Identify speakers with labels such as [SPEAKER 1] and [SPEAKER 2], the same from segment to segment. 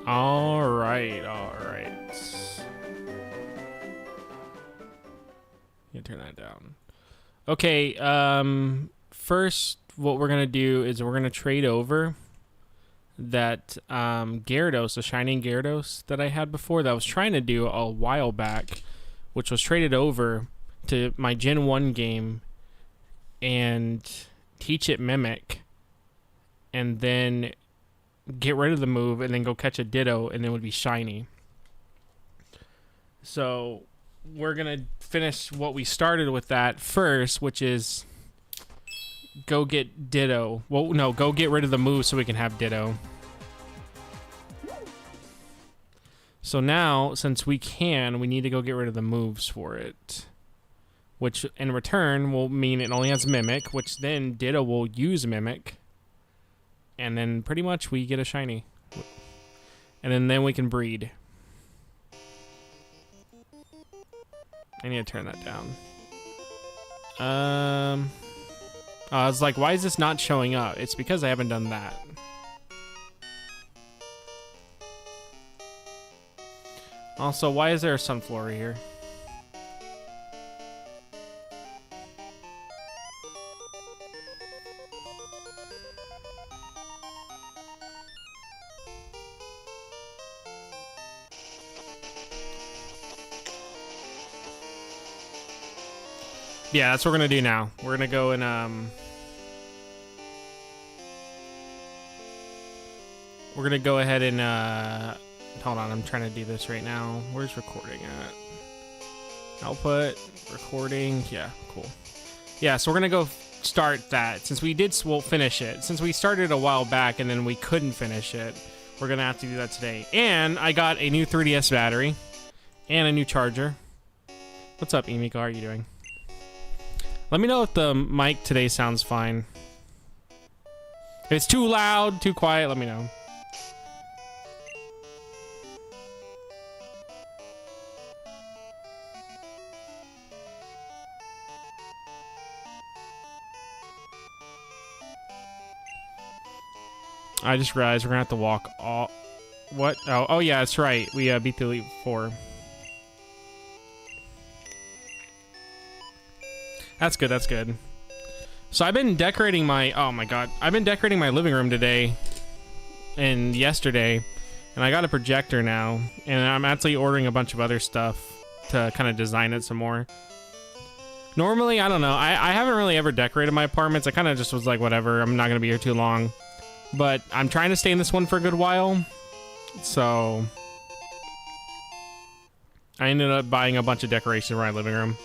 [SPEAKER 1] All right, all right. You turn that down. Okay, first what we're gonna do is we're gonna trade over that Gyarados, the Shining Gyarados that I had before that I was trying to do a while back, which was traded over to my Gen 1 game and teach it Mimic, and then get rid of the move and then go catch a Ditto, and then it would be shiny. So we're gonna finish what we started with that first, which is go get Ditto. Well, no, go get rid of the move so we can have Ditto. So now, since we can, we need to go get rid of the moves for it, which in return will mean it only has Mimic, which then Ditto will use Mimic, and then pretty much we get a shiny, and then we can breed. I need to turn that down. I was like, why is this not showing up? It's because I haven't done that. Also, why is there a Sunflower here? Yeah, that's what we're gonna do now. We're gonna go and we're gonna go ahead and hold on, I'm trying to do this right now. Where's recording at? Output, recording, yeah, cool. Yeah, so we're gonna go start that. Since we did, we'll finish it. Since we started a while back and then we couldn't finish it, we're gonna have to do that today. And I got a new 3DS battery and a new charger. What's up, Emiko? How are you doing? Let me know if the mic today sounds fine. If it's too loud, too quiet, let me know. I just realized we're gonna have to walk all... What? Oh yeah, that's right. We beat the Elite Four. That's good, that's good. So I've been decorating my... Oh my god. I've been decorating my living room today and yesterday. And I got a projector now. And I'm actually ordering a bunch of other stuff to kind of design it some more. Normally, I don't know. I haven't really ever decorated my apartments. I kind of just was like, whatever. I'm not going to be here too long. But I'm trying to stay in this one for a good while. So I ended up buying a bunch of decorations for my living room.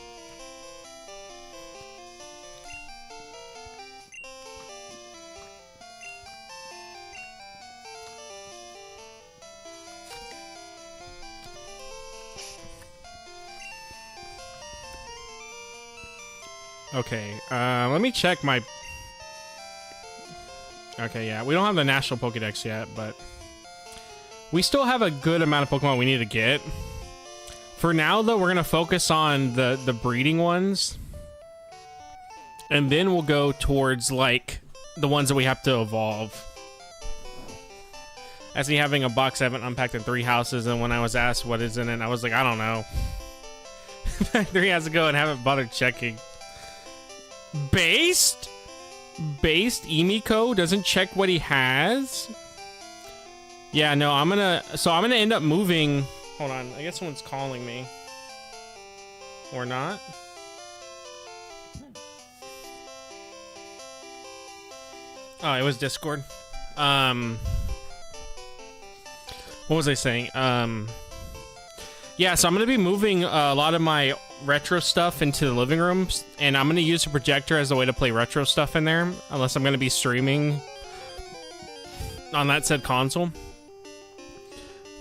[SPEAKER 1] Okay, let me check my... Okay, yeah, we don't have the National Pokédex yet, but... We still have a good amount of Pokemon we need to get. For now, though, we're going to focus on the breeding ones. And then we'll go towards, like, the ones that we have to evolve. As me having a box I haven't unpacked in 3 houses, and when I was asked what is in it, I was like, I don't know. 3 has to go and haven't bothered checking. Based Emiko doesn't check what he has. Yeah, no, I'm gonna end up moving. Hold on, I guess someone's calling me. Or not. Oh, it was Discord. What was I saying? Yeah, so I'm gonna be moving a lot of my retro stuff into the living rooms, and I'm gonna use a projector as a way to play retro stuff in there, unless I'm gonna be streaming on that said console.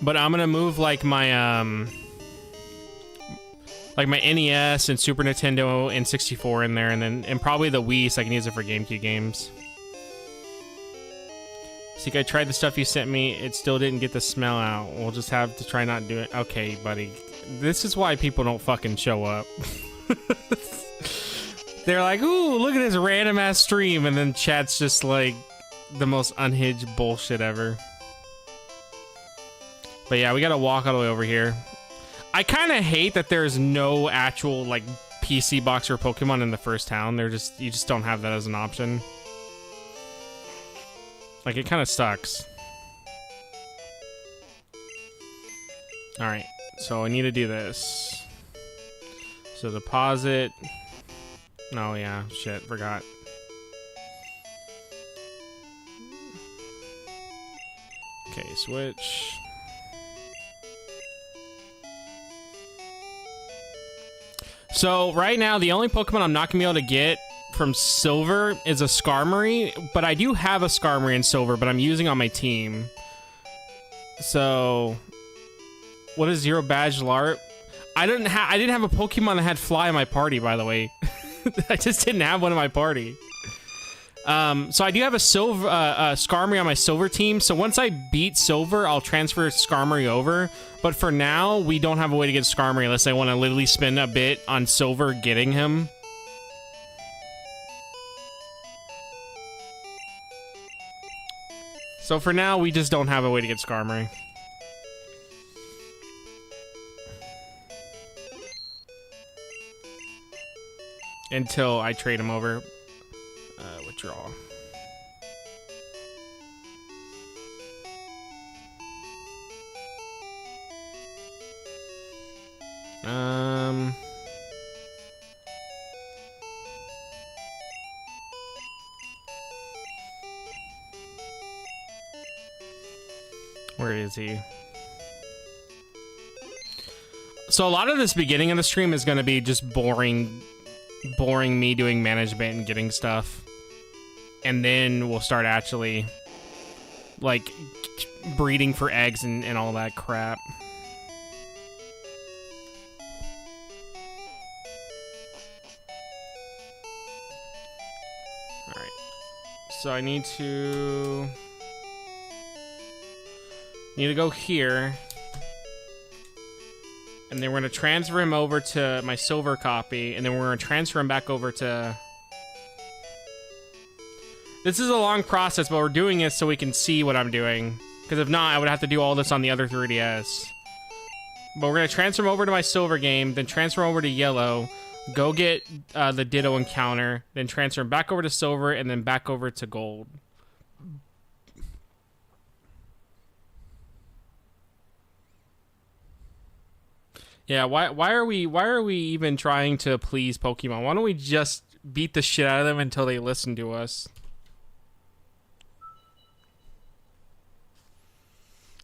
[SPEAKER 1] But I'm gonna move like my NES and Super Nintendo and 64 in there, and probably the Wii, so I can use it for GameCube games. See, I tried the stuff you sent me, it still didn't get the smell out. We'll just have to try not do it. Okay, buddy. This is why people don't fucking show up. They're like, ooh, look at this random ass stream, and then chat's just like the most unhinged bullshit ever. But yeah, we gotta walk all the way over here. I kind of hate that there's no actual, like, PC box for Pokemon in the first town. You just don't have that as an option. Like, it kind of sucks. Alright, so I need to do this. So deposit. Oh yeah, shit, forgot. Okay, switch. So right now, the only Pokemon I'm not gonna be able to get from Silver is a Skarmory, but I do have a Skarmory in Silver, but I'm using on my team. So, what is Zero Badge Larp? I didn't have a Pokemon that had Fly in my party, by the way. I just didn't have one in my party. So I do have a Silver Skarmory on my Silver team. So once I beat Silver, I'll transfer Skarmory over. But for now, we don't have a way to get Skarmory unless I want to literally spend a bit on Silver getting him. So for now, we just don't have a way to get Skarmory. Until I trade him over. Withdraw. Where is he? So a lot of this beginning of the stream is going to be just boring me doing management and getting stuff. And then we'll start actually, like, breeding for eggs and all that crap. Alright. So I need to go here. And then we're going to transfer him over to my Silver copy. And then we're going to transfer him back over to... This is a long process, but we're doing it so we can see what I'm doing. Because if not, I would have to do all this on the other 3DS. But we're going to transfer him over to my Silver game, then transfer him over to Yellow, go get the Ditto encounter, then transfer him back over to Silver, and then back over to Gold. Yeah, why are we even trying to please Pokemon? Why don't we just beat the shit out of them until they listen to us?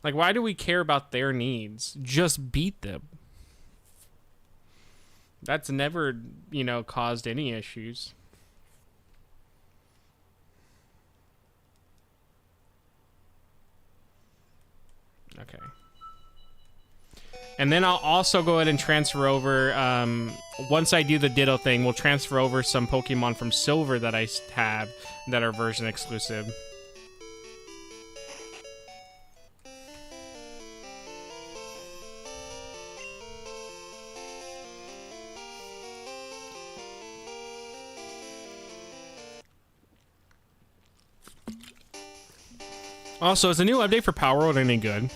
[SPEAKER 1] Like, why do we care about their needs? Just beat them. That's never, you know, caused any issues. Okay. And then I'll also go ahead and transfer over, once I do the Ditto thing, we'll transfer over some Pokemon from Silver that I have that are version exclusive. Also, is the new update for Power World any good?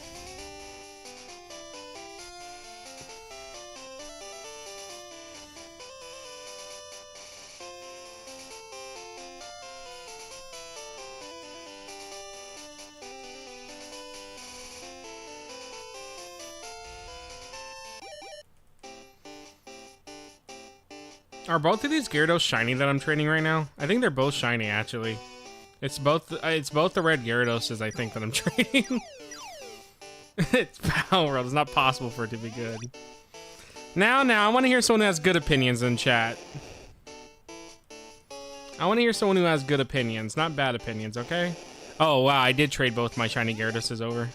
[SPEAKER 1] Are both of these Gyarados shiny that I'm training right now? I think they're both shiny, actually. It's both the red Gyarados, I think, that I'm training. It's Power World. It's not possible for it to be good. Now, I want to hear someone who has good opinions in chat. I want to hear someone who has good opinions, not bad opinions, okay? Oh, wow, I did trade both my shiny Gyarados over.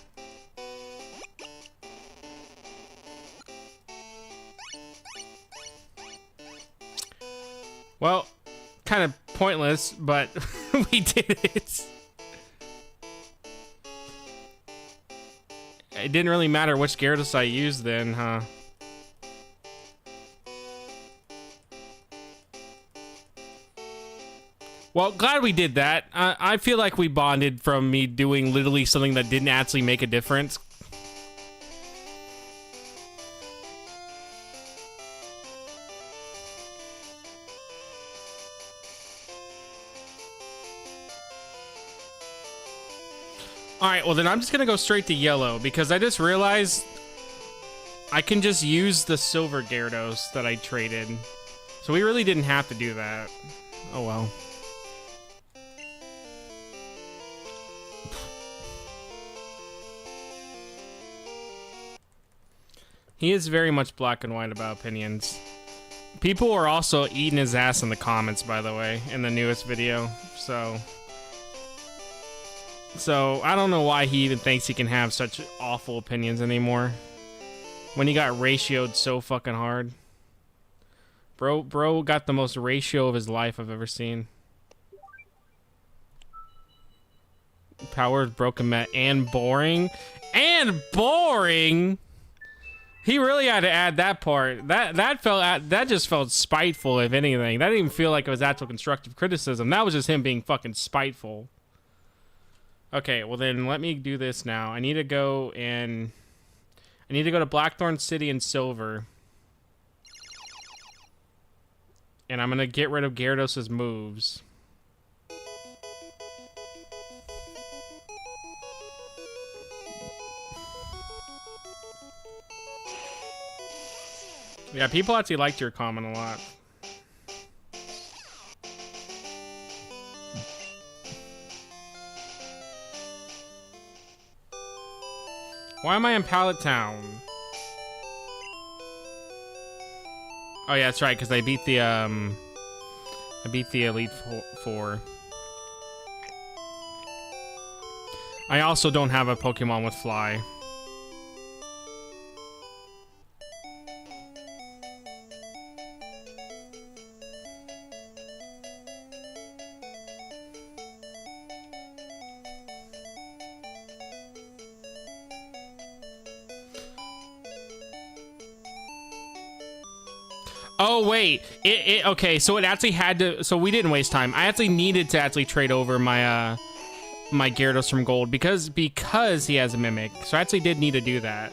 [SPEAKER 1] Well, kind of pointless, but we did it. It didn't really matter which Gyarados I used then, huh? Well, glad we did that. I feel like we bonded from me doing literally something that didn't actually make a difference. Alright, well then I'm just gonna go straight to yellow because I just realized I can just use the silver Gyarados that I traded. So we really didn't have to do that. Oh well. He is very much black and white about opinions. People are also eating his ass in the comments, by the way, in the newest video. So I don't know why he even thinks he can have such awful opinions anymore. When he got ratioed so fucking hard. Bro got the most ratio of his life I've ever seen. Power broken met and boring. And boring! He really had to add that part. That just felt spiteful, if anything. That didn't even feel like it was actual constructive criticism. That was just him being fucking spiteful. Okay, well then let me do this now. I need to go to Blackthorn City in silver. And I'm gonna get rid of Gyarados' moves. Yeah, people actually liked your comment a lot. Why am I in Pallet Town? Oh yeah, that's right, because I beat the Elite Four. I also don't have a Pokemon with Fly. Oh wait, okay, so it actually had to, so we didn't waste time. I actually needed to actually trade over my my Gyarados from Gold because he has a Mimic. So I actually did need to do that.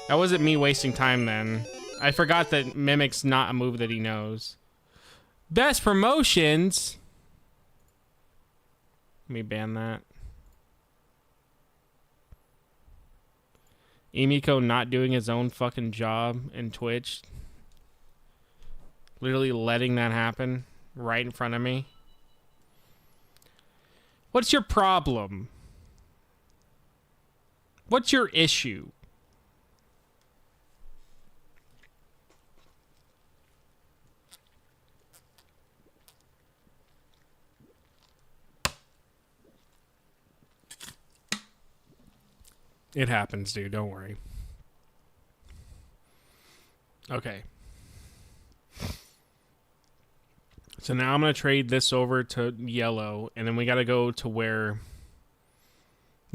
[SPEAKER 1] That wasn't me wasting time then. I forgot that Mimic's not a move that he knows. Best promotions. Let me ban that. Emiko not doing his own fucking job in Twitch. Literally letting that happen right in front of me. What's your problem? What's your issue? It happens, dude. Don't worry. Okay. So now I'm going to trade this over to yellow, and then we got to go to where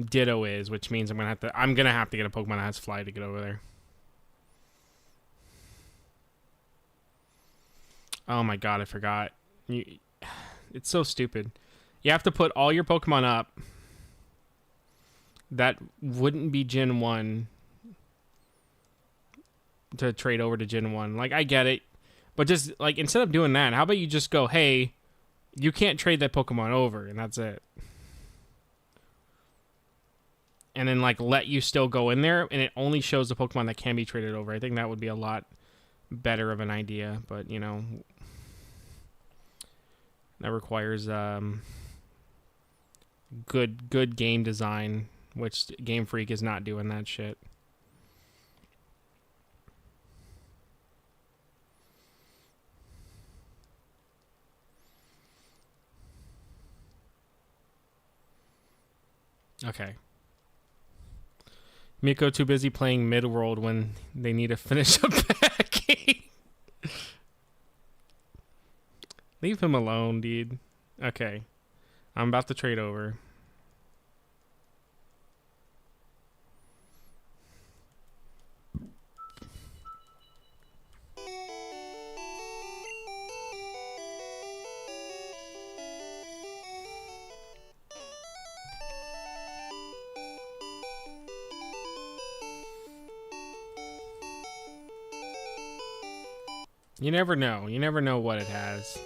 [SPEAKER 1] Ditto is, which means I'm going to have to get a Pokemon that has Fly to get over there. Oh my god, I forgot. It's so stupid. You have to put all your Pokemon up that wouldn't be Gen 1 to trade over to Gen 1. Like, I get it. But just, like, instead of doing that, how about you just go, hey, you can't trade that Pokemon over, and that's it. And then, like, let you still go in there, and it only shows the Pokemon that can be traded over. I think that would be a lot better of an idea, but, you know, that requires good game design, which Game Freak is not doing that shit. Okay. Miko too busy playing mid-world when they need to finish a packing. Leave him alone, dude. Okay. I'm about to trade over. You never know. You never know what it has.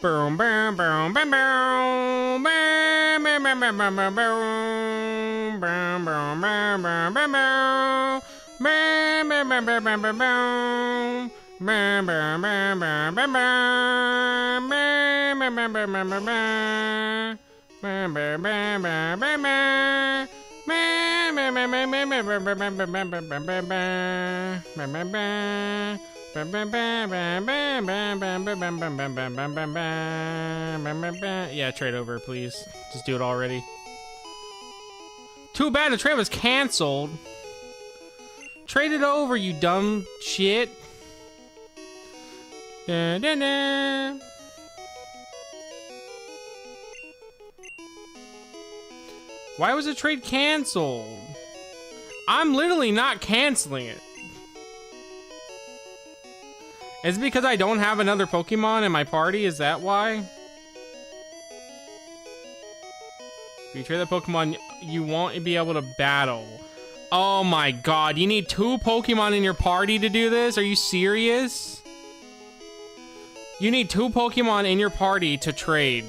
[SPEAKER 1] Boom, boom, boom, boom, boom, boom, boom, boom, boom, boom, boom, boom, boom, boom, boom, boom, boom. Bam, bam, bam, bam, bam, bam, bam. Bam, bam, bam, bam, bam, bam. Bam, bam, bam, bam, bam, bam, bam. Bam, bam, bam, bam, bam, bam. Bam, bam, bam, bam, bam, bam, bam, bam, bam, bam, bam, bam, bam, bam. Bam, bam, bam. Bam, bam, bam, bam, bam, bam, bam, bam, bam, bam, bam, bam, bam, bam, bam, bam, bam. Yeah, trade over, please. Just do it already. Too bad the trade was canceled. Trade it over, you dumb shit. Da, da, da. Why was the trade canceled? I'm literally not canceling it. Is it because I don't have another Pokemon in my party? Is that why? If you trade the Pokemon, you won't be able to battle. Oh my god, you need 2 Pokemon in your party to do this? Are you serious? You need 2 Pokemon in your party to trade.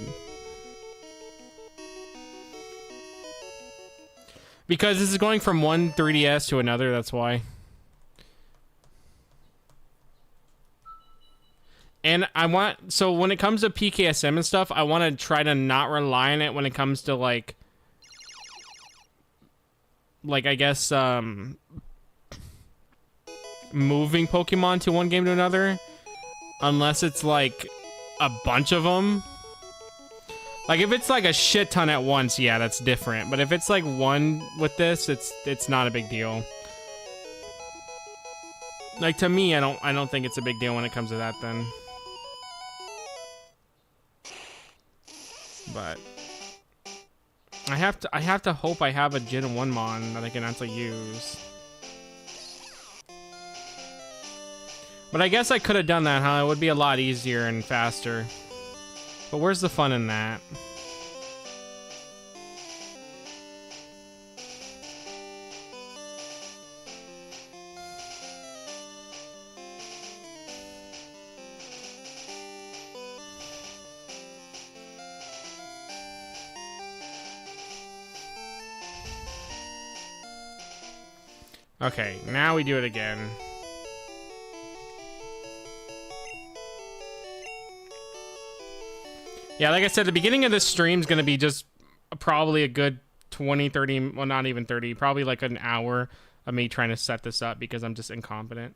[SPEAKER 1] Because this is going from one 3DS to another, that's why. And I want, so when it comes to PKSM and stuff, I want to try to not rely on it when it comes to like I guess, moving Pokemon to one game to another. Unless it's like a bunch of them. Like if it's like a shit ton at once, yeah, that's different. But if it's like one with this, it's not a big deal. Like to me, I don't think it's a big deal when it comes to that then. But I have to hope I have a Gen 1 Mon that I can actually use. But I guess I could have done that, huh? It would be a lot easier and faster. But where's the fun in that? Okay, now we do it again. Yeah, like I said, the beginning of this stream is going to be just probably a good 20, 30, well, not even 30, probably like an hour of me trying to set this up because I'm just incompetent.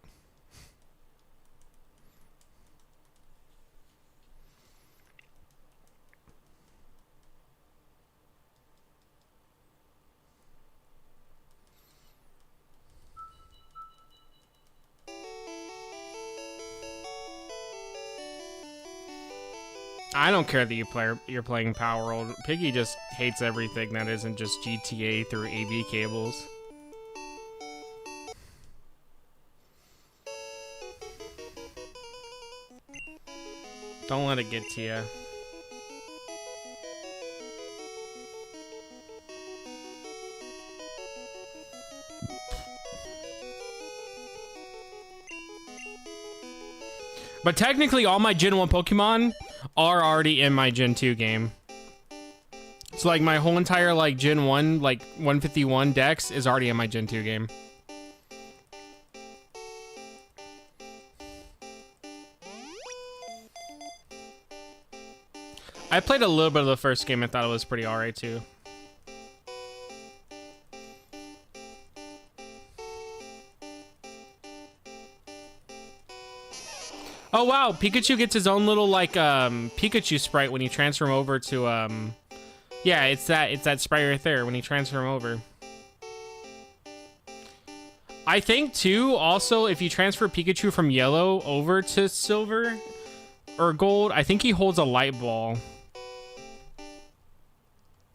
[SPEAKER 1] I don't care that you're playing Power World. Piggy just hates everything that isn't just GTA through AV cables. Don't let it get to you. But technically, all my Gen 1 Pokemon are already in my Gen 2 game. So, like, my whole entire, like, Gen 1, like, 151 Dex is already in my Gen 2 game. I played a little bit of the first game and thought it was pretty alright, too. Oh wow, Pikachu gets his own little like Pikachu sprite when you transfer him over to yeah, it's that sprite right there when you transfer him over. I think too also if you transfer Pikachu from yellow over to silver or gold, I think he holds a light ball.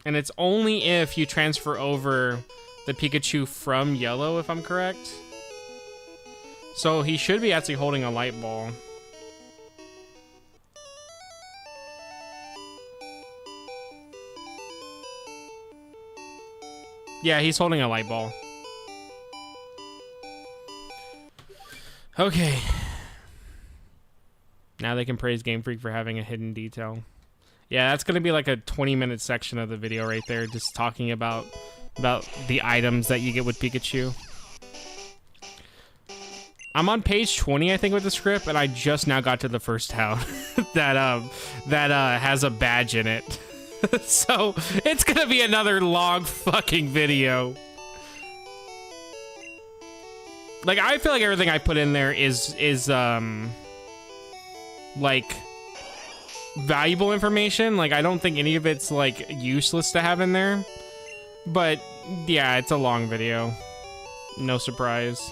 [SPEAKER 1] And it's only if you transfer over the Pikachu from yellow, if I'm correct. So he should be actually holding a light ball. Yeah, he's holding a light ball. Okay. Now they can praise Game Freak for having a hidden detail. Yeah, that's gonna be like a 20-minute section of the video right there, just talking about the items that you get with Pikachu. I'm on page 20, I think, with the script, and I just now got to the first town that has a badge in it. So it's gonna be another long fucking video. Like, I feel like everything I put in there is like valuable information. Like, I don't think any of it's like useless to have in there. But yeah, it's a long video. No surprise.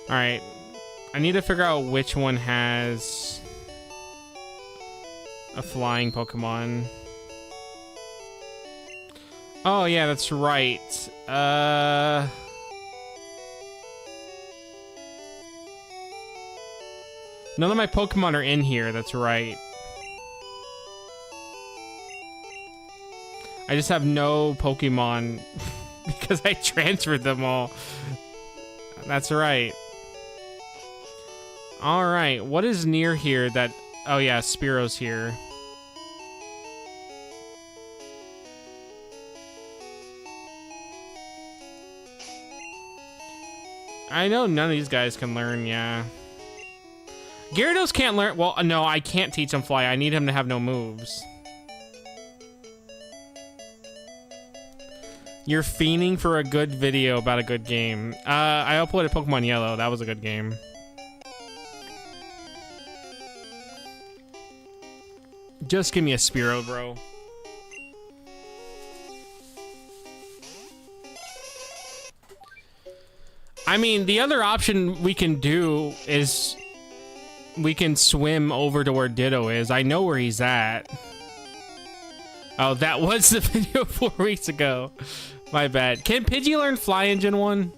[SPEAKER 1] All right, I need to figure out which one has a flying Pokemon. Oh yeah, that's right. None of my Pokemon are in here, that's right. I just have no Pokemon because I transferred them all. That's right. Alright, what is near here that... Oh yeah, Spearo's here. I know none of these guys can learn, yeah. Gyarados can't learn... Well, no, I can't teach him Fly. I need him to have no moves. You're fiending for a good video about a good game. I uploaded Pokemon Yellow. That was a good game. Just give me a Spearow, bro. I mean, the other option we can do is we can swim over to where Ditto is. I know where he's at. Oh, that was the video 4 weeks ago. My bad. Can Pidgey learn Fly in Gen 1?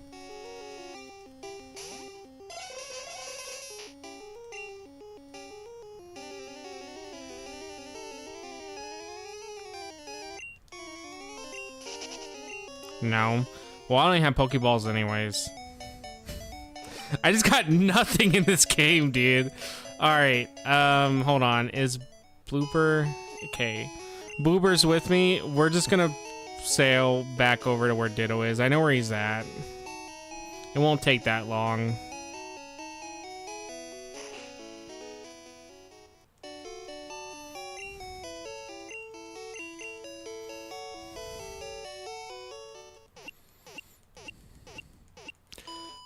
[SPEAKER 1] No. Well, I don't even have Pokeballs anyways. I just got nothing in this game, dude. Alright, hold on. Is Blooper... Okay. Boober's with me. We're just gonna sail back over to where Ditto is. I know where he's at. It won't take that long.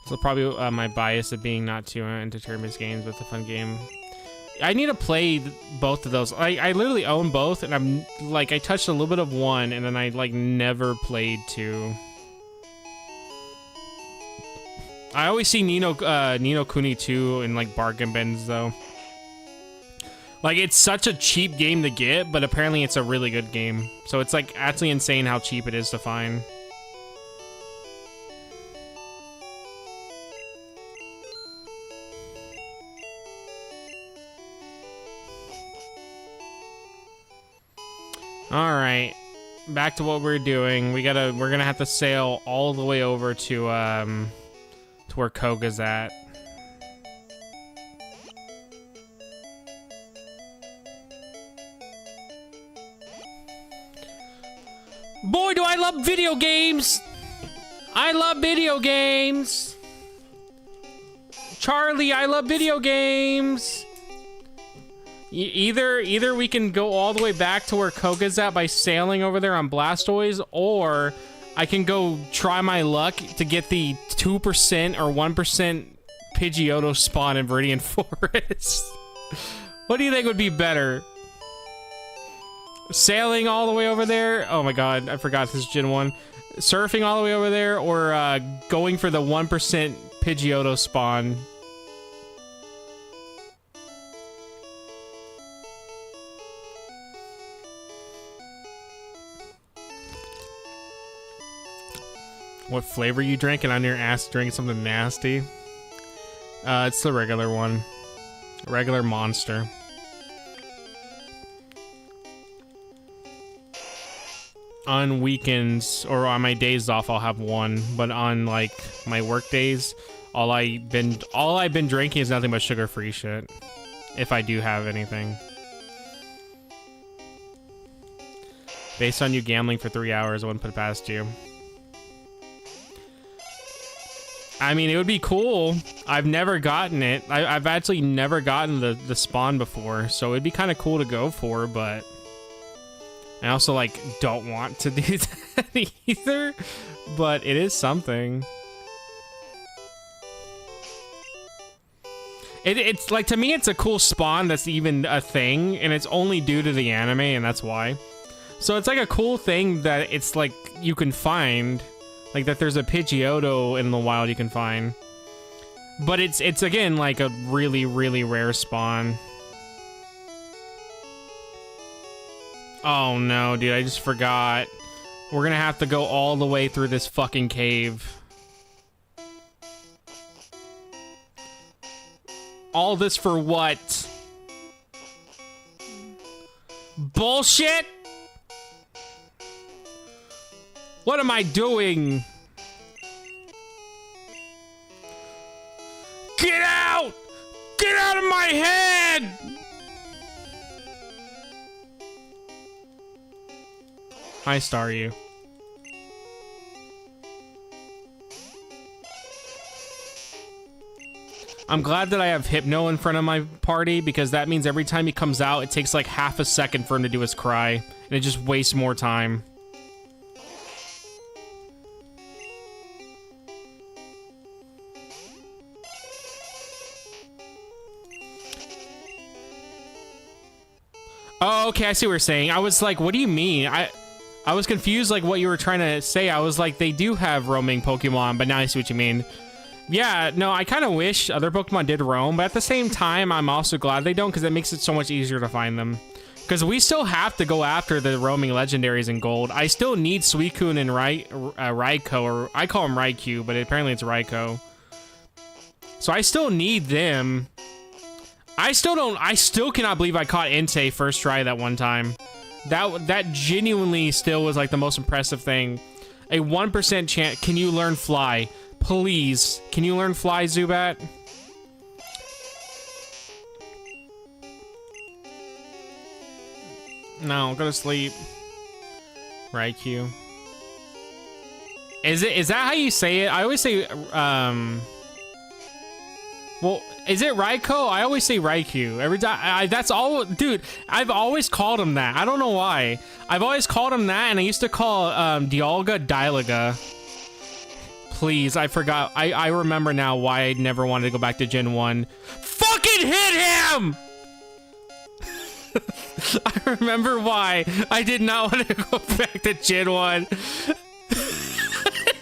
[SPEAKER 1] So probably my bias of being not too into turn-based games, but it's a fun game. I need to play both of those. I literally own both, and I'm like, I touched a little bit of one, and then I like never played two. I always see Nino Kuni 2 in like bargain bins though. Like, it's such a cheap game to get, but apparently it's a really good game. So it's like actually insane how cheap it is to find. All right, back to what we're doing. We're gonna have to sail all the way over to where Koga's at. Boy, do I love video games! I love video games! Charlie, I love video games! Either we can go all the way back to where Koga's at by sailing over there on Blastoise, or I can go try my luck to get the 2% or 1% Pidgeotto spawn in Viridian Forest. What do you think would be better? Sailing all the way over there? Oh my god, I forgot this is Gen 1. Surfing all the way over there, or going for the 1% Pidgeotto spawn? What flavor you drinking on your ass? Drinking something nasty? It's the regular one. Regular Monster. on weekends or on my days off, I'll have one. But on like my work days, all I've been drinking is nothing but sugar-free shit. If I do have anything. Based on you gambling for 3 hours, I wouldn't put it past you. I mean, it would be cool. I've never gotten it. I've actually never gotten the spawn before, so it'd be kind of cool to go for, but I also, like, don't want to do that either, but it is something. It's, like, to me, it's a cool spawn that's even a thing, and it's only due to the anime, and that's why. So it's, like, a cool thing that it's, like, you can find. Like, that there's a Pidgeotto in the wild you can find. But it's again, like, a really, really rare spawn. Oh, no, dude, I just forgot. We're gonna have to go all the way through this fucking cave. All this for what? Bullshit? What am I doing? Get out! Get out of my head! Hi, Star You. I'm glad that I have Hypno in front of my party because that means every time he comes out, it takes like half a second for him to do his cry, and it just wastes more time. Oh, okay, I see what you're saying. I was like, what do you mean? I was confused, like, what you were trying to say. I was like, they do have roaming Pokemon, but now I see what you mean. Yeah, no, I kind of wish other Pokemon did roam, but at the same time, I'm also glad they don't, because it makes it so much easier to find them. Because we still have to go after the roaming legendaries in Gold. I still need Suicune and Raikou, or I call him Raikou, but apparently it's Raikou. So I still need them. I still cannot believe I caught Entei first try that one time. That genuinely still was like the most impressive thing. A 1% chance. Can you learn Fly? Please. Can you learn Fly, Zubat? No, go to sleep. Raikou. Is that how you say it? I always say, well, is it Raikou? I always say Raikou. Every time, that's all, dude, I've always called him that. I don't know why. I've always called him that, and I used to call, Dialga, Dialga. Please, I forgot. I remember now why I never wanted to go back to Gen 1. Fucking hit him! I remember why I did not want to go back to Gen 1.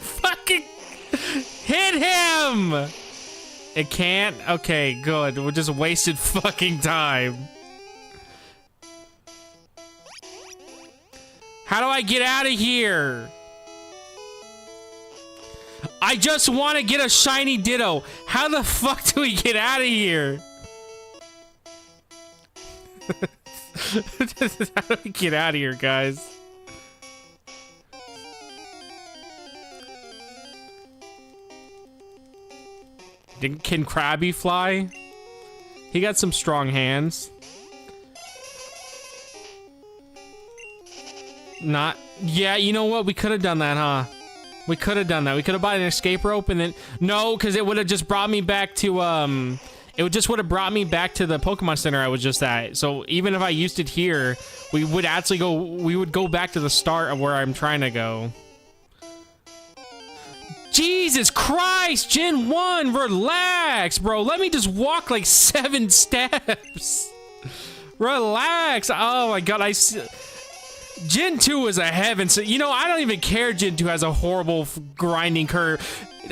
[SPEAKER 1] Fucking hit him! It can't? Okay, good. We just wasted fucking time. How do I get out of here? I just want to get a shiny Ditto. How the fuck do we get out of here? How do we get out of here, guys? Can Krabby fly? He got some strong hands. Not... Yeah, you know what? We could have done that, huh? We could have done that. We could have bought an escape rope and then... No, because it would have just brought me back to, It just would have brought me back to the Pokemon Center I was just at. So even if I used it here, we would actually go... We would go back to the start of where I'm trying to go. Jesus Christ, Gen 1, relax, bro. Let me just walk like 7 steps. Relax. Oh my god, Gen 2 is a heaven. So, you know, I don't even care Gen 2 has a horrible grinding curve.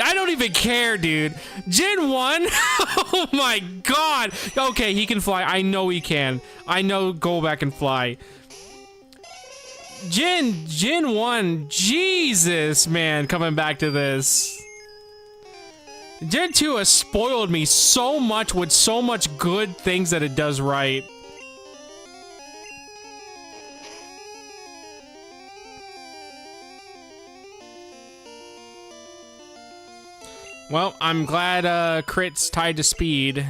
[SPEAKER 1] I don't even care, dude. Gen 1? Oh my god. Okay, he can fly. I know he can. I know Golbat can fly. Gen 1, Jesus, man, coming back to this. Gen 2 has spoiled me so much with so much good things that it does right. Well, I'm glad crit's tied to speed.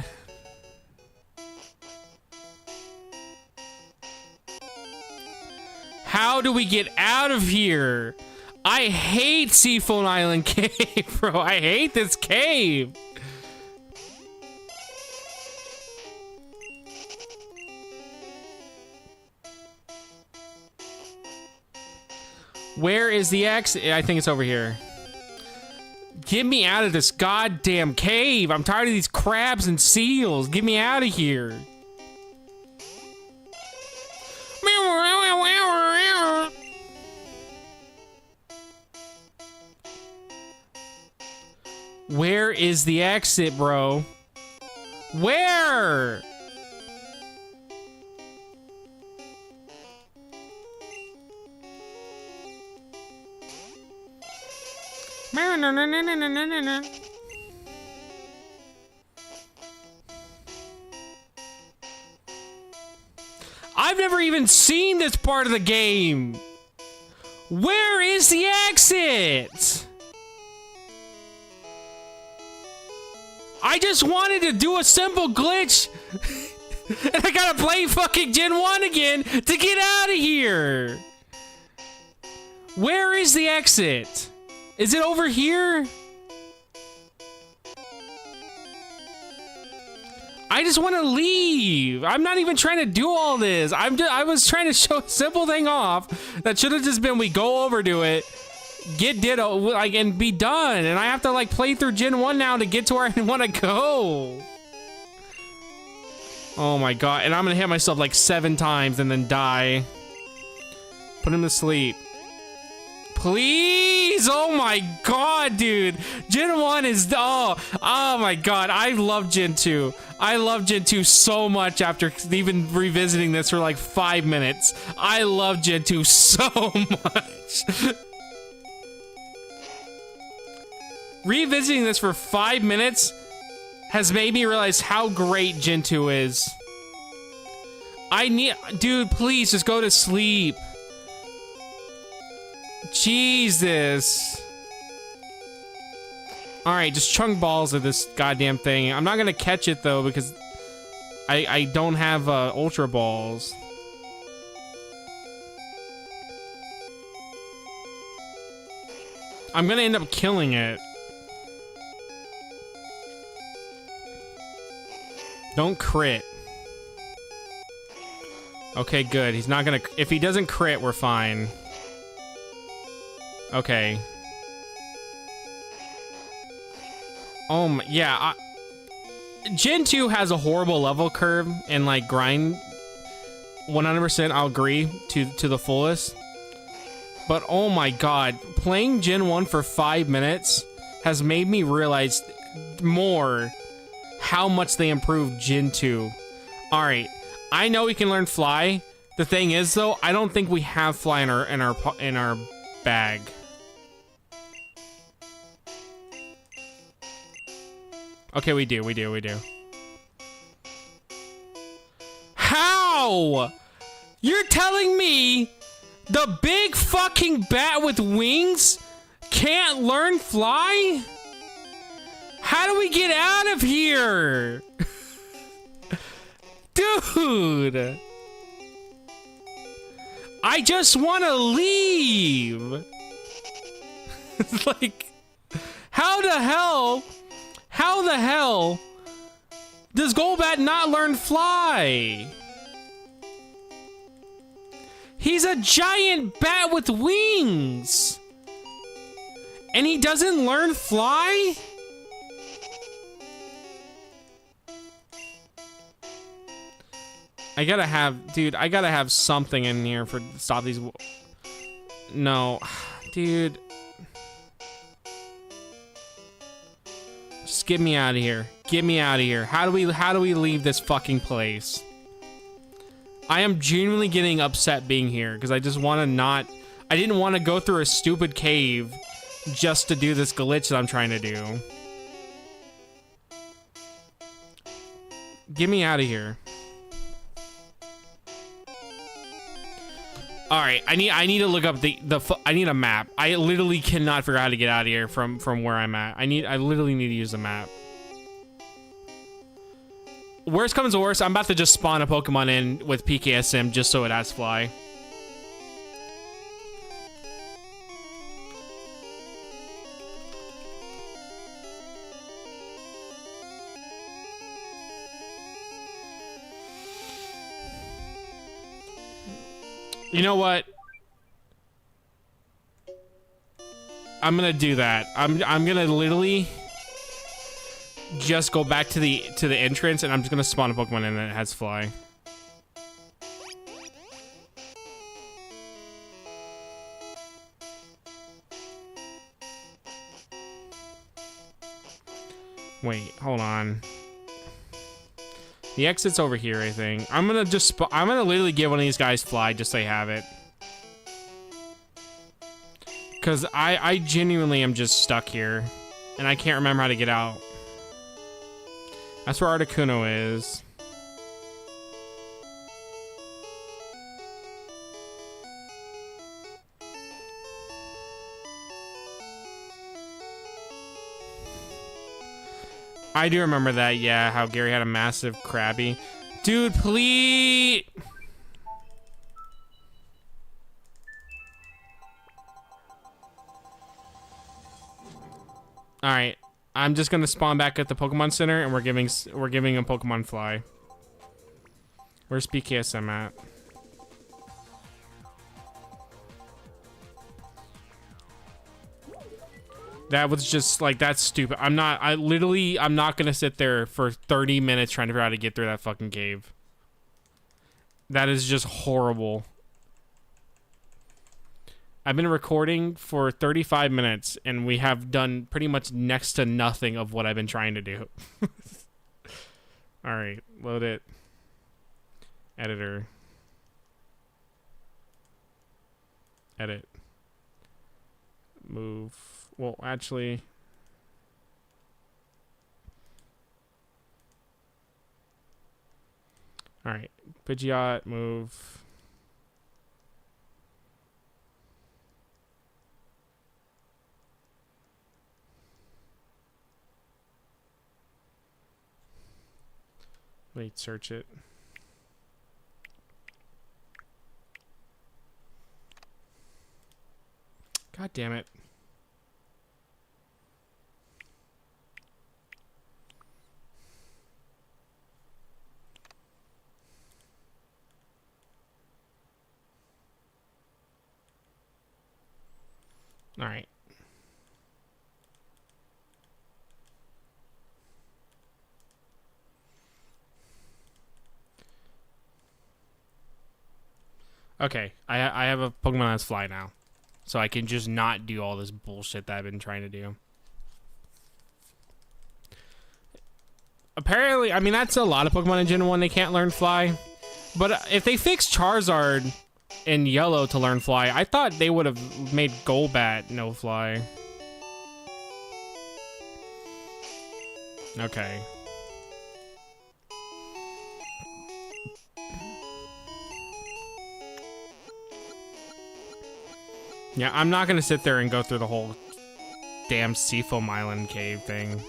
[SPEAKER 1] How do we get out of here? I hate Seafoam Island Cave, bro. I hate this cave. Where is the exit? I think it's over here. Get me out of this goddamn cave. I'm tired of these crabs and seals. Get me out of here. Where is the exit, bro? Where? I've never even seen this part of the game. Where is the exit? I just wanted to do a simple glitch. And I gotta play fucking Gen 1 again to get out of here. Where is the exit? Is it over here? I just want to leave. I'm not even trying to do all this. I was trying to show a simple thing off that should have just been we go over to it, get Ditto, like, and be done. And I have to like play through Gen 1 now to get to where I want to go. Oh my god. And I'm gonna hit myself like 7 times and then die. Put him to sleep. Please! Oh my god, dude! Gen 1 is... Oh my god, I love Gen 2. I love Gen 2 so much after even revisiting this for like 5 minutes. I love Gen 2 so much. Revisiting this for 5 minutes has made me realize how great Gen 2 is. Dude, please, just go to sleep. Jesus. Alright, just chunk balls of this goddamn thing. I'm not gonna catch it though because I don't have ultra balls. I'm gonna end up killing it. Don't crit. Okay, good. He's not gonna... If he doesn't crit, we're fine. Okay. Oh my, yeah. Gen 2 has a horrible level curve and like grind. 100%, I'll agree to the fullest. But oh my god, playing Gen 1 for 5 minutes has made me realize more how much they improved Gen 2. All right, I know we can learn Fly. The thing is, though, I don't think we have Fly in our bag. Okay, we do. How? You're telling me the big fucking bat with wings can't learn Fly? How do we get out of here? Dude. I just want to leave. Like, how the hell does Golbat not learn Fly? He's a giant bat with wings. And he doesn't learn Fly? I gotta have something in here for stop these. No, dude. Just get me out of here. Get me out of here. How do we leave this fucking place? I am genuinely getting upset being here because I just want to not. I didn't want to go through a stupid cave just to do this glitch that I'm trying to do. Get me out of here. All right, I need to look up I need a map. I literally cannot figure out how to get out of here from where I'm at. I literally need to use the map. Worst comes to worst, I'm about to just spawn a Pokemon in with PKSM just so it has fly. You know what? I'm gonna do that. I'm gonna literally just go back to the entrance, and I'm just gonna spawn a Pokemon in that has fly. Wait, hold on. The exit's over here, I think. I'm gonna literally give one of these guys fly just so they have it. Cause I genuinely am just stuck here, and I can't remember how to get out. That's where Articuno is. I do remember that, yeah, how Gary had a massive Krabby. Dude, please! Alright, I'm just gonna spawn back at the Pokemon Center, and we're giving him Pokemon Fly. Where's PKSM at? That was just like, that's stupid. I'm not gonna sit there for 30 minutes trying to figure out how to get through that fucking cave. That is just horrible. I've been recording for 35 minutes, and we have done pretty much next to nothing of what I've been trying to do. Alright, load it. Editor. Edit. Move. Well, actually... Alright, Pidgeot, move... Wait, search it. God damn it. All right. Okay, I have a Pokemon that's fly now. So I can just not do all this bullshit that I've been trying to do. Apparently, I mean, that's a lot of Pokemon in Gen 1, they can't learn fly. But if they fixed Charizard in Yellow to learn fly, I thought they would have made Golbat no fly. Okay. Yeah, I'm not gonna sit there and go through the whole damn Seafoam Island cave thing.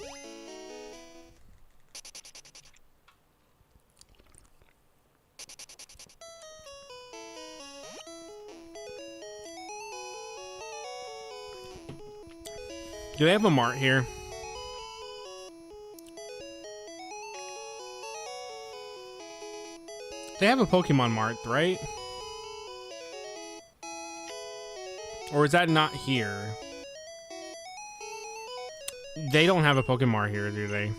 [SPEAKER 1] Do they have a mart here? They have a Pokemon mart, right? Or is that not here? They don't have a Pokemon here, do they?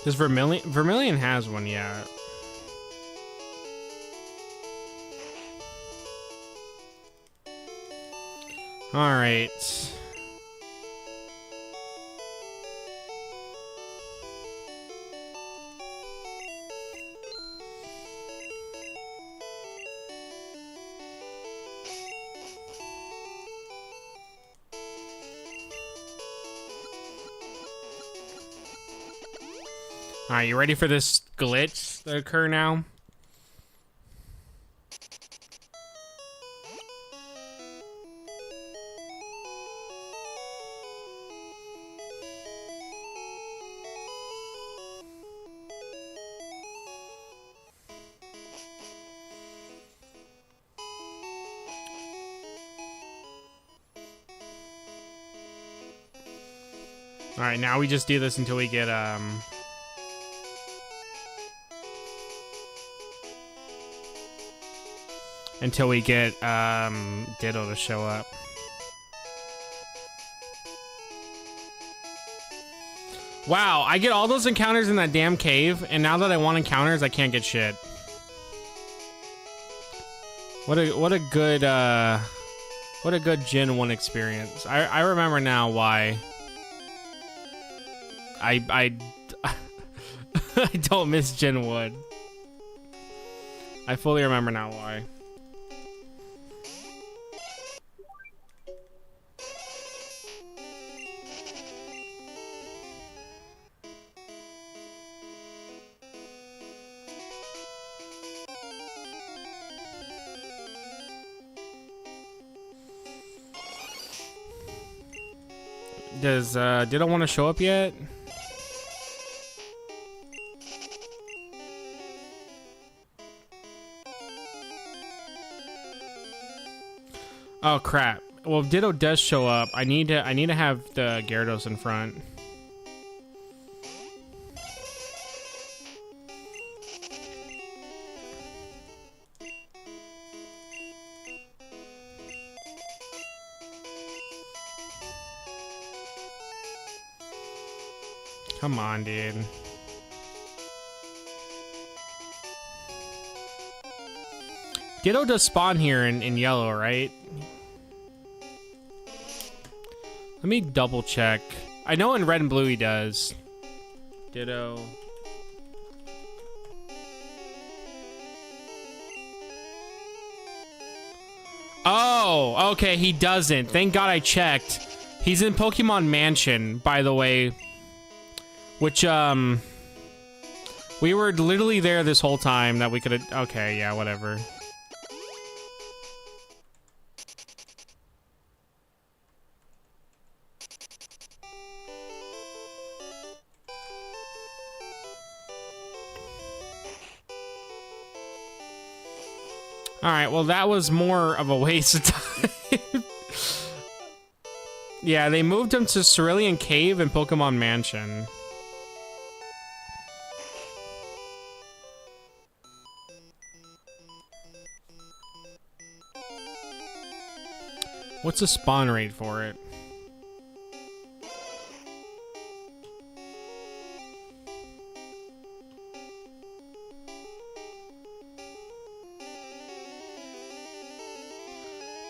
[SPEAKER 1] Does Vermilion? Vermilion has one, yeah. All right. Alright, you ready for this glitch to occur now? Alright, now we just do this until we get, Ditto to show up. Wow, I get all those encounters in that damn cave, and now that I want encounters, I can't get shit. What a good Gen 1 experience. I remember now why I I don't miss Gen 1. I fully remember now why. Does Ditto want to show up yet? Oh crap. Well, if Ditto does show up, I need to have the Gyarados in front. Come on, dude. Ditto does spawn here in yellow, right? Let me double check. I know in red and blue he does. Ditto. Oh, okay, he doesn't. Thank God I checked. He's in Pokemon Mansion, by the way. Which, we were literally there this whole time that we could have... Okay, yeah, whatever. Alright, well, that was more of a waste of time. Yeah, they moved him to Cerulean Cave and Pokemon Mansion. What's the spawn rate for it?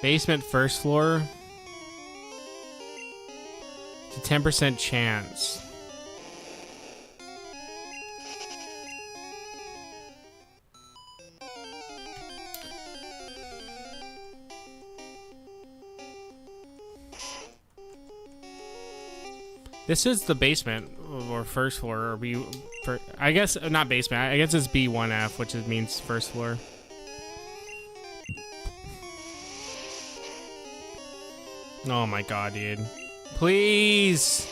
[SPEAKER 1] Basement first floor. It's a 10% chance. This is the basement or first floor, or B. I guess not basement. I guess it's B1F, which means first floor. Oh my god, dude! Please,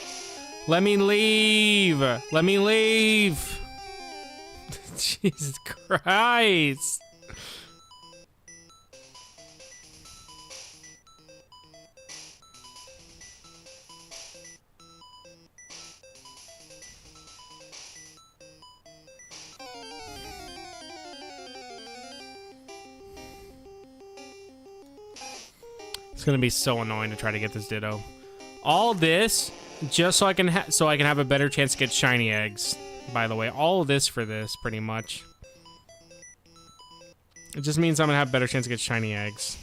[SPEAKER 1] let me leave. Let me leave. Jesus Christ! It's gonna be so annoying to try to get this Ditto. All this just so I can have a better chance to get shiny eggs. By the way, all this for this, pretty much. It just means I'm gonna have a better chance to get shiny eggs.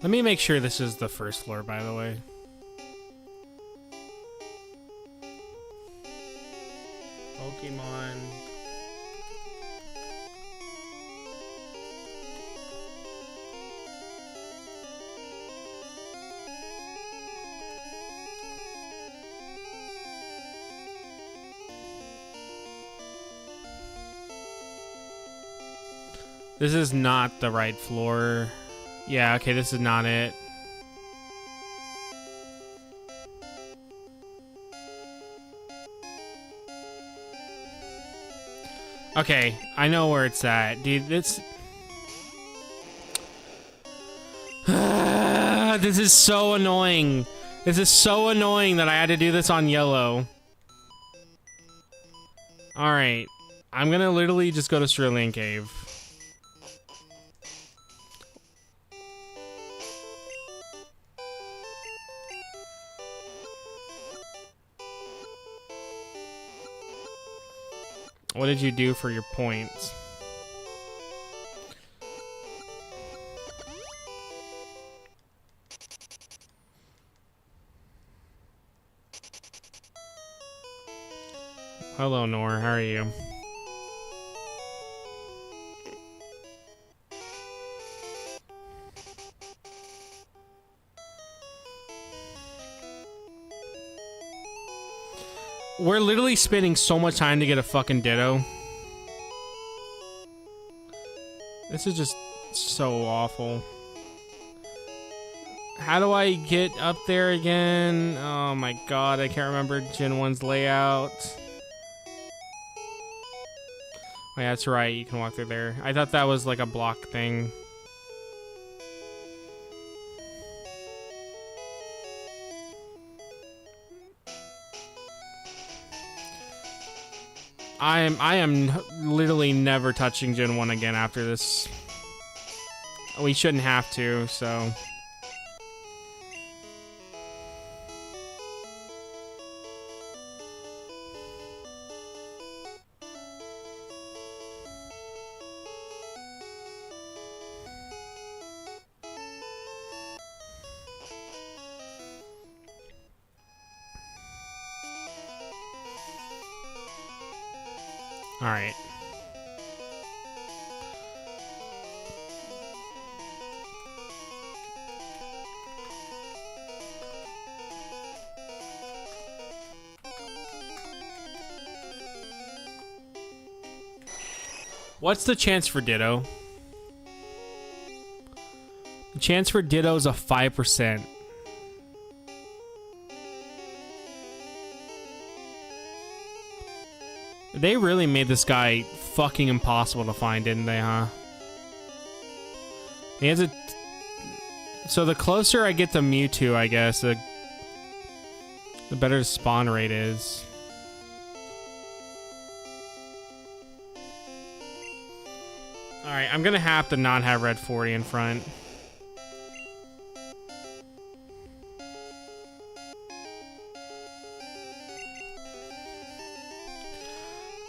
[SPEAKER 1] Let me make sure this is the first floor, by the way. Pokemon. This is not the right floor. Yeah, okay, this is not it. Okay, I know where it's at. Dude, this... This is so annoying. This is so annoying that I had to do this on yellow. Alright. I'm gonna literally just go to Cerulean Cave. What did you do for your points? Hello, Nor. How are you? We're literally spending so much time to get a fucking Ditto. This is just so awful. How do I get up there again? Oh my god, I can't remember Gen 1's layout. Oh yeah, that's right, you can walk through there. I thought that was like a block thing. I am literally never touching Gen 1 again after this. We shouldn't have to, so... Alright. What's the chance for Ditto? The chance for Ditto is a 5%. They really made this guy fucking impossible to find, didn't they, huh? He has a... So the closer I get to Mewtwo, I guess, the better the spawn rate is. Alright, I'm gonna have to not have Red 40 in front.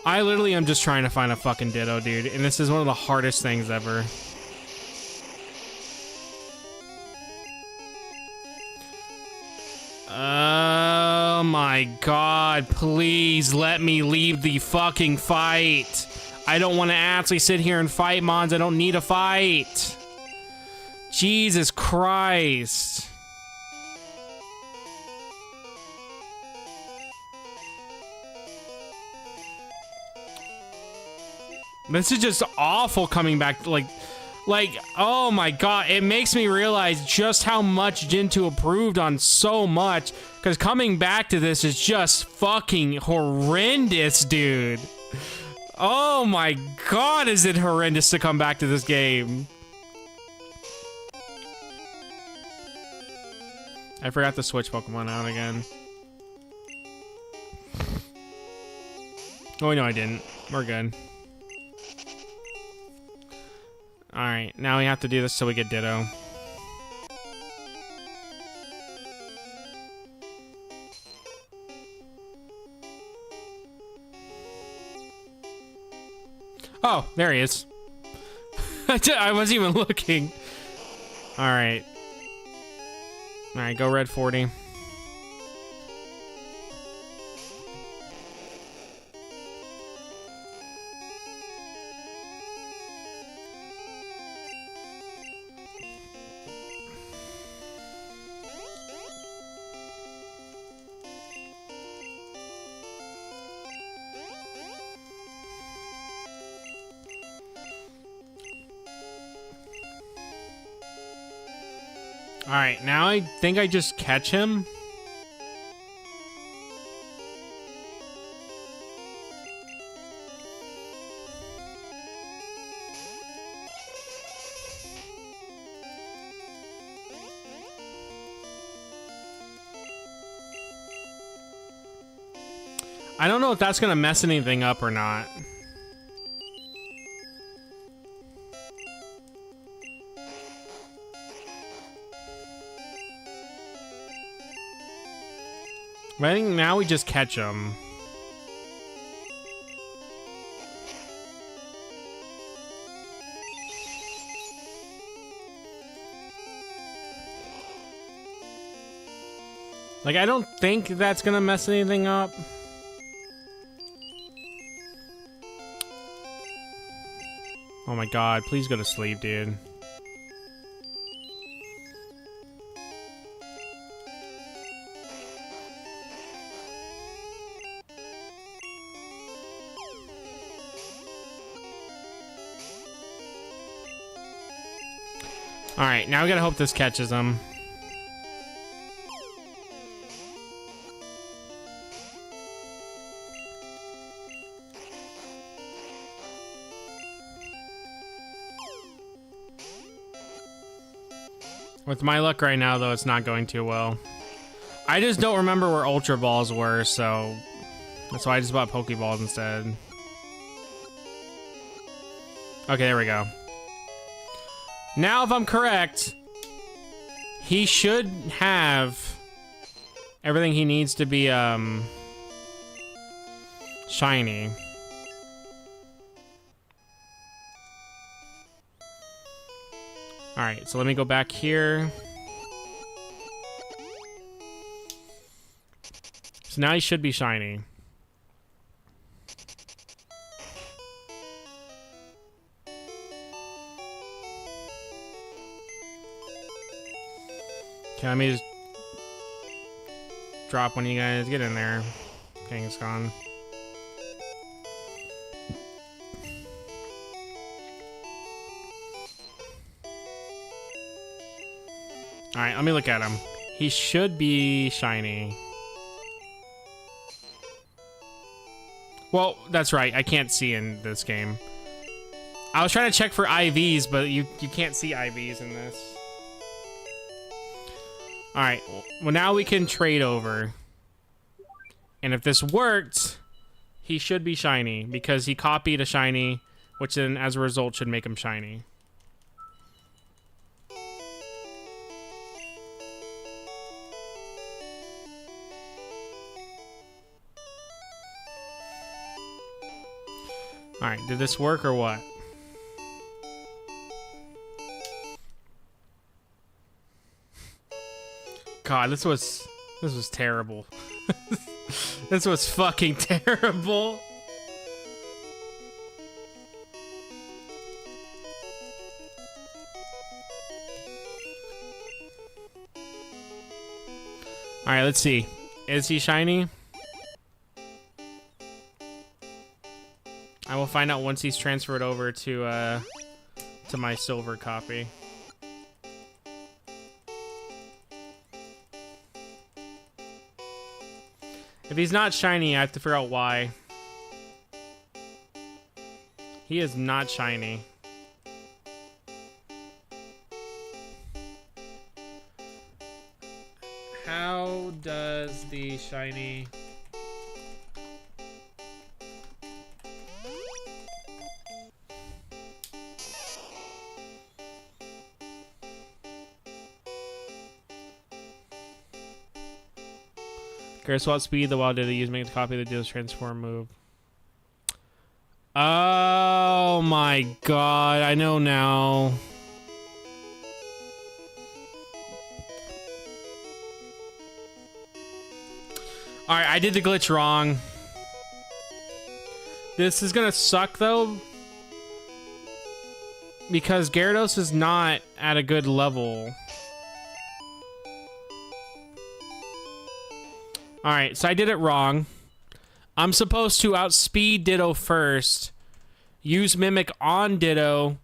[SPEAKER 1] I literally am just trying to find a fucking Ditto, dude, and this is one of the hardest things ever. Oh my god, please let me leave the fucking fight. I don't want to actually sit here and fight Mons. I don't need a fight. Jesus Christ. This is just awful coming back, like, oh my god, it makes me realize just how much Gen 2 improved on so much, because coming back to this is just fucking horrendous, dude. Oh my god, is it horrendous to come back to this game. I forgot to switch Pokemon out again. Oh, no, I didn't. We're good. Alright, now we have to do this so we get Ditto. Oh, there he is. I wasn't even looking. Alright. Alright, go Red 40. Alright, now I think I just catch him. I don't know if that's gonna mess anything up or not. But I think now we just catch him. Like, I don't think that's gonna mess anything up. Oh my god, please go to sleep, dude. Alright, now we gotta hope this catches him. With my luck right now, though, it's not going too well. I just don't remember where Ultra Balls were, so that's why I just bought Pokeballs instead. Okay, there we go. Now, if I'm correct, he should have everything he needs to be, shiny. Alright, so let me go back here. So now he should be shiny. Okay, let me just drop one of you guys. Get in there. Okay, it's gone. Alright, let me look at him. He should be shiny. Well, that's right. I can't see in this game. I was trying to check for IVs, but you can't see IVs in this. Alright, well now we can trade over. And if this worked, he should be shiny, because he copied a shiny, which then as a result should make him shiny. Alright, did this work or what? God, this was terrible. This was fucking terrible. Alright, let's see. Is he shiny? I will find out once he's transferred over to my silver copy. If he's not shiny, I have to figure out why. He is not shiny. How does the shiny... Guess what speed the wild did they use make a copy of the deal's transform move? Oh my god, I know now. Alright, I did the glitch wrong. This is gonna suck though, because Gyarados is not at a good level. Alright, so I did it wrong. I'm supposed to outspeed Ditto first, use Mimic on Ditto,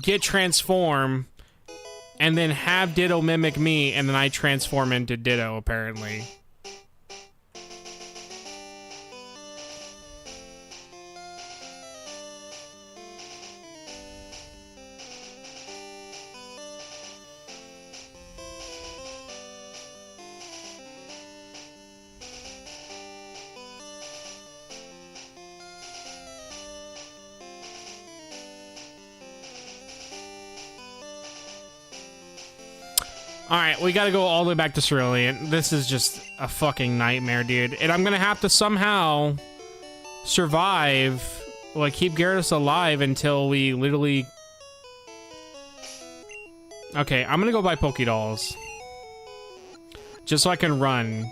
[SPEAKER 1] get Transform, and then have Ditto mimic me, and then I transform into Ditto, apparently. Alright, we gotta go all the way back to Cerulean. This is just a fucking nightmare, dude. And I'm gonna have to somehow survive, like, keep Gyarados alive until we literally... Okay, I'm gonna go buy Pokédolls. Just so I can run.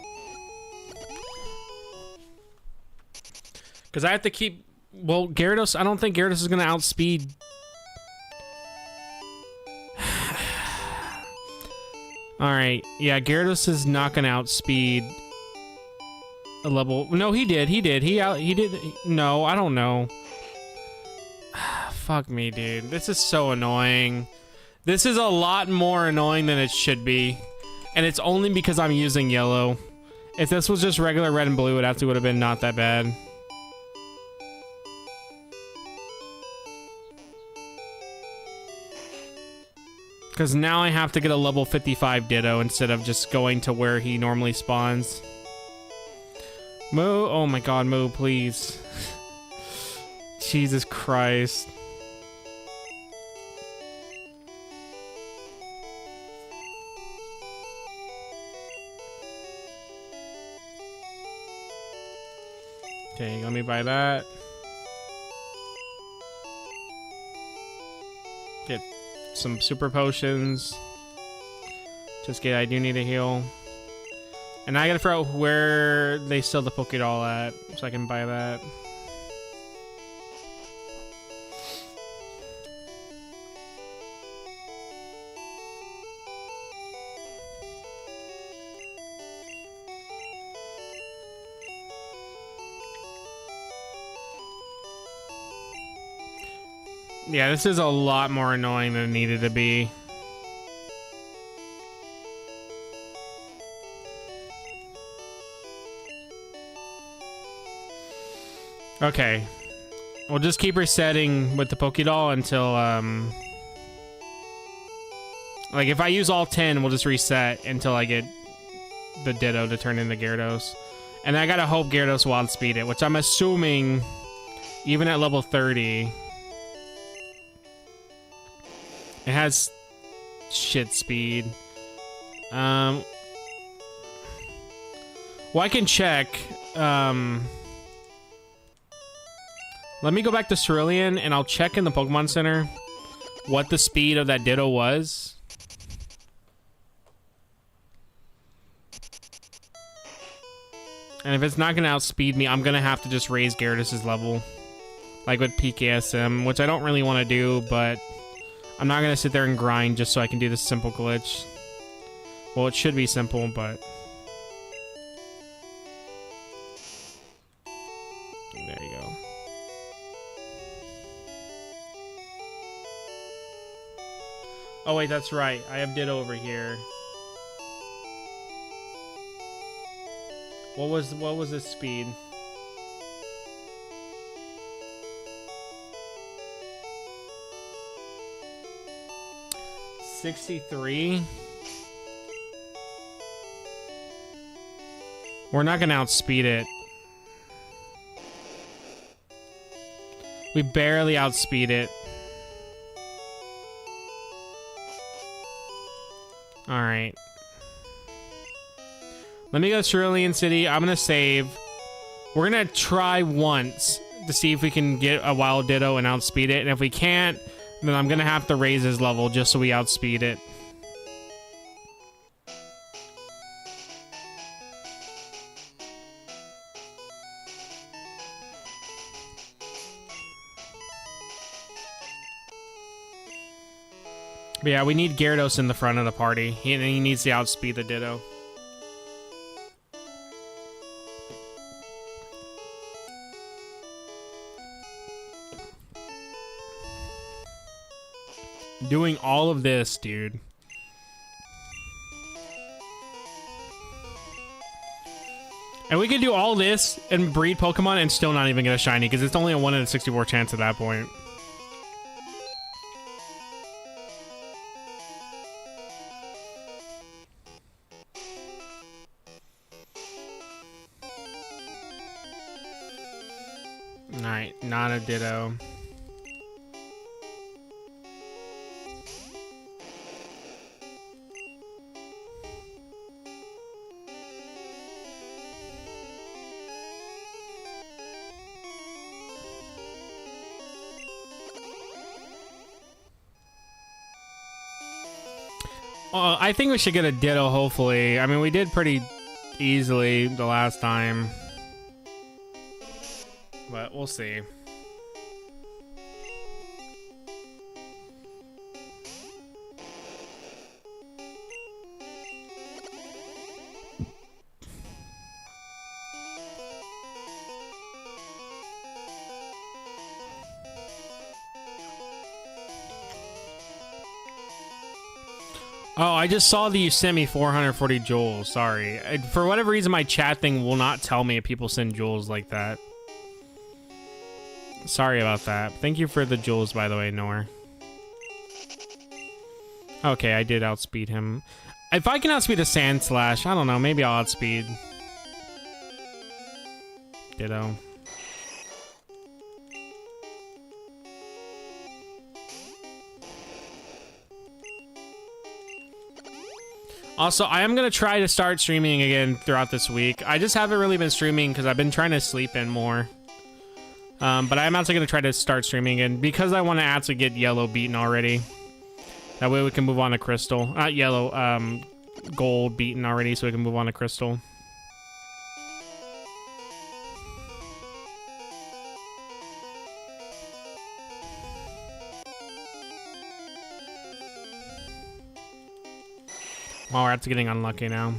[SPEAKER 1] Because I have to keep... Well, Gyarados... I don't think Gyarados is gonna outspeed... Alright, yeah, Gyarados is not gonna outspeed a level... No, he did. No, I don't know. Fuck me, dude. This is so annoying. This is a lot more annoying than it should be. And it's only because I'm using yellow. If this was just regular red and blue, it actually would have been not that bad. Because now I have to get a level 55 Ditto instead of just going to where he normally spawns. Moo, oh my god, Moo, please. Jesus Christ. Okay, let me buy that. Get some super potions. Just get, I do need a heal. And I gotta figure out where they sell the Pokédoll at, so I can buy that. Yeah, this is a lot more annoying than it needed to be. Okay. We'll just keep resetting with the Pokédoll until, like, if I use all 10, we'll just reset until I get the Ditto to turn into Gyarados. And I gotta hope Gyarados will outspeed it, which I'm assuming, even at level 30... It has shit speed. Well, I can check. Let me go back to Cerulean and I'll check in the Pokemon Center what the speed of that Ditto was. And if it's not gonna outspeed me, I'm gonna have to just raise Gyarados' level. Like with PKSM, which I don't really want to do, but... I'm not gonna sit there and grind just so I can do this simple glitch. Well, it should be simple, but... There you go. Oh wait, that's right. I have Ditto over here. What was this speed? $63. We're not gonna outspeed it. We barely outspeed it. Alright. Let me go to Cerulean City. I'm gonna save. We're gonna try once to see if we can get a Wild Ditto and outspeed it. And if we can't, then I'm gonna have to raise his level just so we outspeed it. But yeah, we need Gyarados in the front of the party. He needs to outspeed the Ditto. Doing all of this, dude. And we could do all this and breed Pokemon and still not even get a shiny, because it's only a 1 in a 64 chance at that point. Alright, not a Ditto. I think we should get a Ditto, hopefully. I mean, we did pretty easily the last time. But we'll see. Oh, I just saw that you sent me 440 jewels. Sorry. For whatever reason, my chat thing will not tell me if people send jewels like that. Sorry about that. Thank you for the jewels, by the way, Nor. Okay, I did outspeed him. If I can outspeed a Sand Slash, I don't know. Maybe I'll outspeed Ditto. Also, I am going to try to start streaming again throughout this week. I just haven't really been streaming because I've been trying to sleep in more. But I'm actually going to try to start streaming again because I want to actually get Yellow beaten already. That way we can move on to Crystal. Not Yellow, Gold beaten already so we can move on to Crystal. Well, we're actually getting unlucky now.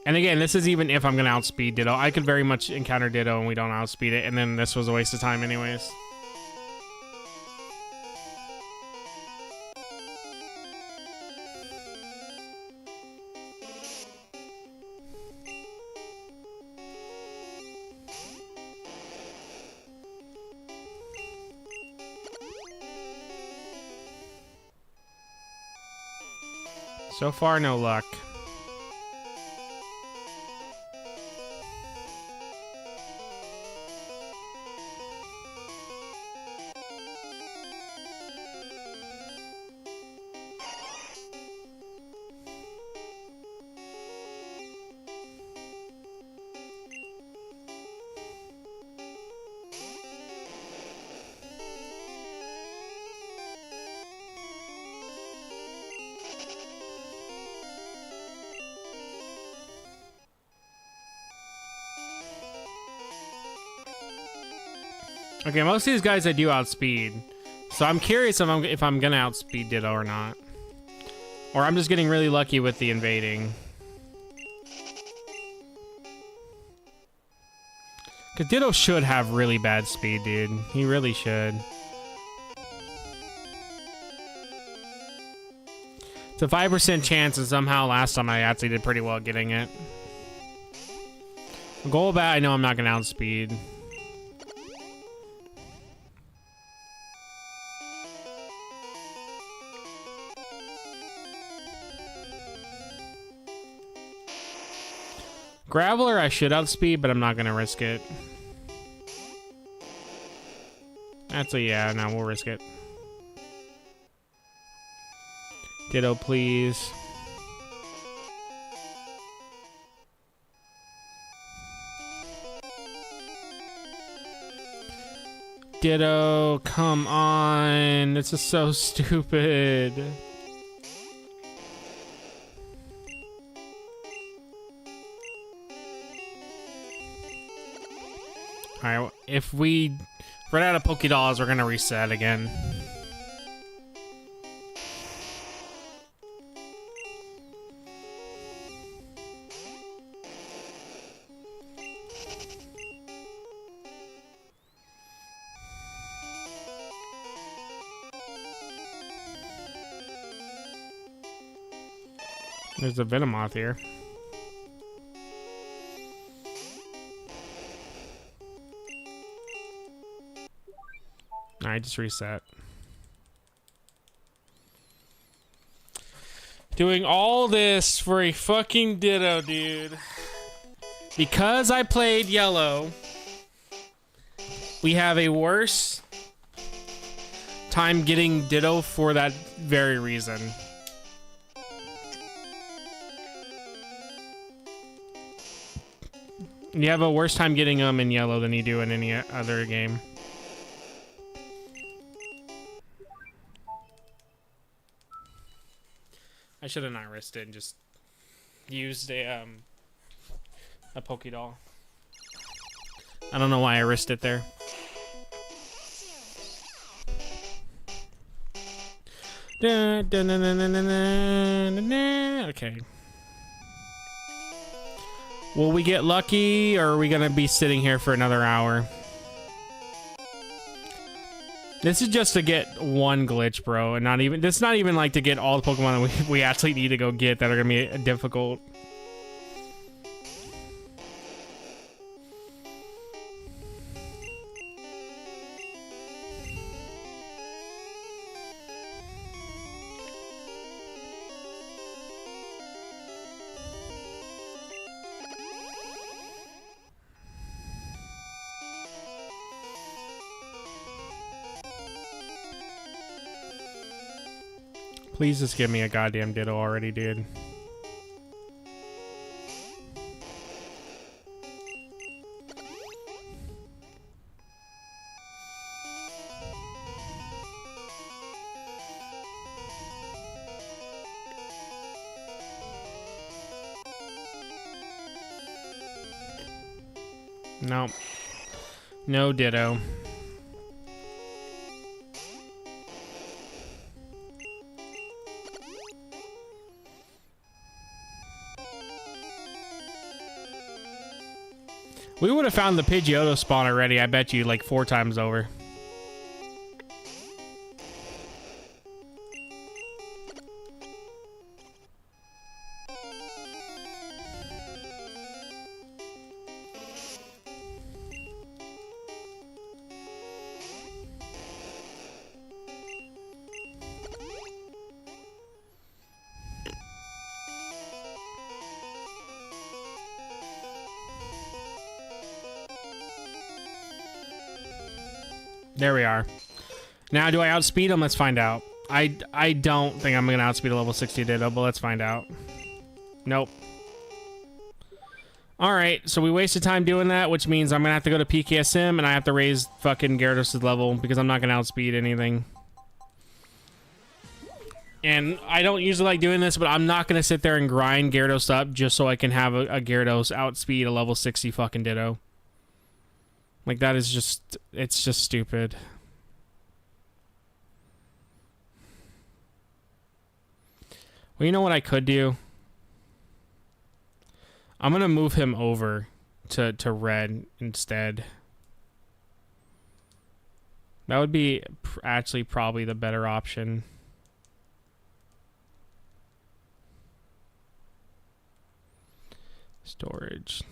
[SPEAKER 1] And again, this is even if I'm going to outspeed Ditto. I could very much encounter Ditto and we don't outspeed it, and then this was a waste of time anyways. So far, no luck. Okay, most of these guys I do outspeed. So I'm curious if I'm gonna outspeed Ditto or not. Or I'm just getting really lucky with the invading. Cause Ditto should have really bad speed, dude. He really should. It's a 5% chance, and somehow last time I actually did pretty well getting it. Golbat, I know I'm not gonna outspeed. Graveler, I should outspeed, but I'm not gonna risk it. That's a yeah, no, we'll risk it. Ditto, please. Ditto, come on. This is so stupid. Alright, if we run out of Pokédolls, we're gonna reset again. There's a Venomoth here. Alright, just reset. Doing all this for a fucking Ditto, dude. Because I played yellow, we have a worse time getting Ditto for that very reason. You have a worse time getting them in yellow than you do in any other game. I should have not risked it and just used a Pokédoll. I don't know why I risked it there. Okay. Will we get lucky, or are we gonna be sitting here for another hour? This is just to get one glitch, bro, and not even. This is not even like to get all the Pokemon that we actually need to go get that are gonna be difficult. Please just give me a goddamn Ditto already, dude. Nope. No Ditto. We would have found the Pidgeotto spawn already, I bet you, like 4 times over. There we are. Now, do I outspeed him? Let's find out. I don't think I'm going to outspeed a level 60 Ditto, but let's find out. Nope. Alright, so we wasted time doing that, which means I'm going to have to go to PKSM, and I have to raise fucking Gyarados' level, because I'm not going to outspeed anything. And I don't usually like doing this, but I'm not going to sit there and grind Gyarados up just so I can have a Gyarados outspeed a level 60 fucking Ditto. Like, that is just... It's just stupid. Well, you know what I could do? I'm gonna move him over to red instead. That would be actually probably the better option. Storage.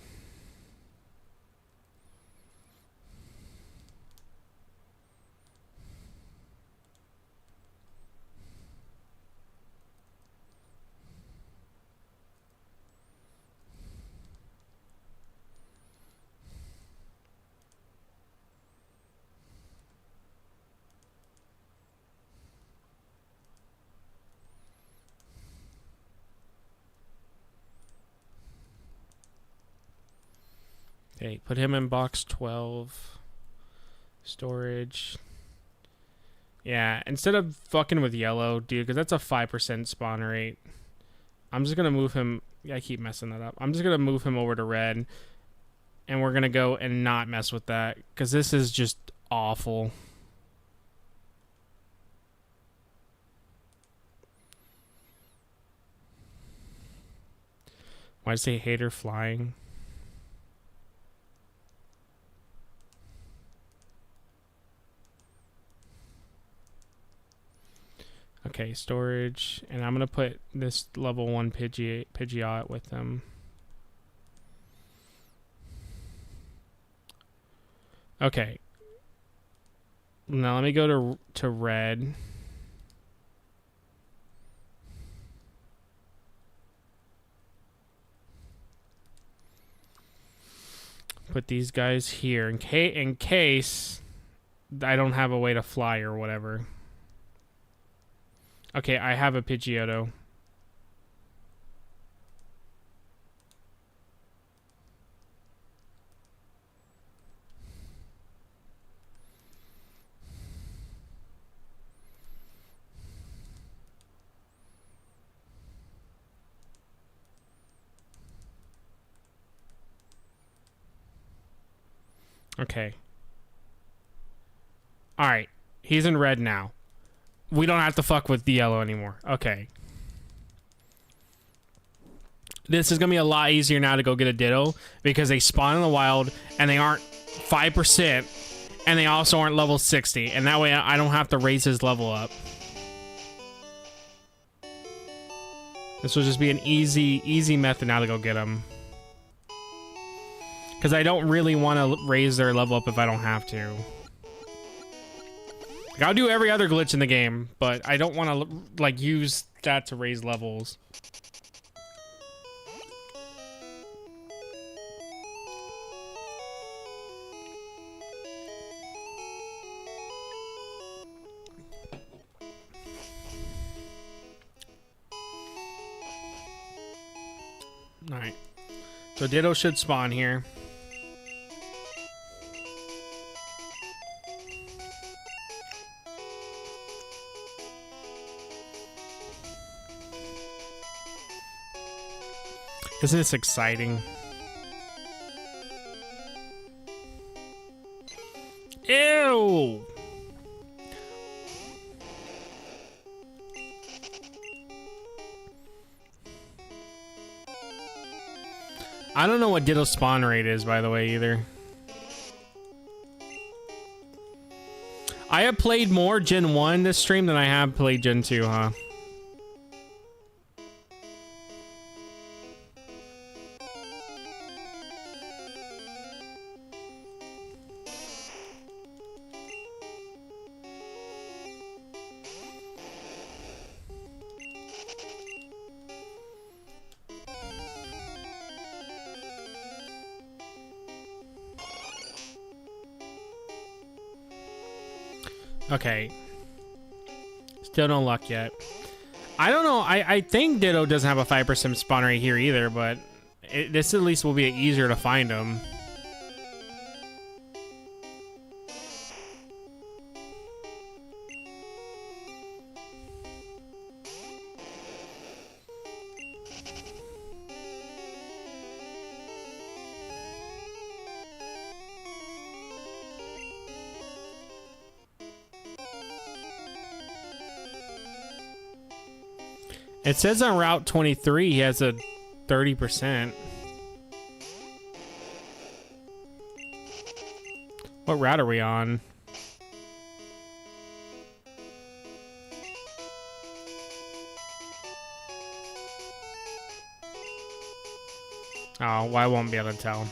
[SPEAKER 1] Okay, put him in box 12. Storage. Yeah, instead of fucking with yellow, dude, because that's a 5% spawn rate. I'm just going to move him. Yeah, I keep messing that up. I'm just going to move him over to red. And we're going to go and not mess with that. Because this is just awful. Why does it say hater flying? Okay, storage, and I'm gonna put this level 1 Pidgeot with them. Okay. Now let me go to red. Put these guys here in case I don't have a way to fly or whatever. Okay, I have a Pidgeotto. Okay. Alright. He's in red now. We don't have to fuck with the yellow anymore. Okay. This is going to be a lot easier now to go get a Ditto because they spawn in the wild and they aren't 5% and they also aren't level 60. And that way I don't have to raise his level up. This will just be an easy method now to go get him. Because I don't really want to raise their level up if I don't have to. Like, I'll do every other glitch in the game, but I don't want to like use that to raise levels. Alright. So Ditto should spawn here. Isn't this exciting? Ew! I don't know what Ditto's spawn rate is, by the way, either. I have played more Gen 1 this stream than I have played Gen 2, huh? Okay. Still no luck yet. I don't know. I think Ditto doesn't have a 5% spawn rate here either, but this at least will be easier to find him. It says on Route 23 he has a 30%. What route are we on? Oh, well, I won't be able to tell.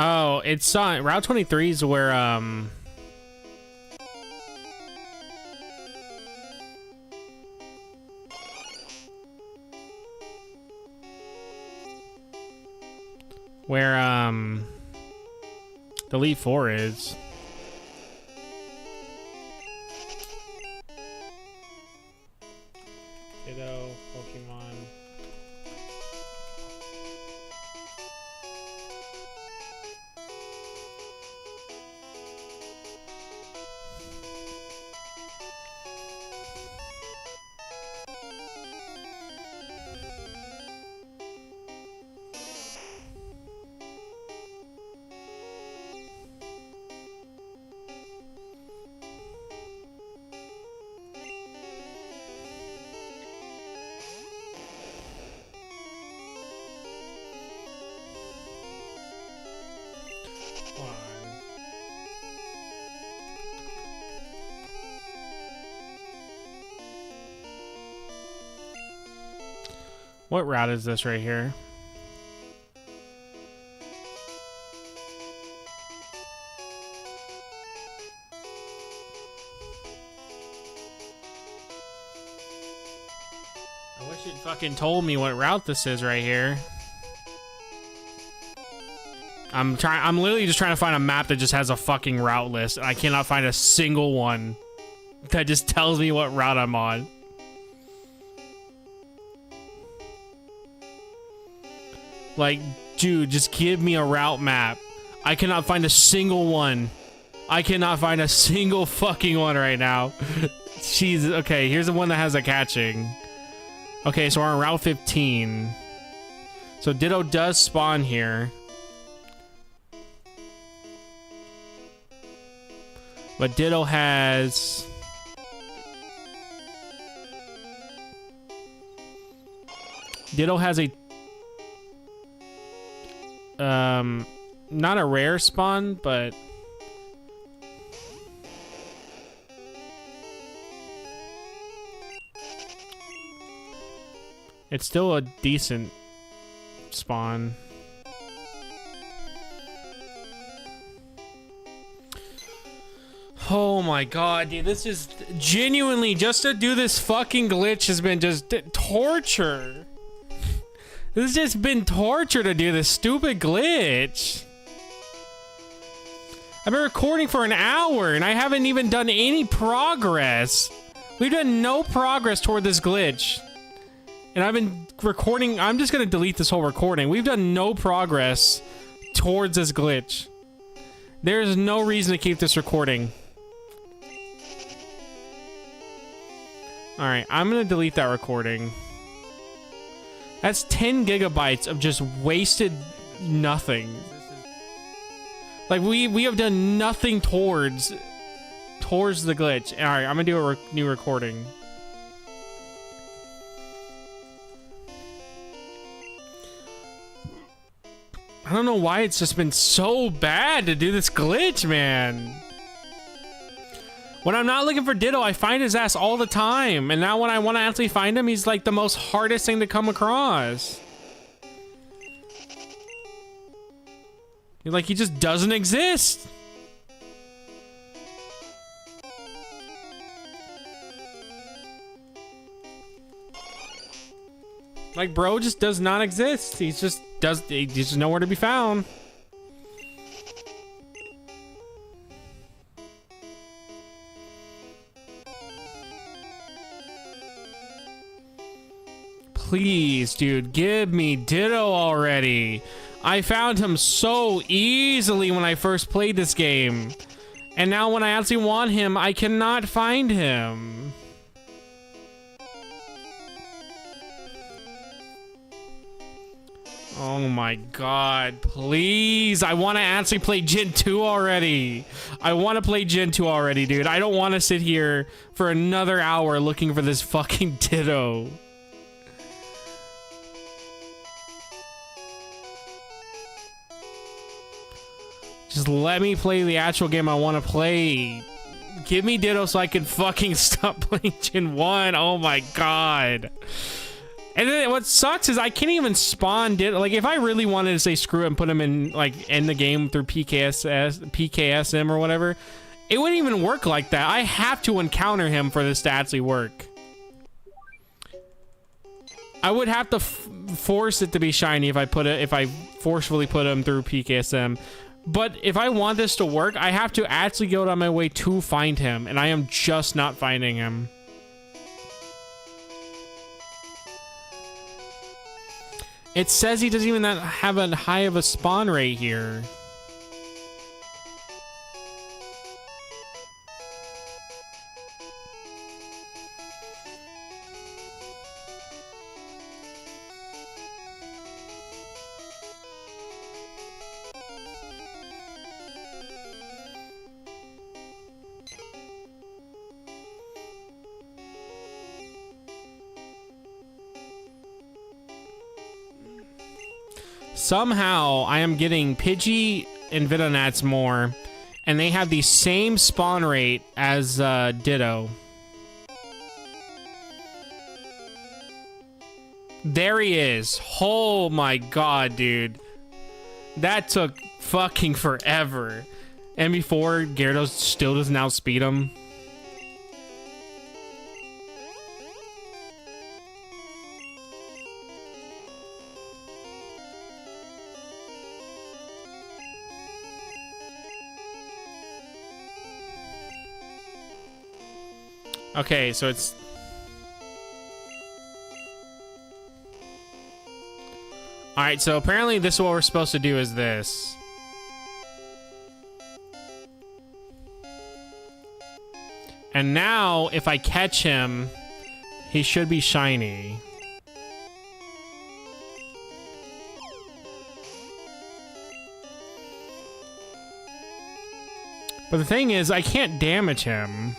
[SPEAKER 1] Oh, it's Route 23 is where the Elite Four is. Ditto, Pokemon. What route is this right here? I wish it fucking told me what route this is right here. I'm literally just trying to find a map that just has a fucking route list, and I cannot find a single one that just tells me what route I'm on. Like, dude, just give me a route map. I cannot find a single one. I cannot find a single fucking one right now. Jesus. Okay, here's the one that has a catching. Okay, so we're on Route 15. So Ditto does spawn here. But Ditto has... Ditto has a... not a rare spawn, but... It's still a decent spawn. Oh my god, dude, this is genuinely, just to do this fucking glitch has been just torture. This has just been torture to do this stupid glitch. I've been recording for an hour and I haven't even done any progress. We've done no progress toward this glitch. And I've been recording, I'm just gonna delete this whole recording. We've done no progress towards this glitch. There's no reason to keep this recording. Alright, I'm gonna delete that recording. That's 10 gigabytes of just wasted nothing. Like, we have done nothing towards the glitch. Alright, I'm gonna do a new recording. I don't know why it's just been so bad to do this glitch, man. When I'm not looking for Ditto, I find his ass all the time. And now when I want to actually find him, he's like the most hardest thing to come across. Like, he just doesn't exist. Like, bro just does not exist. He's just nowhere to be found. Please, dude, give me Ditto already. I found him so easily when I first played this game. And now when I actually want him, I cannot find him. Oh my god, please. I want to actually play Gen 2 already. I want to play Gen 2 already, dude. I don't want to sit here for another hour looking for this fucking Ditto. Just let me play the actual game I want to play. Give me Ditto so I can fucking stop playing Gen 1. Oh my god. And then what sucks is I can't even spawn Ditto. Like, if I really wanted to say screw it and put him in, like, end the game through PKSM or whatever, it wouldn't even work like that. I have to encounter him for this to actually work. I would have to force it to be shiny if I forcefully put him through PKSM. But if I want this to work, I have to actually go out of my way to find him, and I am just not finding him. It says he doesn't even have a high of a spawn rate here. Somehow, I am getting Pidgey and Venonats more, and they have the same spawn rate as There he is. Oh my god, dude. That took fucking forever. And before, Gyarados still doesn't outspeed him. Okay, so it's... Alright, so apparently this is what we're supposed to do is this. And now, if I catch him, he should be shiny. But the thing is, I can't damage him.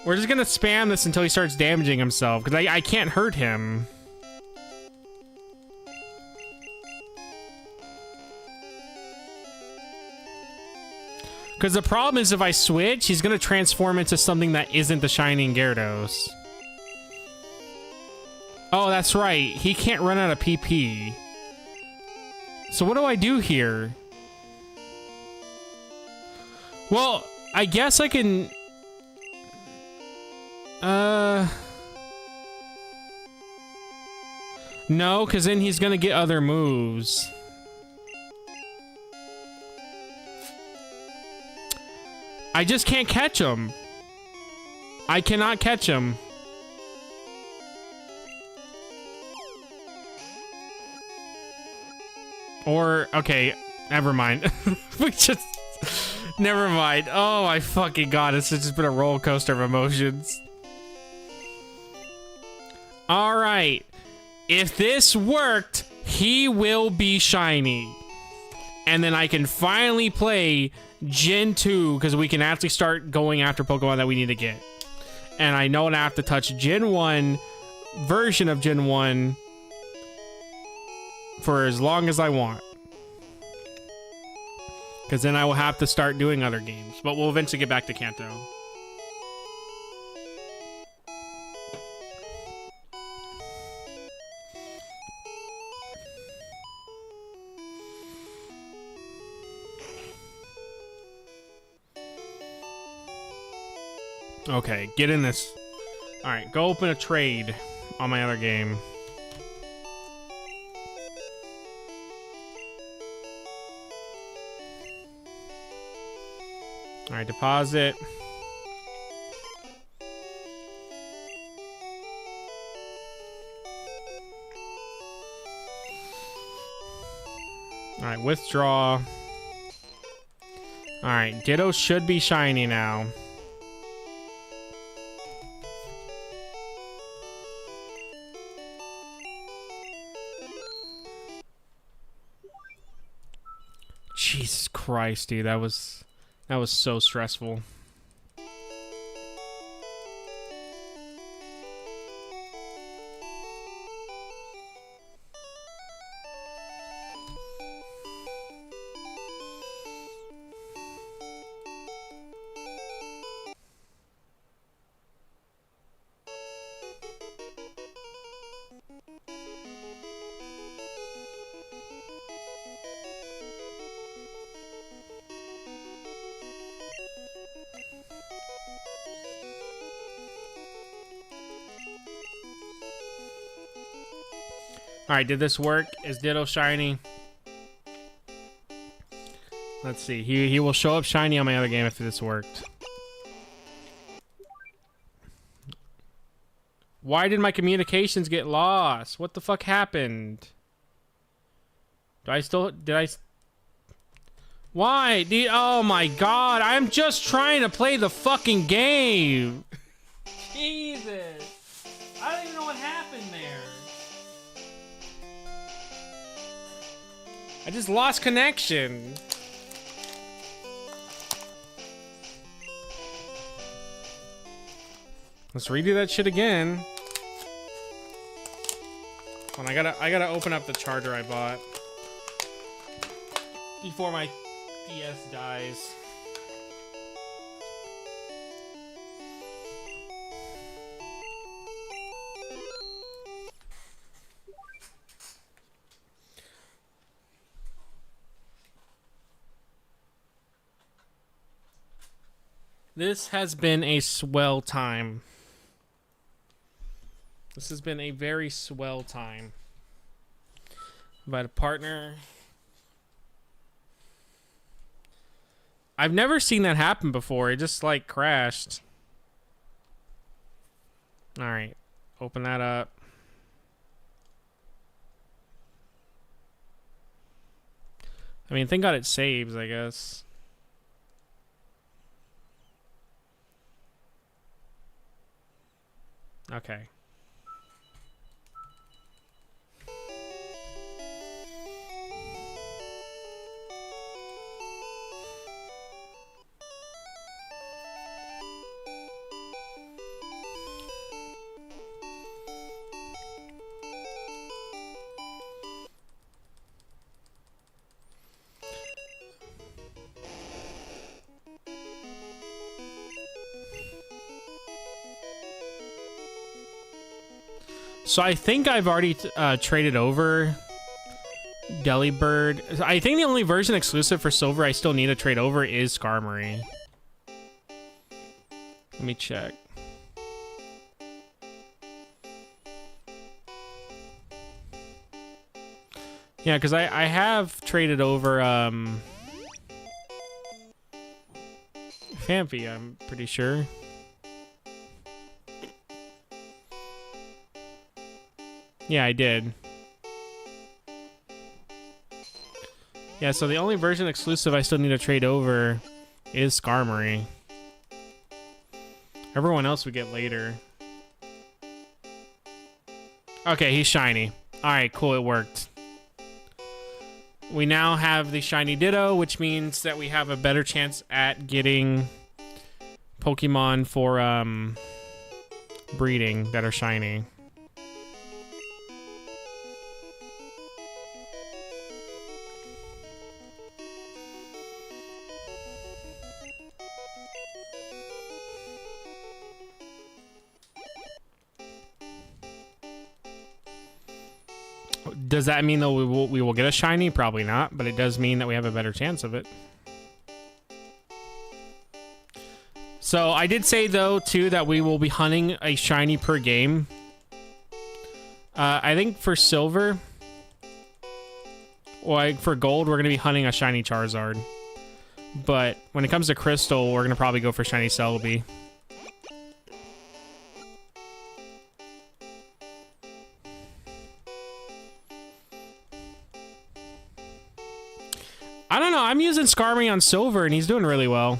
[SPEAKER 1] We're just gonna spam this until he starts damaging himself, because I can't hurt him. Because the problem is if I switch, he's gonna transform into something that isn't the Shining Gyarados. Oh, that's right. He can't run out of PP. So what do I do here? Well, I guess I can... No, because then he's gonna get other moves. I just can't catch him. I cannot catch him. Or, okay, never mind. We just... Never mind. Oh my fucking god, it's just been a roller coaster of emotions. Alright. If this worked, he will be shiny. And then I can finally play Gen 2, because we can actually start going after Pokemon that we need to get. And I know I have to touch Gen 1, version of Gen 1, for as long as I want. Because then I will have to start doing other games. But we'll eventually get back to Kanto. Okay, get in this. Alright, go open a trade on my other game. Alright, deposit. Alright, withdraw. Alright, Ditto should be shiny now. Jesus Christ, dude, that was so stressful. Alright, did this work? Is Ditto shiny? Let's see. He will show up shiny on my other game if this worked. Why did my communications get lost? What the fuck happened? Why? Oh my god, I'm just trying to play the fucking game. Jesus. I don't even know what happened there. I just lost connection. Let's redo that shit again. Hold on, I gotta open up the charger I bought before my DS dies. This has been a swell time. This has been a very swell time. But a partner. I've never seen that happen before. It just like crashed. All right. Open that up. I mean, thank God it saves, I guess. Okay. So I think I've already traded over Delibird. I think the only version exclusive for Silver I still need to trade over is Skarmory. Let me check. Yeah, because I have traded over Phanpy, I'm pretty sure. Yeah, I did. Yeah, so the only version exclusive I still need to trade over is Skarmory. Everyone else we get later. Okay, he's shiny. Alright, cool, it worked. We now have the shiny Ditto, which means that we have a better chance at getting Pokemon for breeding that are shiny. Does that mean that we will get a shiny? Probably not, but it does mean that we have a better chance of it. So I did say though too that we will be hunting a shiny per game. I think for Silver, or for Gold, we're gonna be hunting a shiny Charizard. But when it comes to Crystal, we're gonna probably go for shiny Celebi. I don't know. I'm using Skarmory on Silver, and he's doing really well.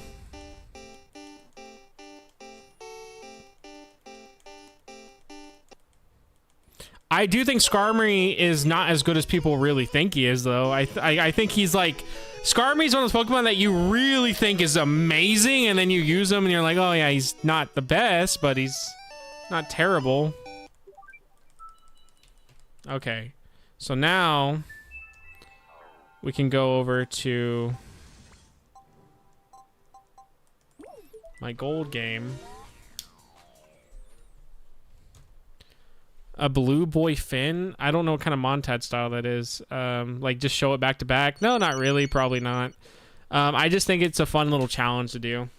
[SPEAKER 1] I do think Skarmory is not as good as people really think he is, though. I think he's like... Skarmory's one of those Pokemon that you really think is amazing, and then you use him, and you're like, oh yeah, he's not the best, but he's not terrible. Okay. So now... we can go over to my Gold game. A Blue Boy Finn? I don't know what kind of Montad style that is. Like, just show it back to back? No, not really. Probably not. I just think it's a fun little challenge to do.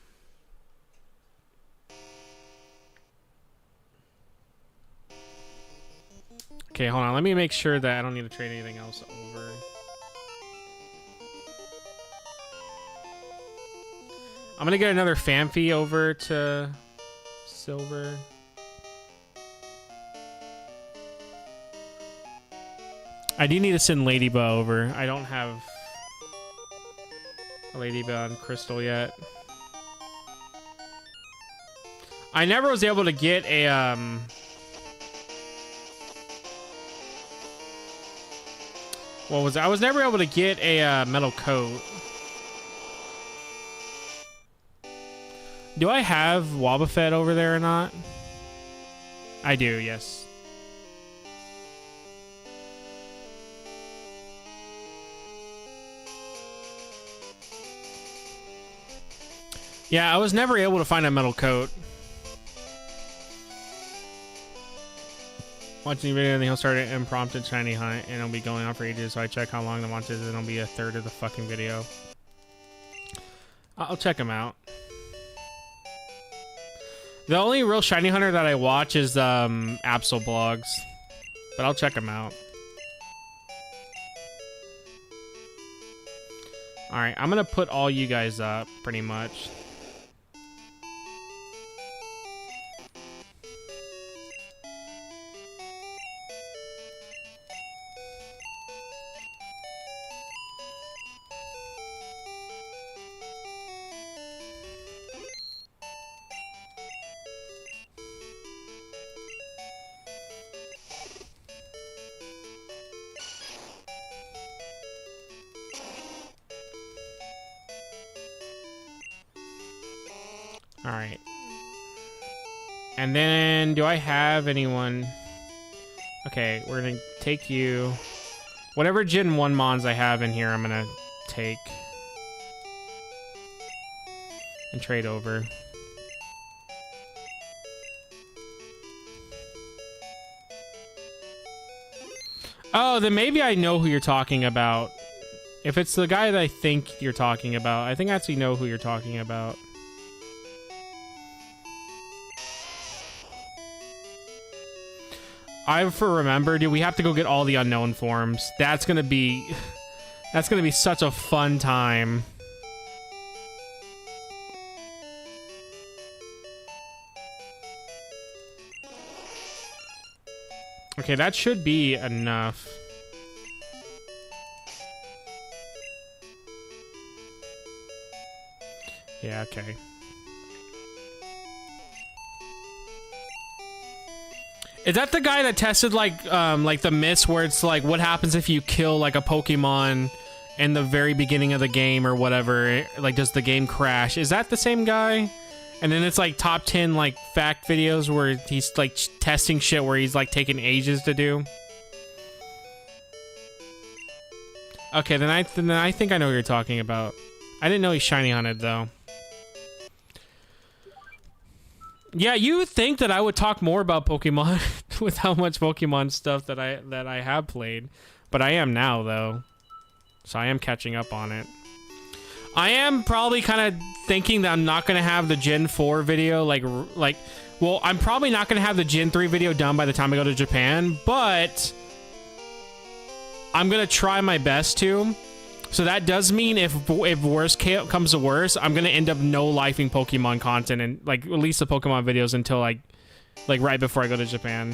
[SPEAKER 1] Okay, hold on. Let me make sure that I don't need to trade anything else over. I'm gonna get another Phanpy over to Silver. I do need to send Ladybug over. I don't have a Ladybug on Crystal yet. I never was able to get a what was it? I was never able to get a metal coat. Do I have Wobbuffet over there or not? I do, yes. Yeah, I was never able to find a metal coat. Watching the video, and then he'll start an impromptu shiny hunt, and it'll be going on for ages, so I check how long the watch is, and it'll be a third of the fucking video. I'll check him out. The only real shiny hunter that I watch is Absol blogs, but I'll check them out. All right, I'm gonna put all you guys up pretty much. All right. And then, do I have anyone? Okay, we're gonna take you. Whatever Gen 1 Mons I have in here, I'm gonna take and trade over. Oh, then maybe I know who you're talking about. If it's the guy that I think you're talking about, I think I actually know who you're talking about. I remember, dude, we have to go get all the unknown forms. That's gonna be such a fun time. Okay, that should be enough. Yeah, okay. Is that the guy that tested like the myths where it's like what happens if you kill like a Pokemon in the very beginning of the game or whatever? Like, does the game crash? Is that the same guy? And then it's like top 10 like fact videos where he's like testing shit where he's like taking ages to do. Okay, then I think I know what you're talking about. I didn't know he shiny hunted though. Yeah, you would think that I would talk more about Pokemon with how much Pokemon stuff that I have played, but I am now though, so I am catching up on it. I am probably kind of thinking that I'm not gonna have the Gen 4 video well, I'm probably not gonna have the Gen 3 video done by the time I go to Japan, but I'm gonna try my best to. So that does mean if worst comes to worst, I'm gonna end up no-lifing Pokemon content and like at least the Pokemon videos until like right before I go to Japan.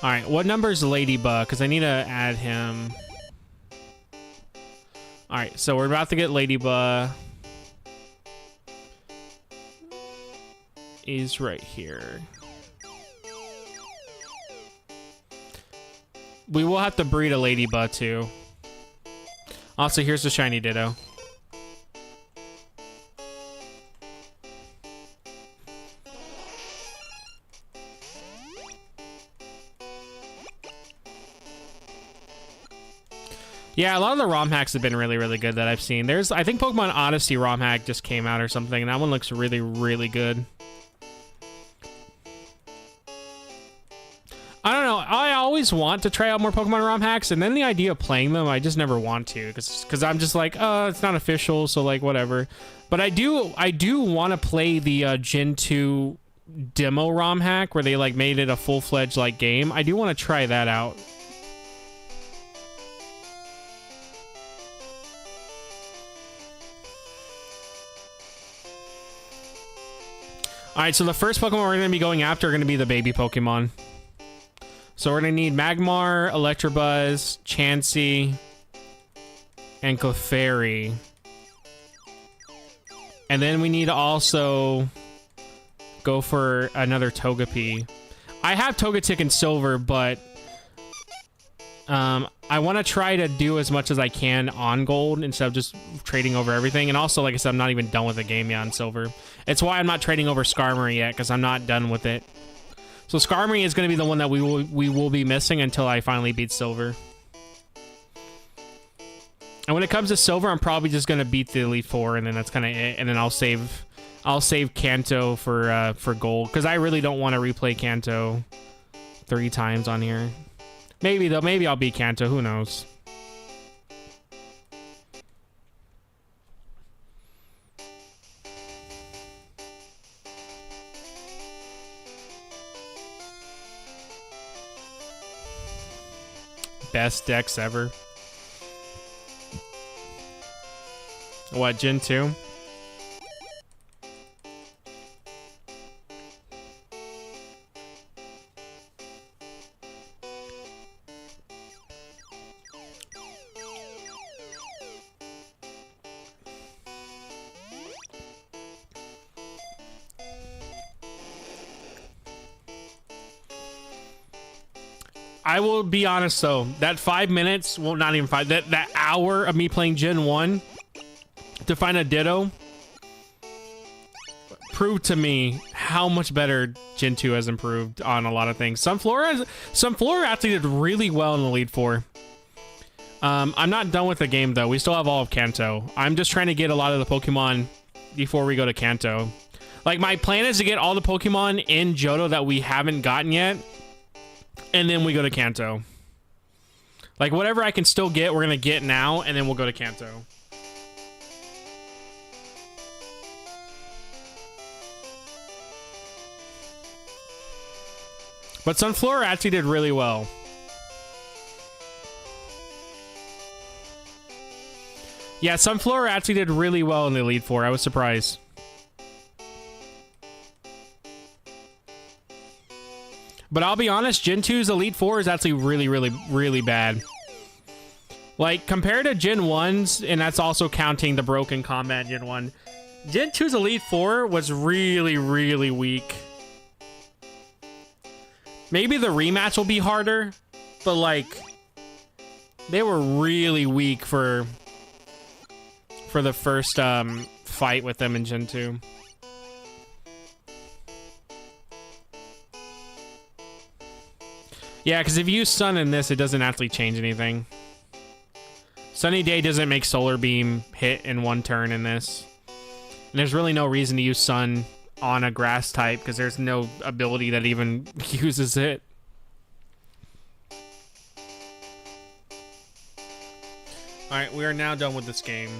[SPEAKER 1] All right, what number is Ladybug? Because I need to add him. All right, so we're about to get Ladybug. Is right here. We will have to breed a Ladybug too. Also, here's the shiny Ditto. Yeah, a lot of the ROM hacks have been really, really good that I've seen. I think Pokemon Odyssey ROM hack just came out or something, and that one looks really, really good. I don't know. I always want to try out more Pokemon ROM hacks, and then the idea of playing them, I just never want to, because I'm just like, oh, it's not official, so like whatever. But I do want to play the Gen 2 demo ROM hack where they like made it a full-fledged like game. I do want to try that out. All right, so the first Pokemon we're going to be going after are going to be the baby Pokemon. So we're going to need Magmar, Electabuzz, Chansey, and Clefairy. And then we need to also go for another Togepi. I have Togetic in Silver, but I want to try to do as much as I can on Gold instead of just trading over everything. And also, like I said, I'm not even done with the game yet on Silver. It's why I'm not trading over Skarmory yet, because I'm not done with it. So Skarmory is going to be the one that we will be missing until I finally beat Silver. And when it comes to Silver, I'm probably just going to beat the Elite Four, and then that's kind of it. And then I'll save Kanto for Gold, because I really don't want to replay Kanto 3 times on here. Maybe though. Maybe I'll beat Kanto. Who knows? Best decks ever. What, Gen 2? I will be honest though, that 5 minutes, well not even 5, that hour of me playing Gen 1 to find a Ditto proved to me how much better Gen 2 has improved on a lot of things. Sunflora actually did really well in the Elite Four. I'm not done with the game though. We still have all of Kanto. I'm just trying to get a lot of the Pokemon before we go to Kanto. Like, my plan is to get all the Pokemon in Johto that we haven't gotten yet, and then we go to Kanto. Like, whatever I can still get, we're gonna get now, and then we'll go to Kanto. But Sunflora actually did really well. Yeah, Sunflora actually did really well in the Elite Four. I was surprised. But I'll be honest, Gen 2's Elite Four is actually really bad. Like, compared to Gen 1's, and that's also counting the broken combat Gen 1, Gen 2's Elite Four was really weak. Maybe the rematch will be harder, but like, they were really weak for the first fight with them in Gen 2. Yeah, because if you use Sun in this, it doesn't actually change anything. Sunny Day doesn't make Solar Beam hit in one turn in this. And there's really no reason to use Sun on a grass type, because there's no ability that even uses it. Alright, we are now done with this game.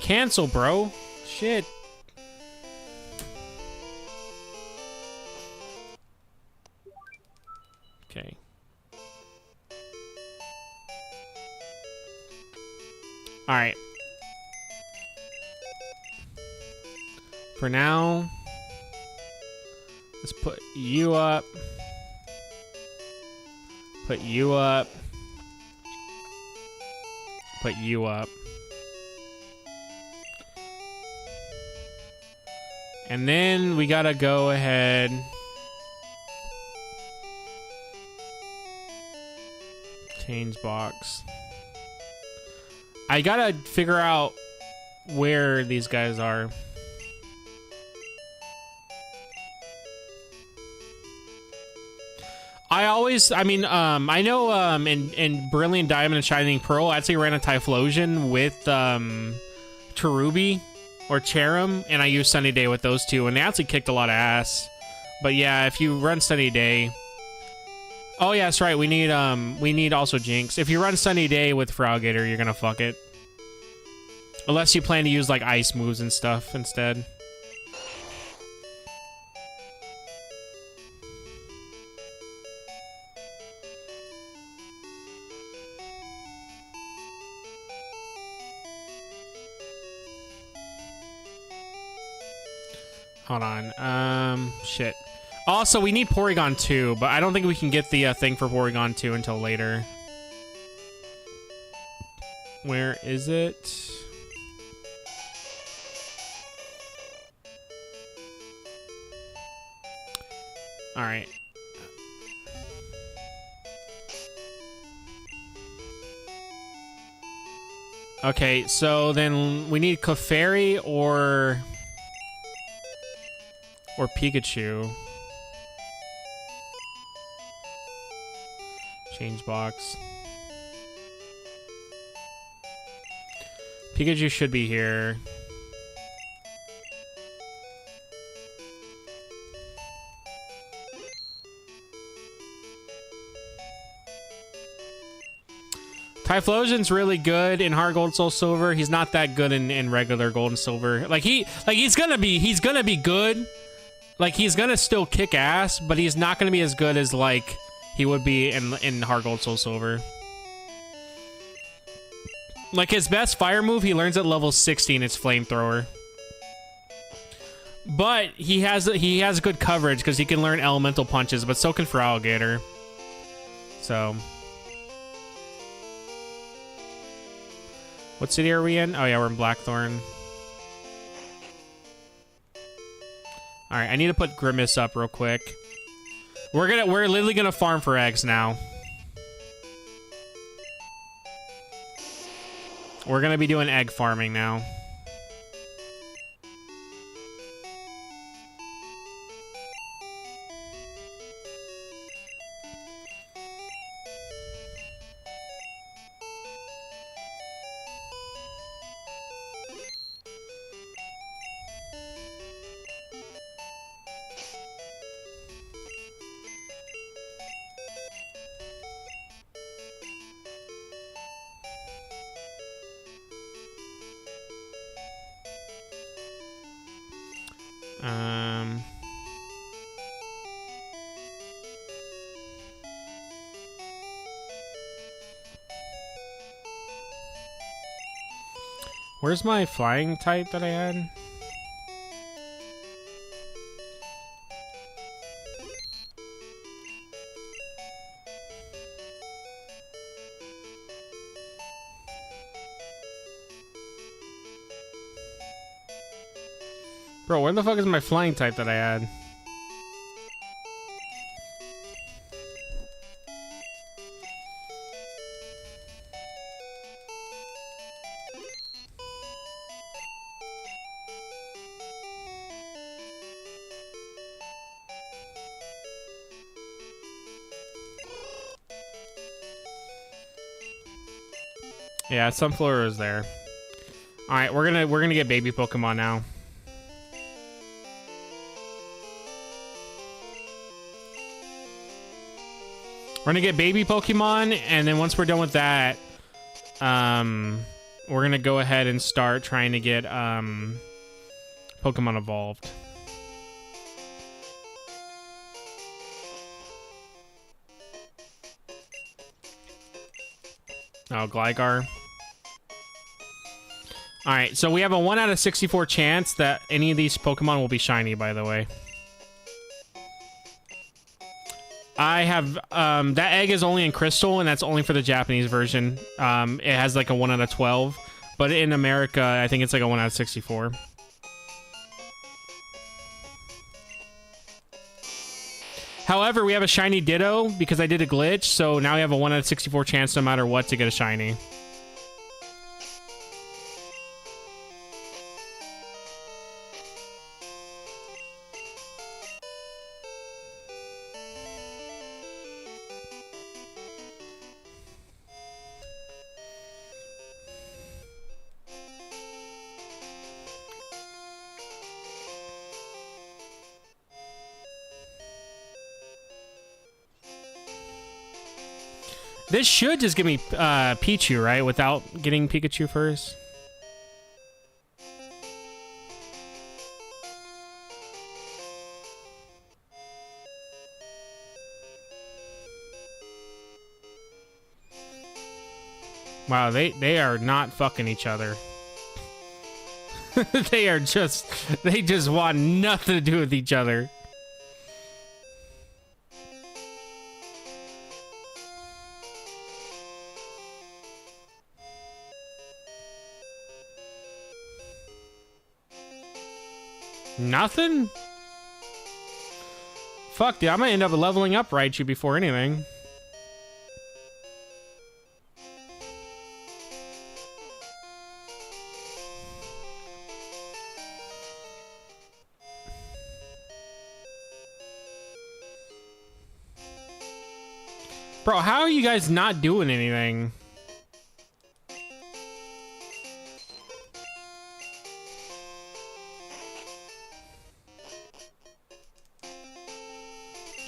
[SPEAKER 1] Cancel, bro. Shit. Okay. All right. For now, let's put you up. Put you up. Put you up. And then we gotta go ahead. Change box. I gotta figure out where these guys are. I know in Brilliant Diamond and Shining Pearl, I actually ran a Typhlosion with Cherubi or Cherim, and I used Sunny Day with those two, and they actually kicked a lot of ass. But yeah, if you run Sunny Day... Oh yeah, that's right, we need also Jinx. If you run Sunny Day with Froggator, you're gonna fuck it. Unless you plan to use like ice moves and stuff instead. Hold on. Shit. Also, we need Porygon 2, but I don't think we can get the thing for Porygon 2 until later. Where is it? All right. Okay, so then we need Clefairy or Pikachu. Change box. Pikachu should be here. Typhlosion's really good in Heart Gold Soul Silver. He's not that good in regular Gold and Silver. He's gonna be good. Like, he's gonna still kick ass, but he's not gonna be as good as like he would be in Heart Gold Soul Silver. Like, his best fire move he learns at level 16. It's Flamethrower. But he has good coverage because he can learn Elemental Punches, but so can Feraligatr. So. What city are we in? Oh yeah, we're in Blackthorn. Alright, I need to put Grimace up real quick. We're literally gonna farm for eggs now. We're gonna be doing egg farming now. Where's my flying type that I had? Bro, where the fuck is my flying type that I had? Yeah, Sunflower is there. All right, we're gonna get baby Pokemon now. We're gonna get baby Pokemon, and then once we're done with that, we're gonna go ahead and start trying to get Pokemon evolved. Oh, Gligar. Alright, so we have a 1 out of 64 chance that any of these Pokemon will be shiny, by the way. I have, that egg is only in Crystal, and that's only for the Japanese version. It has like a 1 out of 12, but in America, I think it's like a 1 out of 64. However, we have a shiny Ditto because I did a glitch, so now we have a 1 out of 64 chance no matter what to get a shiny. This should just give me Pichu, right? Without getting Pikachu first. Wow, they are not fucking each other. they just want nothing to do with each other. Nothing? Fuck, dude, I might end up leveling up Raichu before anything. Bro, how are you guys not doing anything?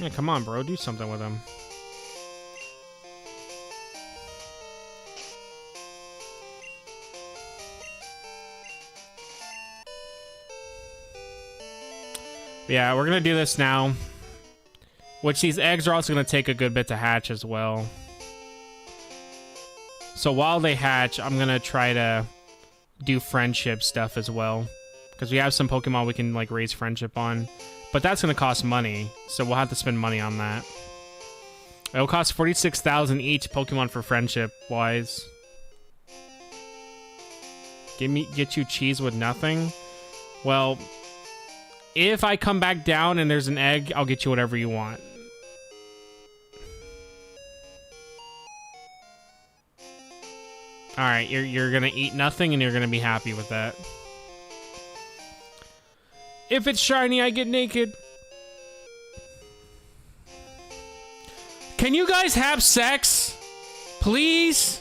[SPEAKER 1] Yeah, come on, bro. Do something with him. Yeah, we're gonna do this now. Which these eggs are also gonna take a good bit to hatch as well. So while they hatch, I'm gonna try to do friendship stuff as well. Because we have some Pokemon we can like raise friendship on. But that's gonna cost money, so we'll have to spend money on that. It'll cost 46,000 each Pokemon for friendship wise. Get you cheese with nothing? Well, if I come back down and there's an egg, I'll get you whatever you want. Alright, you're gonna eat nothing and you're gonna be happy with that. If it's shiny, I get naked. Can you guys have sex? Please?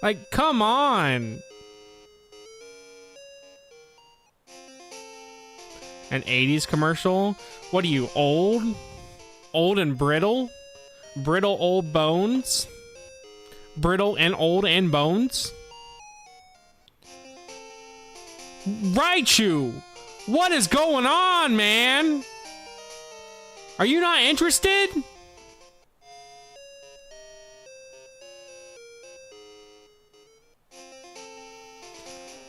[SPEAKER 1] Like, come on. An 80s commercial? What are you, old? Old and brittle? Brittle old bones? Brittle and old and bones? Raichu! What is going on, man? Are you not interested?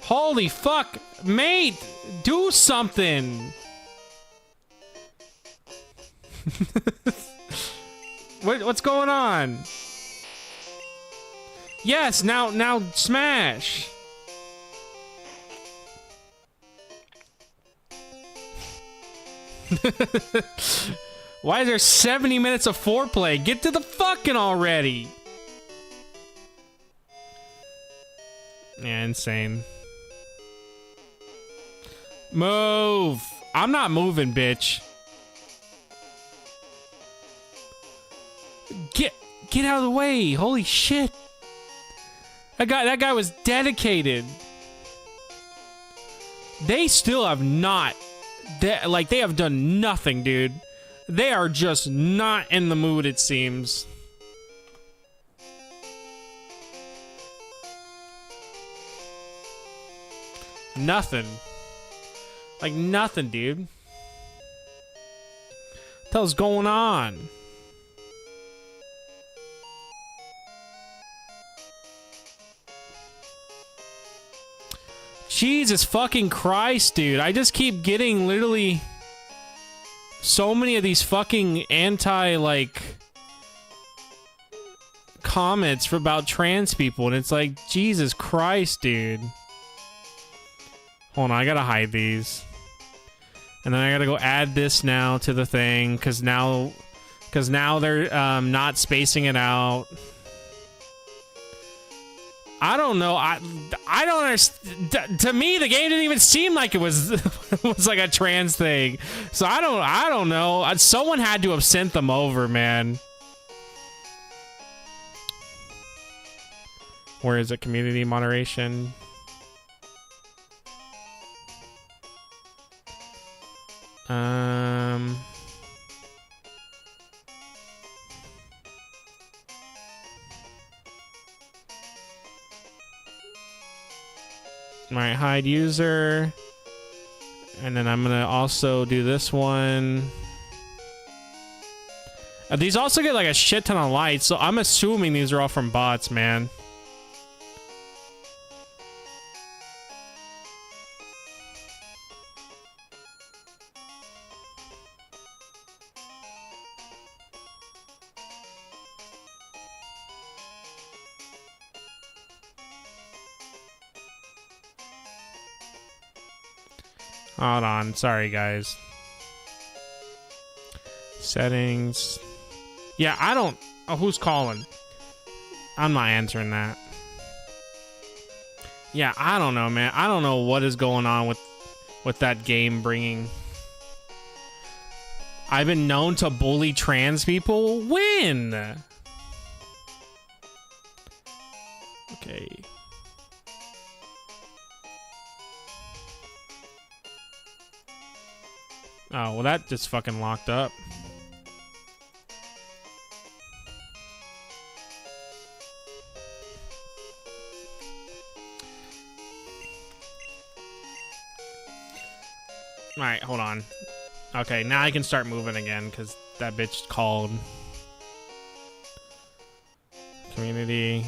[SPEAKER 1] Holy fuck, mate! Do something! What's going on? Yes, now smash! Why is there 70 minutes of foreplay? Get to the fucking already! Yeah, insane. Move! I'm not moving, bitch. Get out of the way! Holy shit! That guy was dedicated. They still have not... they have done nothing, dude. They are just not in the mood, it seems. Nothing. Like, nothing, dude. What the hell's going on? Jesus fucking Christ, dude. I just keep getting literally so many of these fucking like, comments about trans people, and it's like, Jesus Christ, dude. Hold on, I gotta hide these. And then I gotta go add this now to the thing, because now they're not spacing it out. I don't know. I don't understand. To me, the game didn't even seem like it was was like a trans thing. So I don't know. Someone had to have sent them over, man. Where is it? Community moderation. Alright, hide user. And then I'm gonna also do this one. These also get like a shit ton of lights, so I'm assuming these are all from bots, man. Hold on, sorry guys. Settings. Yeah, I don't... Oh, who's calling? I'm not answering that. Yeah, I don't know, man. I don't know what is going on with that game bringing... I've been known to bully trans people? When? Okay. Oh, well, that just fucking locked up. Alright, hold on. Okay, now I can start moving again, because that bitch called. Community.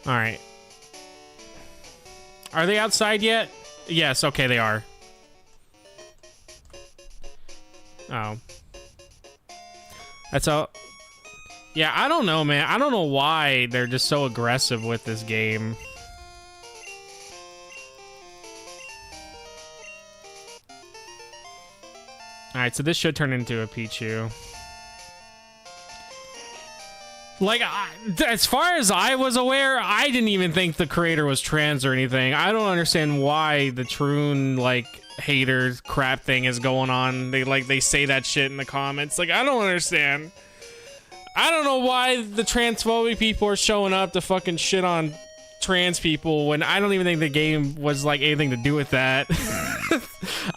[SPEAKER 1] Alright. Are they outside yet? Yes, okay, they are. Oh. That's all. Yeah, I don't know, man. I don't know why they're just so aggressive with this game. Alright, so this should turn into a Pichu. Like, as far as I was aware, I didn't even think the creator was trans or anything. I don't understand why the Troon, like, hater crap thing is going on. They say that shit in the comments. Like, I don't understand. I don't know why the transphobic people are showing up to fucking shit on trans people when I don't even think the game was, like, anything to do with that.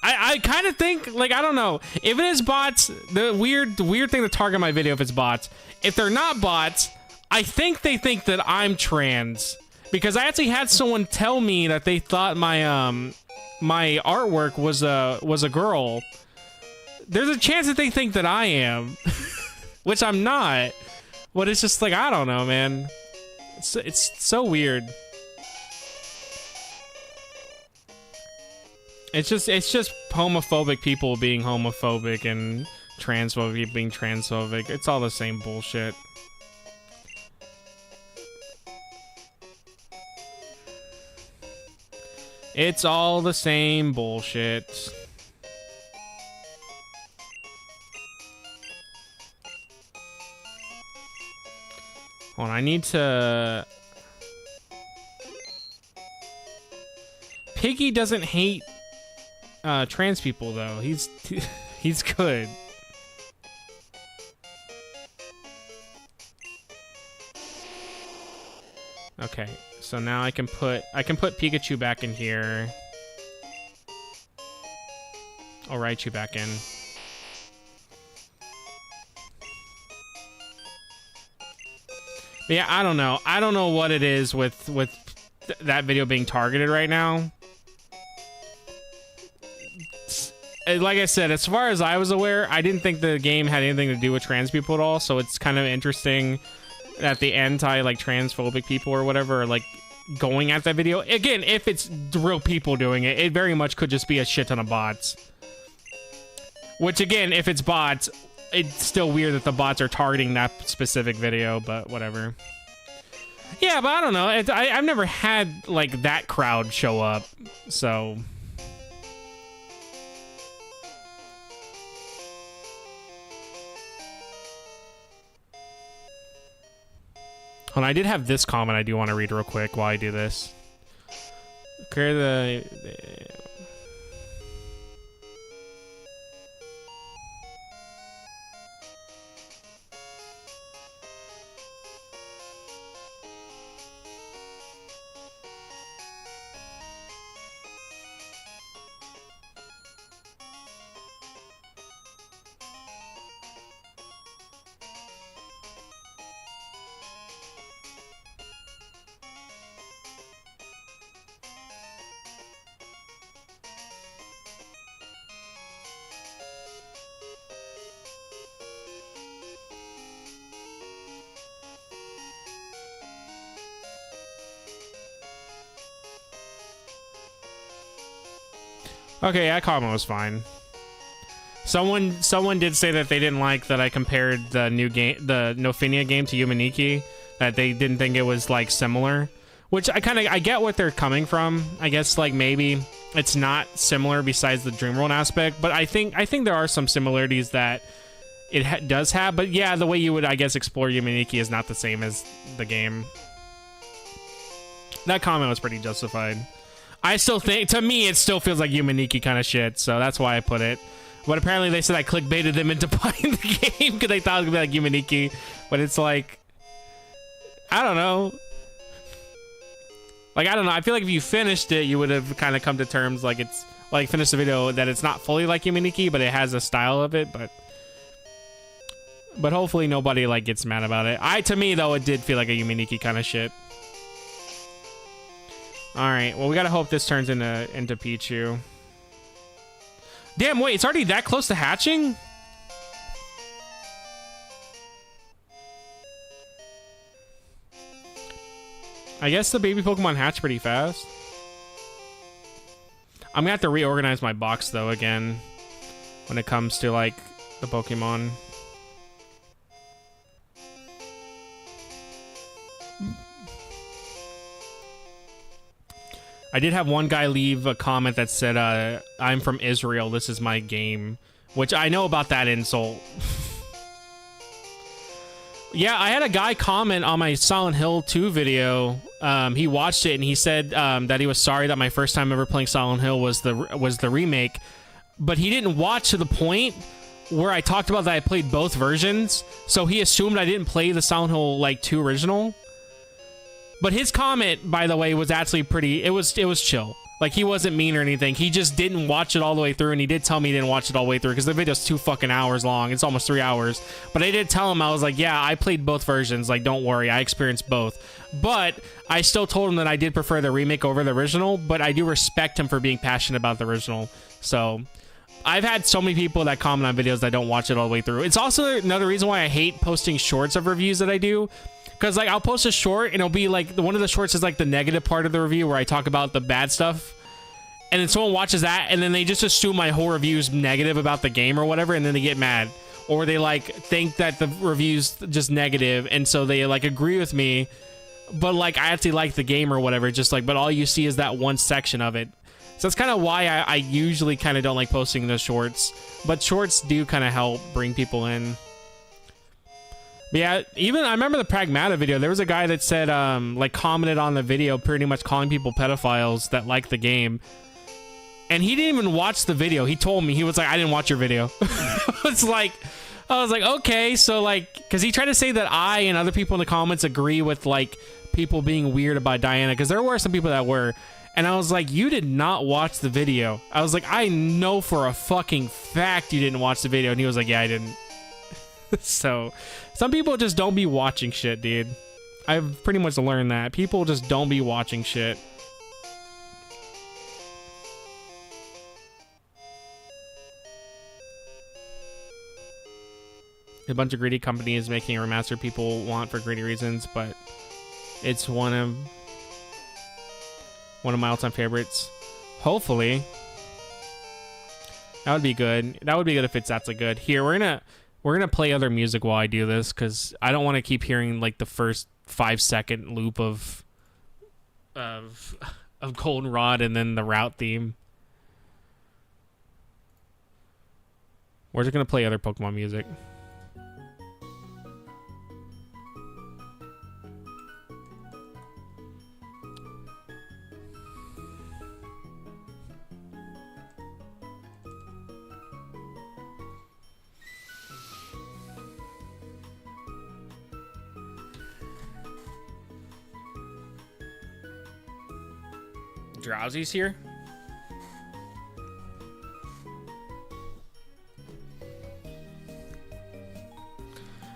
[SPEAKER 1] I kind of think, like, I don't know. If it is bots, the weird thing to target my video if it's bots. If they're not bots, I think they think that I'm trans. Because I actually had someone tell me that they thought my my artwork was a girl. There's a chance that they think that I am. Which I'm not. But it's just like, I don't know, man. It's so weird. It's just homophobic people being homophobic and transphobic being transphobic. It's all the same bullshit. It's all the same bullshit. Hold on, I need to... Piggy doesn't hate trans people though. He's good. Okay, so now I can put Pikachu back in here. I'll write you back in. But yeah, I don't know. I don't know what it is with that video being targeted right now. Like I said, as far as I was aware, I didn't think the game had anything to do with trans people at all, so it's kind of interesting that the like transphobic people or whatever are like going at that video. Again, if it's real people doing it, it very much could just be a shit ton of bots. Which again, if it's bots, it's still weird that the bots are targeting that specific video, but whatever. Yeah, but I don't know. I've never had like that crowd show up, so... Hold on, I did have this comment I do want to read real quick while I do this. Clear the... Okay, that comment was fine. Someone did say that they didn't like that I compared the new game, the Nofinia game, to Yumaniki. That they didn't think it was like similar, which I get what they're coming from. I guess like maybe it's not similar besides the Dreamworld aspect, but I think there are some similarities that it does have. But yeah, the way you would, I guess, explore Yumaniki is not the same as the game. That comment was pretty justified. I still think, to me, it still feels like Yumaniki kind of shit, so that's why I put it. But apparently they said I clickbaited them into buying the game because they thought it was gonna be like Yumaniki. But it's like, I don't know. Like, I don't know. I feel like if you finished it, you would have kind of come to terms like it's, like, finished the video that it's not fully like Yumaniki, but it has a style of it, but hopefully nobody, like, gets mad about it. To me, though, it did feel like a Yumaniki kind of shit. Alright, well, we gotta hope this turns into Pichu. Damn, wait, it's already that close to hatching? I guess the baby Pokemon hatch pretty fast. I'm gonna have to reorganize my box, though, again, when it comes to, like, the Pokemon. I did have one guy leave a comment that said, I'm from Israel, this is my game. Which I know about that insult. Yeah, I had a guy comment on my Silent Hill 2 video. He watched it and he said that he was sorry that my first time ever playing Silent Hill was the remake. But he didn't watch to the point where I talked about that I played both versions. So he assumed I didn't play the Silent Hill, like, 2 original. But his comment, by the way, was actually pretty... It was chill. Like, he wasn't mean or anything. He just didn't watch it all the way through, and he did tell me he didn't watch it all the way through, because the video's 2 fucking hours long. It's almost 3 hours. But I did tell him, I was like, yeah, I played both versions. Like, don't worry, I experienced both. But I still told him that I did prefer the remake over the original, but I do respect him for being passionate about the original. So... I've had so many people that comment on videos that don't watch it all the way through. It's also another reason why I hate posting shorts of reviews that I do. Because, like, I'll post a short, and it'll be, like, one of the shorts is, like, the negative part of the review where I talk about the bad stuff. And then someone watches that, and then they just assume my whole review's negative about the game or whatever, and then they get mad. Or they, like, think that the review's just negative, and so they, like, agree with me. But, like, I actually like the game or whatever. Just, like, but all you see is that one section of it. So that's kind of why I usually kind of don't like posting those shorts. But shorts do kind of help bring people in. But yeah, even I remember the Pragmata video. There was a guy that said, like, commented on the video pretty much calling people pedophiles that like the game. And he didn't even watch the video. He told me, he was like, I didn't watch your video. It's like, I was like, okay. So, like, because he tried to say that I and other people in the comments agree with, like, people being weird about Diana. Because there were some people that were. And I was like, you did not watch the video. I was like, I know for a fucking fact you didn't watch the video. And he was like, yeah, I didn't. So, some people just don't be watching shit, dude. I've pretty much learned that. People just don't be watching shit. A bunch of greedy companies making a remaster people want for greedy reasons, but it's one of my all-time favorites. Hopefully. That would be good. That would be good if it's that's a good. Here, we're gonna play other music while I do this, because I don't want to keep hearing, like, the first 5-second loop of Goldenrod and then the route theme. We're just gonna play other Pokemon music. Drowsy's here.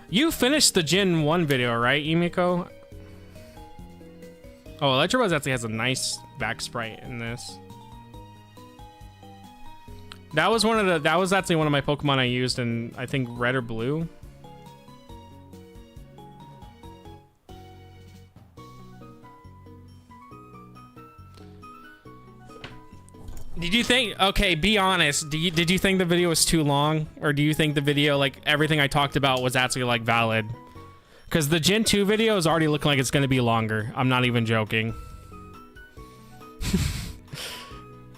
[SPEAKER 1] You finished the Gen 1 video, right, Emiko? Oh, Electrobuzz actually has a nice back sprite in this. That was actually one of my Pokemon I used in, I think, Red or Blue. Did you think, okay, be honest, did you think the video was too long? Or do you think the video, like, everything I talked about was actually, like, valid? Because the Gen 2 video is already looking like it's going to be longer. I'm not even joking.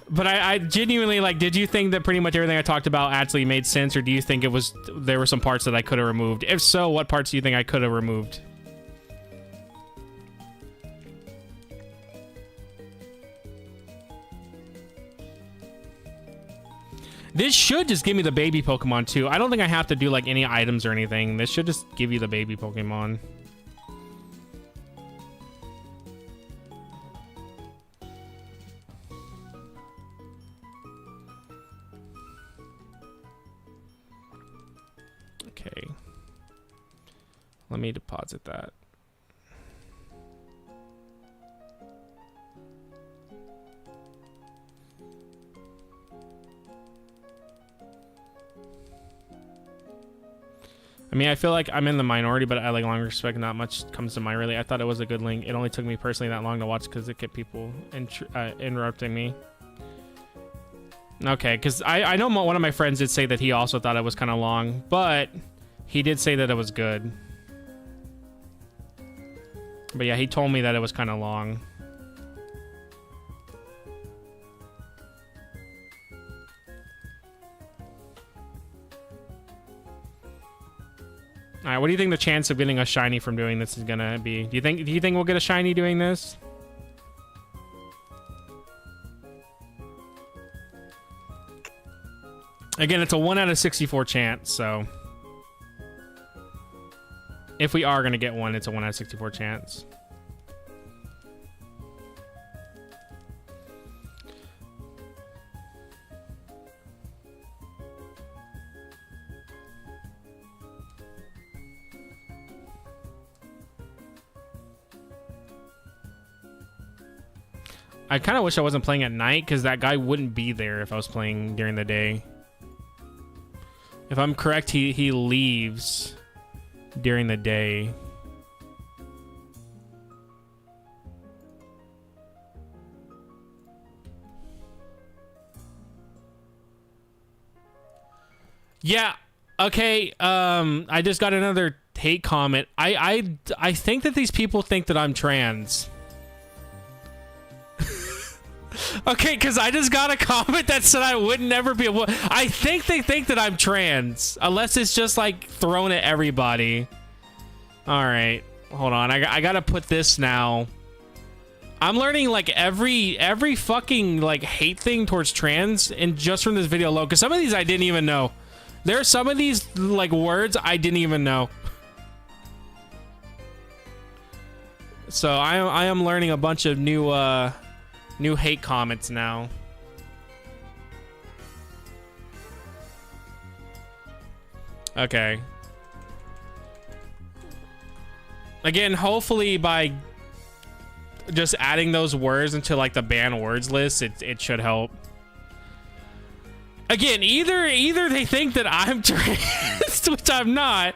[SPEAKER 1] But I genuinely, like, did you think that pretty much everything I talked about actually made sense? Or do you think there were some parts that I could have removed? If so, what parts do you think I could have removed? This should just give me the baby Pokemon too. I don't think I have to do like any items or anything. This should just give you the baby Pokemon. Okay. Let me deposit that. I mean, I feel like I'm in the minority, but I like long respect. Not much comes to mind, really. I thought it was a good link. It only took me personally that long to watch because it kept people interrupting me. Okay, because I know one of my friends did say that he also thought it was kind of long, but he did say that it was good. But yeah, he told me that it was kind of long. All right, what do you think the chance of getting a shiny from doing this is gonna be? Do you think we'll get a shiny doing this? Again, it's a 1 out of 64 chance, so if we are gonna get one, it's a 1 out of 64 chance. I kind of wish I wasn't playing at night because that guy wouldn't be there if I was playing during the day. If I'm correct, he leaves during the day. Yeah. Okay. I just got another hate comment. I think that these people think that I'm trans. Okay, because I just got a comment that said I would never be able. I think they think that I'm trans, unless it's just like thrown at everybody. All right, hold on. I gotta put this now. I'm learning like every fucking like hate thing towards trans, and just from this video alone, because some of these I didn't even know. There are some of these like words I didn't even know. So I am learning a bunch of new hate comments now. Okay. Again, hopefully by just adding those words into like the banned words list, it should help. Again, either they think that I'm trans, which I'm not.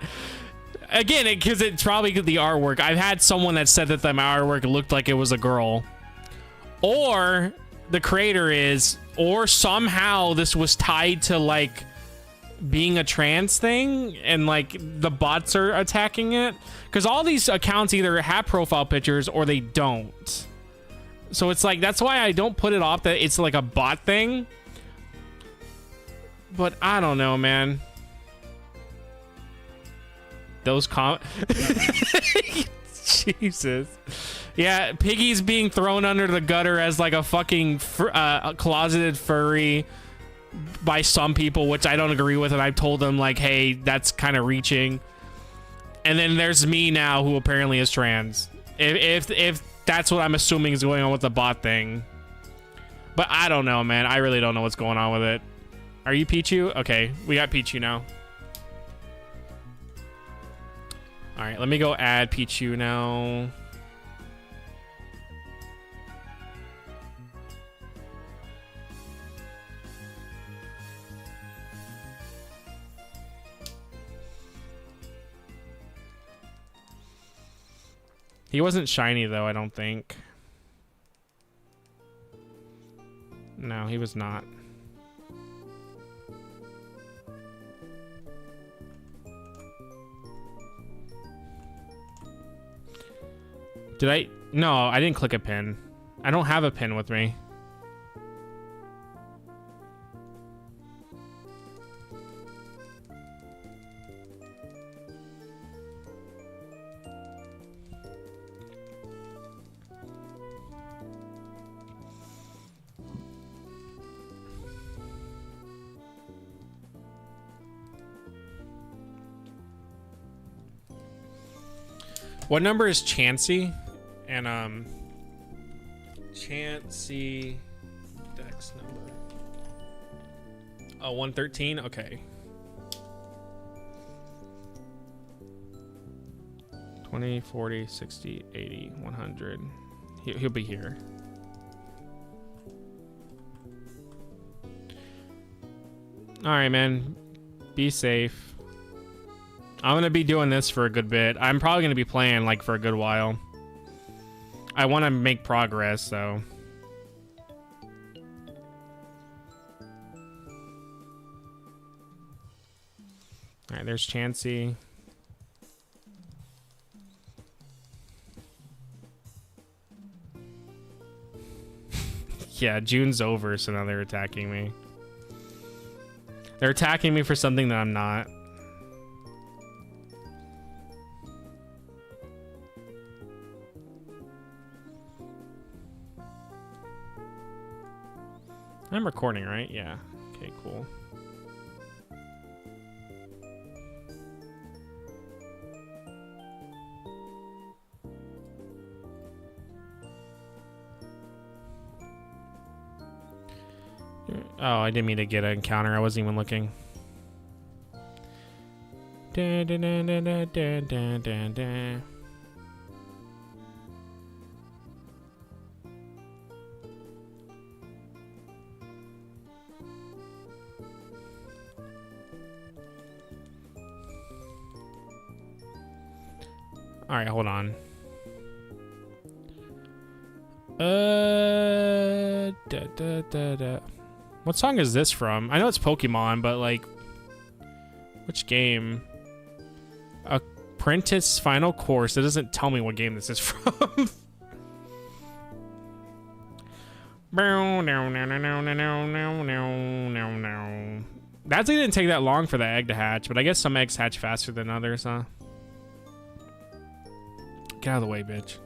[SPEAKER 1] Again, because it's probably the artwork. I've had someone that said that my artwork looked like it was a girl. Or the creator is, or somehow this was tied to like being a trans thing and like the bots are attacking it, because all these accounts either have profile pictures or they don't. So it's like, that's why I don't put it off that it's like a bot thing. But I don't know, man. Those Jesus. Yeah, Piggy's being thrown under the gutter as like a fucking closeted furry by some people, which I don't agree with, and I've told them like, hey, that's kind of reaching. And then there's me now, who apparently is trans. If that's what I'm assuming is going on with the bot thing. But I don't know, man. I really don't know what's going on with it. Are you Pichu? Okay, we got Pichu now. All right, let me go add Pichu now. He wasn't shiny though, I don't think. No, he was not. Did I? No, I didn't click a pin. I don't have a pin with me. What number is Chansey? And Chansey dex number. Oh, 113? Okay. 20, 40, 60, 80, 100. He'll be here. All right, man. Be safe. I'm going to be doing this for a good bit. I'm probably going to be playing like for a good while. I want to make progress, so. All right, there's Chansey. Yeah, June's over, so now they're attacking me. They're attacking me for something that I'm not. I'm recording, right? Yeah. Okay, cool. Oh, I didn't mean to get an encounter. I wasn't even looking. Da, da, da, da, da, da, da, da. All right, hold on. Da, da, da, da. What song is this from? I know it's Pokemon, but like, which game? Apprentice Final Course. It doesn't tell me what game this is from. That didn't take that long for the egg to hatch, but I guess some eggs hatch faster than others, huh? Get out of the way, bitch.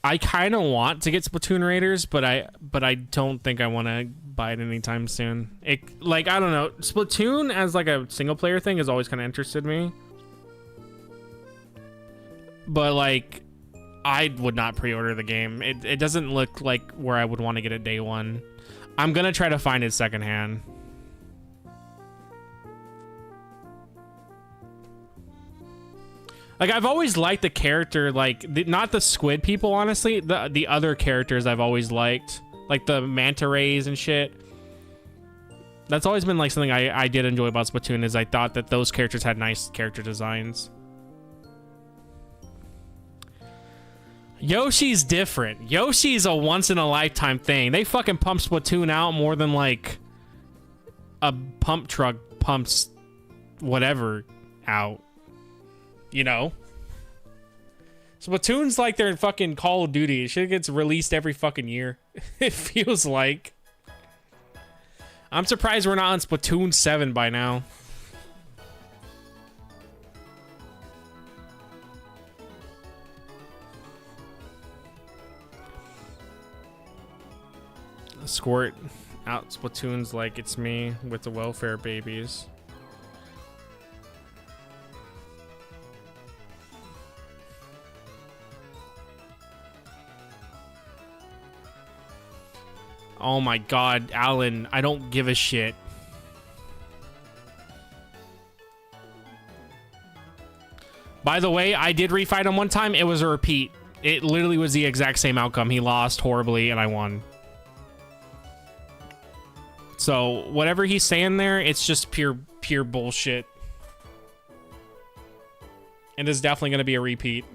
[SPEAKER 1] I kind of want to get Splatoon Raiders, but I don't think I want to buy it anytime soon. Like, I don't know. Splatoon as like a single player thing has always kind of interested me. But like, I would not pre-order the game. It doesn't look like where I would want to get it day one. I'm going to try to find it secondhand. Like, I've always liked the character, like, not the squid people, honestly. The other characters I've always liked. Like, the manta rays and shit. That's always been, like, something I did enjoy about Splatoon, is I thought that those characters had nice character designs. Yoshi's different. Yoshi's a once-in-a-lifetime thing. They fucking pump Splatoon out more than, like, a pump truck pumps whatever out. You know? Splatoon's like their fucking Call of Duty. Shit gets released every fucking year. It feels like. I'm surprised we're not on Splatoon 7 by now. Squirt out Splatoon's like it's me with the welfare babies. Oh my god, Alan, I don't give a shit. By the way, I did refight him one time. It was a repeat. It literally was the exact same outcome. He lost horribly and I won. So whatever he's saying there, it's just pure bullshit. And it's definitely going to be a repeat.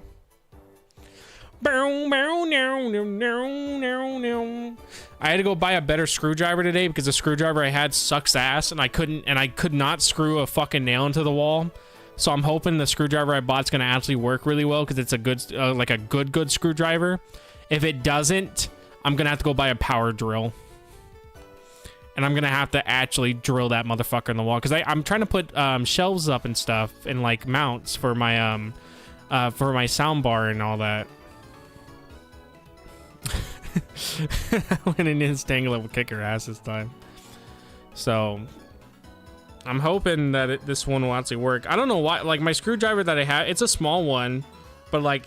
[SPEAKER 1] I had to go buy a better screwdriver today because the screwdriver I had sucks ass, and I could not screw a fucking nail into the wall. So I'm hoping the screwdriver I bought's gonna actually work really well because it's a good, like a good screwdriver. If it doesn't, I'm gonna have to go buy a power drill. And I'm gonna have to actually drill that motherfucker in the wall because I'm trying to put shelves up and stuff and like mounts for my sound bar and all that. I went in and Stangle will kick her ass this time. So I'm hoping that this one will actually work. I don't know why. Like my screwdriver that I have, it's a small one, but like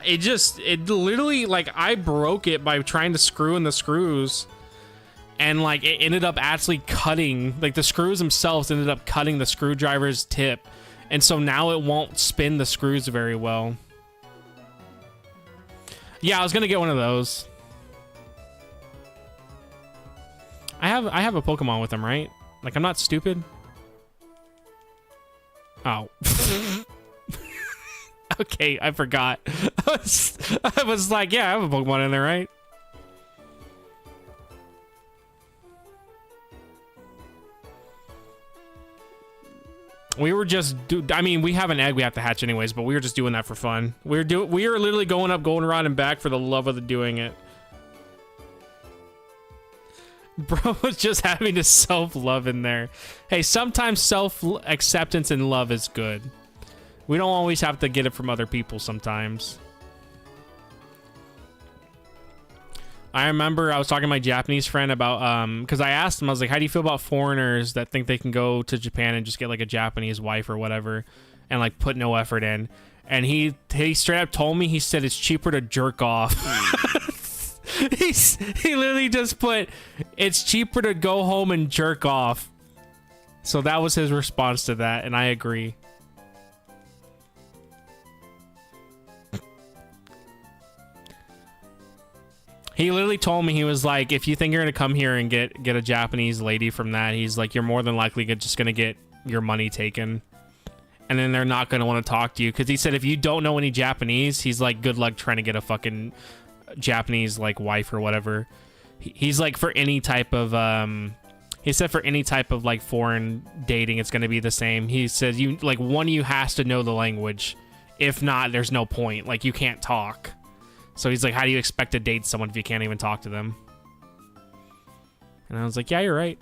[SPEAKER 1] it literally like I broke it by trying to screw in the screws. And like it ended up actually cutting, like the screws themselves ended up cutting the screwdriver's tip. And so now it won't spin the screws very well. Yeah, I was gonna get one of those. I have a Pokemon with them, right? Like I'm not stupid. Oh. Okay, I forgot. I was like, yeah, I have a Pokemon in there, right? We were just I mean, we have an egg we have to hatch anyways, but we were just doing that for fun. We were literally going up Goldenrod and back for the love of doing it. Bro was just having to self-love in there. Hey, sometimes self-acceptance and love is good. We don't always have to get it from other people sometimes. I remember I was talking to my Japanese friend about, because I asked him, I was like, how do you feel about foreigners that think they can go to Japan and just get like a Japanese wife or whatever and like put no effort in? And he straight up told me, he said it's cheaper to jerk off. He literally just put, it's cheaper to go home and jerk off. So that was his response to that, and I agree. He literally told me, he was like, if you think you're gonna come here and get a Japanese lady from that, he's like, you're more than likely just gonna get your money taken. And then they're not gonna want to talk to you. Because he said if you don't know any Japanese, he's like, good luck trying to get a fucking Japanese like wife or whatever. He's like, for any type of he said for any type of like foreign dating, it's gonna be the same. He says you like, one of you has to know the language. If not, there's no point. Like you can't talk. So he's like, how do you expect to date someone if you can't even talk to them? And I was like, yeah, you're right.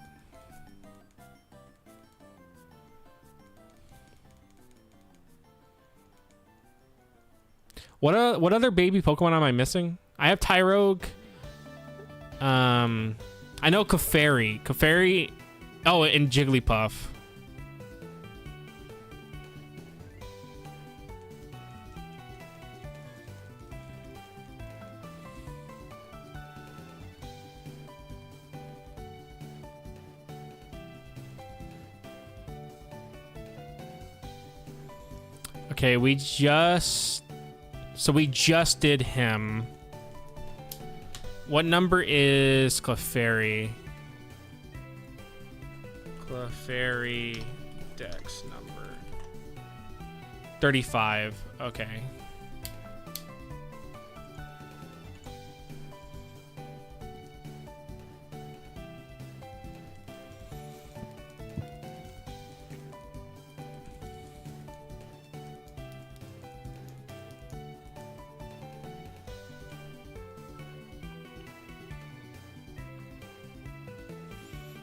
[SPEAKER 1] What other baby Pokemon am I missing? I have Tyrogue. I know Clefairy. Clefairy. Oh, and Jigglypuff. Okay, we just did him. What number is Clefairy? Clefairy Dex number 35. Okay.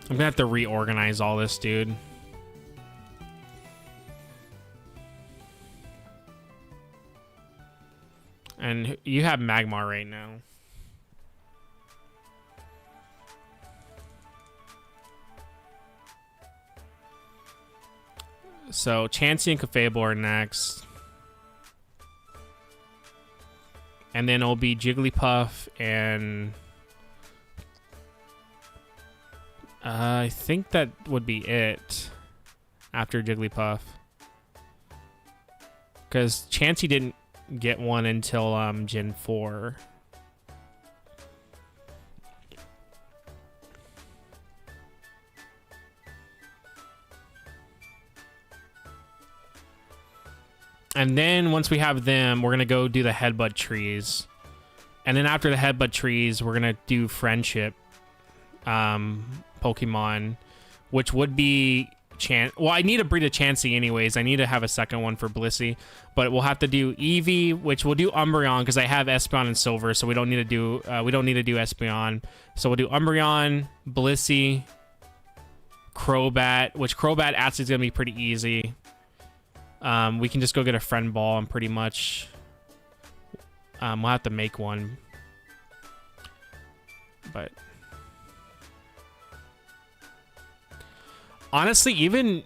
[SPEAKER 1] I'm gonna have to reorganize all this, dude. And you have Magmar right now. So Chansey and Clefable are next. And then it'll be Jigglypuff and... I think that would be it after Jigglypuff. Because Chansey didn't get one until Gen 4. And then once we have them, we're going to go do the headbutt trees. And then after the headbutt trees, we're going to do friendship Pokemon, which would be well, I need to breed a Chansey anyways. I need to have a second one for Blissey, but we'll have to do Eevee, which we'll do Umbreon because I have Espeon and Silver, so we don't need to do Espeon. So we'll do Umbreon, Blissey, Crobat, which Crobat actually is gonna be pretty easy. We can just go get a friend ball and pretty much we'll have to make one, but honestly, even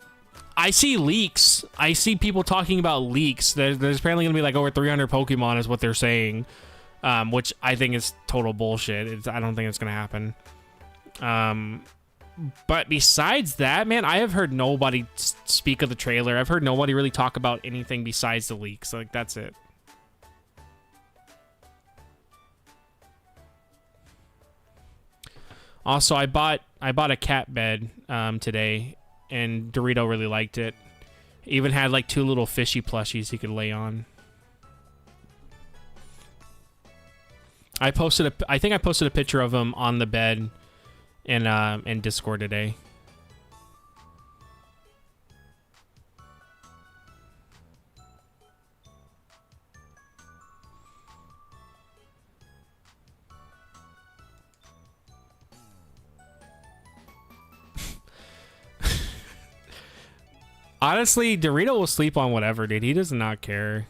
[SPEAKER 1] I see leaks. I see people talking about leaks. There's apparently gonna be like over 300 Pokemon is what they're saying, which I think is total bullshit. I don't think it's gonna happen. But besides that, man, I have heard nobody speak of the trailer. I've heard nobody really talk about anything besides the leaks. Like, that's it. Also, I bought a cat bed today, and Dorito really liked it. Even had like 2 little fishy plushies he could lay on. I think I posted a picture of him on the bed in Discord today. Honestly, Dorito will sleep on whatever, dude. He does not care.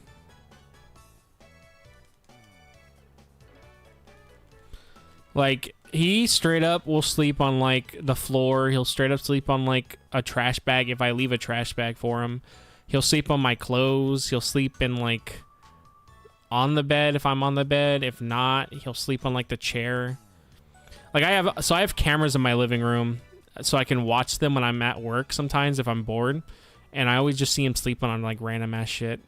[SPEAKER 1] Like, he straight up will sleep on, like, the floor. He'll straight up sleep on, like, a trash bag if I leave a trash bag for him. He'll sleep on my clothes. He'll sleep in, like, on the bed if I'm on the bed. If not, he'll sleep on, like, the chair. Like, I have cameras in my living room so I can watch them when I'm at work sometimes if I'm bored. And I always just see him sleeping on, like, random ass shit.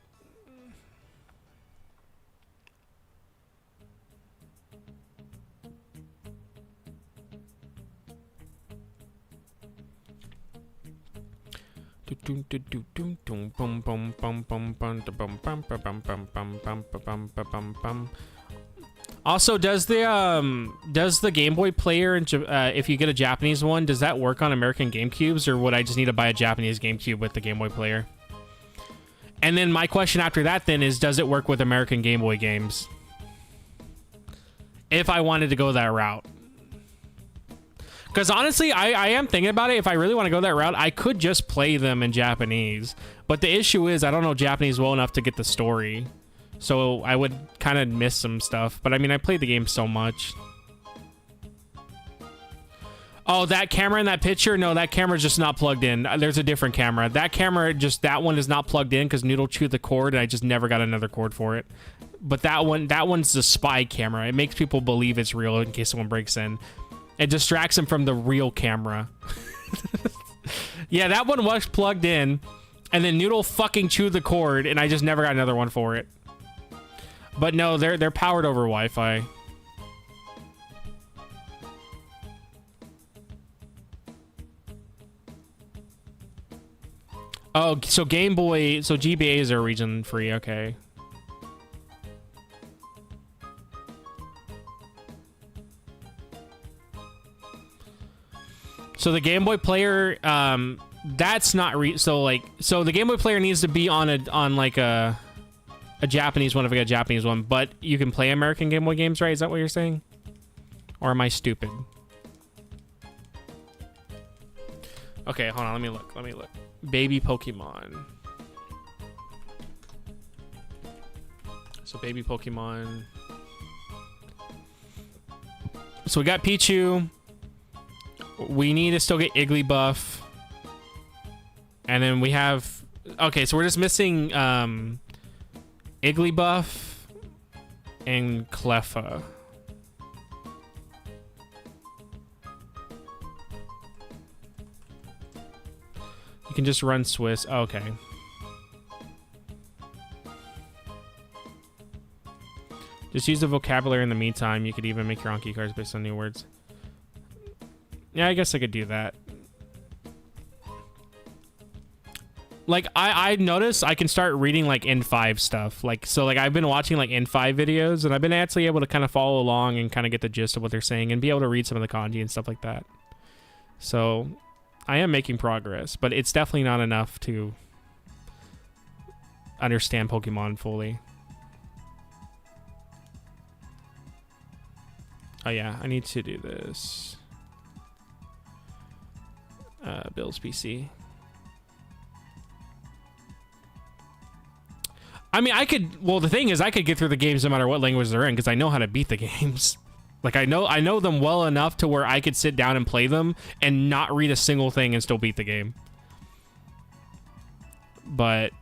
[SPEAKER 1] Also, does the Game Boy player, if you get a Japanese one, does that work on American GameCubes, or would I just need to buy a Japanese GameCube with the Game Boy player? And then my question after that then is, does it work with American Game Boy games? If I wanted to go that route. Because honestly, I am thinking about it. If I really want to go that route, I could just play them in Japanese. But the issue is I don't know Japanese well enough to get the story. So I would kind of miss some stuff. But I mean, I played the game so much. Oh, that camera in that picture? No, that camera's just not plugged in. There's a different camera. That camera, that one is not plugged in because Noodle chewed the cord and I just never got another cord for it. But that one's the spy camera. It makes people believe it's real in case someone breaks in. It distracts them from the real camera. Yeah, that one was plugged in, and then Noodle fucking chewed the cord, and I just never got another one for it. But no, they're powered over Wi-Fi. Oh, so Game Boy, so GBAs are region free, okay. So the Game Boy player, that's not so the Game Boy player needs to be on like a Japanese one if I get a Japanese one, but you can play American Game Boy games, right? Is that what you're saying? Or am I stupid? Okay, hold on, let me look. Baby Pokemon. So baby Pokemon. So we got Pichu. We need to still get Igglybuff. And then we have... Okay, so we're just missing Igglybuff and Cleffa. You can just run Swiss. Oh, okay. Just use the vocabulary in the meantime. You could even make your Anki cards based on new words. Yeah, I guess I could do that. Like, I noticed I can start reading, like, N5 stuff. Like, so, like, I've been watching, like, N5 videos, and I've been actually able to kind of follow along and kind of get the gist of what they're saying and be able to read some of the kanji and stuff like that. So, I am making progress, but it's definitely not enough to understand Pokemon fully. Oh, yeah, I need to do this. Bill's PC. I mean, I could. Well, the thing is, I could get through the games no matter what language they're in because I know how to beat the games. Like I know them well enough to where I could sit down and play them and not read a single thing and still beat the game. But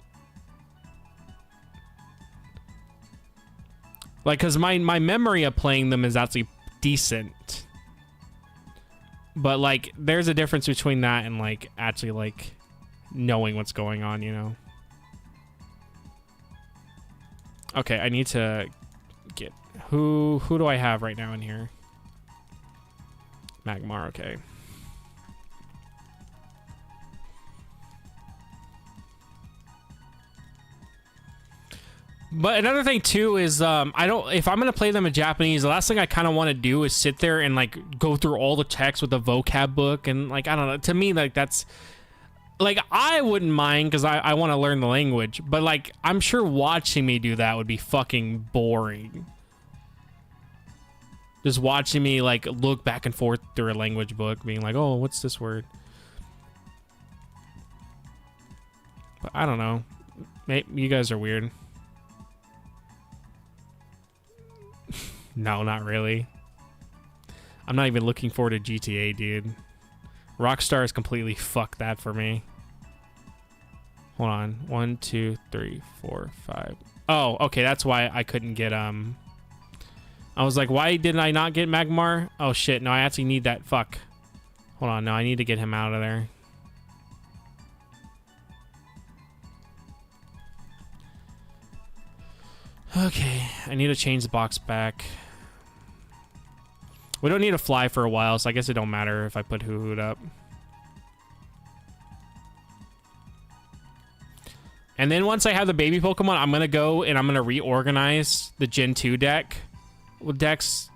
[SPEAKER 1] like, cause my memory of playing them is actually decent. But like, there's a difference between that and like actually like knowing what's going on, you know. Okay, I need to get... Who do I have right now in here? Magmar, okay. But another thing too is if I'm gonna play them in Japanese, the last thing I kind of want to do is sit there and like go through all the text with the vocab book and like, I don't know, to me like that's... Like, I wouldn't mind because I want to learn the language, but like, I'm sure watching me do that would be fucking boring. Just watching me like look back and forth through a language book, being like, oh, what's this word? But I don't know. Maybe you guys are weird. No, not really. I'm not even looking forward to GTA, dude. Rockstar has completely fucked that for me. Hold on. 1, 2, 3, 4, 5. Oh, okay. That's why I couldn't get, I was like, why didn't I not get Magmar? Oh, shit. No, I actually need that. Fuck. Hold on. No, I need to get him out of there. Okay. I need to change the box back. We don't need to fly for a while, so I guess it don't matter if I put Hoo-Hoot up. And then once I have the baby Pokemon, I'm going to go and I'm going to reorganize the Gen 2 decks.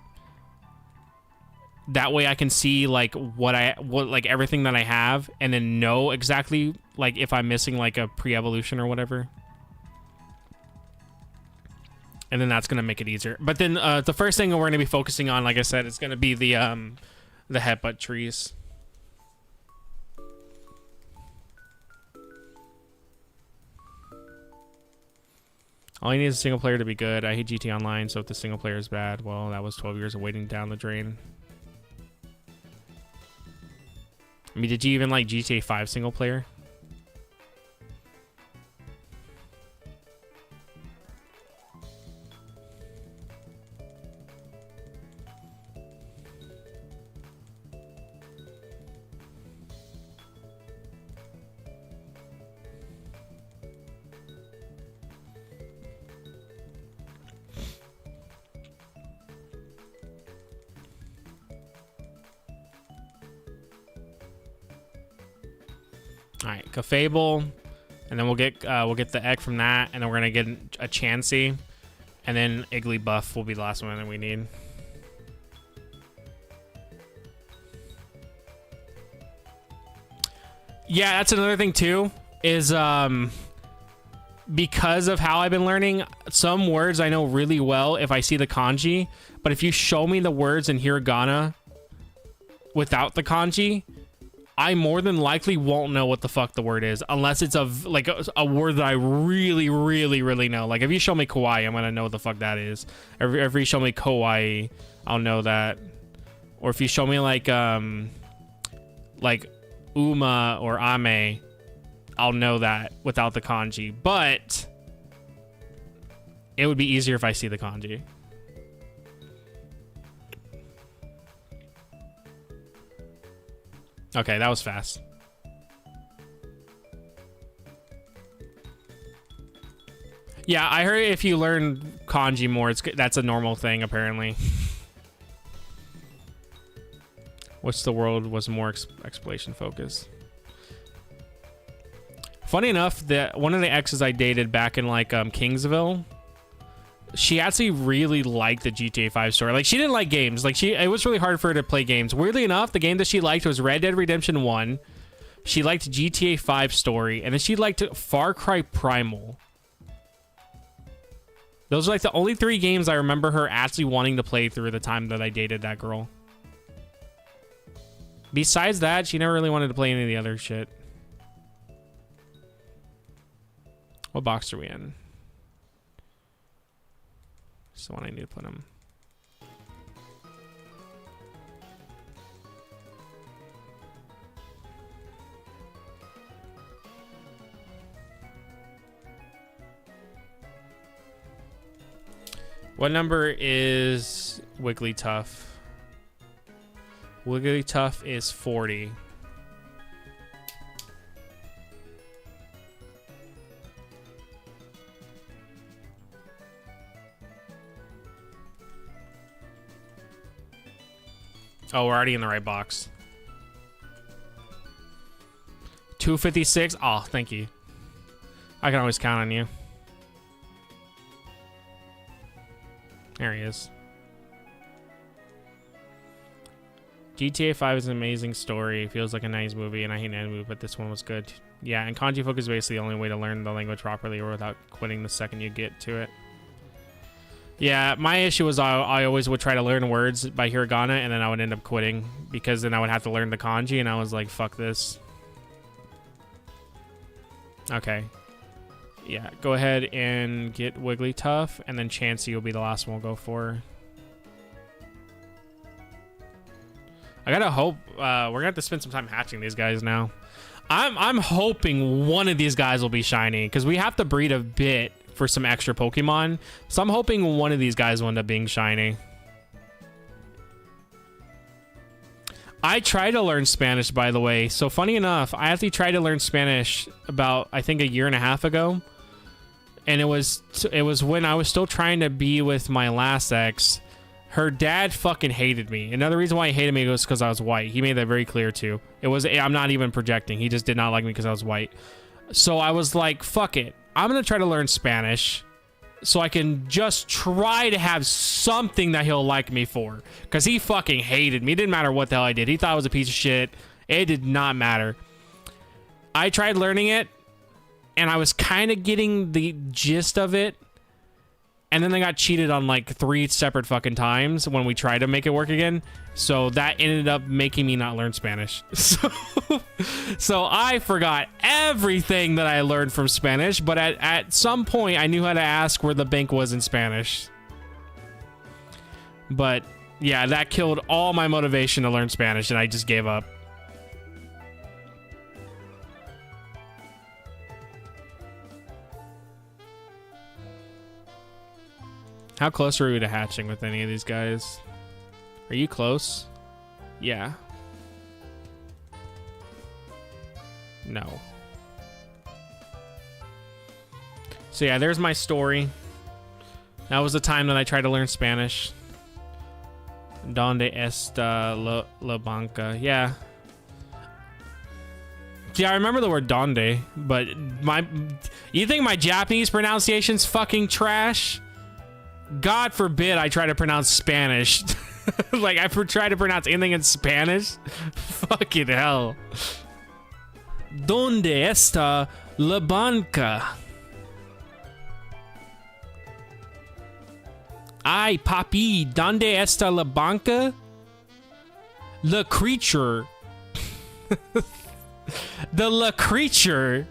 [SPEAKER 1] That way I can see like what like everything that I have and then know exactly like if I'm missing like a pre-evolution or whatever. And then that's going to make it easier. But then the first thing we're going to be focusing on, like I said, is going to be the headbutt trees. All I need is a single player to be good. I hate GT Online, so if the single player is bad, well, that was 12 years of waiting down the drain. I mean, did you even like GTA 5 single player? All right, Cafable, and then we'll get the egg from that, and then we're gonna get a Chansey, and then Igglybuff will be the last one that we need. Yeah, that's another thing too. Is because of how I've been learning, some words I know really well if I see the kanji, but if you show me the words in hiragana without the kanji, I more than likely won't know what the fuck the word is unless it's a word that I really, really, really know. Like if you show me kawaii, I'm gonna know what the fuck that is. If you show me kawaii, I'll know that. Or if you show me like uma or ame, I'll know that without the kanji. But it would be easier if I see the kanji. Okay, that was fast. Yeah, I heard if you learn kanji more, that's a normal thing, apparently. What's the world was more exploration focused? Funny enough, that one of the exes I dated back in like Kingsville, she actually really liked the GTA 5 story. Like, she didn't like games. Like, it was really hard for her to play games. Weirdly enough, the game that she liked was Red Dead Redemption 1. She liked GTA 5 story, and then she liked Far Cry Primal. Those are like the only 3 games I remember her actually wanting to play through the time that I dated that girl. Besides that, she never really wanted to play any of the other shit. What box are we in? It's the one I need to put him. What number is Wigglytuff? Wigglytuff is 40. Oh, we're already in the right box. 256. Oh, thank you. I can always count on you. There he is. GTA 5 is an amazing story. Feels like a nice movie, and I hate anime, but this one was good. Yeah, and kanji focus is basically the only way to learn the language properly or without quitting the second you get to it. Yeah, my issue was I always would try to learn words by hiragana, and then I would end up quitting because then I would have to learn the kanji, and I was like, fuck this. Okay. Yeah, go ahead and get Wigglytuff, and then Chansey will be the last one we'll go for. I gotta hope we're gonna have to spend some time hatching these guys now. I'm hoping one of these guys will be shiny because we have to breed a bit for some extra Pokemon. So I'm hoping one of these guys will end up being shiny. I tried to learn Spanish, by the way. So funny enough, I actually tried to learn Spanish about, I think, a year and a half ago. And it was when I was still trying to be with my last ex. Her dad fucking hated me. Another reason why he hated me was because I was white. He made that very clear too. I'm not even projecting. He just did not like me because I was white. So I was like, fuck it. I'm going to try to learn Spanish so I can just try to have something that he'll like me for. Because he fucking hated me. It didn't matter what the hell I did. He thought I was a piece of shit. It did not matter. I tried learning it, and I was kind of getting the gist of it. And then I got cheated on like 3 separate fucking times when we tried to make it work again. So that ended up making me not learn Spanish. So I forgot everything that I learned from Spanish. But at some point, I knew how to ask where the bank was in Spanish. But yeah, that killed all my motivation to learn Spanish, and I just gave up. How close are we to hatching with any of these guys? Are you close? Yeah. No. So yeah, there's my story. That was the time that I tried to learn Spanish. Donde está la banca? Yeah. Yeah, I remember the word donde, but you think my Japanese pronunciation's fucking trash? God forbid I try to pronounce Spanish. Like, I try to pronounce anything in Spanish? Fucking hell. ¿Dónde está la banca? Ay, papi, ¿dónde está la banca? La creature. The la creature.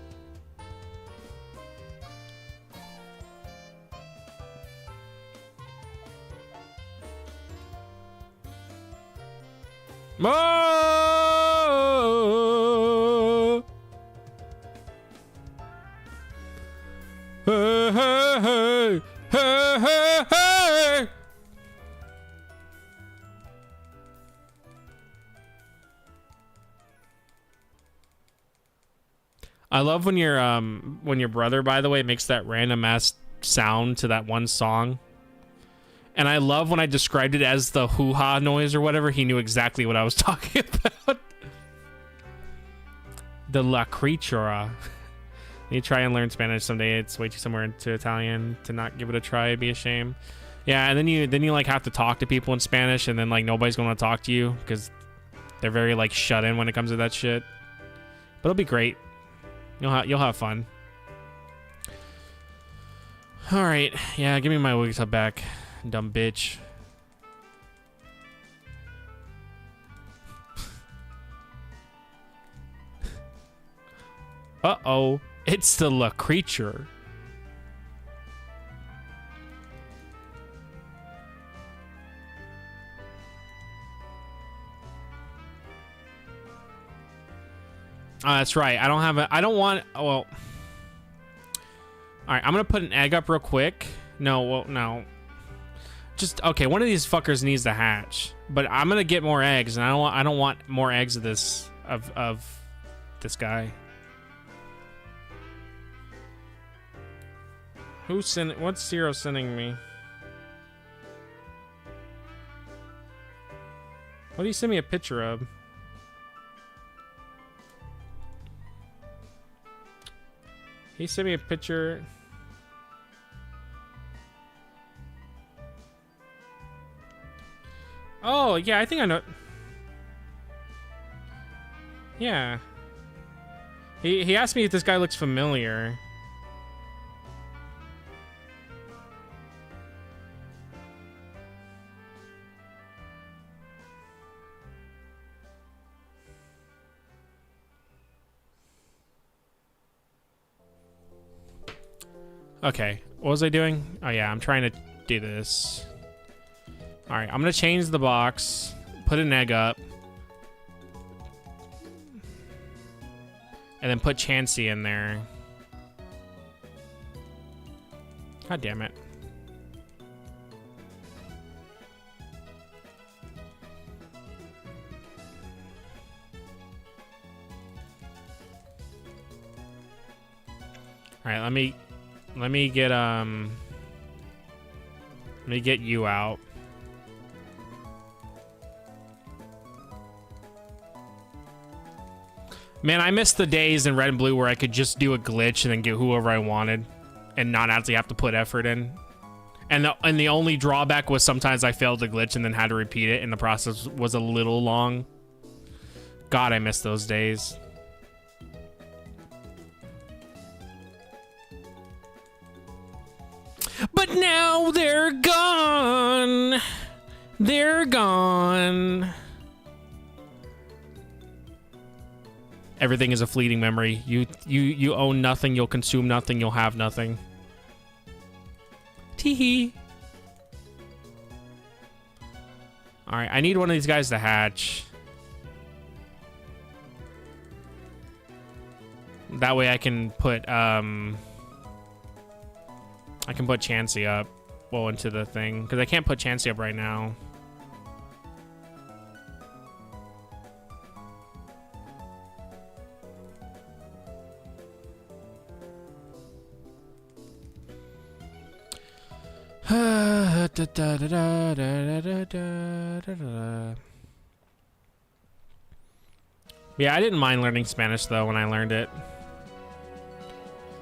[SPEAKER 1] Oh! Hey, hey, hey, hey, hey, hey. I love when your brother, by the way, makes that random ass sound to that one song. And I love when I described it as the hoo-ha noise or whatever, he knew exactly what I was talking about. The La Creatura. You try and learn Spanish someday. It's way too similar to Italian to not give it a try. It'd be a shame. Yeah, and then you like have to talk to people in Spanish, and then like nobody's gonna talk to you because they're very like shut in when it comes to that shit. But it'll be great. You'll have fun. All right, yeah, give me my Wigglytuff back, dumb bitch. Uh-oh, it's the La Creature. Oh, that's right. I don't want, well. All right, I'm gonna put an egg up real quick. No, well, no. Just, okay, one of these fuckers needs to hatch. But I'm gonna get more eggs, and I don't want more eggs of this, of this guy. What's Zero sending me? What do you send me a picture of? He sent me a picture. Oh, yeah, I think I know. Yeah. He asked me if this guy looks familiar. Okay, what was I doing? Oh yeah, I'm trying to do this. All right, I'm gonna change the box, put an egg up, and then put Chansey in there. God damn it. All right, let me get you out. Man, I miss the days in Red and Blue where I could just do a glitch and then get whoever I wanted and not actually have to put effort in. And the only drawback was sometimes I failed the glitch and then had to repeat it, and the process was a little long. God, I miss those days. But now they're gone. They're gone. Everything is a fleeting memory. You own nothing, you'll consume nothing, you'll have nothing. Teehee. Alright, I need one of these guys to hatch. That way I can put Chansey up, well, into the thing, because I can't put Chansey up right now. Yeah, I didn't mind learning Spanish though when I learned it.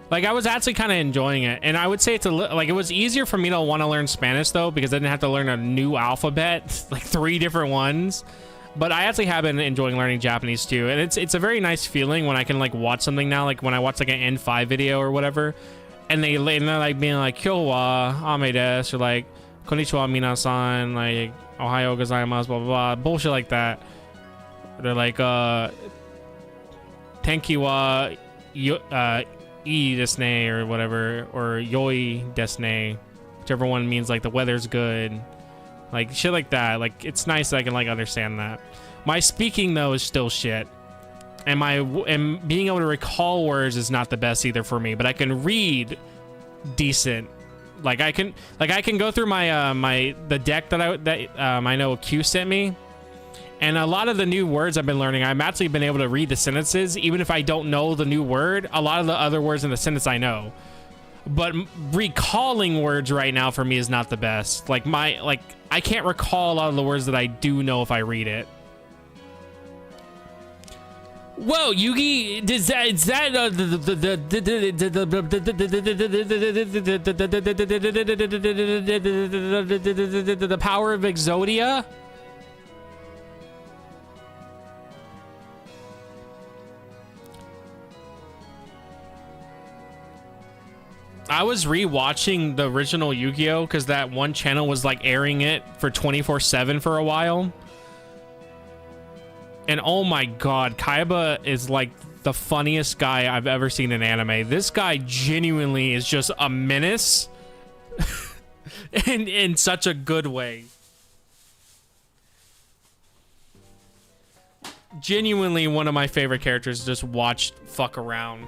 [SPEAKER 1] Like, I was actually kind of enjoying it, and I would say it's like it was easier for me to want to learn Spanish though, because I didn't have to learn a new alphabet, like 3 different ones. But I actually have been enjoying learning Japanese too, and it's a very nice feeling when I can like watch something now, like when I watch like an N5 video or whatever, and they're like being like Kyo wa ame desu, or like konnichiwa minasan, like ohayo gozaimasu, blah blah blah, bullshit like that. They're like tenki wa ii desu or whatever, or yoi desu, whichever one means like the weather's good, like shit like that. Like, it's nice that I can like understand that. My speaking though is still shit, and being able to recall words is not the best either for me, but I can read decent. Like I can go through my the deck that I know Q sent me, and a lot of the new words I've been learning, I've actually been able to read the sentences even if I don't know the new word. A lot of the other words in the sentence I know, but recalling words right now for me is not the best. Like I can't recall a lot of the words that I do know if I read it. Whoa, Yugi, is that the power of Exodia? I was rewatching the original Yu-Gi-Oh! Because that one channel was like airing it for 24/7 for a while. And oh my god, Kaiba is like the funniest guy I've ever seen in anime. This guy genuinely is just a menace. in such a good way. Genuinely one of my favorite characters to just watch fuck around.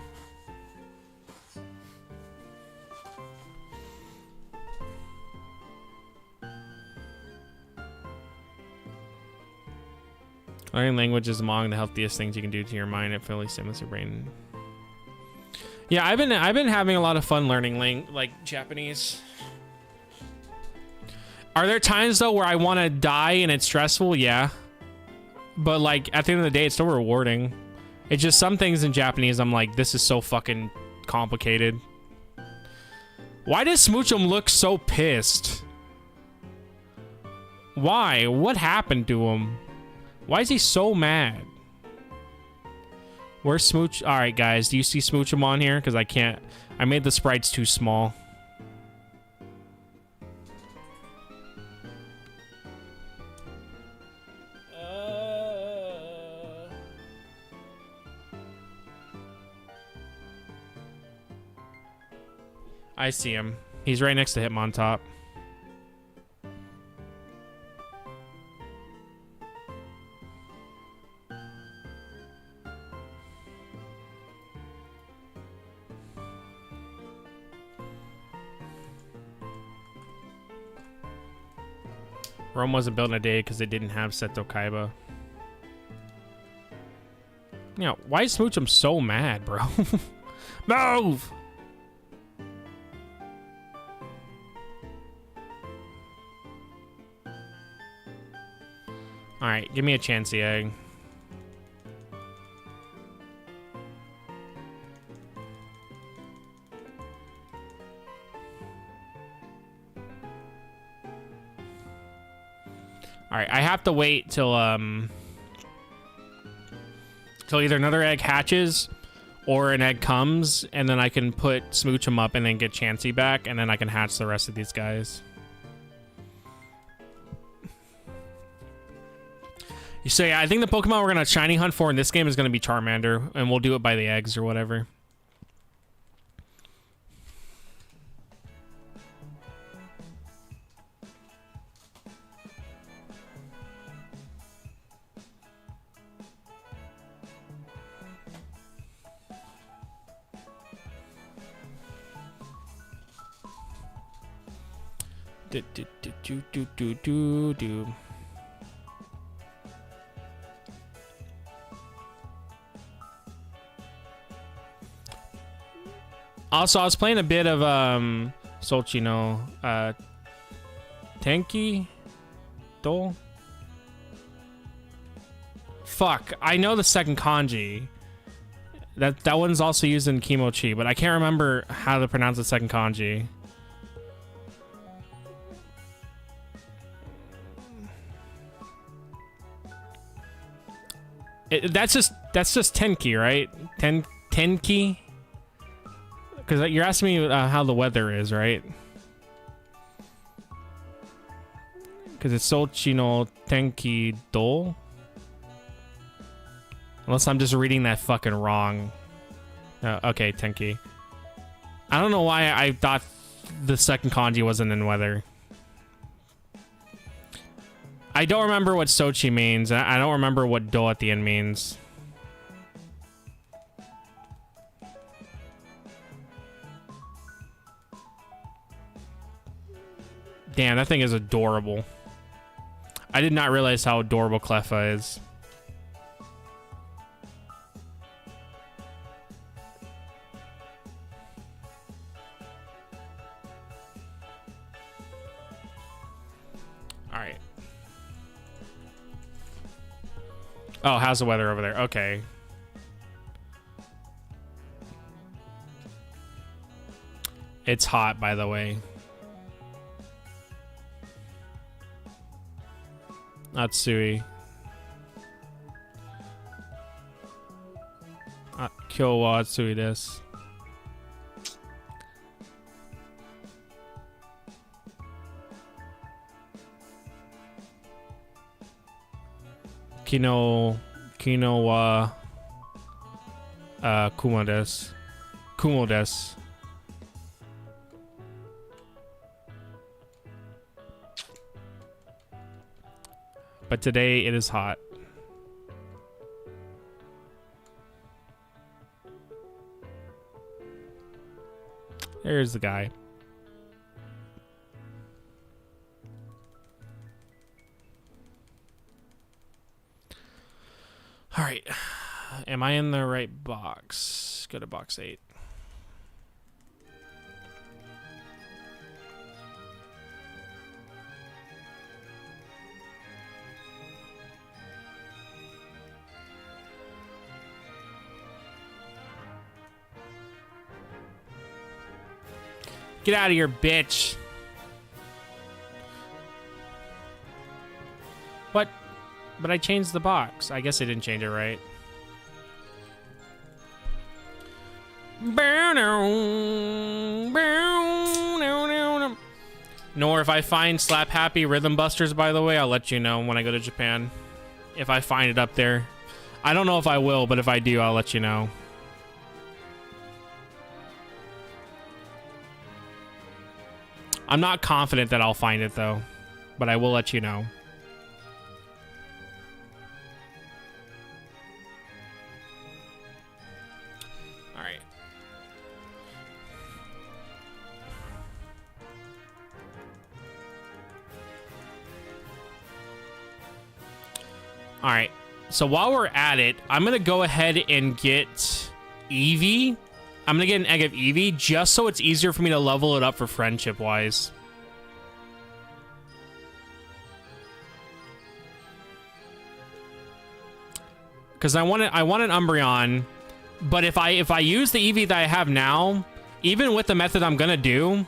[SPEAKER 1] Learning language is among the healthiest things you can do to your mind. It fully stimulates your brain. Yeah, I've been having a lot of fun learning like Japanese. Are there times though where I want to die and it's stressful? Yeah. But like at the end of the day, it's still rewarding. It's just some things in Japanese I'm like, this is so fucking complicated. Why does Smoochum look so pissed? Why? What happened to him? Why is he so mad? Where's Smooch? All right, guys. Do you see Smoochum on here? Because I can't. I made the sprites too small. I see him. He's right next to Hitmontop. Rome wasn't built in a day because they didn't have Seto Kaiba. Yeah, why is Smoochum so mad, bro? Move! Alright, give me a Chansey egg. Alright, I have to wait till either another egg hatches or an egg comes, and then I can put Smoochum up and then get Chansey back, and then I can hatch the rest of these guys. So yeah, I think the Pokemon we're gonna shiny hunt for in this game is gonna be Charmander, and we'll do it by the eggs or whatever. Do. Also, I was playing a bit of Solchino Tenki Do. Fuck, I know the second kanji. That one's also used in Kimochi, but I can't remember how to pronounce the second kanji. That's just Tenki, right? Tenki. Because you're asking me how the weather is, right? Because it's Solchino Tenki Do. Unless I'm just reading that fucking wrong. Okay, Tenki. I don't know why I thought the second kanji wasn't in weather. I don't remember what Sochi means. I don't remember what Do at the end means. Damn, that thing is adorable. I did not realize how adorable Cleffa is. Alright. Oh, how's the weather over there? Okay. It's hot, by the way. Atsui. Kyo wa atsui desu. Kino wa kumo desu. Kumo desu. But today it is hot. There's the guy. All right. Am I in the right box? Go to box 8. Get out of here, bitch. What? But I changed the box. I guess I didn't change it right. Nor if I find Slap Happy Rhythm Busters, by the way, I'll let you know when I go to Japan. If I find it up there. I don't know if I will, but if I do, I'll let you know. I'm not confident that I'll find it, though. But I will let you know. Alright. Alright. So while we're at it, I'm going to go ahead and get Eevee. I'm going to get an egg of Eevee just so it's easier for me to level it up for friendship-wise. Because I want an Umbreon, but if I use the Eevee that I have now, even with the method I'm going to do,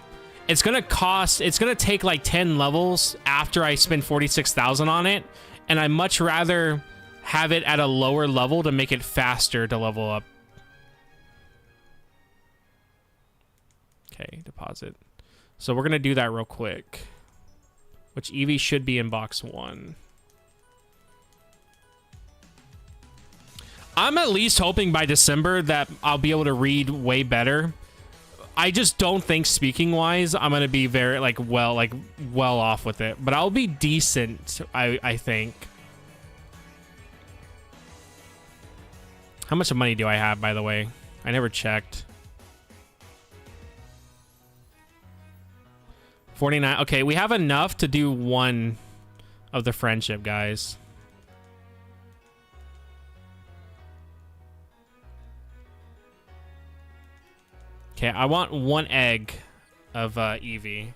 [SPEAKER 1] it's going to take like 10 levels after I spend 46,000 on it, and I'd much rather have it at a lower level to make it faster to level up. Okay, deposit. So we're going to do that real quick. Which Eevee should be in box 1. I'm at least hoping by December that I'll be able to read way better. I just don't think speaking-wise I'm going to be very, well off with it. But I'll be decent, I think. How much money do I have, by the way? I never checked. 49. Okay, we have enough to do one of the friendship, guys. Okay, I want one egg of Eevee.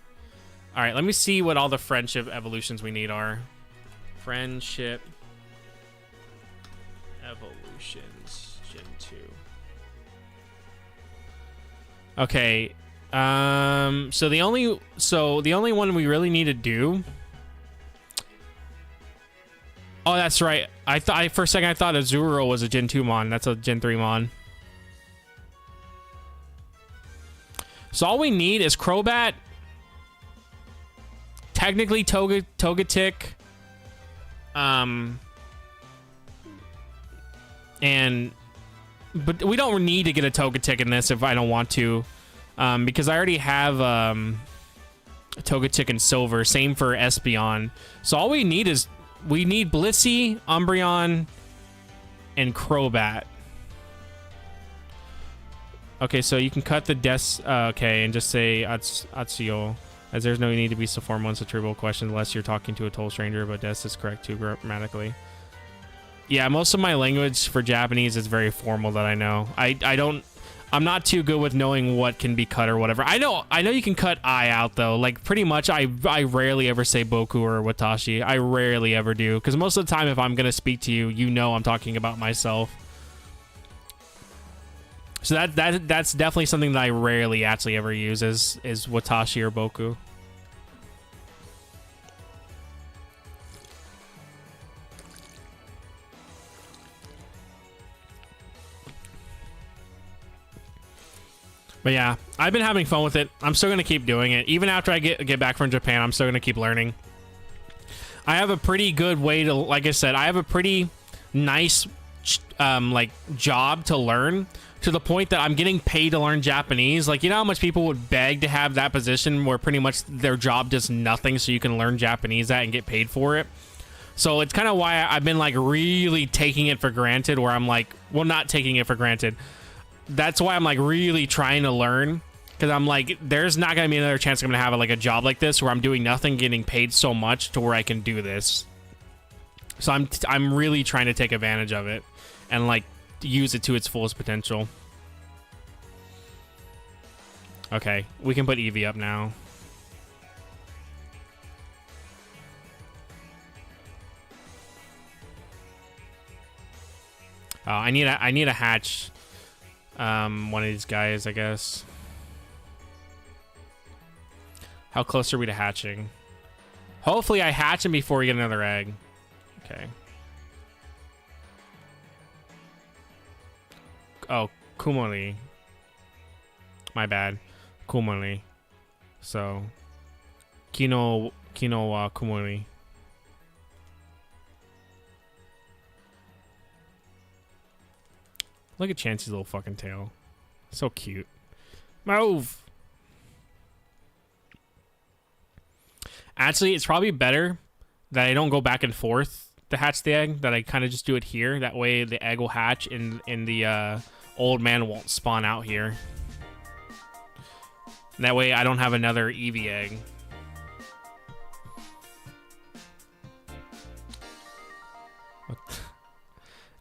[SPEAKER 1] All right, let me see what all the friendship evolutions we need are. Friendship evolutions, Gen 2. Okay. So the only one we really need to do. Oh, that's right. For a second I thought Azuro was a Gen 2 mon. That's a Gen 3 mon. So all we need is Crobat, technically Togetic, but we don't need to get a Togetic in this if I don't want to. Because I already have Togetic and Silver. Same for Espeon. So all we need is Blissey, Umbreon, and Crobat. Okay, so you can cut the okay, and just say Atsuyo, as there's no need to be so formal. It's a trivial question unless you're talking to a total stranger, but Des is correct too grammatically. Yeah, most of my language for Japanese is very formal that I know. I'm not too good with knowing what can be cut or whatever. I know you can cut I out though. Like pretty much I rarely ever say boku or watashi. I rarely ever do, because most of the time if I'm gonna speak to you, you know I'm talking about myself. So that's definitely something that I rarely actually ever use is Watashi or Boku. But yeah, I've been having fun with it. I'm still gonna keep doing it. Even after I get back from Japan, I'm still gonna keep learning. I have a pretty good way to, like I said, I have a pretty nice like job to learn, to the point that I'm getting paid to learn Japanese. Like, you know how much people would beg to have that position where pretty much their job does nothing so you can learn Japanese and get paid for it? So it's kind of why I've been like really taking it for granted, where I'm like, well, not taking it for granted. That's why I'm like really trying to learn, because I'm like, there's not gonna be another chance I'm gonna have like a job like this where I'm doing nothing, getting paid so much to where I can do this. So I'm really trying to take advantage of it and like use it to its fullest potential. Okay, we can put Eevee up now. I need a hatch. One of these guys, I guess. How close are we to hatching? Hopefully I hatch him before we get another egg. Okay. Oh, Kumori. My bad. Kumori. So, Kino wa Kumori. Look at Chansey's little fucking tail. So cute. Move! Actually, it's probably better that I don't go back and forth to hatch the egg, that I kind of just do it here. That way the egg will hatch and the old man won't spawn out here. And that way I don't have another Eevee egg.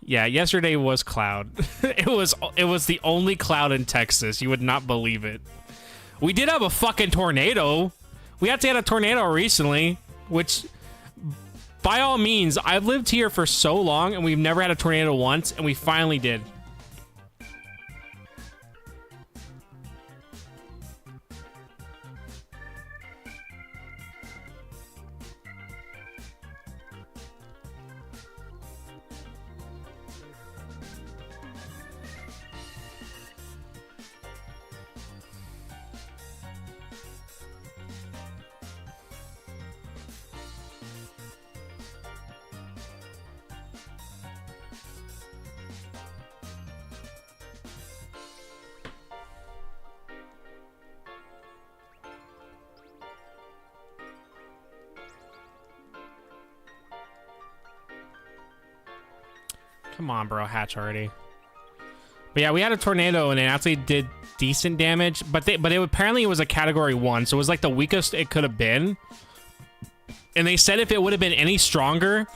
[SPEAKER 1] Yeah, yesterday was cloud. It was the only cloud in Texas. You would not believe it. We did have a fucking tornado. We actually had a tornado recently, which, by all means, I've lived here for so long and we've never had a tornado once, and we finally did. Come on, bro, hatch already. But yeah, we had a tornado and it actually did decent damage, but apparently it was a category 1, so it was like the weakest it could have been. And they said if it would have been any stronger,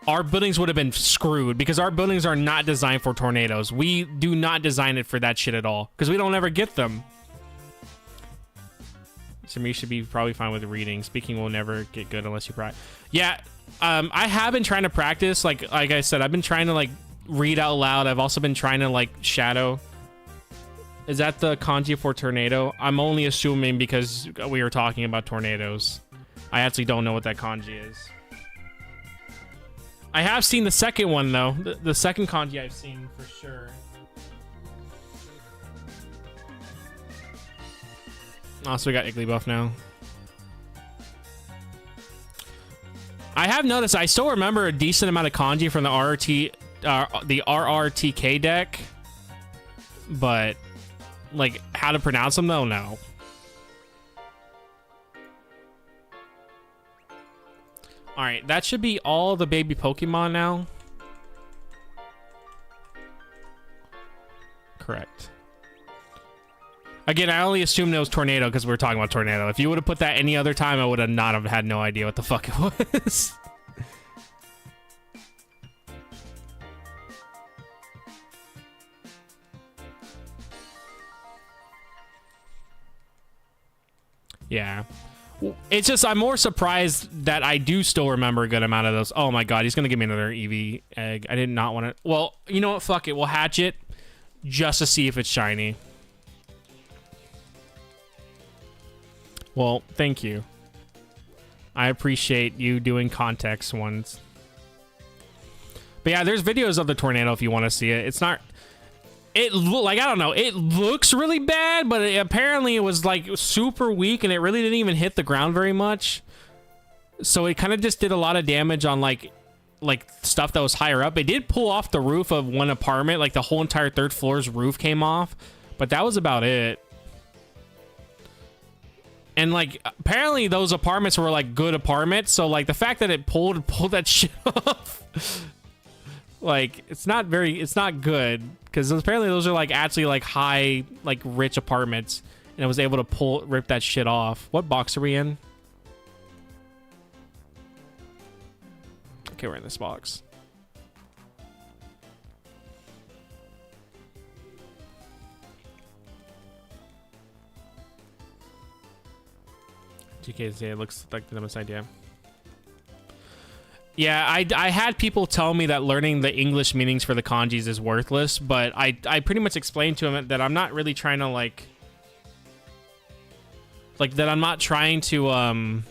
[SPEAKER 1] our buildings would have been screwed, because our buildings are not designed for tornadoes. We do not design it for that shit at all, because we don't ever get them. So me should be probably fine with reading. Speaking will never get good unless you practice. Yeah. I have been trying to practice, like I said, I've been trying to like read out loud. I've also been trying to like shadow. Is that the kanji for tornado? I'm only assuming because we were talking about tornadoes. I actually don't know what that kanji is. I have seen the second one though. The second kanji I've seen for sure. Also, we got Igglybuff now. I have noticed, I still remember a decent amount of kanji from the RRTK deck, but like how to pronounce them though, no. All right, that should be all the baby Pokemon now. Correct. Again, I only assumed it was tornado because we were talking about tornado. If you would have put that any other time, I would have not have had no idea what the fuck it was. Yeah. It's just, I'm more surprised that I do still remember a good amount of those. Oh my god, he's going to give me another Eevee egg. I did not want to. Well, you know what? Fuck it. We'll hatch it. just to see if it's shiny. Well, thank you. I appreciate you doing context ones. But yeah, there's videos of the tornado if you want to see it. It's not... like, I don't know. It looks really bad, but apparently it was, like, super weak, and it really didn't even hit the ground very much. So it kind of just did a lot of damage on, like stuff that was higher up. It did pull off the roof of one apartment. Like, the whole entire third floor's roof came off. But that was about it. And, like, apparently those apartments were, like, good apartments. So, like, the fact that it pulled that shit off... like, it's not good. Because apparently those are, like, actually, like, high, like, rich apartments. And it was able to rip that shit off. What box are we in? Okay, we're in this box. GKZ, it looks like the dumbest idea. Yeah, I had people tell me that learning the English meanings for the kanjis is worthless, but I pretty much explained to him that I'm not really trying to, like that I'm not trying to,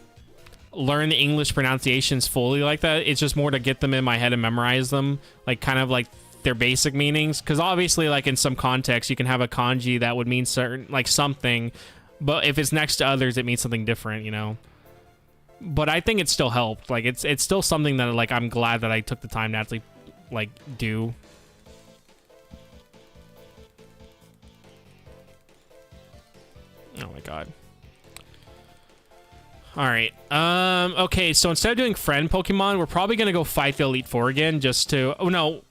[SPEAKER 1] learn the English pronunciations fully like that. It's just more to get them in my head and memorize them, like kind of like their basic meanings. Because obviously, like in some context, you can have a kanji that would mean certain, like something, but if it's next to others, it means something different, you know. But I think it still helped. Like it's still something that, like, I'm glad that I took the time to actually, like, do. Oh my god. Alright, okay, so instead of doing friend Pokemon, we're probably gonna go fight the Elite Four again, just to... Oh, no.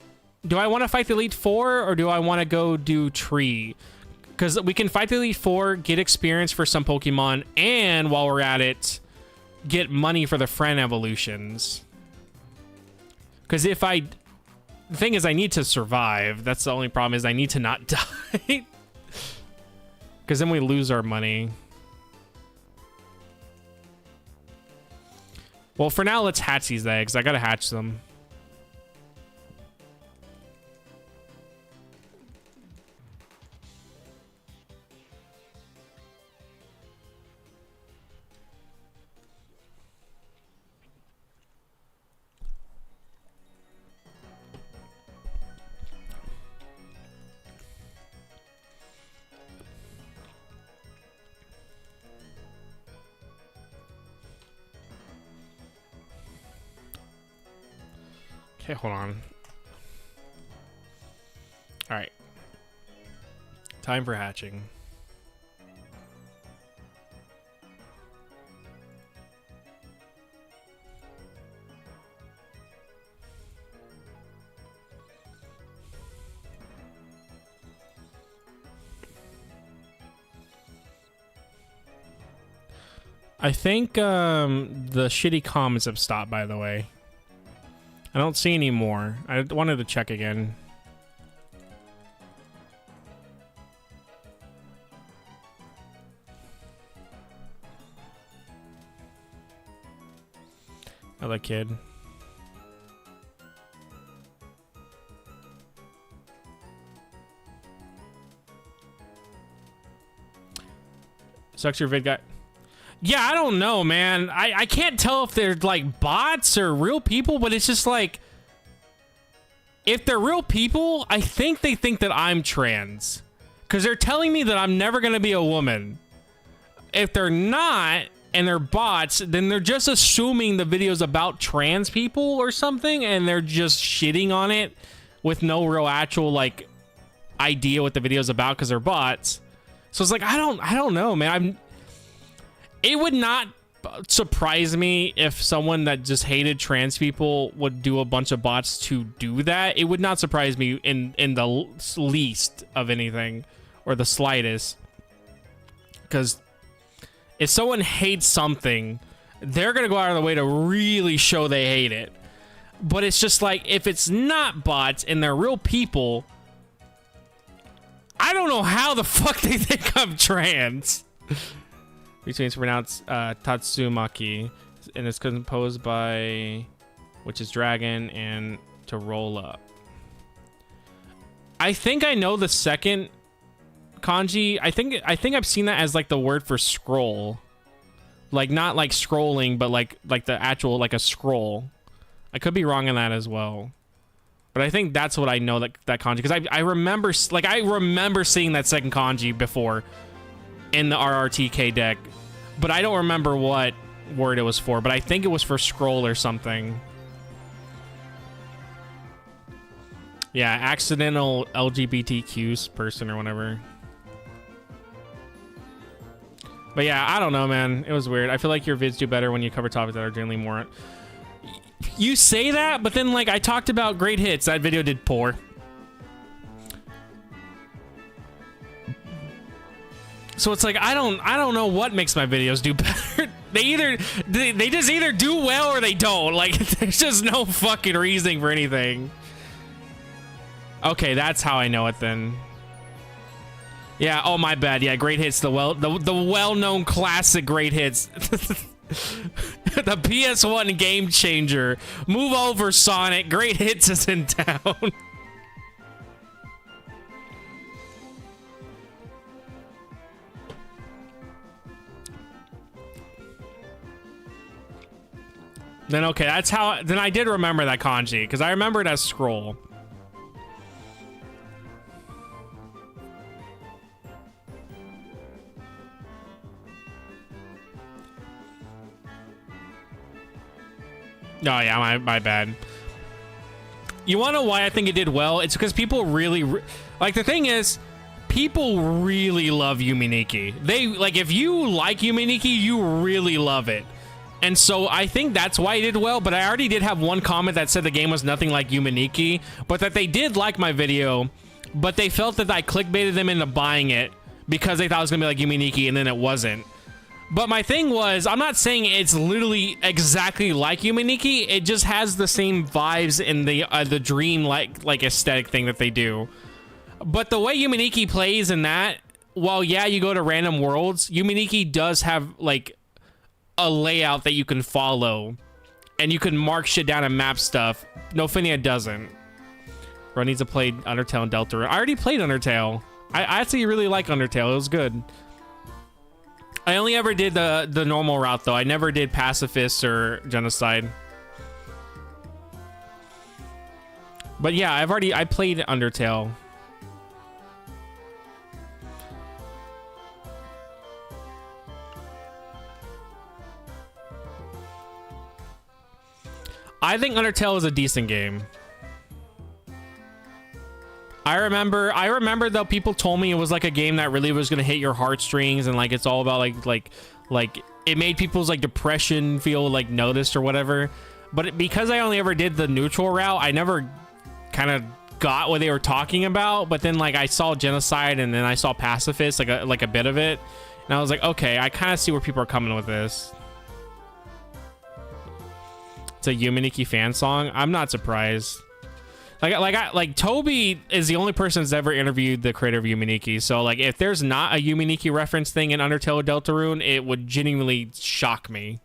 [SPEAKER 1] Do I want to fight the Elite Four, or do I want to go do Tree? Because we can fight the Elite Four, get experience for some Pokemon, and while we're at it, get money for the friend evolutions. Because if I... The thing is, I need to survive. That's the only problem, is I need to not die. Because then we lose our money. Well, for now, let's hatch these eggs. I gotta hatch them. Okay, hold on. All right. Time for hatching. I think the shitty comments have stopped, by the way. I don't see any more. I wanted to check again. Other kid. Sucks your vid guy. Yeah, I don't know, man. I can't tell if they're, like, bots or real people, but it's just like... If they're real people, I think they think that I'm trans. Because they're telling me that I'm never going to be a woman. If they're not, and they're bots, then they're just assuming the video's about trans people or something, and they're just shitting on it with no real actual, like, idea what the video's about because they're bots. So it's like, I don't know, man. It would not surprise me if someone that just hated trans people would do a bunch of bots to do that. It would not surprise me in the least of anything, or the slightest. Because if someone hates something, they're going to go out of the way to really show they hate it. But it's just like, if it's not bots and they're real people, I don't know how the fuck they think I'm trans. Between it's pronounced Tatsumaki, and it's composed by, which is dragon, and to roll up. I think I know the second kanji. I think I've seen that as like the word for scroll. Like not like scrolling, but like the actual like a scroll. I could be wrong on that as well. But I think that's what I know that kanji, because I remember seeing that second kanji before in the RRTK deck, but I don't remember what word it was for, but I think it was for scroll or something. Yeah, accidental LGBTQ person or whatever. But yeah, I don't know, man. It was weird. I feel like your vids do better when you cover topics that are generally more... You say that, but then like I talked about great hits. That video did poor. So it's like I don't know what makes my videos do better. They just either do well or they don't. Like there's just no fucking reasoning for anything. Okay, that's how I know it then. Yeah, oh my bad. Yeah, great hits, the well-known classic great hits. The PS1 game changer. Move over, Sonic. Great hits is in town. Then okay, that's how. Then I did remember that kanji because I remember it as scroll. Oh yeah, my bad. You want to know why I think it did well? It's because people really like, the thing is, people really love Yumi Nikki. They like, if you like Yumi Nikki, you really love it. And so I think that's why it did well, but I already did have one comment that said the game was nothing like Yumi Nikki, but that they did like my video, but they felt that I clickbaited them into buying it because they thought it was gonna be like Yumi Nikki, and then it wasn't. But my thing was, I'm not saying it's literally exactly like Yumi Nikki. It just has the same vibes in the dream like aesthetic thing that they do. But the way Yumi Nikki plays in that, while yeah, you go to random worlds, Yumi Nikki does have like a layout that you can follow, and you can mark shit down and map stuff. No, Finia doesn't. Bro needs to play Undertale and Deltarune. I already played Undertale. I actually really like Undertale. It was good. I only ever did the normal route though. I never did pacifist or genocide. But yeah, I played Undertale. I think Undertale is a decent game. I remember though, people told me it was like a game that really was gonna hit your heartstrings, and like it's all about like it made people's like depression feel like noticed or whatever. But because I only ever did the neutral route, I never kind of got what they were talking about. But then like I saw genocide, and then I saw pacifist, like a bit of it, and I was like, okay, I kind of see where people are coming with this. It's a Yumi Nikki fan song. I'm not surprised. Like Toby is the only person that's ever interviewed the creator of Yumi Nikki. So like, if there's not a Yumi Nikki reference thing in Undertale or Deltarune, it would genuinely shock me.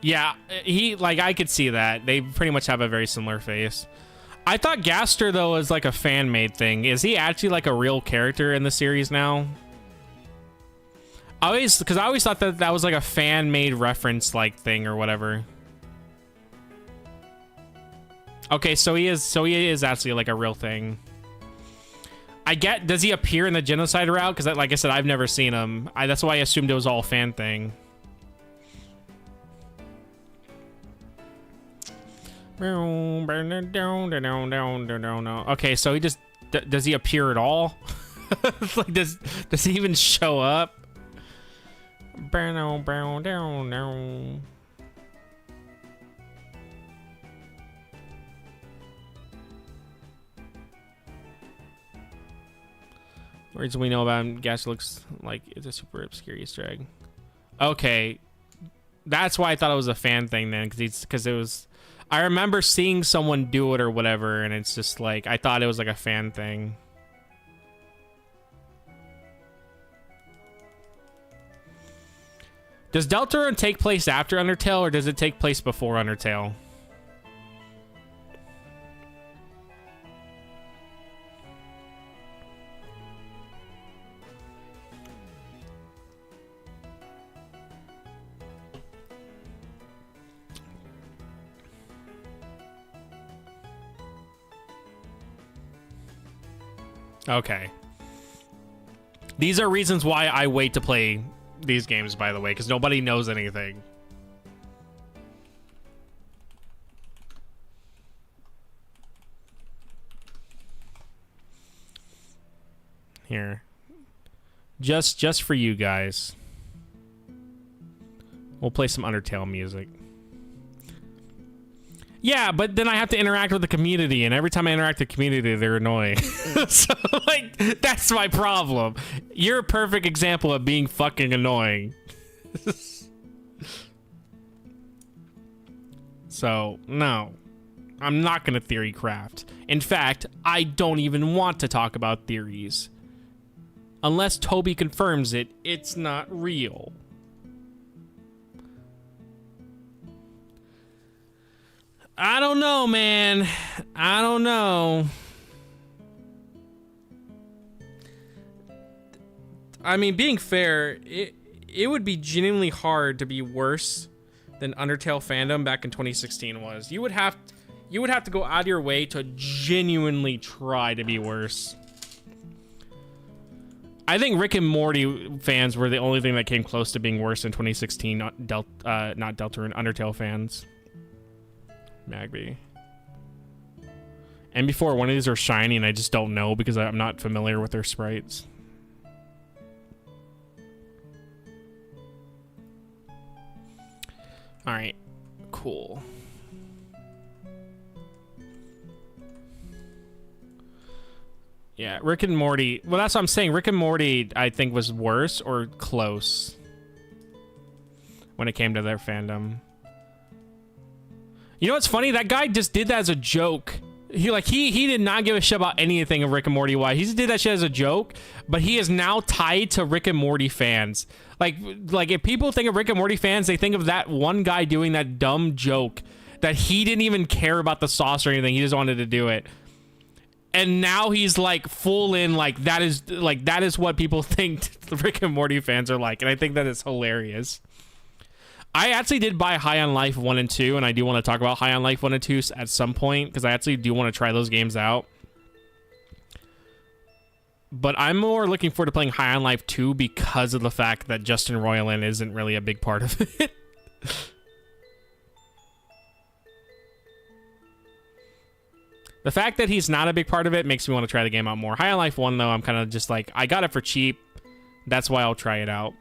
[SPEAKER 1] Yeah, I could see that. They pretty much have a very similar face. I thought Gaster, though, was like a fan-made thing. Is he actually like a real character in the series now? Because I always thought that was like a fan-made reference like thing or whatever. Okay, so he is actually like a real thing. Does he appear in the genocide route? Because like I said, I've never seen him. That's why I assumed it was all a fan thing. Okay, so he just does he appear at all? Like does he even show up? Words we know about him. Gas looks like it's a super obscure Easter egg. Okay, that's why I thought it was a fan thing then, because it was. I remember seeing someone do it or whatever, and it's just like I thought it was like a fan thing. Does Deltarune take place after Undertale, or does it take place before Undertale? Okay. These are reasons why I wait to play these games, by the way, because nobody knows anything. Here. Just for you guys. We'll play some Undertale music. Yeah, but then I have to interact with the community, and every time I interact with the community, they're annoying. So, like, that's my problem. You're a perfect example of being fucking annoying. So, no. I'm not gonna theory craft. In fact, I don't even want to talk about theories. Unless Toby confirms it, it's not real. I don't know, man. I don't know. I mean, being fair, it would be genuinely hard to be worse than Undertale fandom back in 2016 was. You would have to go out of your way to genuinely try to be worse. I think Rick and Morty fans were the only thing that came close to being worse in 2016, not Deltarune, Undertale fans. Magby. And before, one of these are shiny and I just don't know because I'm not familiar with their sprites. Alright, cool. Yeah, Rick and Morty. Well, that's what I'm saying. Rick and Morty, I think, was worse or close when it came to their fandom. You know what's funny? That guy just did that as a joke. He did not give a shit about anything of Rick and Morty. Why? He just did that shit as a joke, but he is now tied to Rick and Morty fans. Like if people think of Rick and Morty fans, they think of that one guy doing that dumb joke that he didn't even care about the sauce or anything. He just wanted to do it. And now he's like full in that is what people think the Rick and Morty fans are like, and I think that is hilarious. I actually did buy High on Life 1 and 2, and I do want to talk about High on Life 1 and 2 at some point, because I actually do want to try those games out. But I'm more looking forward to playing High on Life 2 because of the fact that Justin Roiland isn't really a big part of it. The fact that he's not a big part of it makes me want to try the game out more. High on Life 1, though, I'm kind of just like, I got it for cheap. That's why I'll try it out.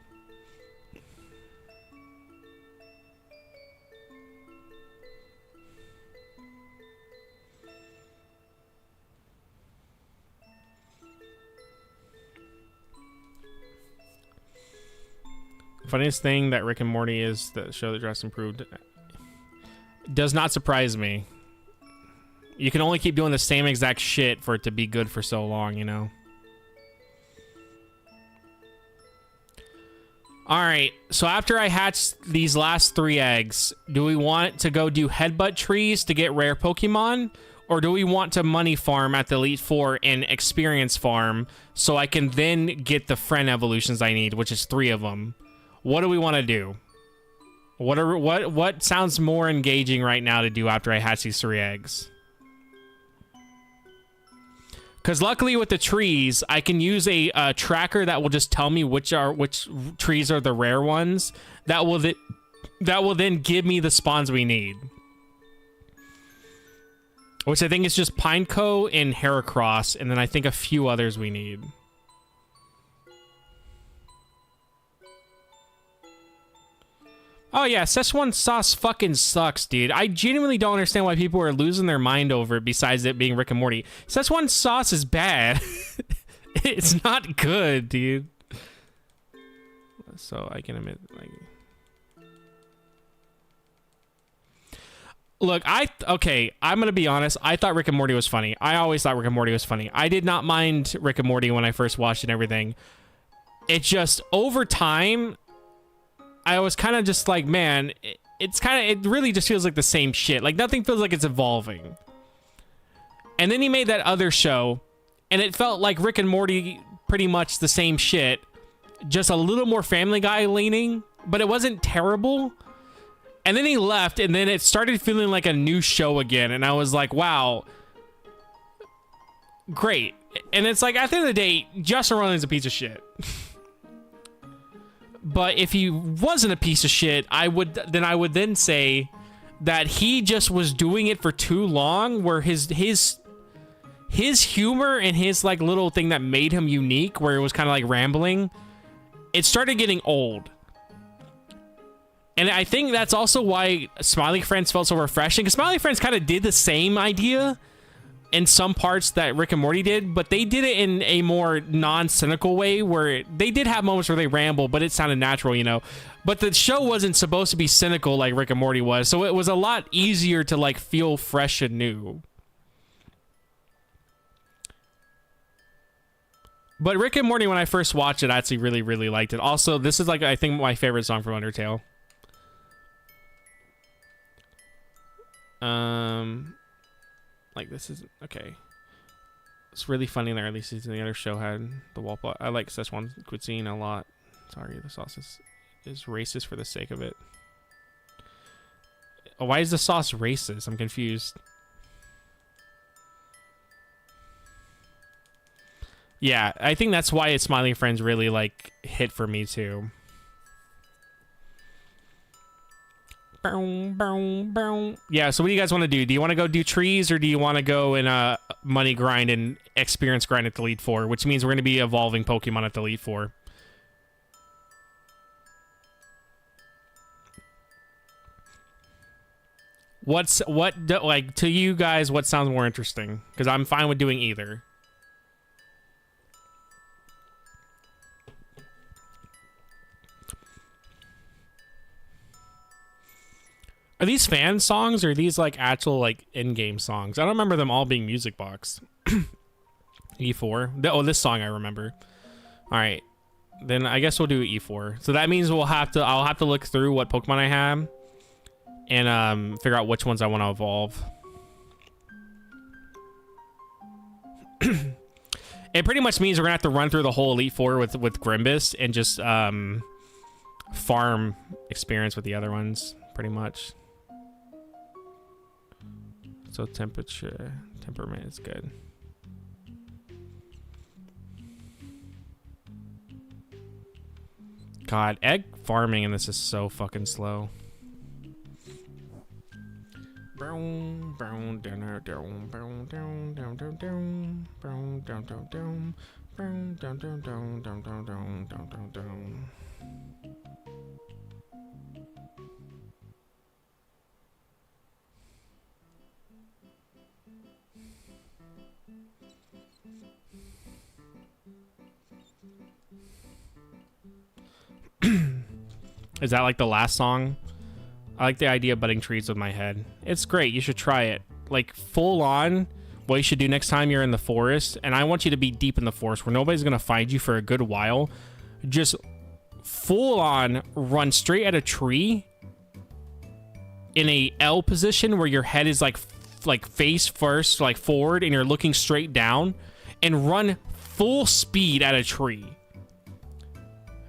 [SPEAKER 1] Funniest thing that Rick and Morty is the show that just improved. Does not surprise me. You can only keep doing the same exact shit for it to be good for so long, you know? Alright, so after I hatch these last 3 eggs, do we want to go do headbutt trees to get rare Pokemon? Or do we want to money farm at the Elite Four and experience farm so I can then get the friend evolutions I need, which is 3 of them? What do we want to do? What sounds more engaging right now to do after I hatch these 3 eggs? Because luckily with the trees, I can use a tracker that will just tell me which trees are the rare ones. That will then give me the spawns we need. Which I think is just Pineco and Heracross, and then I think a few others we need. Oh yeah, Szechuan sauce fucking sucks, dude. I genuinely don't understand why people are losing their mind over it besides it being Rick and Morty. Szechuan sauce is bad. It's not good, dude. So I can admit, like... Look, okay, I'm gonna be honest. I thought Rick and Morty was funny. I always thought Rick and Morty was funny. I did not mind Rick and Morty when I first watched it and everything. It just, over time... I was kind of just like, man, it really just feels like the same shit. Like nothing feels like it's evolving. And then he made that other show, and it felt like Rick and Morty, pretty much the same shit, just a little more Family Guy leaning, but it wasn't terrible. And then he left, and then it started feeling like a new show again, and I was like, wow, great. And it's like, at the end of the day, Justin Roiland's a piece of shit. But if he wasn't a piece of shit, I would then say that he just was doing it for too long, where his humor and his like little thing that made him unique, where it was kind of like rambling, it started getting old. And I think that's also why Smiley Friends felt so refreshing, because Smiley Friends kind of did the same idea in some parts that Rick and Morty did, but they did it in a more non-cynical way, where they did have moments where they ramble, but it sounded natural, you know. But the show wasn't supposed to be cynical like Rick and Morty was, so it was a lot easier to like feel fresh and new. But Rick and Morty, when I first watched it, I actually really, really liked it. Also, this is like, I think, my favorite song from Undertale. Like this is okay. It's really funny in the early season. The other show had the wall plot. I like Szechuan cuisine a lot. Sorry, the sauce is racist for the sake of it. Why is the sauce racist? I'm confused. Yeah, I think that's why Smiley Friends really like hit for me too. Yeah, so what do you guys want to do? Do you want to go do trees, or do you want to go and money grind and experience grind at the Elite Four? Which means we're going to be evolving Pokemon at the Elite Four. Like, to you guys, what sounds more interesting? Because I'm fine with doing either. Are these fan songs, or are these like actual like in-game songs? I don't remember them all being music box. E4. Oh, this song I remember. All right, then I guess we'll do E4. So that means I'll have to look through what Pokemon I have and figure out which ones I want to evolve. It pretty much means we're gonna have to run through the whole Elite Four with Grimbus and just farm experience with the other ones, pretty much. So temperament is good. God, egg farming in this is so fucking slow. Is that like the last song? I like the idea of budding trees with my head. It's great. You should try it. Like full on, what you should do next time you're in the forest, and I want you to be deep in the forest where nobody's going to find you for a good while. Just full on run straight at a tree in a L position where your head is like face first, like forward, and you're looking straight down, and run full speed at a tree.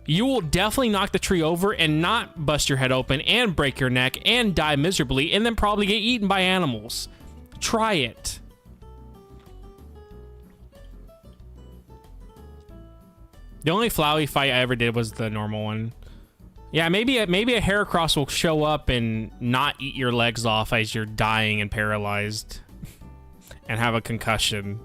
[SPEAKER 1] You will definitely knock the tree over and not bust your head open and break your neck and die miserably and then probably get eaten by animals. Try it. The only Flowey fight I ever did was the normal one. Yeah, maybe a Heracross will show up and not eat your legs off as you're dying and paralyzed and have a concussion.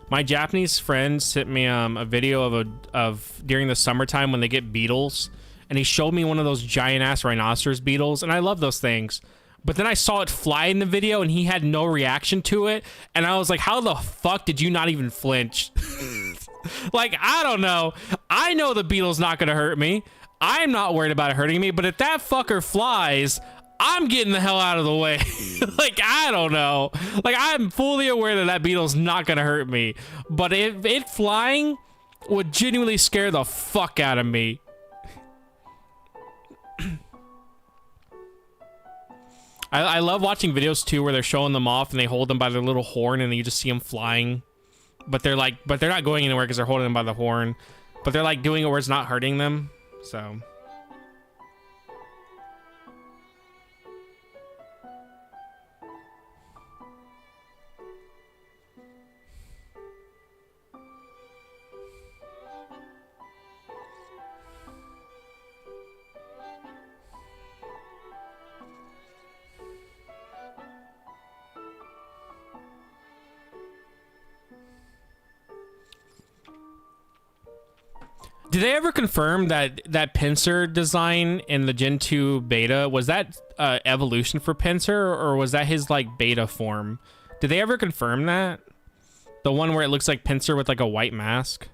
[SPEAKER 1] My Japanese friend sent me a video of during the summertime when they get beetles, and he showed me one of those giant ass rhinoceros beetles, and I love those things. But then I saw it fly in the video, and he had no reaction to it, and I was like, "How the fuck did you not even flinch?" Like, I don't know. I know the beetle's not gonna hurt me. I'm not worried about it hurting me, but if that fucker flies, I'm getting the hell out of the way. Like, I don't know. Like, I'm fully aware that that beetle's not gonna hurt me. But if it flying would genuinely scare the fuck out of me. I love watching videos too where they're showing them off and they hold them by their little horn and you just see them flying. But they're not going anywhere because they're holding them by the horn. But they're like doing it where it's not hurting them. So... Did they ever confirm that that pincer design in the Gen 2 beta, was that evolution for Pincer, or was that his like beta form? Did they ever confirm that? The one where it looks like Pincer with like a white mask?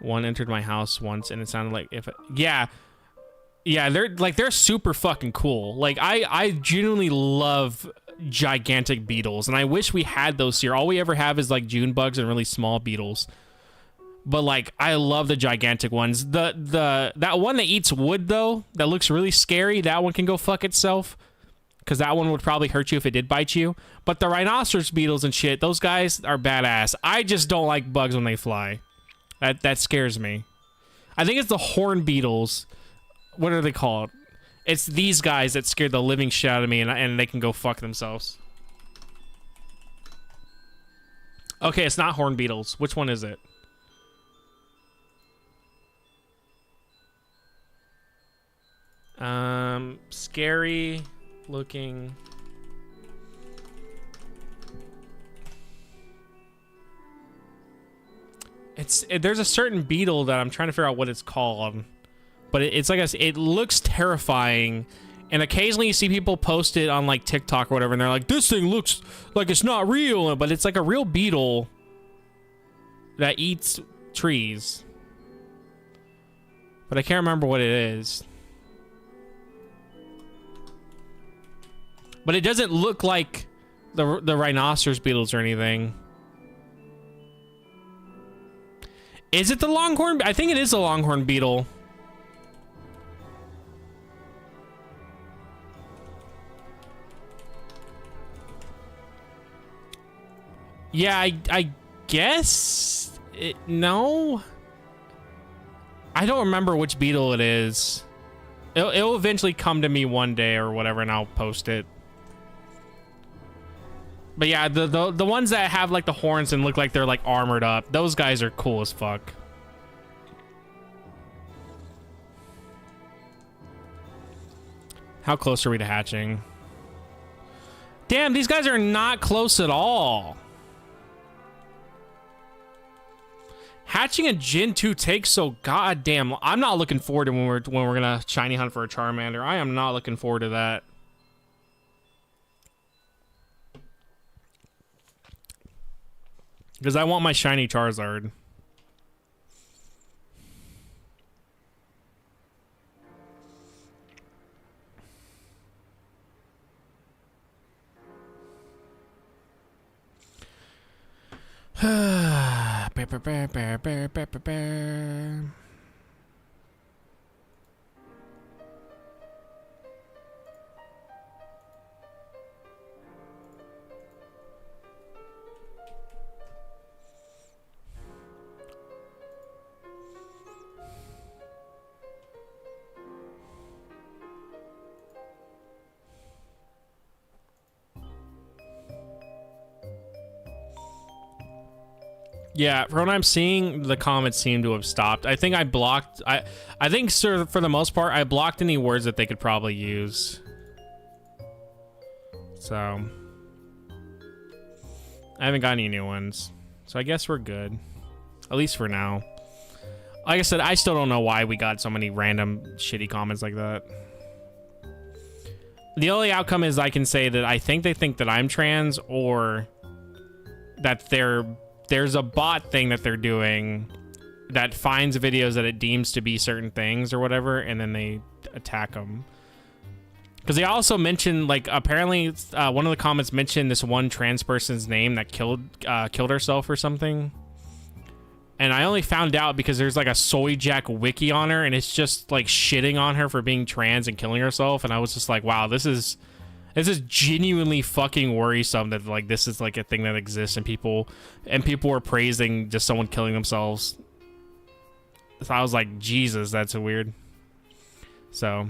[SPEAKER 1] One entered my house once and it sounded like if it, yeah, they're super fucking cool. Like I genuinely love gigantic beetles and I wish we had those here. All we ever have is like June bugs and really small beetles, but like I love the gigantic ones. That one that eats wood though, that looks really scary, that one can go fuck itself, because that one would probably hurt you if it did bite you. But the rhinoceros beetles and shit, those guys are badass. I just don't like bugs when they fly. That scares me. I think it's the horn beetles. What are they called? It's these guys that scared the living shit out of me, and they can go fuck themselves. Okay, it's not horn beetles. Which one is it? Scary looking. There's a certain beetle that I'm trying to figure out what it's called. But it's like it looks terrifying, and occasionally you see people post it on like TikTok or whatever, and they're like, "This thing looks like it's not real," but it's like a real beetle that eats trees. But I can't remember what it is. But it doesn't look like the rhinoceros beetles or anything. Is it the longhorn? I think it is the longhorn beetle. Yeah, I guess no. I don't remember which beetle it is. It'll eventually come to me one day or whatever, and I'll post it. But yeah, the ones that have like the horns and look like they're like armored up, those guys are cool as fuck. How close are we to hatching? Damn, these guys are not close at all. Hatching a Gen 2 takes so goddamn. I'm not looking forward to when we're gonna shiny hunt for a Charmander. I am not looking forward to that. Because I want my shiny Charizard. Yeah, from what I'm seeing, the comments seem to have stopped. I think I blocked. I think, sir, for the most part, I blocked any words that they could probably use. So I haven't got any new ones. So I guess we're good, at least for now. Like I said, I still don't know why we got so many random shitty comments like that. The only outcome is I can say that I think they think that I'm trans, or that there's a bot thing that they're doing that finds videos that it deems to be certain things or whatever, and then they attack them. Because they also mentioned, like, apparently one of the comments mentioned this one trans person's name that killed herself or something. And I only found out because there's like a Soy Jack wiki on her, and it's just like shitting on her for being trans and killing herself. And I was just like, wow, this is genuinely fucking worrisome that like this is like a thing that exists, and people were praising just someone killing themselves. So I was like, Jesus, that's weird. So,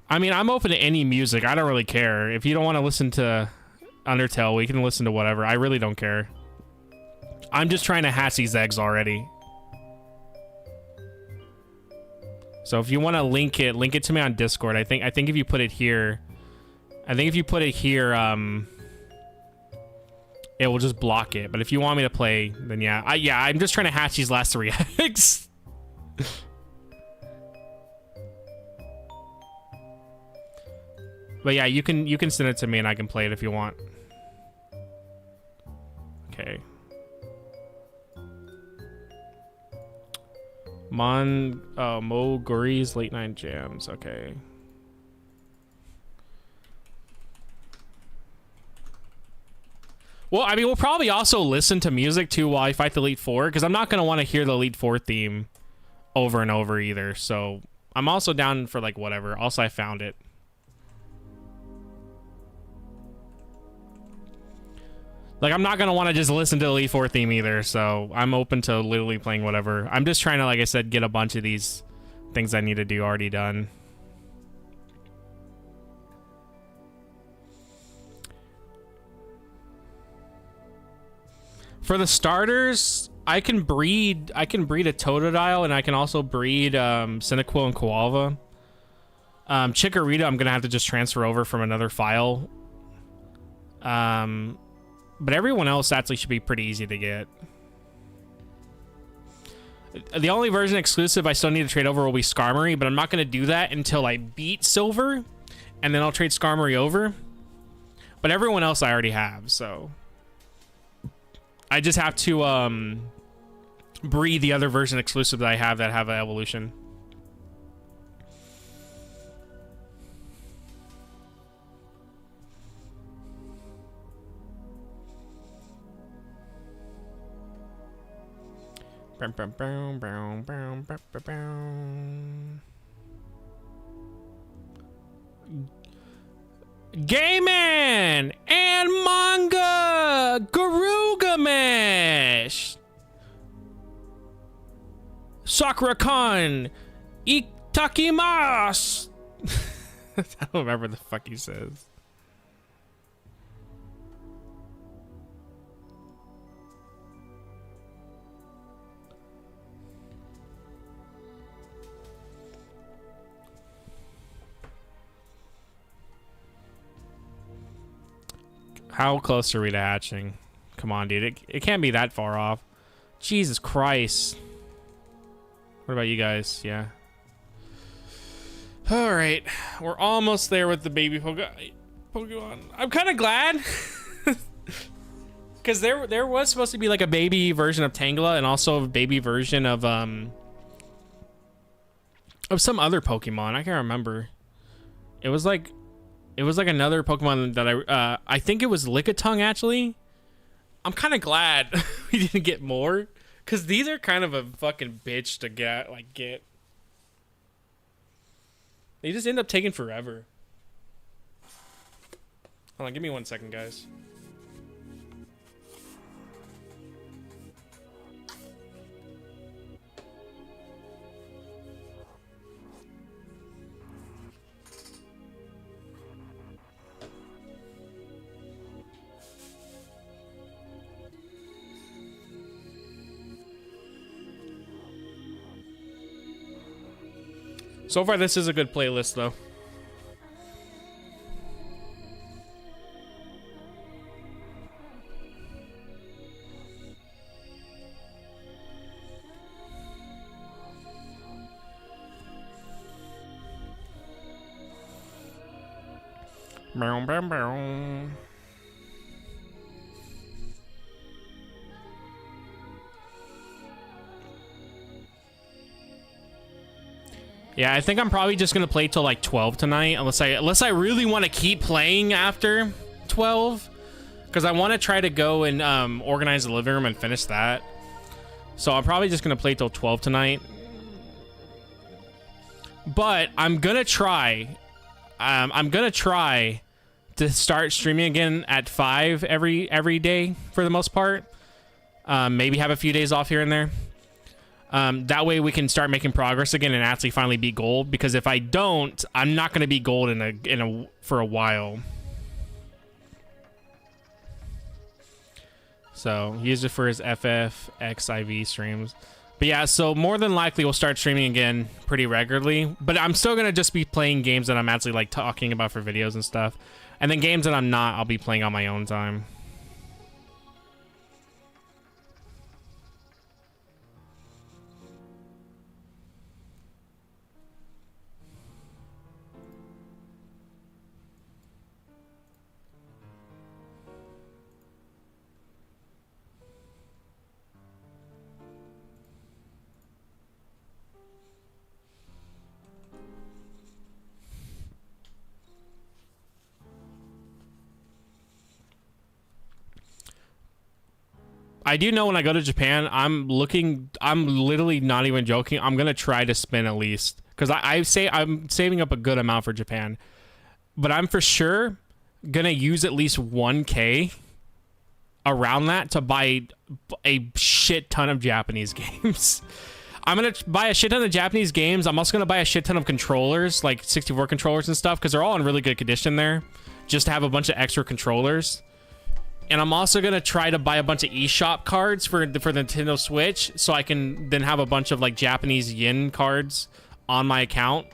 [SPEAKER 1] I mean, I'm open to any music. I don't really care. If you don't want to listen to Undertale, we can listen to whatever. I really don't care. I'm just trying to hatch these eggs already. So if you want to link it to me on Discord. I think if you put it here, it will just block it. But if you want me to play, then yeah. I'm just trying to hatch these last 3 eggs. But yeah, you can send it to me and I can play it if you want. Okay. Mo Guri's Late Night Jams. Okay. Well, I mean, we'll probably also listen to music too while I fight the Elite Four, because I'm not going to want to hear the Elite Four theme over and over either. So I'm also down for like whatever. Also, I found it. Like, I'm not going to want to just listen to the Elite Four theme either, so I'm open to literally playing whatever. I'm just trying to, like I said, get a bunch of these things I need to do already done. For the starters, I can breed a Totodile, and I can also breed Cyndaquil and Koalva. Chikorita, I'm going to have to just transfer over from another file. But everyone else actually should be pretty easy to get. The only version exclusive I still need to trade over will be Skarmory, but I'm not going to do that until I beat Silver, and then I'll trade Skarmory over. But everyone else I already have, so I just have to breed the other version exclusive that I have that have an evolution. Gayman and Manga Garugamesh Sakura-kan Itakimasu. I don't remember what the fuck he says. How close are we to hatching? Come on, dude. It can't be that far off. Jesus Christ. What about you guys? Yeah. All right. We're almost there with the baby Pokemon. I'm kind of glad. Because there was supposed to be like a baby version of Tangela and also a baby version of some other Pokemon. I can't remember. It was like another Pokemon that I think it was Lickitung, actually. I'm kind of glad we didn't get more, because these are kind of a fucking bitch to get. They just end up taking forever. Hold on, give me 1 second, guys. So far, this is a good playlist, though. Bow, bow, bow. Yeah, I think I'm probably just gonna play till like 12 tonight, unless I really want to keep playing after 12, because I want to try to go and organize the living room and finish that. So I'm probably just gonna play till 12 tonight. But I'm gonna try. I'm gonna try to start streaming again at 5 every day for the most part. Maybe have a few days off here and there. That way we can start making progress again and actually finally beat gold. Because if I don't, I'm not going to beat gold for a while. So he used it for his FFXIV streams. But yeah, so more than likely we'll start streaming again pretty regularly. But I'm still going to just be playing games that I'm actually like talking about for videos and stuff. And then games that I'm not, I'll be playing on my own time. I do know when I go to Japan, I'm literally not even joking. I'm going to try to spend at least, because I say I'm saving up a good amount for Japan, but I'm for sure going to use at least 1K around that to buy a shit ton of Japanese games. I'm going to buy a shit ton of Japanese games. I'm also going to buy a shit ton of controllers, like 64 controllers and stuff, because they're all in really good condition there, just to have a bunch of extra controllers. And I'm also going to try to buy a bunch of eShop cards for the Nintendo Switch, so I can then have a bunch of like Japanese yen cards on my account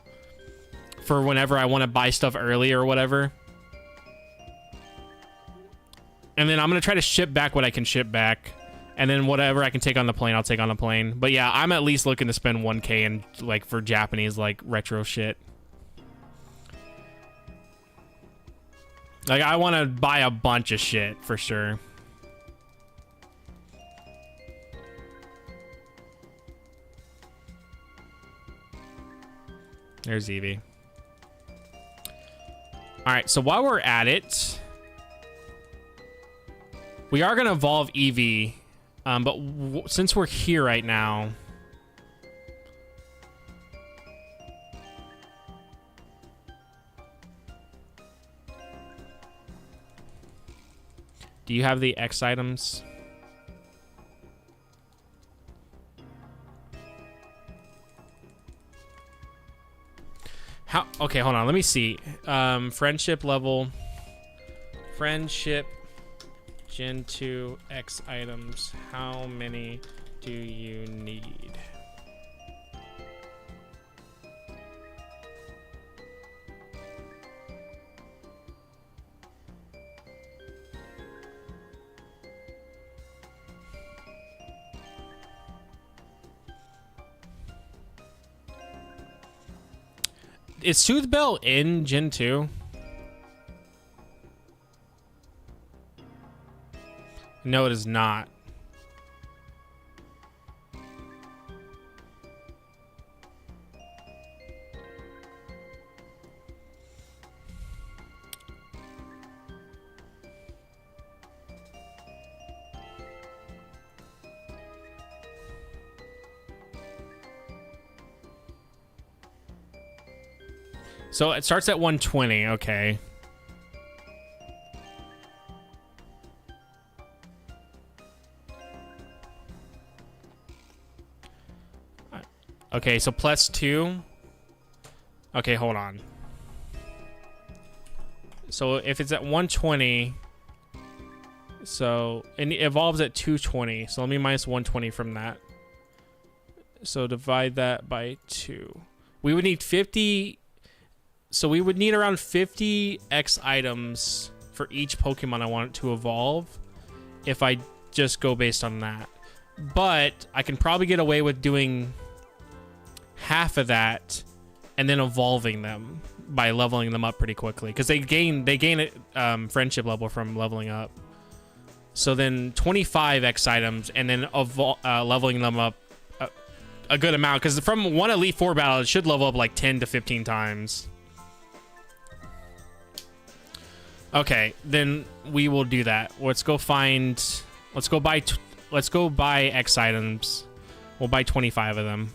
[SPEAKER 1] for whenever I want to buy stuff early or whatever. And then I'm going to try to ship back what I can ship back. And then whatever I can take on the plane, I'll take on the plane. But yeah, I'm at least looking to spend 1K in like for Japanese like retro shit. Like, I want to buy a bunch of shit, for sure. There's Eevee. Alright, so while we're at it, we are going to evolve Eevee. But since we're here right now... Do you have the X items? How? Okay, hold on. Let me see. Friendship level. Friendship. Gen 2 X items. How many do you need? Is Soothbell in Gen 2? No, it is not. So it starts at 120, okay. Okay, so plus 2. Okay, hold on. So if it's at 120, so and it evolves at 220. So let me minus 120 from that. So divide that by 2. We would need 50. So we would need around 50 X items for each Pokemon I want to evolve if I just go based on that. But I can probably get away with doing half of that and then evolving them by leveling them up pretty quickly, because they gain friendship level from leveling up. So then 25 X items and then leveling them up a good amount, because from one Elite Four battle, it should level up like 10 to 15 times. Okay, then we will do that. Let's go buy X items. We'll buy 25 of them.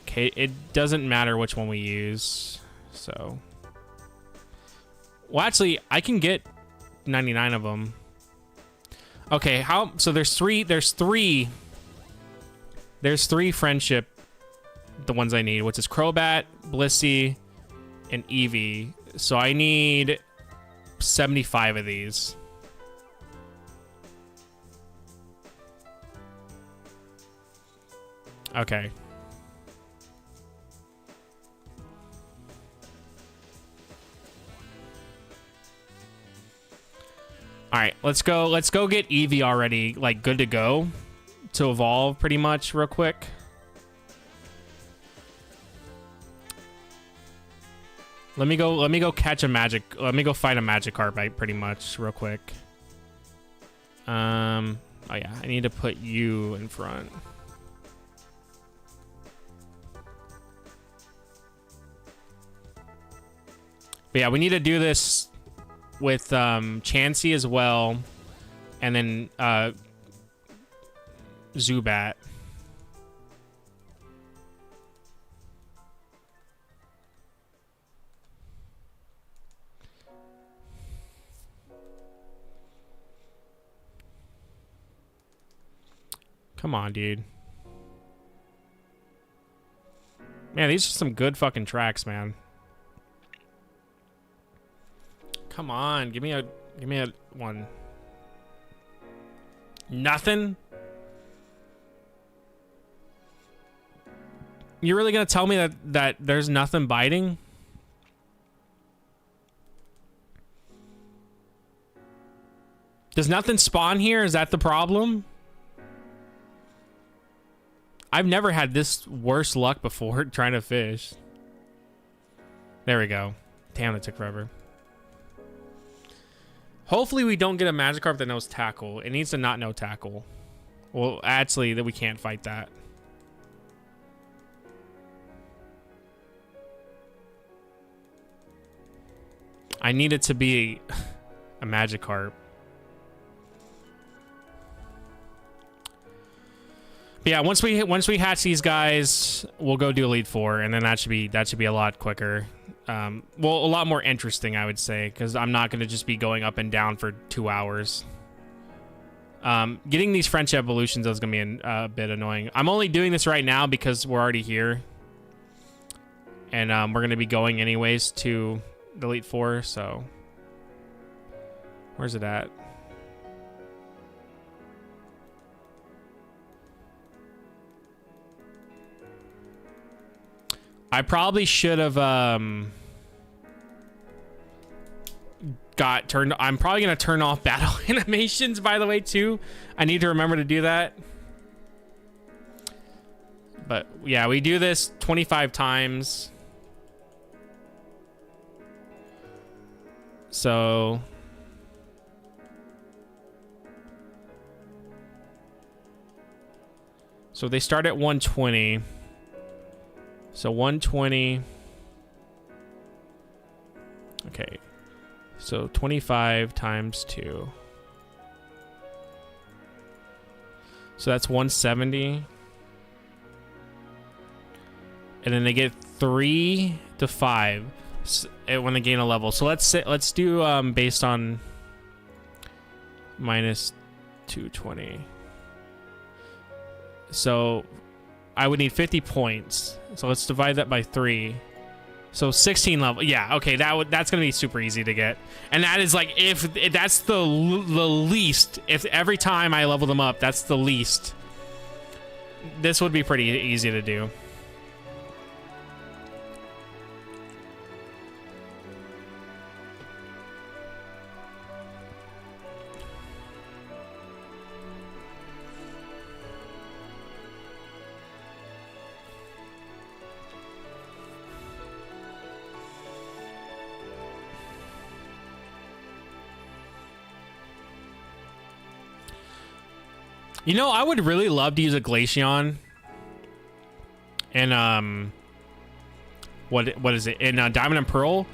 [SPEAKER 1] Okay, it doesn't matter which one we use. So, well, actually, I can get 99 of them. Okay, so there's three friendship, the ones I need, which is Crobat, Blissey, and Eevee. So I need 75 of these. Okay. All right, let's go get Eevee already, like, good to go to evolve pretty much real quick. Let me go catch a let me go find a Magikarp pretty much real quick. Oh yeah, I need to put you in front. But yeah, we need to do this with Chansey as well, and then Zubat. Come on, dude. Man, these are some good fucking tracks, man. Come on, give me a one. Nothing? You're really gonna tell me that there's nothing biting? Does nothing spawn here? Is that the problem? I've never had this worse luck before trying to fish. There we go. Damn, that took forever. Hopefully we don't get a Magikarp that knows Tackle. It needs to not know Tackle. Well, actually, that we can't fight that. I need it to be a Magikarp. But yeah, once we hatch these guys, we'll go do Elite Four, and then that should be a lot quicker. Well, a lot more interesting, I would say, because I'm not going to just be going up and down for 2 hours. Getting these French evolutions is going to be a bit annoying. I'm only doing this right now because we're already here, and we're going to be going anyways to the Elite Four. So, where's it at? I probably should have I'm probably gonna turn off battle animations, by the way, too. I need to remember to do that. But yeah, we do this 25 times. So they start at 120. So 120. Okay. So 25 times 2. So that's 170. And then they get 3 to 5 when they gain a level. So let's do based on minus 220. So I would need 50 points. So let's divide that by 3. So 16 level. Yeah, okay, that's gonna be super easy to get. And that is like, if that's the least, if every time I level them up, that's the least. This would be pretty easy to do. You know, I would really love to use a Glaceon. And what is it? In Diamond and Pearl.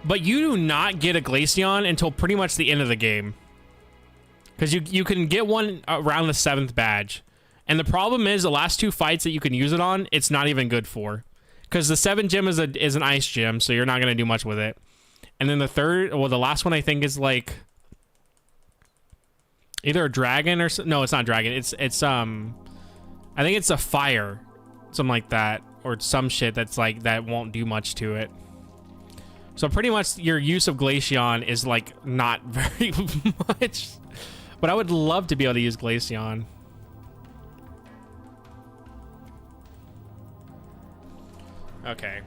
[SPEAKER 1] But you do not get a Glaceon until pretty much the end of the game. Because you can get one around the 7th badge. And the problem is the last 2 fights that you can use it on, it's not even good for. Because the 7th gym is an ice gym, so you're not going to do much with it. And then the last one I think is like either a dragon or no, it's not dragon. It's I think it's a fire, something like that, or some shit that's like that won't do much to it. So pretty much your use of Glaceon is like not very much. But I would love to be able to use Glaceon. Okay.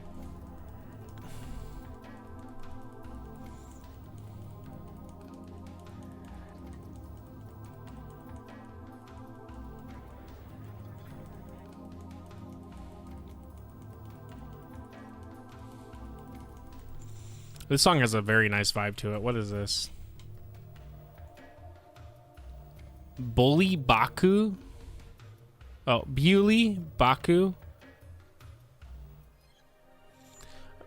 [SPEAKER 1] This song has a very nice vibe to it. What is this? Bully Baku? Oh, Bewley Baku?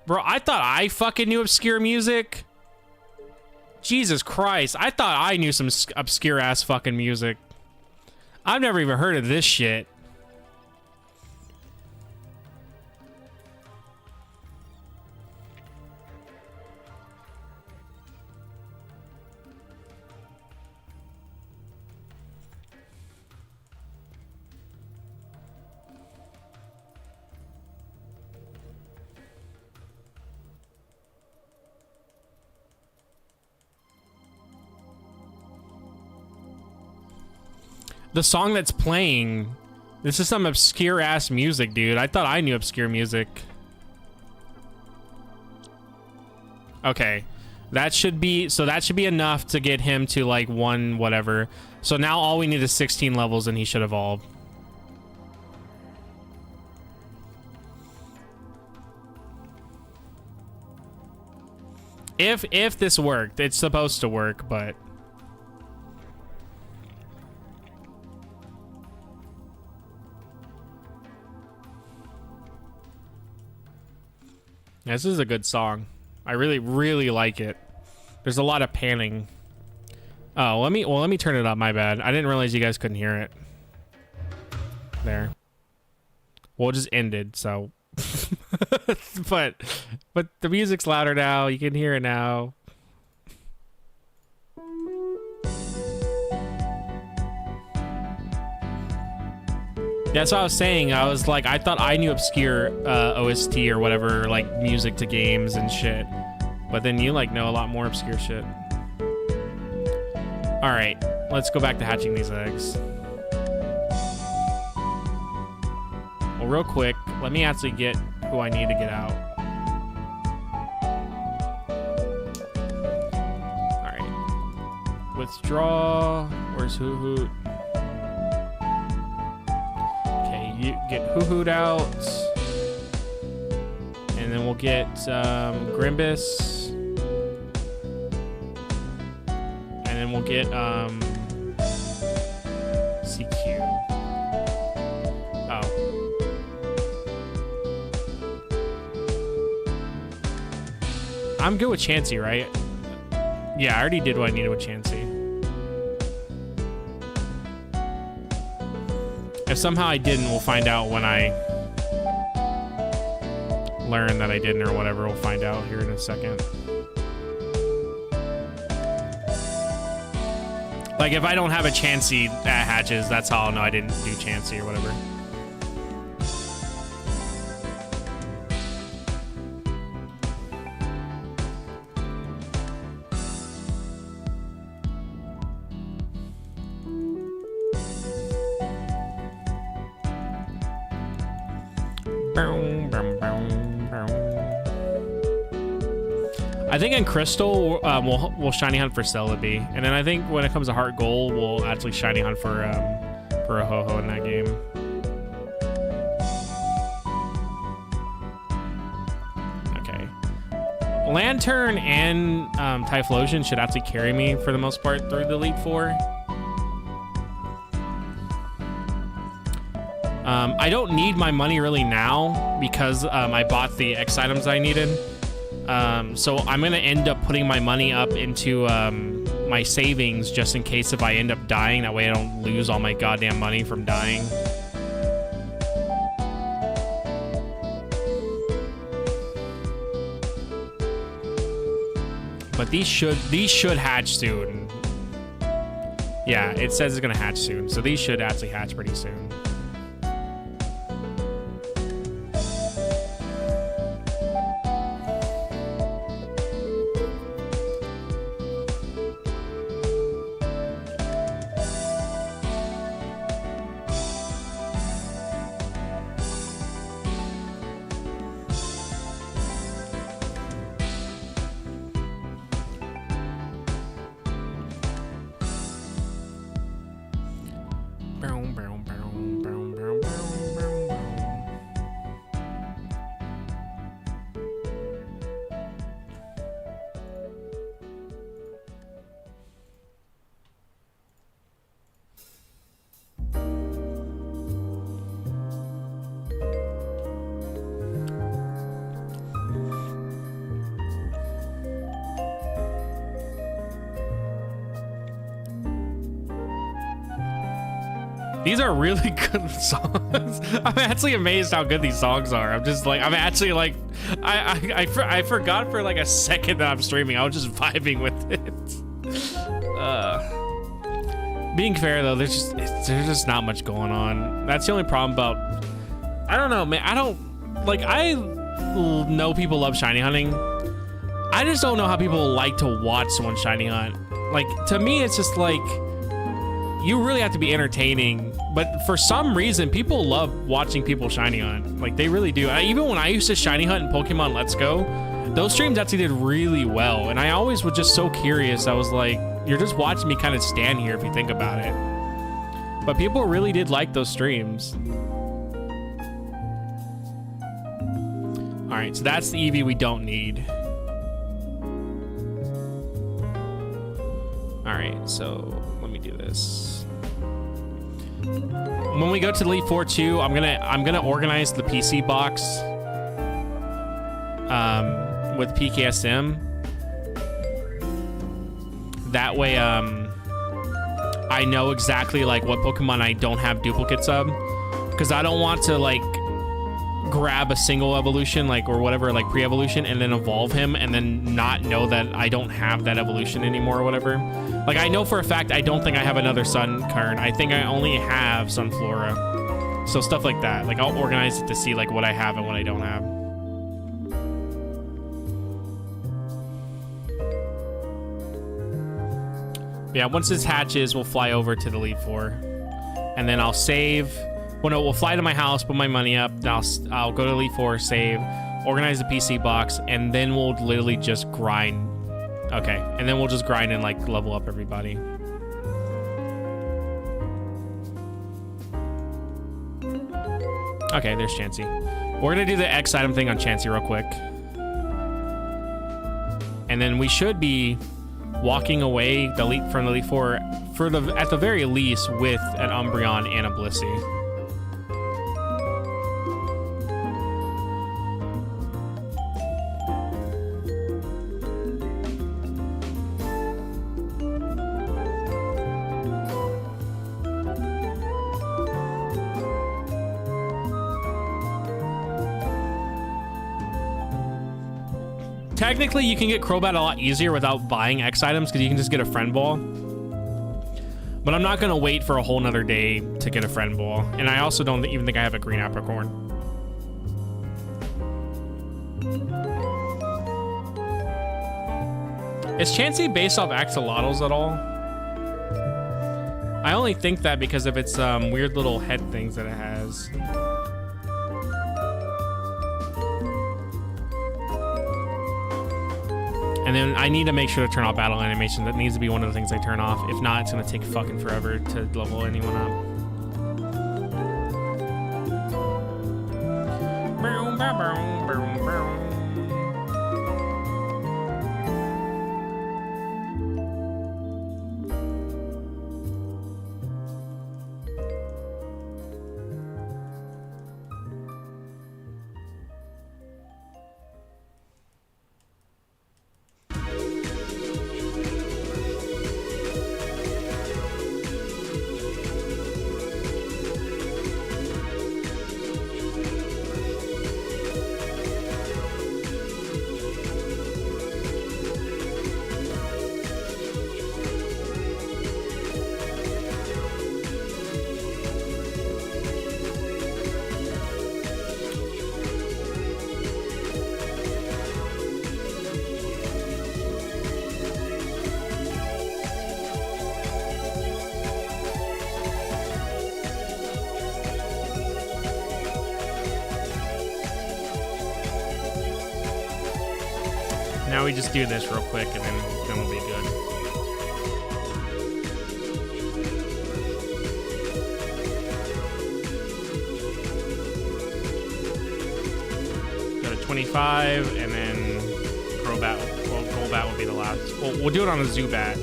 [SPEAKER 1] Bro, I thought I fucking knew obscure music. Jesus Christ. I thought I knew some obscure ass fucking music. I've never even heard of this shit. The song that's playing, this is some obscure ass music, dude. I thought I knew obscure music. Okay, that should be enough to get him to like 1 whatever. So now all we need is 16 levels and he should evolve. If this worked, it's supposed to work, but this is a good song. I really, really like it. There's a lot of panning. Oh, let me turn it up. My bad. I didn't realize you guys couldn't hear it. There. Well, it just ended, so. but the music's louder now. You can hear it now. That's what I was saying. I was like, I thought I knew obscure OST or whatever, like music to games and shit. But then you like know a lot more obscure shit. All right, let's go back to hatching these eggs. Well, real quick, let me actually get who I need to get out. All right, withdraw. Where's Hoo Hoot? You get Hoo-Hoot out, and then we'll get Grimbus, and then we'll get CQ. Oh. I'm good with Chansey, right? Yeah, I already did what I needed with Chansey. If somehow I didn't, we'll find out when I learn that I didn't or whatever. We'll find out here in a second. Like, if I don't have a Chansey that hatches, that's how I'll know I didn't do Chansey or whatever. I think in Crystal, we'll shiny hunt for Celebi, and then I think when it comes to Heart Gold, we'll actually shiny hunt for a Ho-Ho in that game. Okay, Lantern and Typhlosion should actually carry me for the most part through the Elite Four. I don't need my money really now because I bought the X items I needed. So I'm gonna end up putting my money up into my savings just in case if I end up dying. That way I don't lose all my goddamn money from dying. But these should hatch soon. Yeah, it says it's gonna hatch soon, so these should actually hatch pretty soon. These are really good songs. I'm actually amazed how good these songs are. I'm just like, I'm actually like, I forgot for like a second that I'm streaming. I was just vibing with it. Being fair though, there's just not much going on. That's the only problem about, I don't know, man. I know people love shiny hunting. I just don't know how people like to watch someone shiny hunt. Like, to me, it's just like, you really have to be entertaining, but for some reason, people love watching people shiny hunt. Like, they really do. Even when I used to shiny hunt in Pokemon Let's Go, those streams actually did really well, and I always was just so curious. I was like, you're just watching me kind of stand here if you think about it. But people really did like those streams. All right, so that's the Eevee we don't need. All right, so let me do this. When we go to Elite Four 2, I'm gonna organize the PC box with PKSM. That way, I know exactly like what Pokemon I don't have duplicates of, because I don't want to like grab a single evolution like or whatever like pre-evolution and then evolve him and then not know that I don't have that evolution anymore or whatever. Like, I know for a fact I don't think I have another Sunkern. I think I only have Sunflora. So stuff like that. Like, I'll organize it to see like what I have and what I don't have. But yeah, once this hatches, we'll fly over to the Elite Four. And then I'll save. Well, no, we'll fly to my house, put my money up. Then I'll go to Elite Four, save, organize the PC box, and then we'll literally just grind. Okay, and then we'll just grind and like level up everybody. Okay, there's Chansey. We're gonna do the X item thing on Chansey real quick. And then we should be walking away from the Elite Four at the very least with an Umbreon and a Blissey. Technically, you can get Crobat a lot easier without buying X items because you can just get a friend ball. But I'm not going to wait for a whole nother day to get a friend ball. And I also don't even think I have a green apricorn. Is Chansey based off axolotls at all? I only think that because of its weird little head things that it has. And then I need to make sure to turn off battle animation. That needs to be one of the things I turn off. If not, it's gonna take fucking forever to level anyone up. Now we just do this real quick, and then we'll be good. Go to 25, and then Crobat. Well, Golbat will be the last. Well, we'll do it on a Zubat,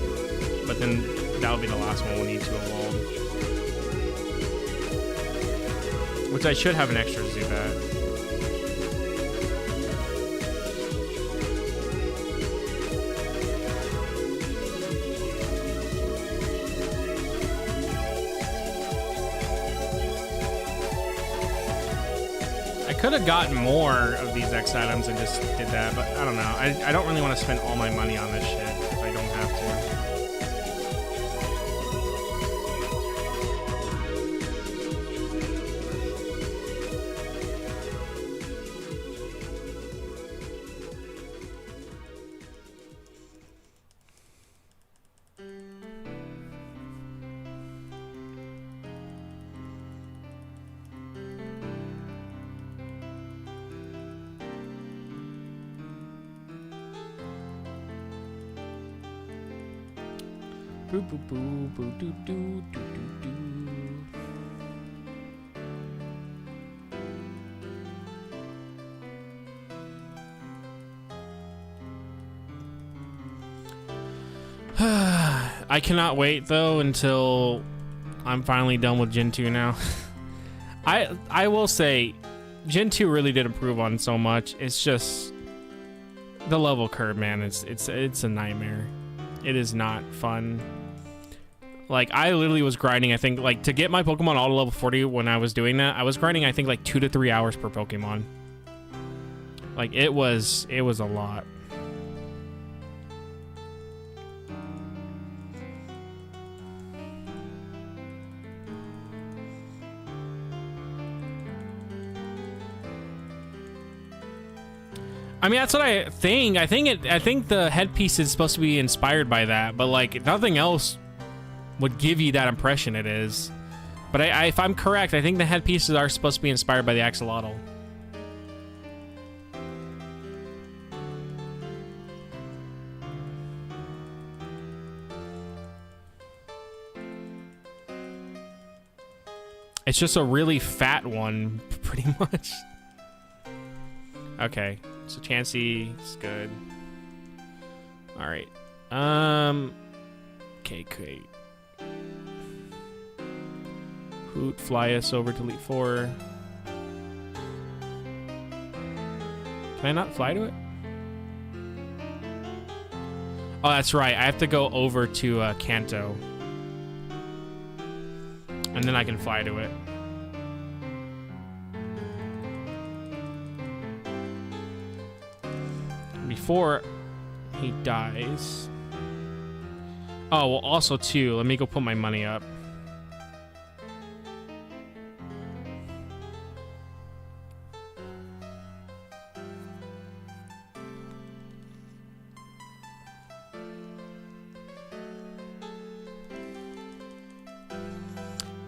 [SPEAKER 1] but then that'll be the last one we'll need to evolve. Which I should have an extra Zubat. I could have gotten more of these X items and just did that, but I don't know. I don't really want to spend all my money on this shit if I don't have to. Boo boo boo boo doo doo doo doo doo. I cannot wait though until I'm finally done with Gen 2 now. I will say Gen 2 really did improve on so much. It's just the level curve, man. It's a nightmare. It is not fun. Like, I literally was grinding, I think, like, to get my Pokemon all to level 40 when I was doing that, I was grinding, I think, like, 2 to 3 hours per Pokemon. Like, it was a lot. I mean, that's what I think. I think the headpiece is supposed to be inspired by that, but, like, nothing else would give you that impression it is. But if I'm correct, I think the headpieces are supposed to be inspired by the axolotl. It's just a really fat one, pretty much. Okay, so Chansey is good. All right. Okay, great. Hoot, fly us over to Elite Four. Can I not fly to it? Oh, that's right. I have to go over to Kanto. And then I can fly to it. Before he dies. Oh, well, also, too, let me go put my money up.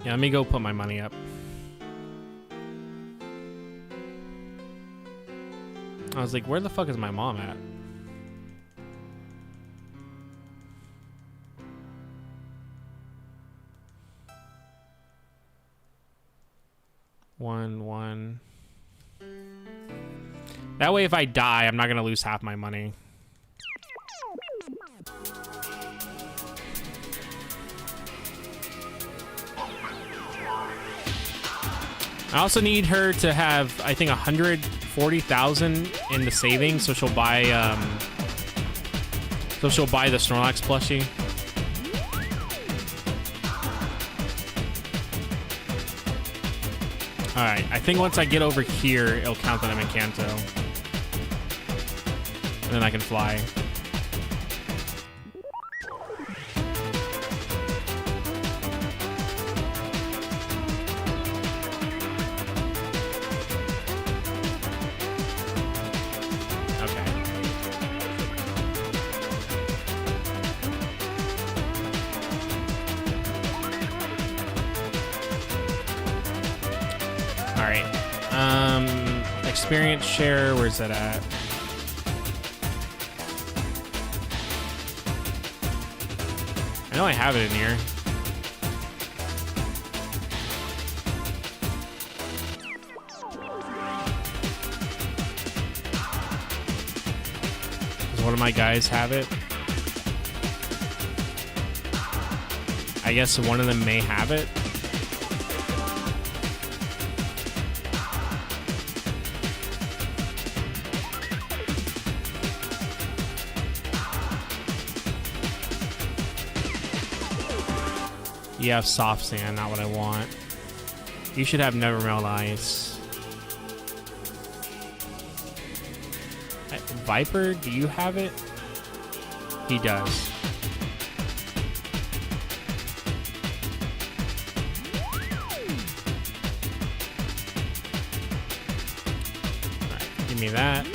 [SPEAKER 1] Yeah, let me go put my money up. I was like, where the fuck is my mom at? One. That way, if I die, I'm not gonna lose half my money. I also need her to have, I think, 140,000 in the savings, so she'll buy the Snorlax plushie. All right, I think once I get over here, it'll count that I'm in Kanto, and then I can fly. Experience share, where's that at? I know I have it in here. Does one of my guys have it? I guess one of them may have it. You have soft sand, not what I want. You should have never melt ice. Viper, do you have it? He does. Alright, give me that.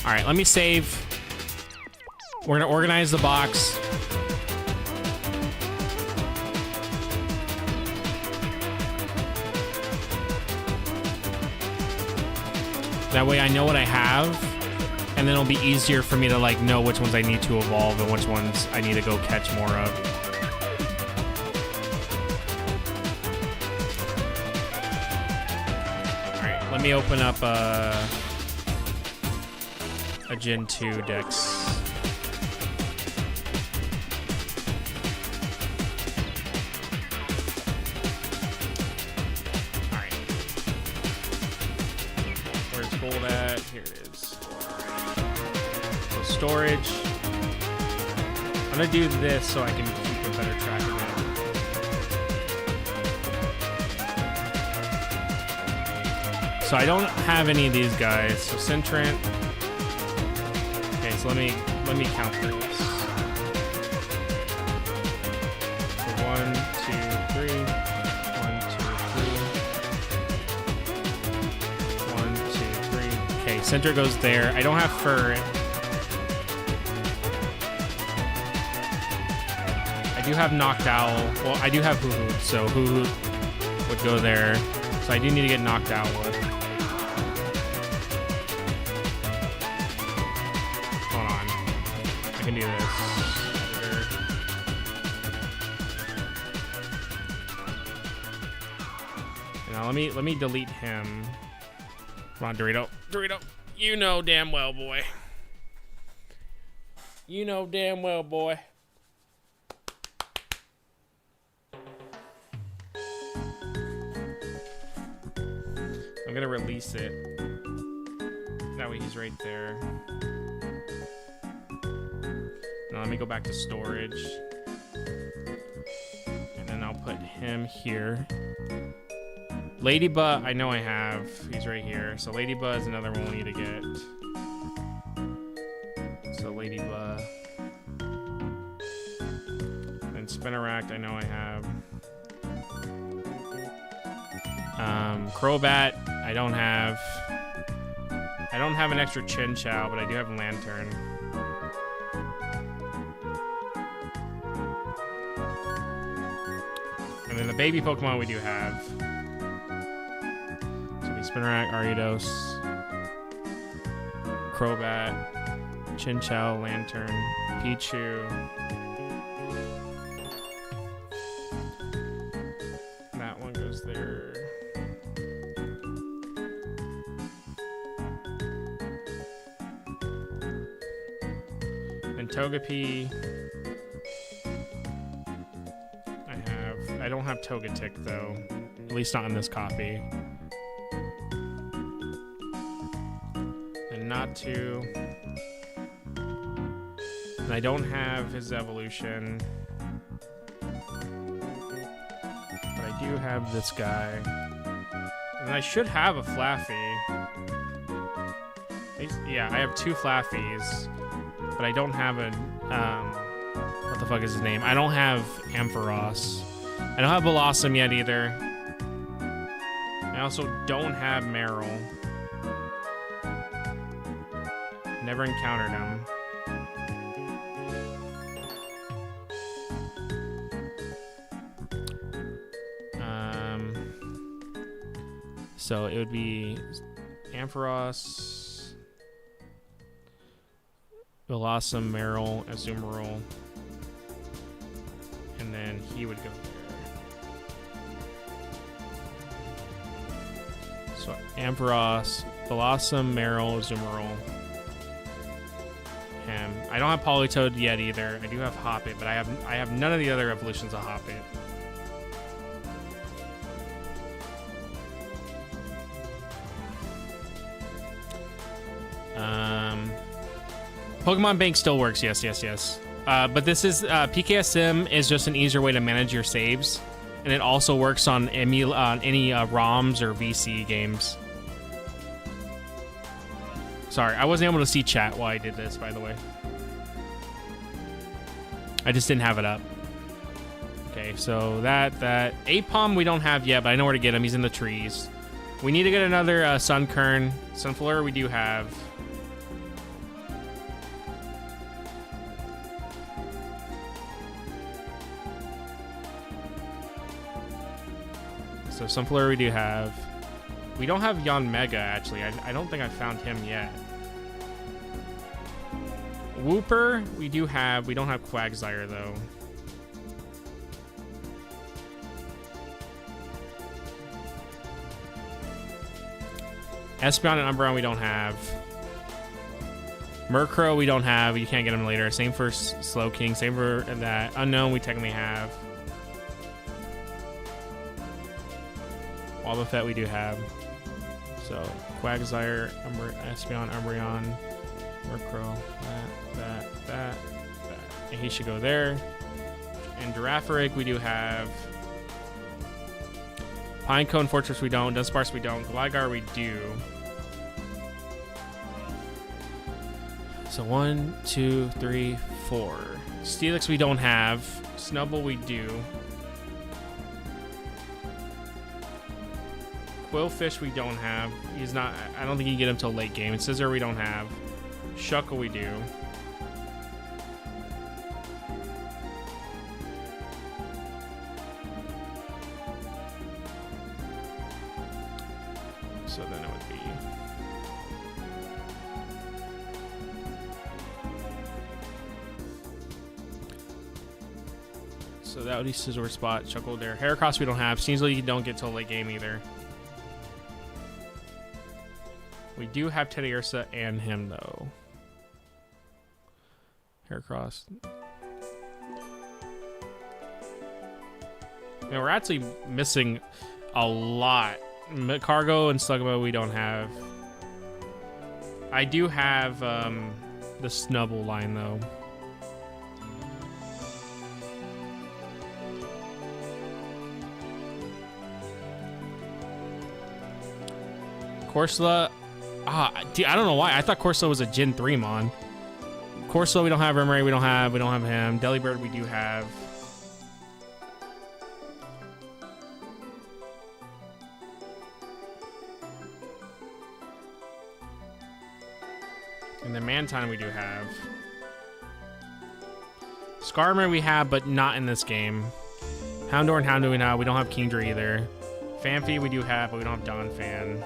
[SPEAKER 1] Alright, let me save. We're gonna organize the box. That way I know what I have, and then it'll be easier for me to like know which ones I need to evolve and which ones I need to go catch more of. Alright, let me open up a Gen 2 Dex. Storage. I'm gonna do this so I can keep a better track of it. So I don't have any of these guys. So Centrant. Okay, so let me count these. So 1, 2, 3. 1, 2, 3. 1, 2, 3. Okay, Center goes there. I don't have fur. I do have Knocked Owl. Well, I do have Hoo Hoo, so Hoo Hoo would go there. So I do need to get Knocked Owl with. Hold on. I can do this. Now let me delete him. Come on, Dorito. Dorito. You know damn well, boy. You know damn well, boy. I'm gonna release it. That way he's right there. Now let me go back to storage. And then I'll put him here. Ladybug, I know I have. He's right here. So Ladybug is another one we need to get. So Ladybug. And Spinnerack, I know I have. Crobat, I don't have. I don't have an extra Chinchou, but I do have Lantern. And then the baby Pokemon we do have. So we Spinnerack, Ariados, Crobat, Chinchou, Lantern, Pichu. That one goes there. And Togepi. I don't have Togetic though. At least not in this copy. And Natu. And I don't have his evolution. But I do have this guy. And I should have a Flaffy. Yeah, I have 2 Flaffies. But I don't have a, what the fuck is his name? I don't have Ampharos. I don't have Blossom yet either. I also don't have Meryl. Never encountered him. So it would be Ampharos, Blossom, Meryl, Azumarill. And then he would go there. So Ampharos, Blossom, Meryl, Azumarill. Him. I don't have Politoed yet either. I do have Hoppip, but I have none of the other evolutions of Hoppip. Pokemon Bank still works, yes. But this is PKSM is just an easier way to manage your saves, and it also works on any ROMs or VC games. Sorry, I wasn't able to see chat while I did this, by the way. I just didn't have it up. Okay, so that Apom we don't have yet, but I know where to get him. He's in the trees. We need to get another Sunkern. Sunflower we do have. So Sunflower we do have. We don't have Yanmega, actually. I don't think I found him yet. Wooper we do have. We don't have Quagsire, though. Espeon and Umbreon we don't have. Murkrow we don't have. You can't get him later. Same for Slowking. Same for that. Unknown we technically have. Wobbuffet we do have. So Quagsire, Espeon, Umbreon, Murkrow, that. And he should go there. And Girafarig we do have. Pinecone Fortress we don't. Dunsparce we don't. Gligar we do. So 1, 2, 3, 4. Steelix we don't have. Snubbull we do. Quillfish we don't have. He's not. I don't think you can get him till late game. And Scizor we don't have. Shuckle we do. So then it would be. So that would be Scizor spot. Shuckle there. Heracross we don't have. Sneasel you don't get till late game either. We do have Teddiursa and him, though. Heracross. And we're actually missing a lot. Cargo and Slugma we don't have. I do have the Snubbull line, though. Corsola. Dude, I don't know why. I thought Corsola was a Gen 3 mon. Corsola we don't have. Remoraid we don't have. We don't have him. Delibird we do have. And then Mantine we do have. Skarmory we have, but not in this game. Houndour and Houndour we now. We don't have Kingdra either. Phanpy we do have, but we don't have Donphan.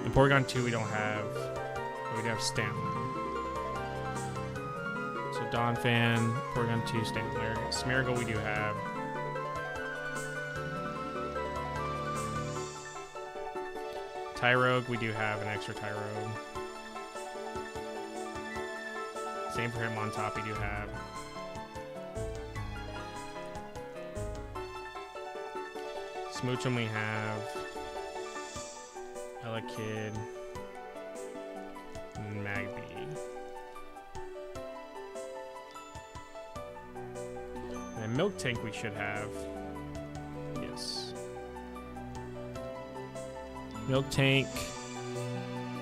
[SPEAKER 1] And Porygon 2 we don't have. But we do have Stantler. So Donphan, Porygon 2, Stantler. Smeargle we do have. Tyrogue, we do have an extra Tyrogue. Same for him on top, we do have. Smoochum we have. Elekid. And Magby. And then Milk Tank we should have. Yes. Milk Tank.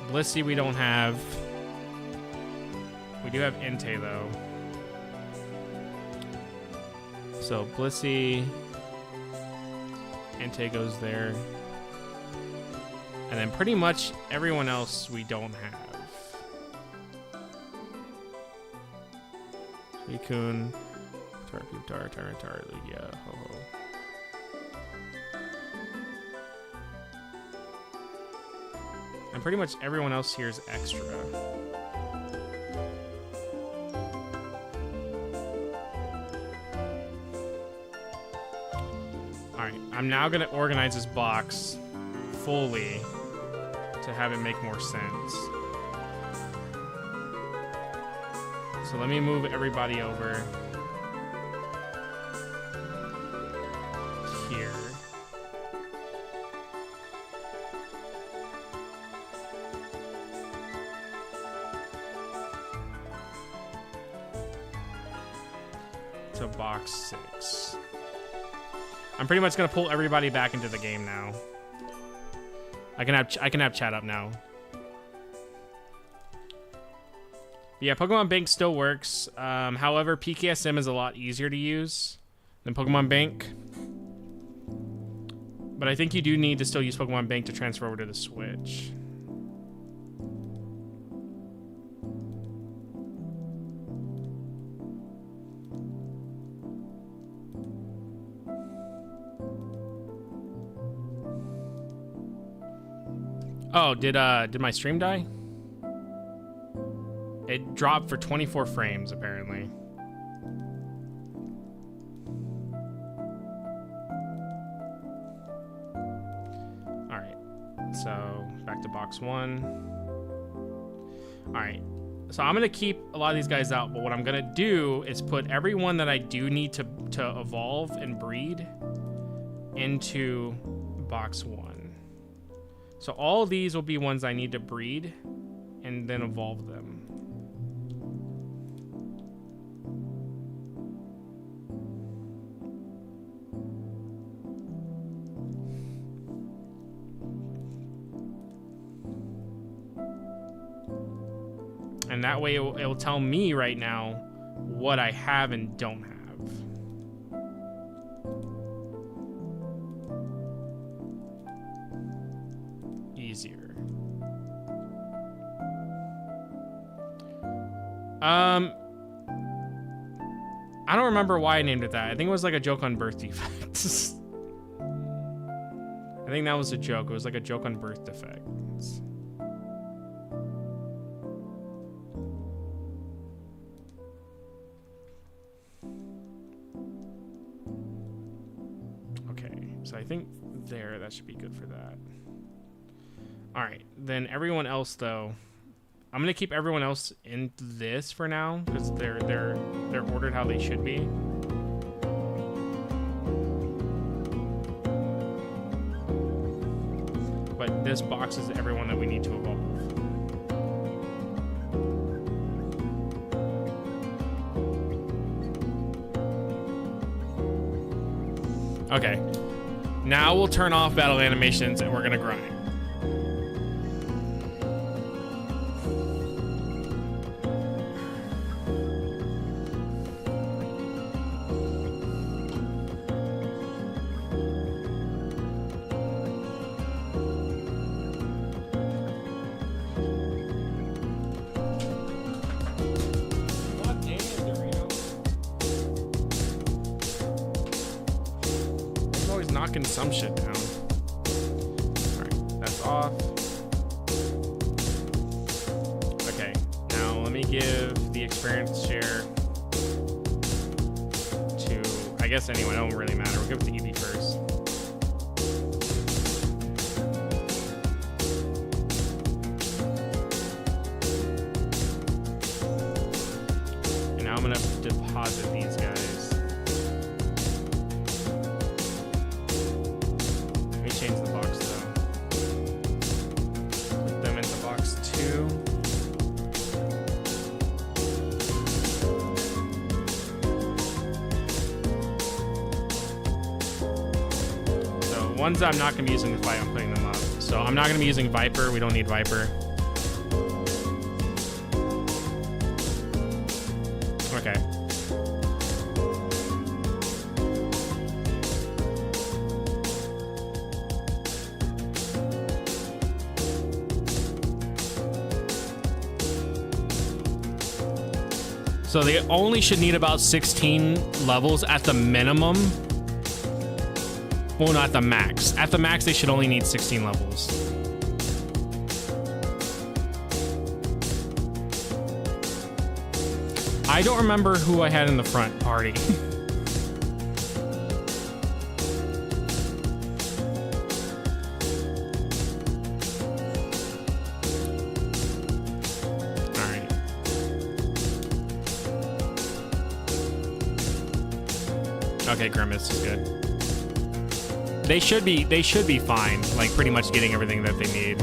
[SPEAKER 1] Blissey we don't have. We do have Entei though. So Blissey. Entei goes there. And then pretty much everyone else we don't have. Suicune. Tarputar, Tyranitar, Lugia, Ho-Ho. And pretty much everyone else here is extra. Alright, I'm now going to organize this box fully to have it make more sense. So let me move everybody over here. To box 6. I'm pretty much gonna pull everybody back into the game now. I can have chat up now. Yeah, Pokemon Bank still works. However, PKSM is a lot easier to use than Pokemon Bank. But I think you do need to still use Pokemon Bank to transfer over to the Switch. Oh, did my stream die? It dropped for 24 frames, apparently. Alright, so back to box 1. Alright, so I'm gonna keep a lot of these guys out, but what I'm gonna do is put everyone that I do need to evolve and breed into box 1. So all of these will be ones I need to breed and then evolve them. And that way it'll tell me right now what I have and don't have. Easier. I don't remember why I named it that. I think it was like a joke on birth defects. I think that was a joke. It was like a joke on birth defects. Okay, so I think that should be good for that. All right, then everyone else though, I'm gonna keep everyone else in this for now because they're ordered how they should be. But this box is everyone that we need to evolve. Okay, now we'll turn off battle animations and we're gonna grind. Some shit down. Alright, that's off. Okay, now let me give the experience share to, I guess anyone, it don't really matter. We'll give it to Eevee first. And now I'm gonna deposit these guys. Change the box though. Put them into box 2. So ones I'm not going to be using to fight, I'm putting them up. So I'm not going to be using Viper. We don't need Viper. Okay. So they only should need about 16 levels at the minimum. Well, not the max. At the max, they should only need 16 levels. I don't remember who I had in the front party. Alright. Okay, Grimace is good. They should be fine, like pretty much getting everything that they need.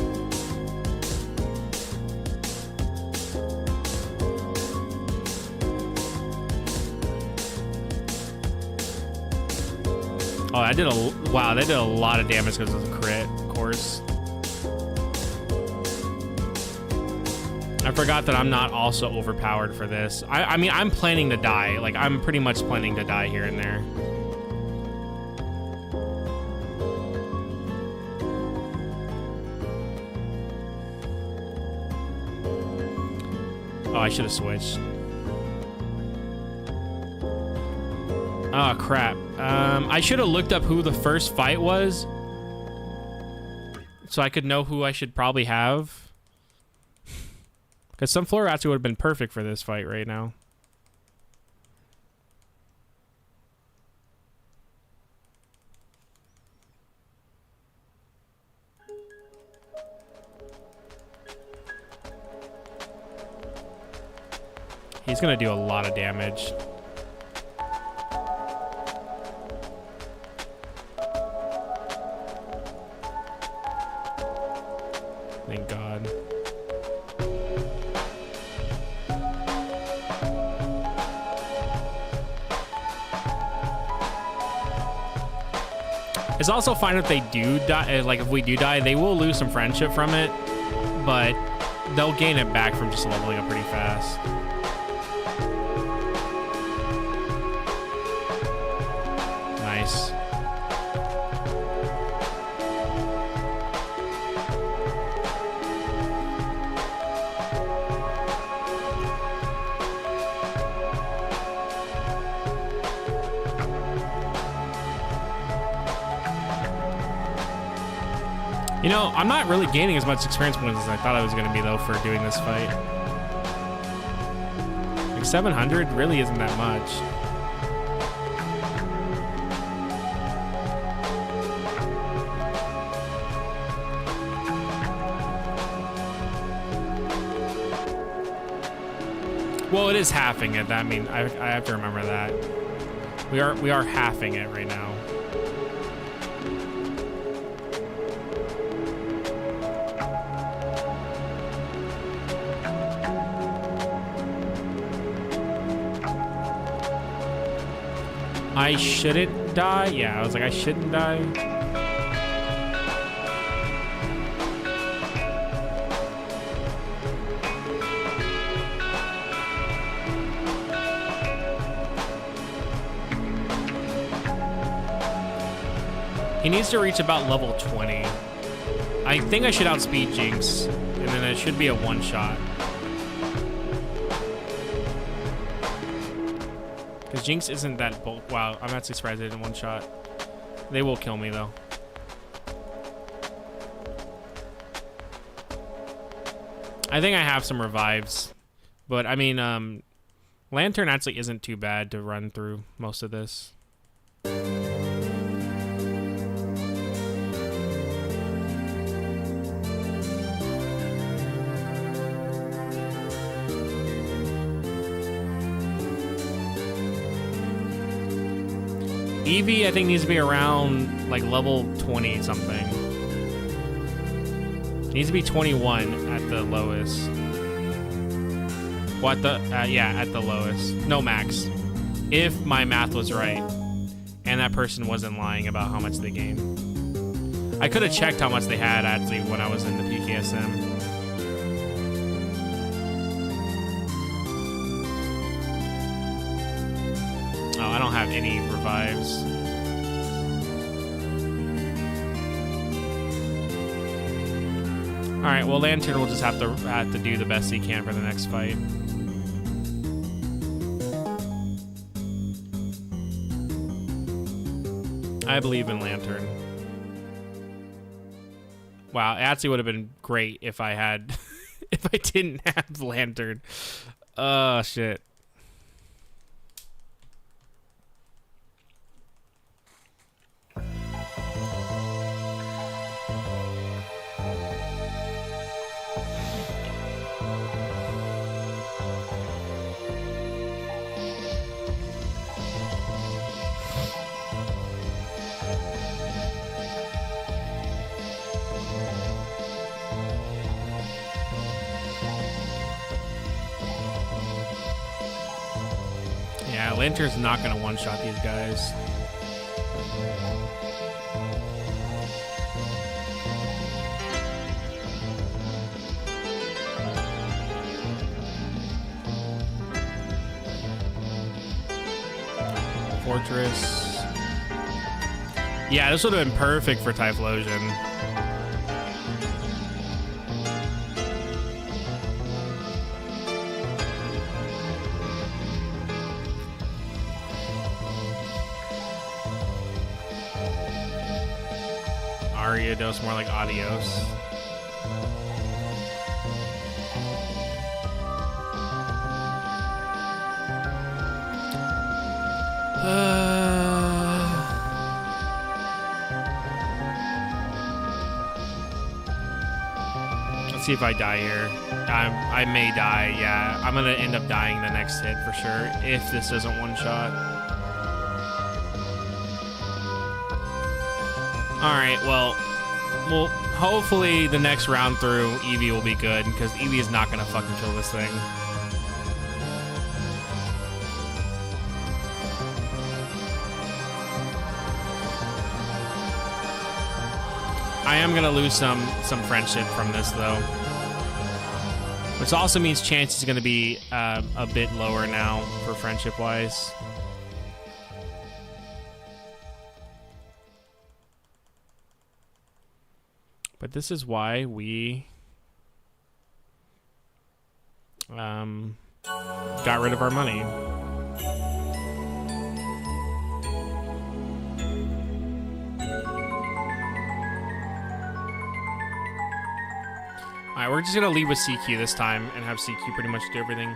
[SPEAKER 1] Oh, I did wow, that did a lot of damage because it was a crit, of course. I forgot that I'm not also overpowered for this. I mean, I'm planning to die. Like, I'm pretty much planning to die here and there. Oh, I should have switched. Oh, crap. I should have looked up who the first fight was so I could know who I should probably have. Because some Floratsu would have been perfect for this fight right now. He's going to do a lot of damage. Thank God. It's also fine if they do die. Like, if we do die, they will lose some friendship from it, but they'll gain it back from just leveling up pretty fast. Nice. You know, I'm not really gaining as much experience points as I thought I was going to be, though, for doing this fight. Like, 700 really isn't that much. Well, it is halving it. I mean, I have to remember that. We are halving it right now. I shouldn't die? Yeah, I was like, I shouldn't die. He needs to reach about level 20. I think I should outspeed Jinx, and then it should be a one-shot. Because Jinx isn't that bulk. Wow, I'm actually surprised they did one shot. They will kill me, though. I think I have some revives. But, I mean, Lantern actually isn't too bad to run through most of this. Eevee, I think, needs to be around, like, level 20 something. Needs to be 21 at the lowest. What the? Yeah, at the lowest. No, max. If my math was right. And that person wasn't lying about how much they gained. I could have checked how much they had, actually, when I was in the PKSM. Oh, I don't have any revives. Alright, well, Lantern will just have to do the best he can for the next fight. I believe in Lantern. Wow, it actually would have been great if I had... if I didn't have Lantern. Oh, shit. Yeah, Lantern's not gonna one-shot these guys. Fortress. Yeah, this would have been perfect for Typhlosion. Ariados, more like adios. Let's see if I die here. I may die, yeah. I'm gonna end up dying the next hit for sure, if this doesn't one-shot. Alright, well, hopefully the next round through, Eevee will be good, because Eevee is not gonna fucking kill this thing. I am gonna lose some friendship from this though, which also means chance is gonna be a bit lower now for friendship wise. But this is why we got rid of our money. Alright, we're just gonna lead with CQ this time and have CQ pretty much do everything.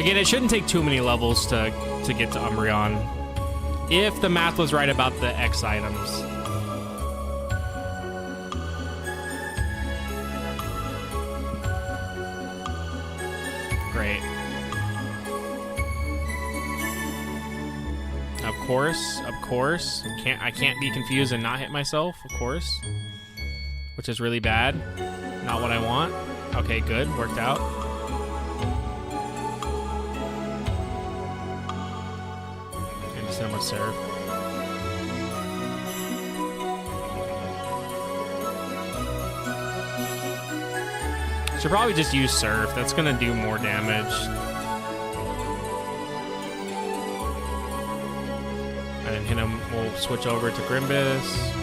[SPEAKER 1] Again, it shouldn't take too many levels to get to Umbreon, if the math was right about the X items. Great. Of course. I can't be confused and not hit myself, of course. Which is really bad. Not what I want. Okay, good. Worked out. And just hit him with Surf. Should probably just use Surf. That's gonna do more damage. And then hit him. We'll switch over to Grimbus.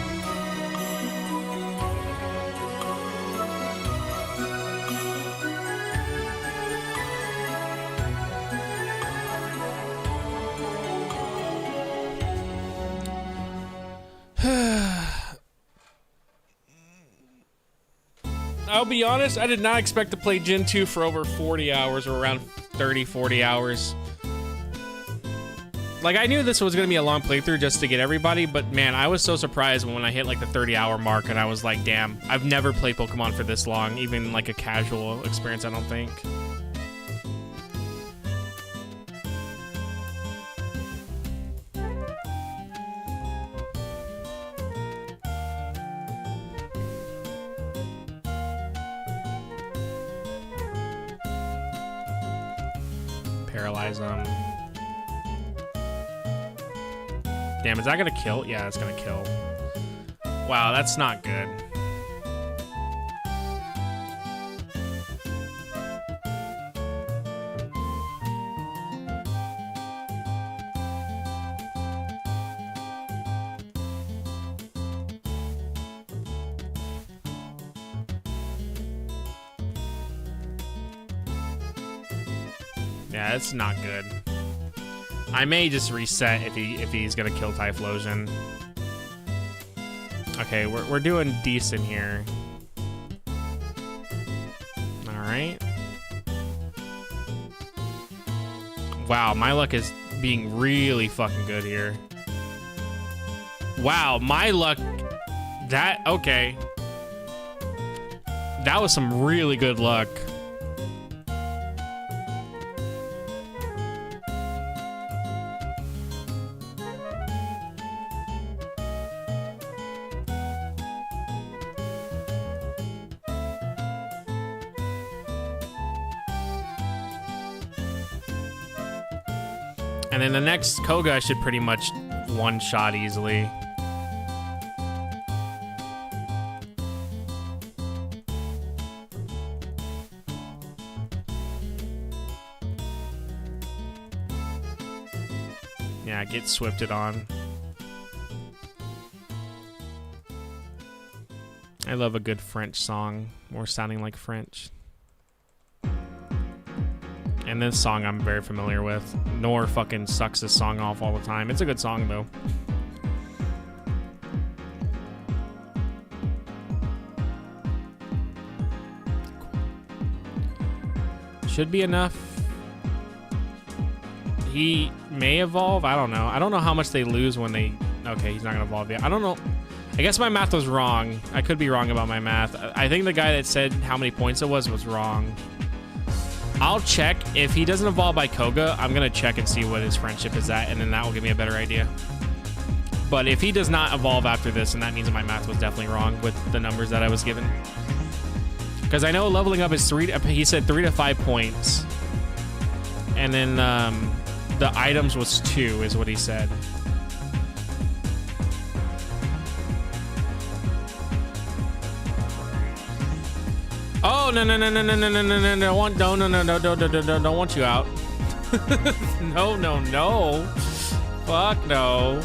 [SPEAKER 1] I'll be honest, I did not expect to play Gen 2 for over 40 hours or around 30, 40 hours. Like, I knew this was going to be a long playthrough just to get everybody, but man, I was so surprised when I hit like the 30-hour mark and I was like, damn, I've never played Pokemon for this long, even like a casual experience, I don't think. Paralyze them. Damn, is that gonna kill? Yeah, that's gonna kill. Wow, that's not good. Yeah, it's not good. I may just reset if he's gonna kill Typhlosion. Okay, we're doing decent here. All right. Wow, my luck is being really fucking good here. Wow, my luck. Okay. That was some really good luck. And then the next Koga I should pretty much one-shot easily. Yeah, get swifted on. I love a good French song, more sounding like French. And this song I'm very familiar with. Nor fucking sucks this song off all the time. It's a good song though. Should be enough. He may evolve. I don't know. I don't know how much they lose when they... Okay, he's not going to evolve yet. I don't know. I guess my math was wrong. I could be wrong about my math. I think the guy that said how many points it was wrong. I'll check. If he doesn't evolve by Koga, I'm going to check and see what his friendship is at, and then that will give me a better idea. But if he does not evolve after this, then that means my math was definitely wrong with the numbers that I was given. Because I know leveling up is he said 3 to 5 points. And then the items was 2 is what he said. Oh, no, don't want you out. No. Fuck no.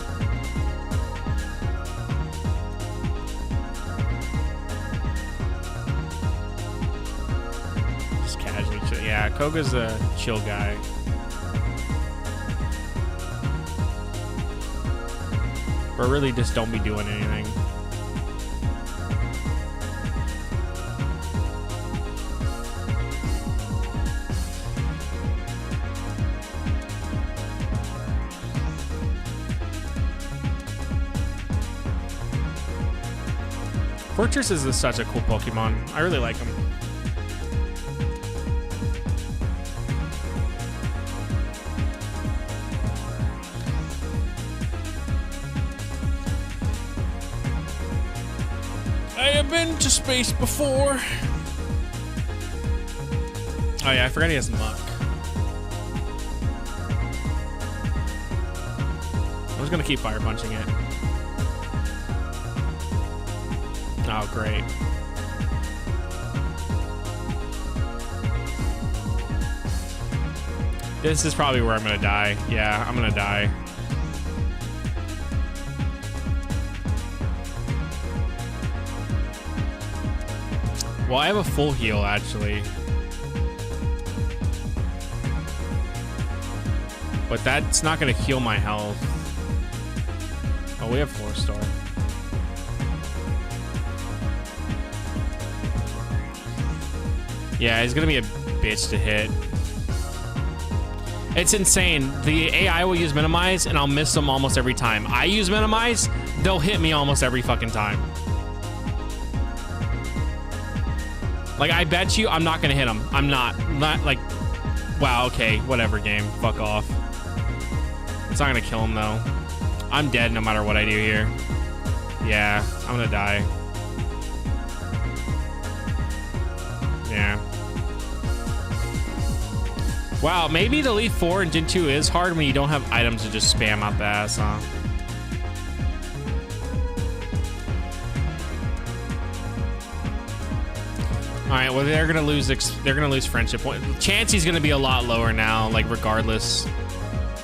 [SPEAKER 1] Just casually chill. Yeah, Koga's a chill guy. But really just don't be doing anything. Fortress is such a cool Pokemon. I really like him. I have been to space before. Oh yeah, I forgot he has luck. I was gonna keep fire punching it. Oh, great. This is probably where I'm gonna die. Yeah, I'm gonna die. Well, I have a full heal, actually. But that's not gonna heal my health. Oh, we have 4-star. Yeah, he's gonna be a bitch to hit. It's insane. The AI will use Minimize, and I'll miss them almost every time. I use Minimize, they'll hit me almost every fucking time. Like, I bet you I'm not gonna hit him. I'm not like, wow, okay, whatever, game. Fuck off. It's not gonna kill him, though. I'm dead no matter what I do here. Yeah, I'm gonna die. Yeah. Wow, maybe the Elite 4 in Gen 2 is hard when you don't have items to just spam out the ass, huh? All right, well they're gonna lose friendship point. Chansey's gonna be a lot lower now, like regardless.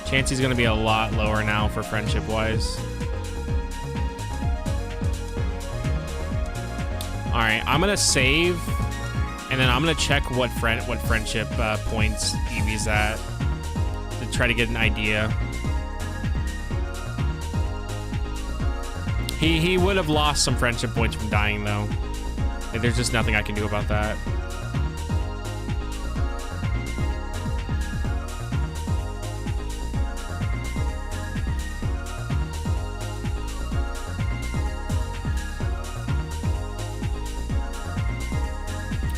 [SPEAKER 1] Chansey's gonna be a lot lower now for friendship wise. All right, I'm gonna save. And then I'm gonna check what friendship points Eevee's at to try to get an idea. He would have lost some friendship points from dying though. And there's just nothing I can do about that.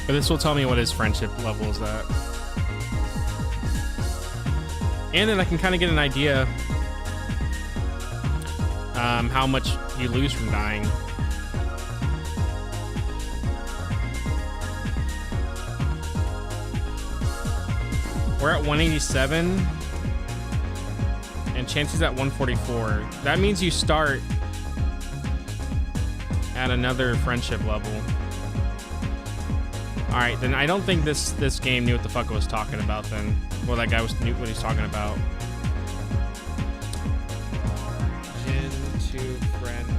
[SPEAKER 1] But this will tell me what his friendship level is at. And then I can kind of get an idea how much you lose from dying. We're at 187. And Chansey's at 144. That means you start at another friendship level. Alright, then I don't think this game knew what the fuck it was talking about then. Well, that guy knew what he's talking about. Gen 2 friendship.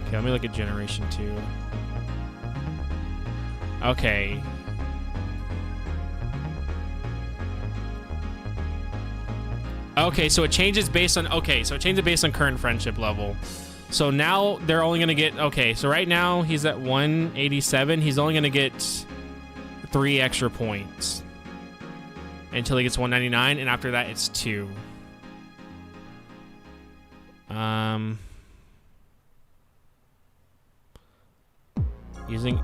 [SPEAKER 1] Okay, let me look at Generation 2. Okay. Okay, so it changes based on current friendship level. So now they're only gonna get, okay, so right now he's at 187. He's only gonna get 3 extra points until he gets 199, and after that it's 2.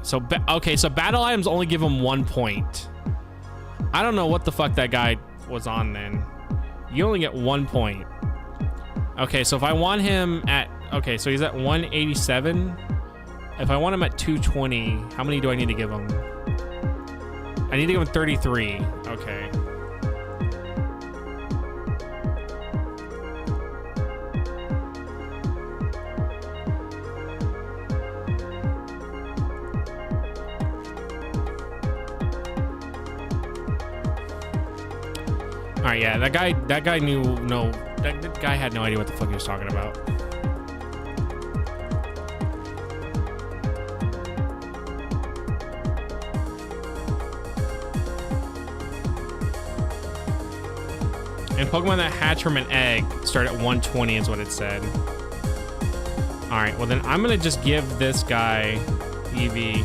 [SPEAKER 1] So battle items only give him 1 point. I don't know what the fuck that guy was on then. You only get 1 point. Okay, so if I want him at... Okay, so he's at 187. If I want him at 220, how many do I need to give him? I need to give him 33. Okay. Alright, yeah, that guy that guy had no idea what the fuck he was talking about. And Pokemon that hatch from an egg start at 120 is what it said. Alright, well then I'm gonna just give this guy Eevee.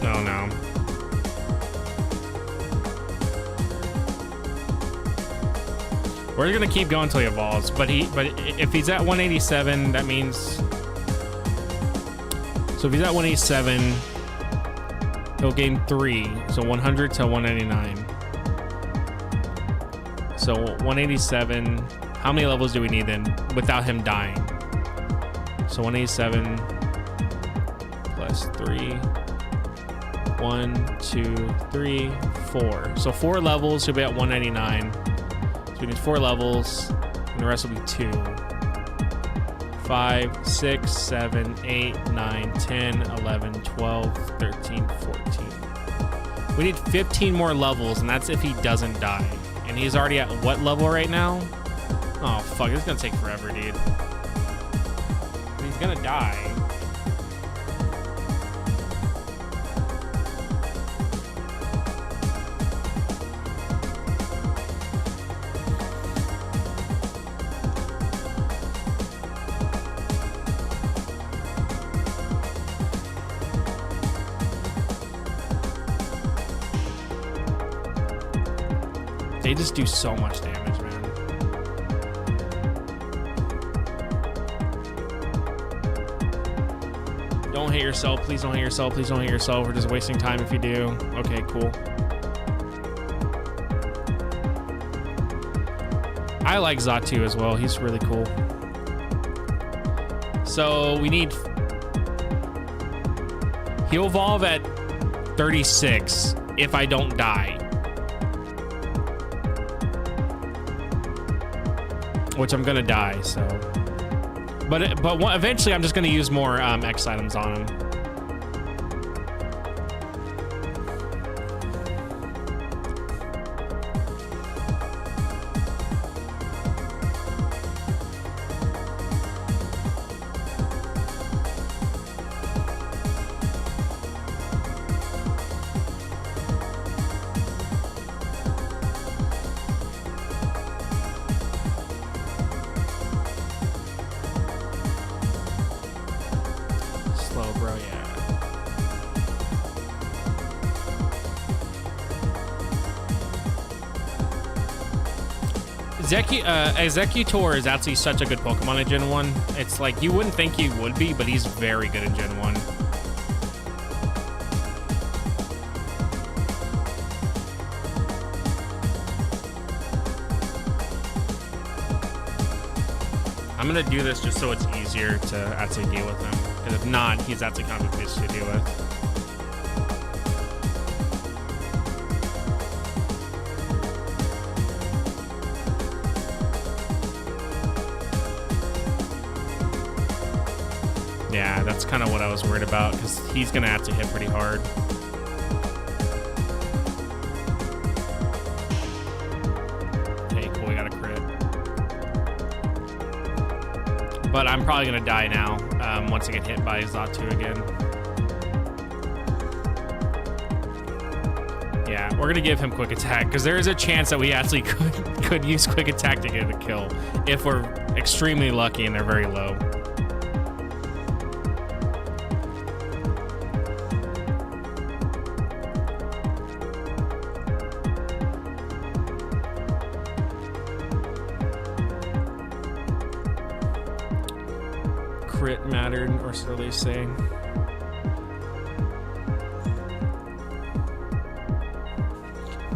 [SPEAKER 1] Oh no. We're gonna keep going until he evolves, but if he's at 187, that means... So if he's at 187, he'll gain 3, so 100 to 199. So 187, how many levels do we need then without him dying? So 187 plus 3, 1, 2, 3, 4. So 4 levels, he'll be at 199. We need 4 levels, and the rest will be 2. 5, 6, 7, 8, 9, 10, 11, 12, 13, 14. We need 15 more levels, and that's if he doesn't die. And he's already at what level right now? Oh, fuck, it's gonna take forever, dude. He's gonna die. They just do so much damage, man. Don't hit yourself. Please don't hit yourself. Please don't hit yourself. We're just wasting time if you do. Okay, cool. I like Xatu as well. He's really cool. So we need... He'll evolve at 36 if I don't die. Which I'm gonna die, so. But eventually I'm just gonna use more X items on him. Executor is actually such a good Pokemon in Gen 1. It's like, you wouldn't think he would be, but he's very good in Gen 1. I'm gonna do this just so it's easier to actually deal with him. Because if not, he's actually kind of a bitch to deal with. Yeah, that's kind of what I was worried about, because he's gonna have to hit pretty hard. Okay, cool, we got a crit. But I'm probably gonna die now once I get hit by Zatu again. Yeah, we're gonna give him quick attack, because there is a chance that we actually could use quick attack to get a kill if we're extremely lucky and they're very low. Crit mattered, or so they say.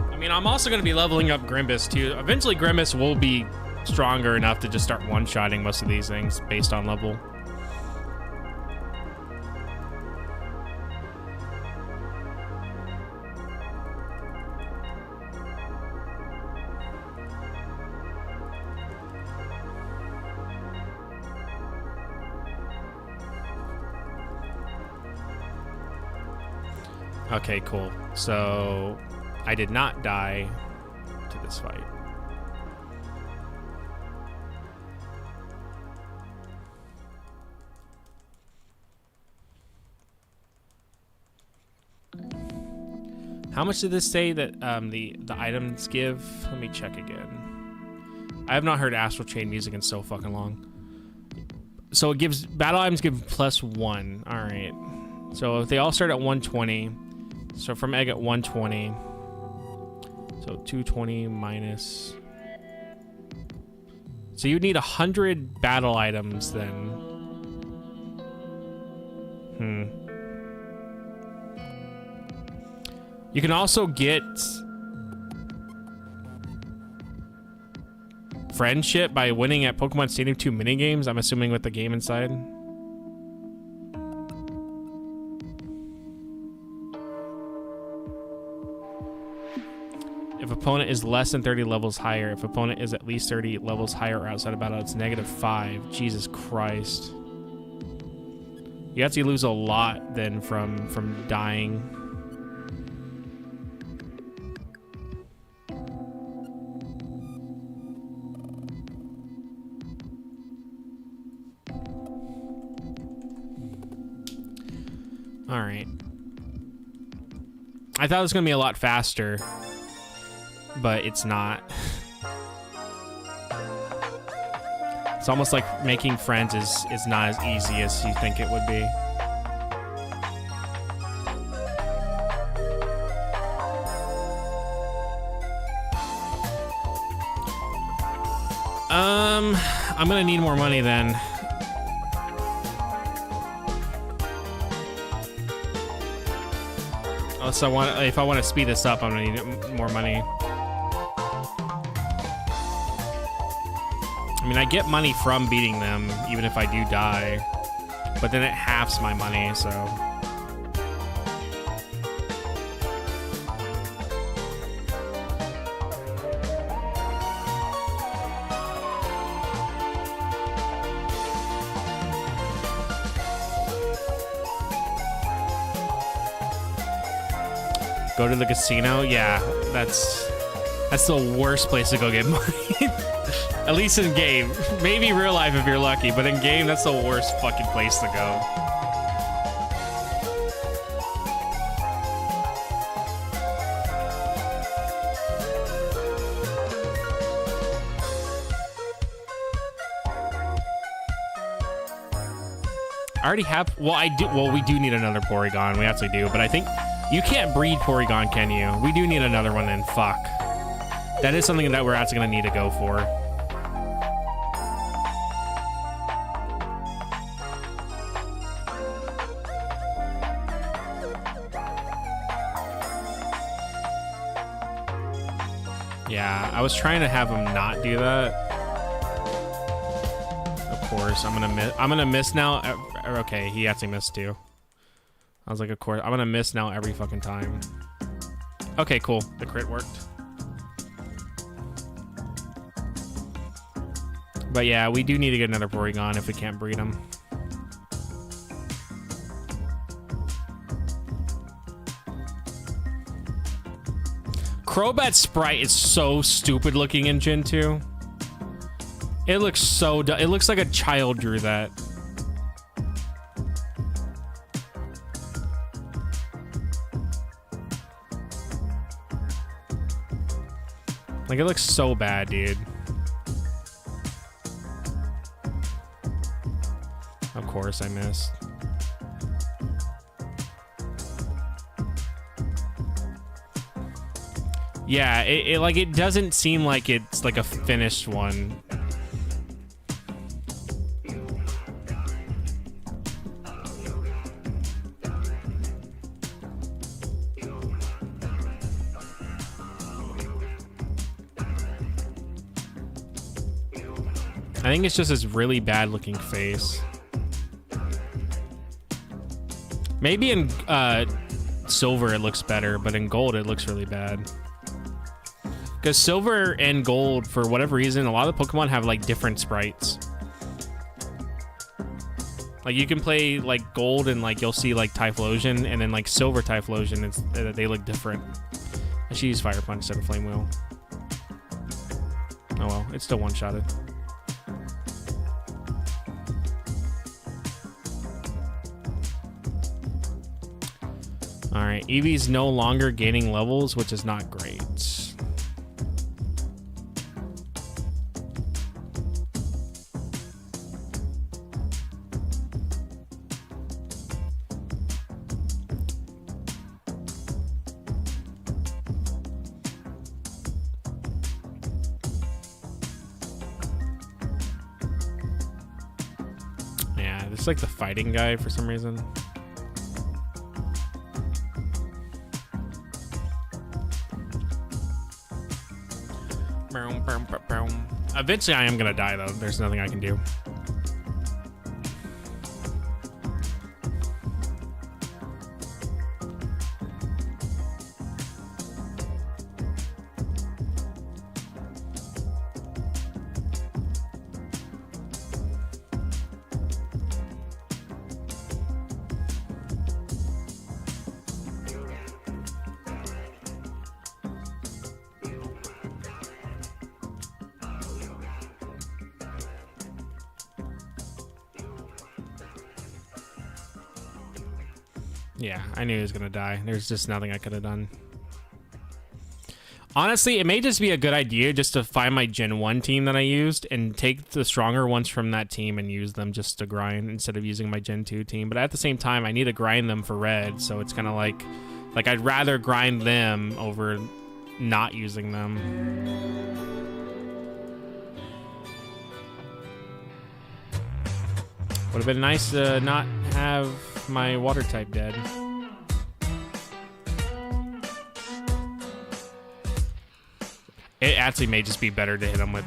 [SPEAKER 1] I mean, I'm also going to be leveling up Grimbus too. Eventually, Grimbus will be stronger enough to just start one-shotting most of these things based on level. Okay, cool. So I did not die to this fight. How much did this say that the items give? Let me check again. I have not heard Astral Chain music in so fucking long. So it gives battle items give +1. All right. So if they all start at 120. So from egg at 120. So 220 minus. So you need 100 battle items then. You can also get friendship by winning at Pokemon Stadium 2 minigames, I'm assuming with the game inside. If opponent is less than 30 levels higher, if opponent is at least 30 levels higher or outside of battle, it's -5. Jesus Christ. You actually lose a lot then from dying. All right. I thought it was gonna be a lot faster, but it's not. It's almost like making friends is not as easy as you think it would be. I'm gonna need more money then. So if I want to speed this up, I'm gonna need more money. I mean, I get money from beating them, even if I do die, but then it halves my money, so. Go to the casino? Yeah, that's the worst place to go get money. At least in game. Maybe real life if you're lucky, but in game, that's the worst fucking place to go. I already have, well, we do need another Porygon. We actually do, but I think you can't breed Porygon, can you? We do need another one then, fuck. That is something that we're actually gonna need to go for. Yeah, I was trying to have him not do that. Of course. I'm gonna miss now. Okay, he actually missed too. I was like, of course. I'm gonna miss now every fucking time. Okay, cool. The crit worked. But yeah, we do need to get another Porygon if we can't breed him. Crobat sprite is so stupid looking in Gen 2. It looks so dumb. It looks like a child drew that. Like, it looks so bad, dude. Of course I missed. Yeah, it doesn't seem like it's like a finished one. I think it's just this really bad looking face. Maybe in silver it looks better, but in gold it looks really bad. Because silver and gold, for whatever reason, a lot of the Pokemon have like different sprites. Like you can play like gold and like you'll see like Typhlosion, and then like silver Typhlosion, they look different. I should use Fire Punch instead of Flame Wheel. Oh well, it's still one-shotted. Alright, Eevee's no longer gaining levels, which is not great. Yeah, this is like the fighting guy for some reason. Eventually I am gonna die though. There's nothing I can do. Yeah, I knew he was gonna die. There's just nothing I could have done. Honestly, it may just be a good idea just to find my Gen 1 team that I used and take the stronger ones from that team and use them just to grind instead of using my Gen 2 team. But at the same time, I need to grind them for red, so it's kind of like I'd rather grind them over not using them. Would have been nice to not have my water type dead. It actually may just be better to hit him with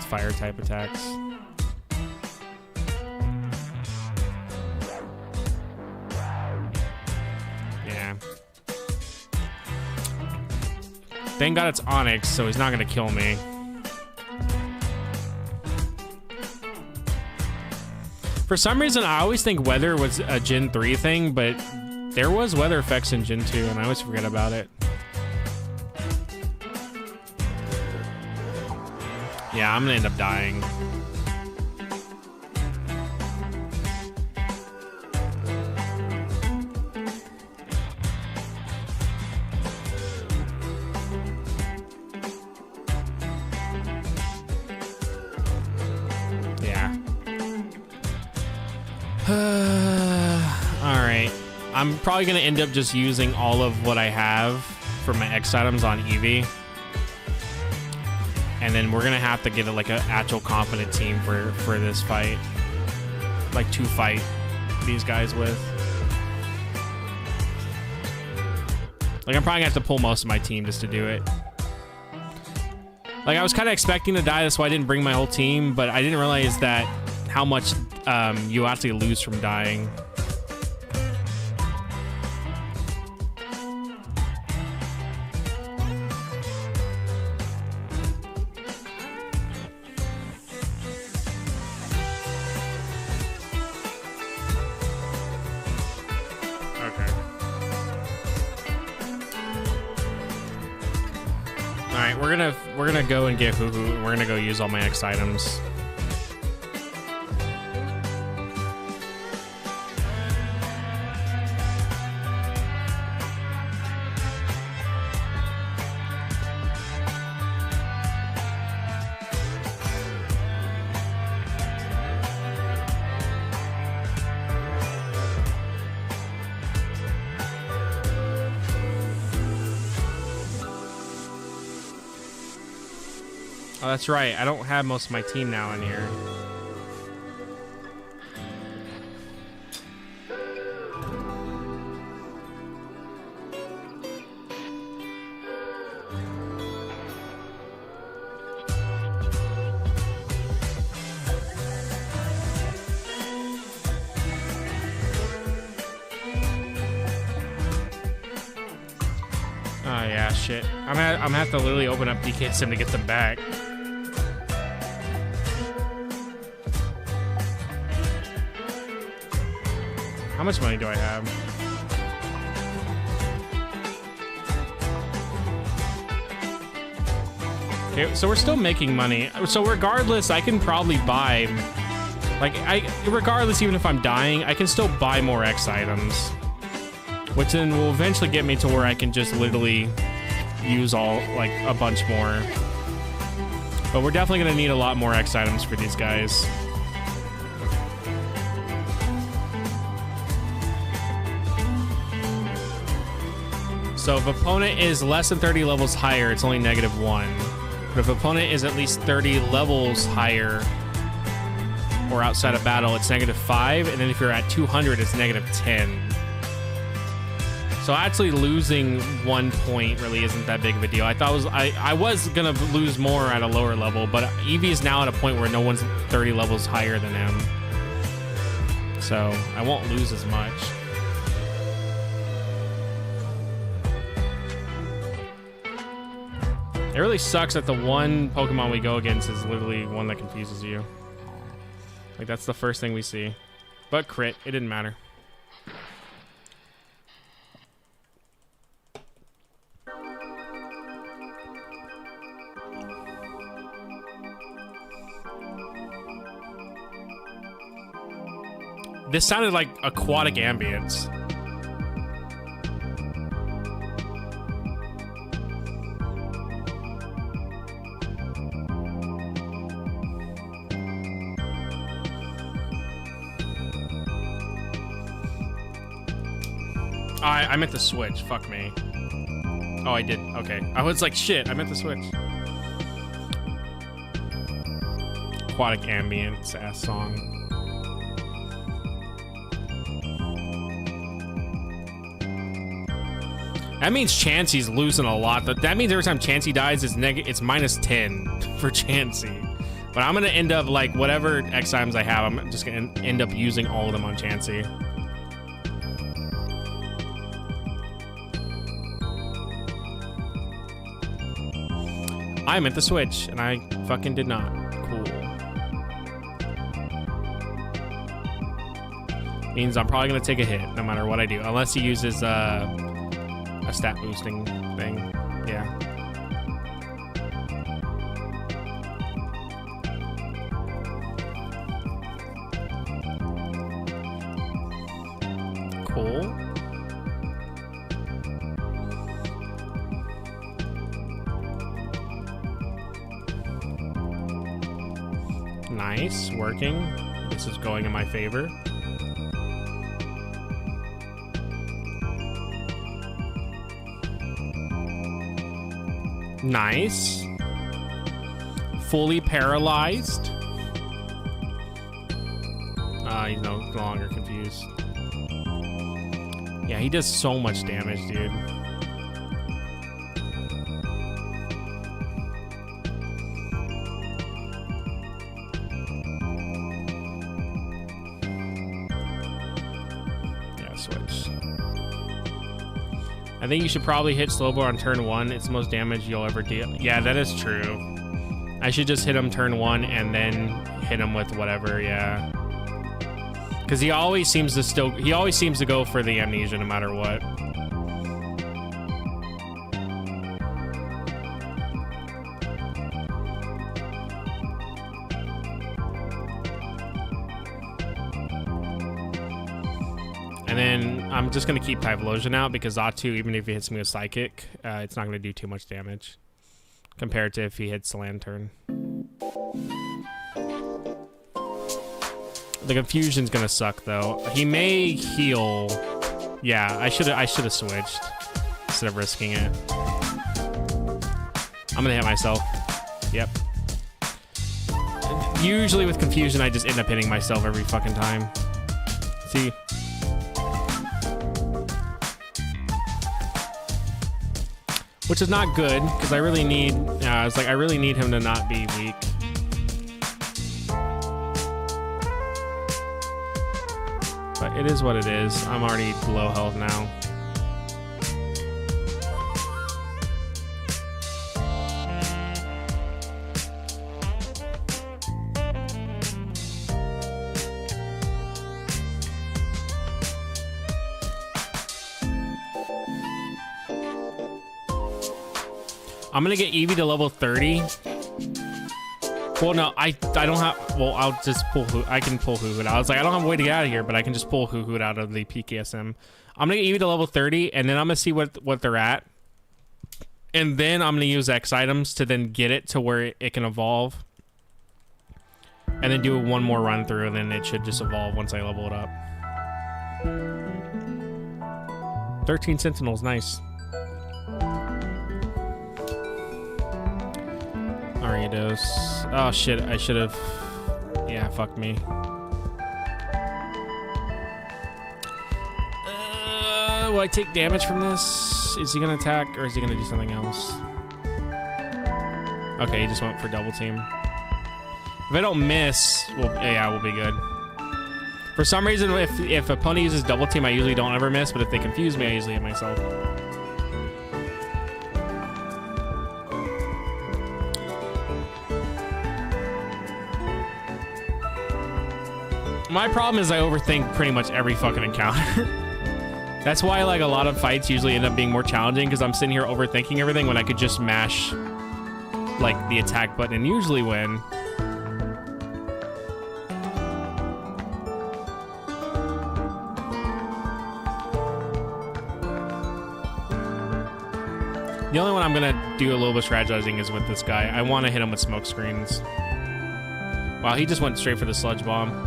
[SPEAKER 1] fire type attacks. Yeah. Thank God it's Onyx, so he's not gonna kill me. For some reason, I always think weather was a Gen 3 thing, but there was weather effects in Gen 2, and I always forget about it. Yeah, I'm gonna end up dying. Yeah. Alright. I'm probably gonna end up just using all of what I have for my X items on Eevee. And then we're gonna have to get like an actual competent team for this fight. Like to fight these guys with. Like I'm probably gonna have to pull most of my team just to do it. Like, I was kind of expecting to die, that's why I didn't bring my whole team, but I didn't realize that how much you actually lose from dying. We're gonna go and get Hoo Hoo, and we're gonna go use all my X items. Oh, that's right. I don't have most of my team now in here. Oh yeah, shit. I'm gonna have to literally open up DK Sim to get them back. How much money do I have? Okay, so we're still making money. So regardless, I can probably buy, like, regardless, even if I'm dying, I can still buy more X items, which then will eventually get me to where I can just literally use all, like, a bunch more. But we're definitely gonna need a lot more X items for these guys. So if opponent is less than 30 levels higher, it's only -1. But if opponent is at least 30 levels higher or outside of battle, it's -5. And then if you're at 200, it's -10. So actually losing 1 point really isn't that big of a deal. I thought I was gonna lose more at a lower level, but Eevee is now at a point where no one's 30 levels higher than him. So I won't lose as much. It really sucks that the one Pokemon we go against is literally one that confuses you. Like, that's the first thing we see. But crit, it didn't matter. This sounded like aquatic ambience. I meant to switch. Fuck me. Oh, I did. Okay. I was like, shit, I meant to switch. Aquatic ambience ass song. That means Chansey's losing a lot. That means every time Chansey dies, it's -10 for Chansey. But I'm gonna end up, like, whatever X items I have, I'm just gonna end up using all of them on Chansey. I meant to switch, and I fucking did not. Cool. Means I'm probably gonna take a hit, no matter what I do. Unless he uses, a stat boosting thing. Yeah. Cool. Nice, working. This is going in my favor. Nice. Fully paralyzed. He's no longer confused. Yeah, he does so much damage, dude. switch. I think you should probably hit Slowbro on turn 1. It's the most damage you'll ever deal. Yeah, that is true. I should just hit him turn 1 and then hit him with whatever, yeah. Because he always seems to go for the amnesia no matter what. And then I'm just going to keep Typhlosion out because Xatu, even if he hits me with Psychic, it's not going to do too much damage compared to if he hits the Lantern. The Confusion's going to suck, though. He may heal. Yeah, I should have switched instead of risking it. I'm going to hit myself. Yep. Usually with Confusion, I just end up hitting myself every fucking time. See? Which is not good, because I really need, I really need him to not be weak. But it is what it is. I'm already low health now. I'm gonna get Eevee to level 30. Well, no, I don't have. Well, I'll just pull. I can pull Hoot. I was like, I don't have a way to get out of here, but I can just pull Hoot out of the PKSM. I'm gonna get Eevee to level 30, and then I'm gonna see what they're at, and then I'm gonna use X items to then get it to where it can evolve, and then do one more run through, and then it should just evolve once I level it up. 13 Sentinels, nice. Ariados. Oh shit, I should have. Yeah, fuck me. Will I take damage from this? Is he gonna attack or is he gonna do something else? Okay, he just went for double team. If I don't miss, well, yeah, we'll be good. For some reason, if a pony uses double team, I usually don't ever miss, but if they confuse me, I usually hit myself. My problem is I overthink pretty much every fucking encounter. That's why like a lot of fights usually end up being more challenging, because I'm sitting here overthinking everything when I could just mash like the attack button and usually win. The only one I'm gonna do a little bit of strategizing is with this guy. I want to hit him with smoke screens. Wow, he just went straight for the sludge bomb.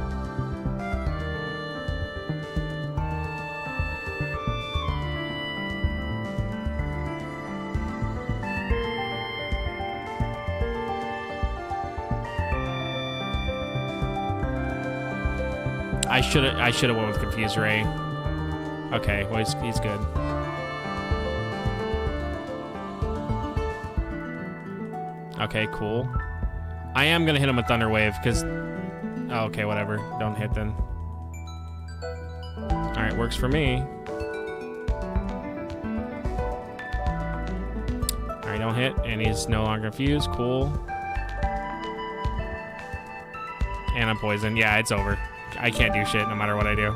[SPEAKER 1] I should have went with Confused Ray. Okay, well he's good. Okay, cool. I am gonna hit him with Thunder Wave because. Oh, okay, whatever. Don't hit then. All right, works for me. All right, don't hit, and he's no longer confused. Cool. And I'm poisoned. Yeah, it's over. I can't do shit no matter what I do.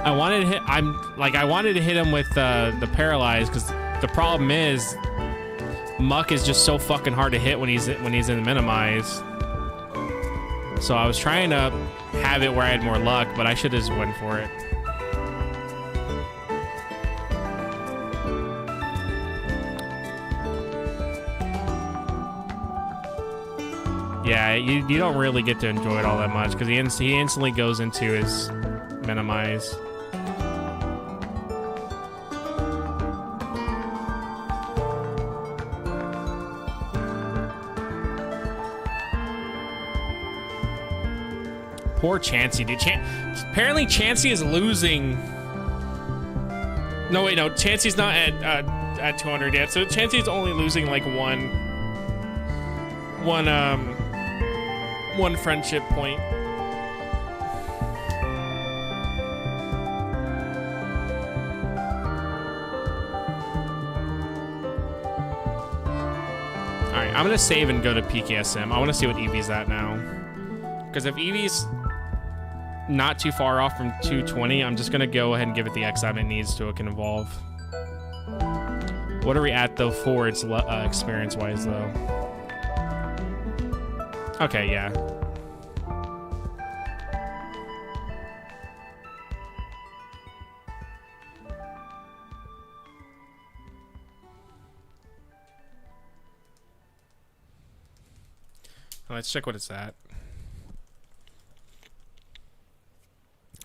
[SPEAKER 1] I wanted to hit. I wanted to hit him with the paralyze, because the problem is Muck is just so fucking hard to hit when he's in the minimize. So I was trying to have it where I had more luck, but I should have just went for it. Yeah, you don't really get to enjoy it all that much, because he instantly goes into his minimize. Poor Chansey, dude. Apparently Chansey is losing. No, wait, no. Chansey's not at 200 yet. So Chansey's only losing like one One friendship point. Alright, I'm gonna save and go to PKSM. I wanna see what Eevee's at now. Because if Eevee's not too far off from 220, I'm just gonna go ahead and give it the X time it needs so it can evolve. What are we at though for its experience-wise though? Okay, yeah. Let's check what it's at.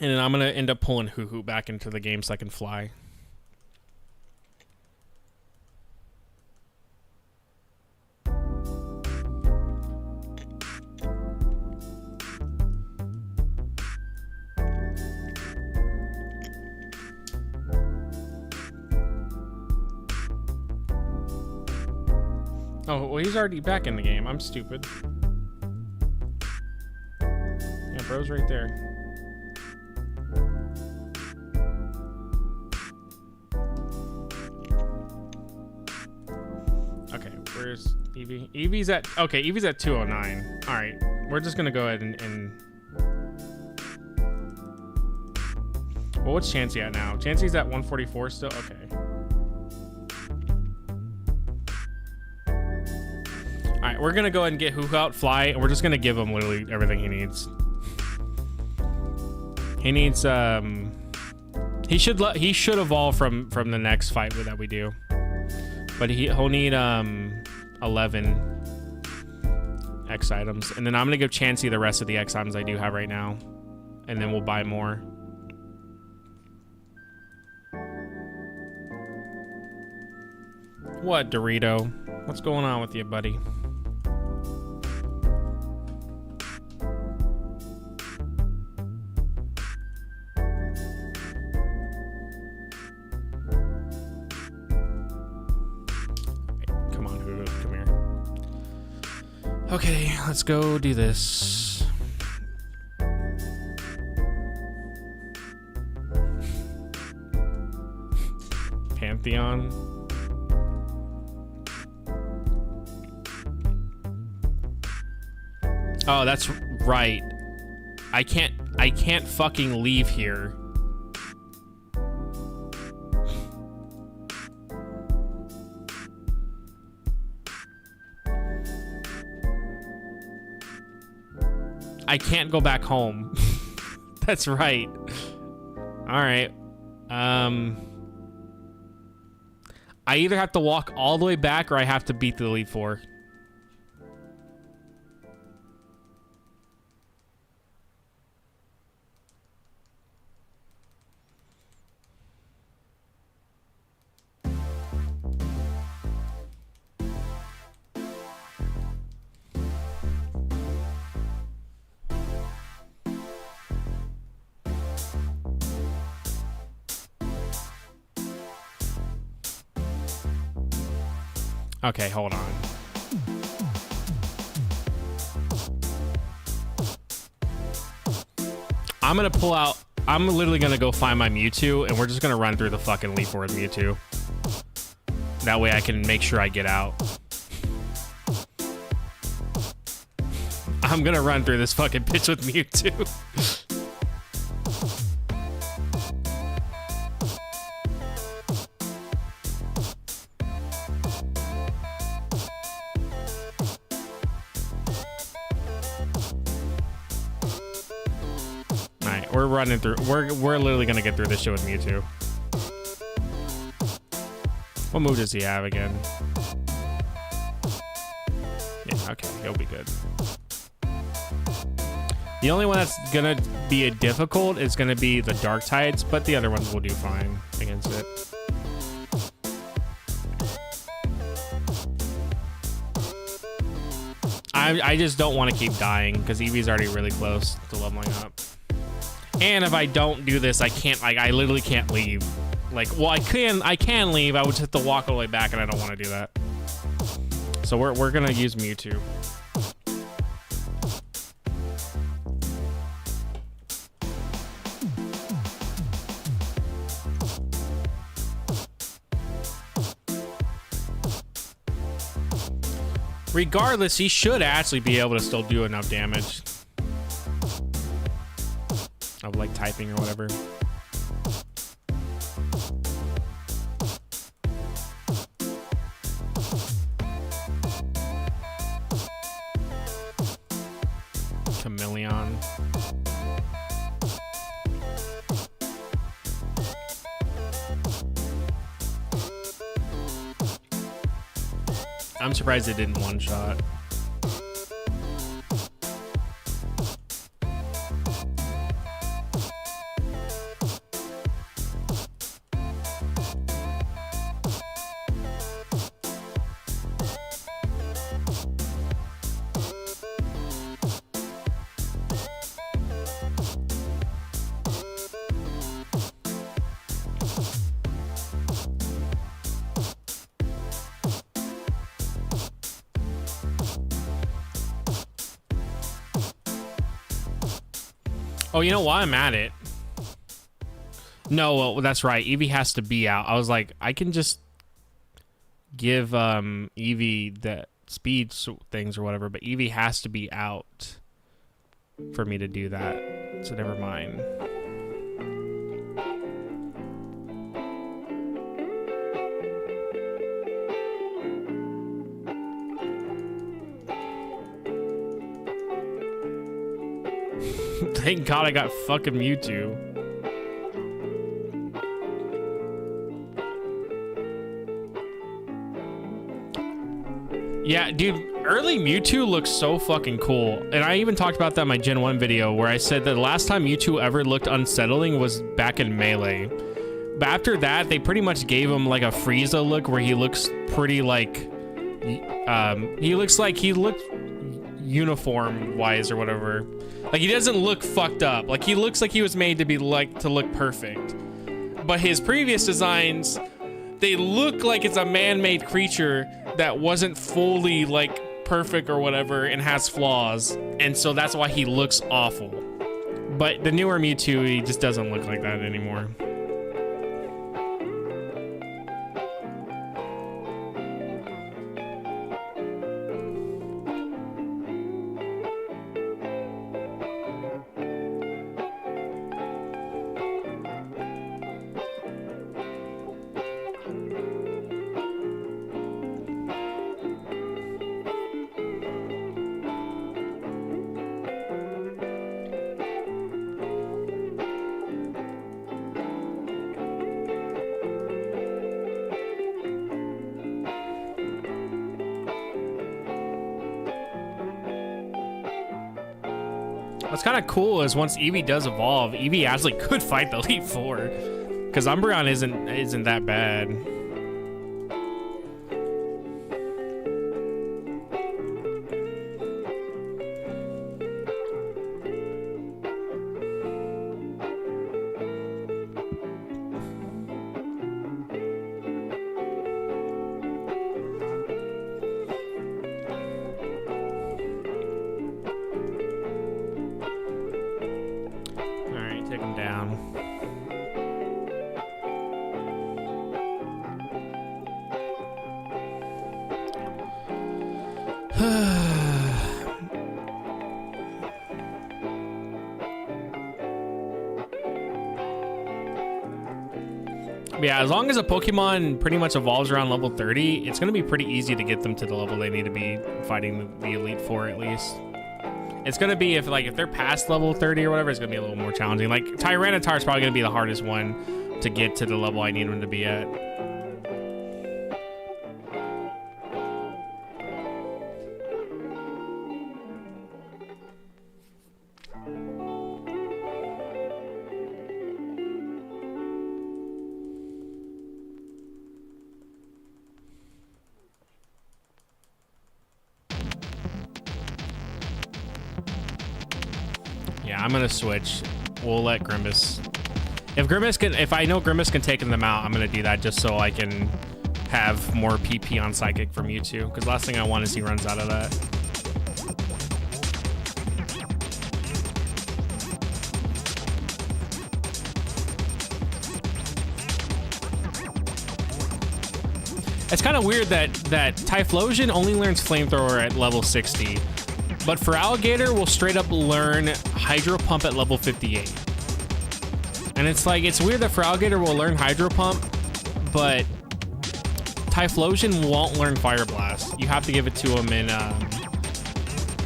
[SPEAKER 1] And then I'm gonna end up pulling Hoo Hoo back into the game so I can fly. Oh, well, he's already back in the game. I'm stupid. Yeah, bro's right there. Okay, where's Eevee? Eevee's at... Okay, Eevee's at 209. Alright, we're just gonna go ahead and... Well, what's Chansey at now? Chansey's at 144 still? Okay. Alright, we're gonna go ahead and get Hoo Hoo out, fly, and we're just gonna give him literally everything he needs. He needs, he should evolve from the next fight that we do. But he'll need, 11 X items. And then I'm gonna give Chansey the rest of the X items I do have right now. And then we'll buy more. What, Dorito? What's going on with you, buddy? Okay, let's go do this. Pantheon. Oh, that's right. I can't fucking leave here. I can't go back home. That's right. All right. I either have to walk all the way back or I have to beat the Elite Four. Okay, hold on. I'm gonna pull out... I'm literally gonna go find my Mewtwo, and we're just gonna run through the fucking Leaf Forward Mewtwo. That way I can make sure I get out. I'm gonna run through this fucking pitch with Mewtwo. We're running through. We're literally gonna get through this shit with Mewtwo. What move does he have again? Yeah, okay, he'll be good. The only one that's gonna be difficult is gonna be the Dark Tides, but the other ones will do fine against it. I just don't want to keep dying because Eevee's already really close to leveling up. And if I don't do this, I can't, like, I literally can't leave. Like, well, I can leave, I would just have to walk all the way back, and I don't want to do that. So we're gonna use Mewtwo. Regardless, he should actually be able to still do enough damage. Of like typing or whatever. Chameleon. I'm surprised it didn't one shot. Oh, you know why I'm at it? No, well, that's right. Eevee has to be out. I was like, I can just give Eevee the speed things or whatever, but Eevee has to be out for me to do that. So never mind. Thank God I got fucking Mewtwo. Yeah, dude, early Mewtwo looks so fucking cool. And I even talked about that in my Gen 1 video where I said that the last time Mewtwo ever looked unsettling was back in Melee. But after that, they pretty much gave him like a Frieza look where he looks pretty like... he looked uniform-wise or whatever. Like, he doesn't look fucked up. Like, he looks like he was made to be like to look perfect. But his previous designs, they look like it's a man-made creature that wasn't fully like perfect or whatever and has flaws. And so that's why he looks awful. But the newer Mewtwo, he just doesn't look like that anymore. What's kind of cool is once Eevee does evolve, Eevee actually could fight the Elite Four, because Umbreon isn't that bad. Take him down. Yeah, as long as a Pokemon pretty much evolves around level 30, it's going to be pretty easy to get them to the level they need to be fighting the Elite Four at least. It's gonna be if they're past level 30 or whatever, it's gonna be a little more challenging. Like Tyranitar is probably gonna be the hardest one to get to the level I need him to be at. Yeah, I'm gonna switch. We'll let Grimace. If I know Grimace can take them out, I'm gonna do that just so I can have more PP on Psychic for Mewtwo. Because last thing I want is he runs out of that. It's kind of weird that Typhlosion only learns Flamethrower at level 60, but for Alligator, we'll straight up learn Hydro Pump at level 58. And it's like, it's weird that for Alligator, we'll learn Hydro Pump, but Typhlosion won't learn Fire Blast. You have to give it to him in a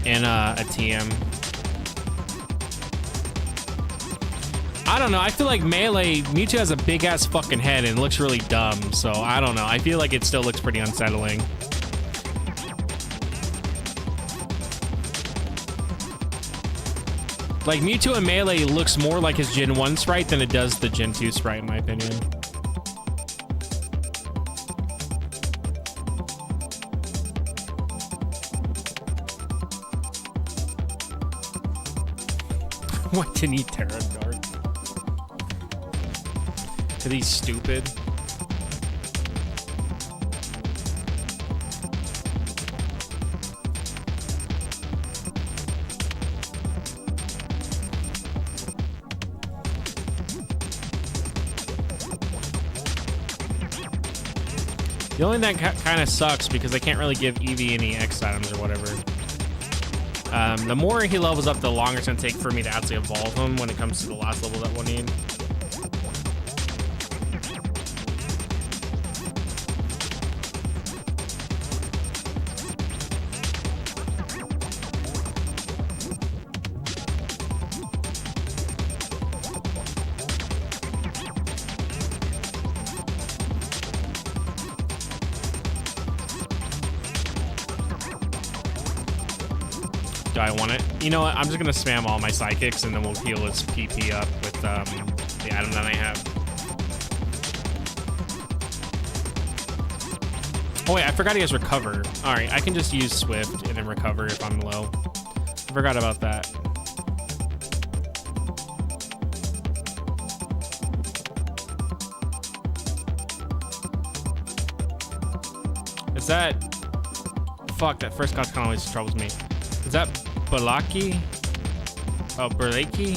[SPEAKER 1] TM. I don't know. I feel like Melee, Mewtwo has a big ass fucking head and looks really dumb. So I don't know. I feel like it still looks pretty unsettling. Like Mewtwo in Melee looks more like his Gen 1 sprite than it does the Gen 2 sprite, in my opinion. What didn't he Terra Dart? Are these stupid? The only thing that kind of sucks because I can't really give Eevee any X items or whatever. The more he levels up, the longer it's going to take for me to actually evolve him when it comes to the last level that we'll need. Do I want it? You know what? I'm just gonna spam all my psychics and then we'll heal his PP up with the item that I have. Oh wait, I forgot he has recover. All right, I can just use Swift and then recover if I'm low. I forgot about that. Is that? Fuck, that first cost kind of always troubles me. Is that Balaki? Oh, Berlaki?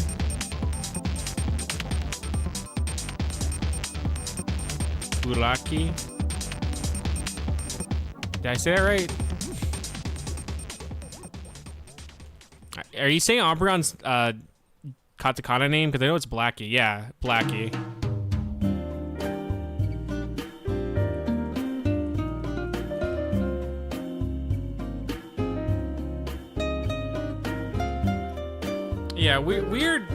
[SPEAKER 1] Bulaki? Did I say that right? Are you saying Umbreon's katakana name? Because I know it's Blackie. Yeah, Blackie. Yeah, weird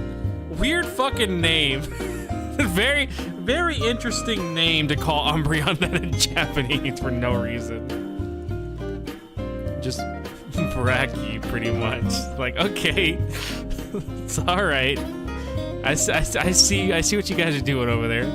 [SPEAKER 1] fucking name. Very interesting name to call Umbreon that in Japanese for no reason. Just Bracky, pretty much. Like, okay, it's all right. I see what you guys are doing over there.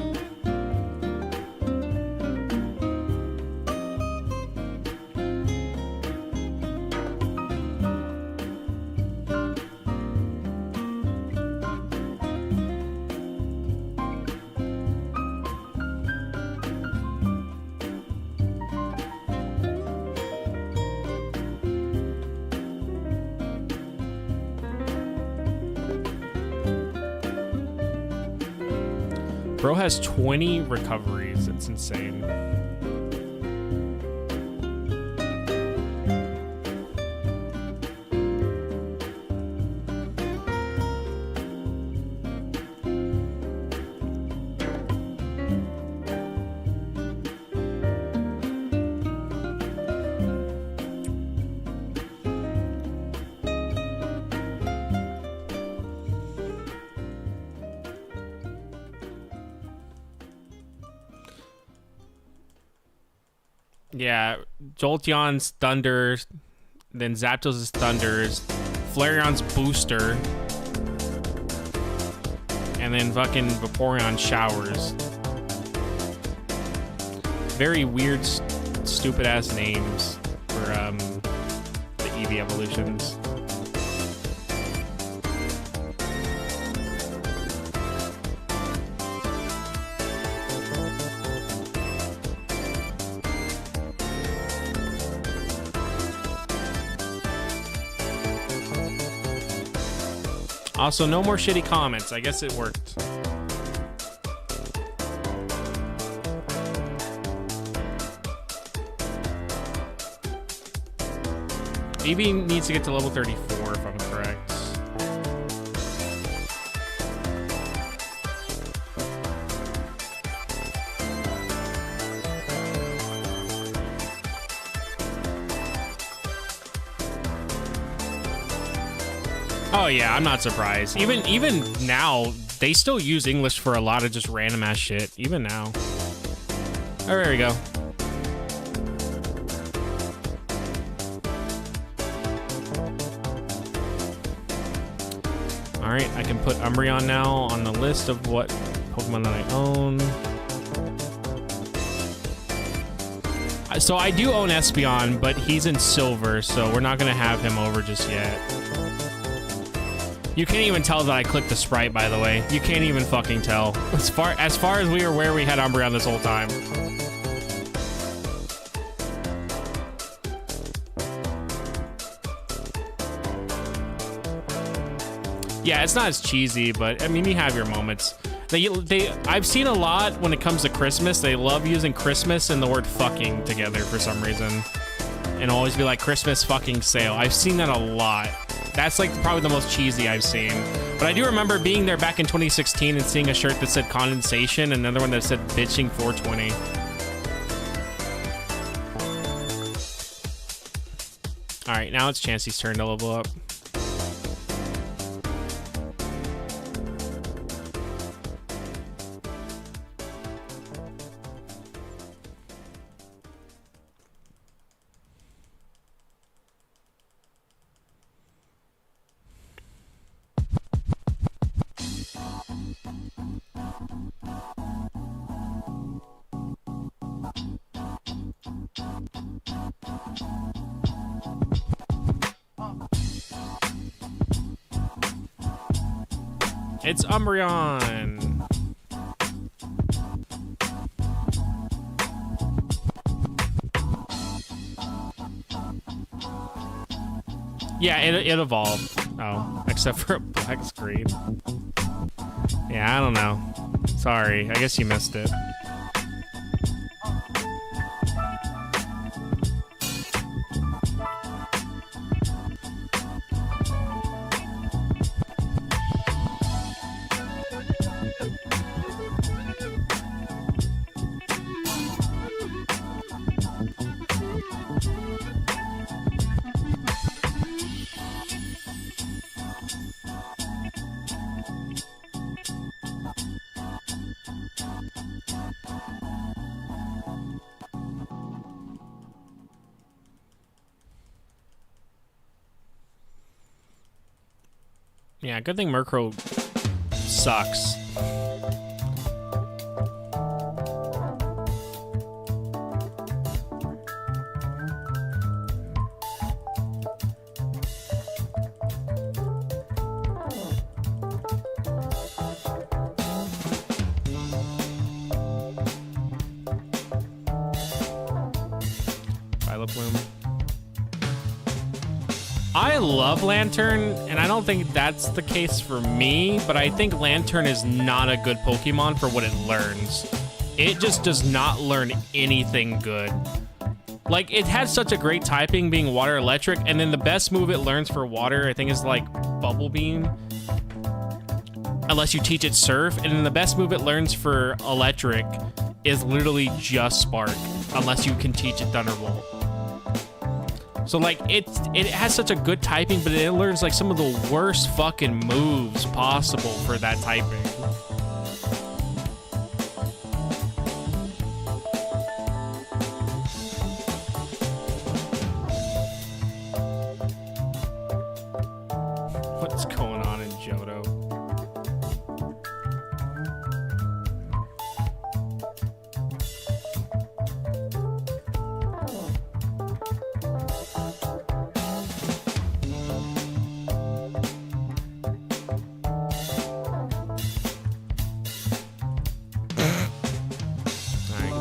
[SPEAKER 1] Bro has 20 recoveries. It's insane. Yeah, Jolteon's Thunder, then Zapdos is Thunders, Flareon's Booster, and then fucking Vaporeon Showers. Very weird, stupid ass names for the Eevee evolutions. Also, no more shitty comments. I guess it worked. Eevee needs to get to level 34 if I'm correct. Oh yeah, I'm not surprised. Even now, they still use English for a lot of just random ass shit. Even now. Oh, there we go. All right, I can put Umbreon now on the list of what Pokemon that I own. So I do own Espeon, but he's in Silver, so we're not gonna have him over just yet. You can't even tell that I clicked the sprite, by the way. You can't even fucking tell. As far as we were where we had Umbreon this whole time. Yeah, it's not as cheesy, but I mean, you have your moments. I've seen a lot when it comes to Christmas. They love using Christmas and the word fucking together for some reason. And always be like, Christmas fucking sale. I've seen that a lot. That's like probably the most cheesy I've seen. But I do remember being there back in 2016 and seeing a shirt that said condensation and another one that said bitching 420. All right, now it's Chansey's turn to level up. It's Umbreon. Yeah, it evolved. Oh, except for a black screen. Yeah, I don't know. Sorry, I guess you missed it. Yeah, good thing Murkrow sucks. Violet Bloom. I love Lantern, and I don't think that's the case for me, but I think Lantern is not a good Pokemon for what it learns. It just does not learn anything good. Like, it has such a great typing being Water Electric, and then the best move it learns for Water, I think, is like Bubble Beam. Unless you teach it Surf, and then the best move it learns for Electric is literally just Spark, unless you can teach it Thunderbolt. So like it has such a good typing, but it learns like some of the worst fucking moves possible for that typing. What's going on in Johto?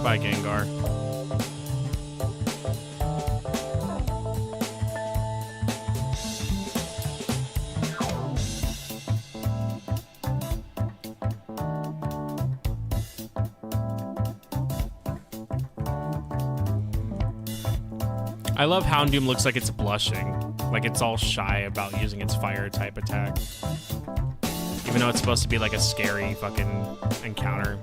[SPEAKER 1] By Gengar. I love Houndoom looks like it's blushing. Like, it's all shy about using its fire type attack. Even though it's supposed to be like a scary fucking encounter.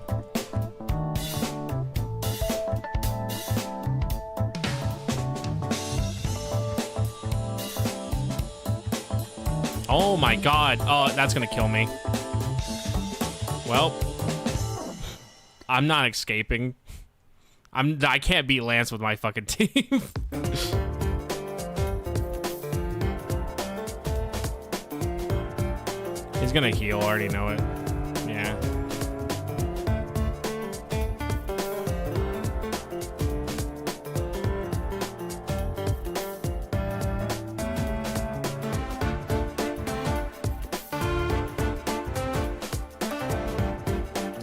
[SPEAKER 1] Oh my god. Oh, that's gonna kill me. Well, I'm not escaping. I can't beat Lance with my fucking team. He's gonna heal, I already know it. Yeah.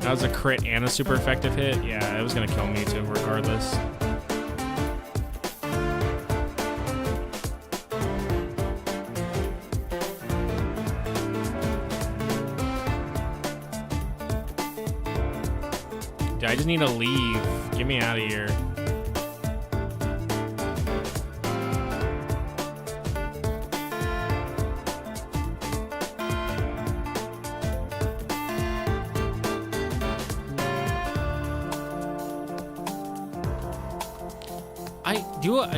[SPEAKER 1] That was a crit and a super effective hit. Yeah, it was gonna kill me too, regardless. Dude, I just need to leave. Get me out of here.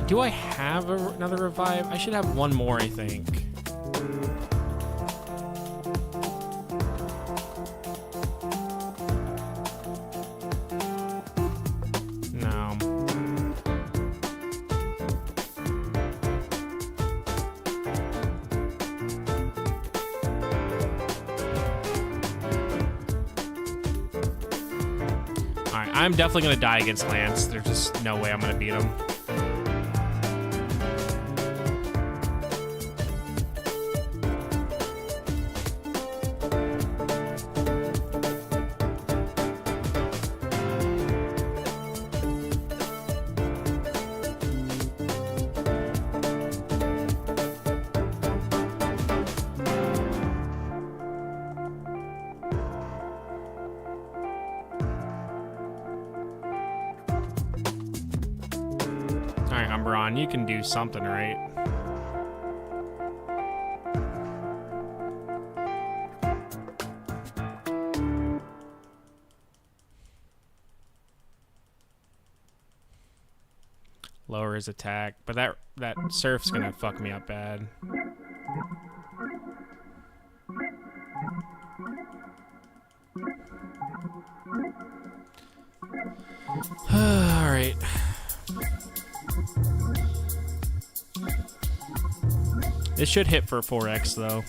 [SPEAKER 1] Do I have another revive? I should have one more, I think. No. Alright, I'm definitely gonna die against Lance. There's just no way I'm gonna beat him. Alright, Umbron, you can do something, right? Lower his attack, but that surf's gonna fuck me up bad. Alright. It should hit for 4x though,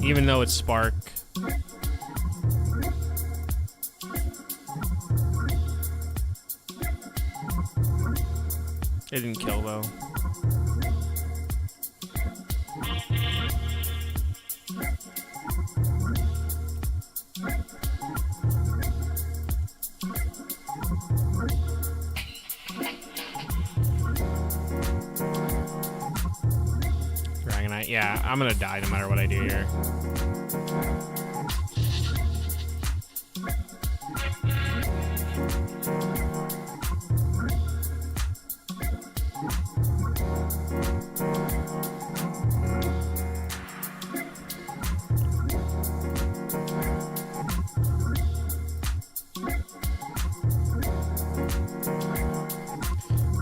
[SPEAKER 1] even though it's Spark. It didn't kill though. Dragonite, yeah, I'm gonna die no matter what I do here.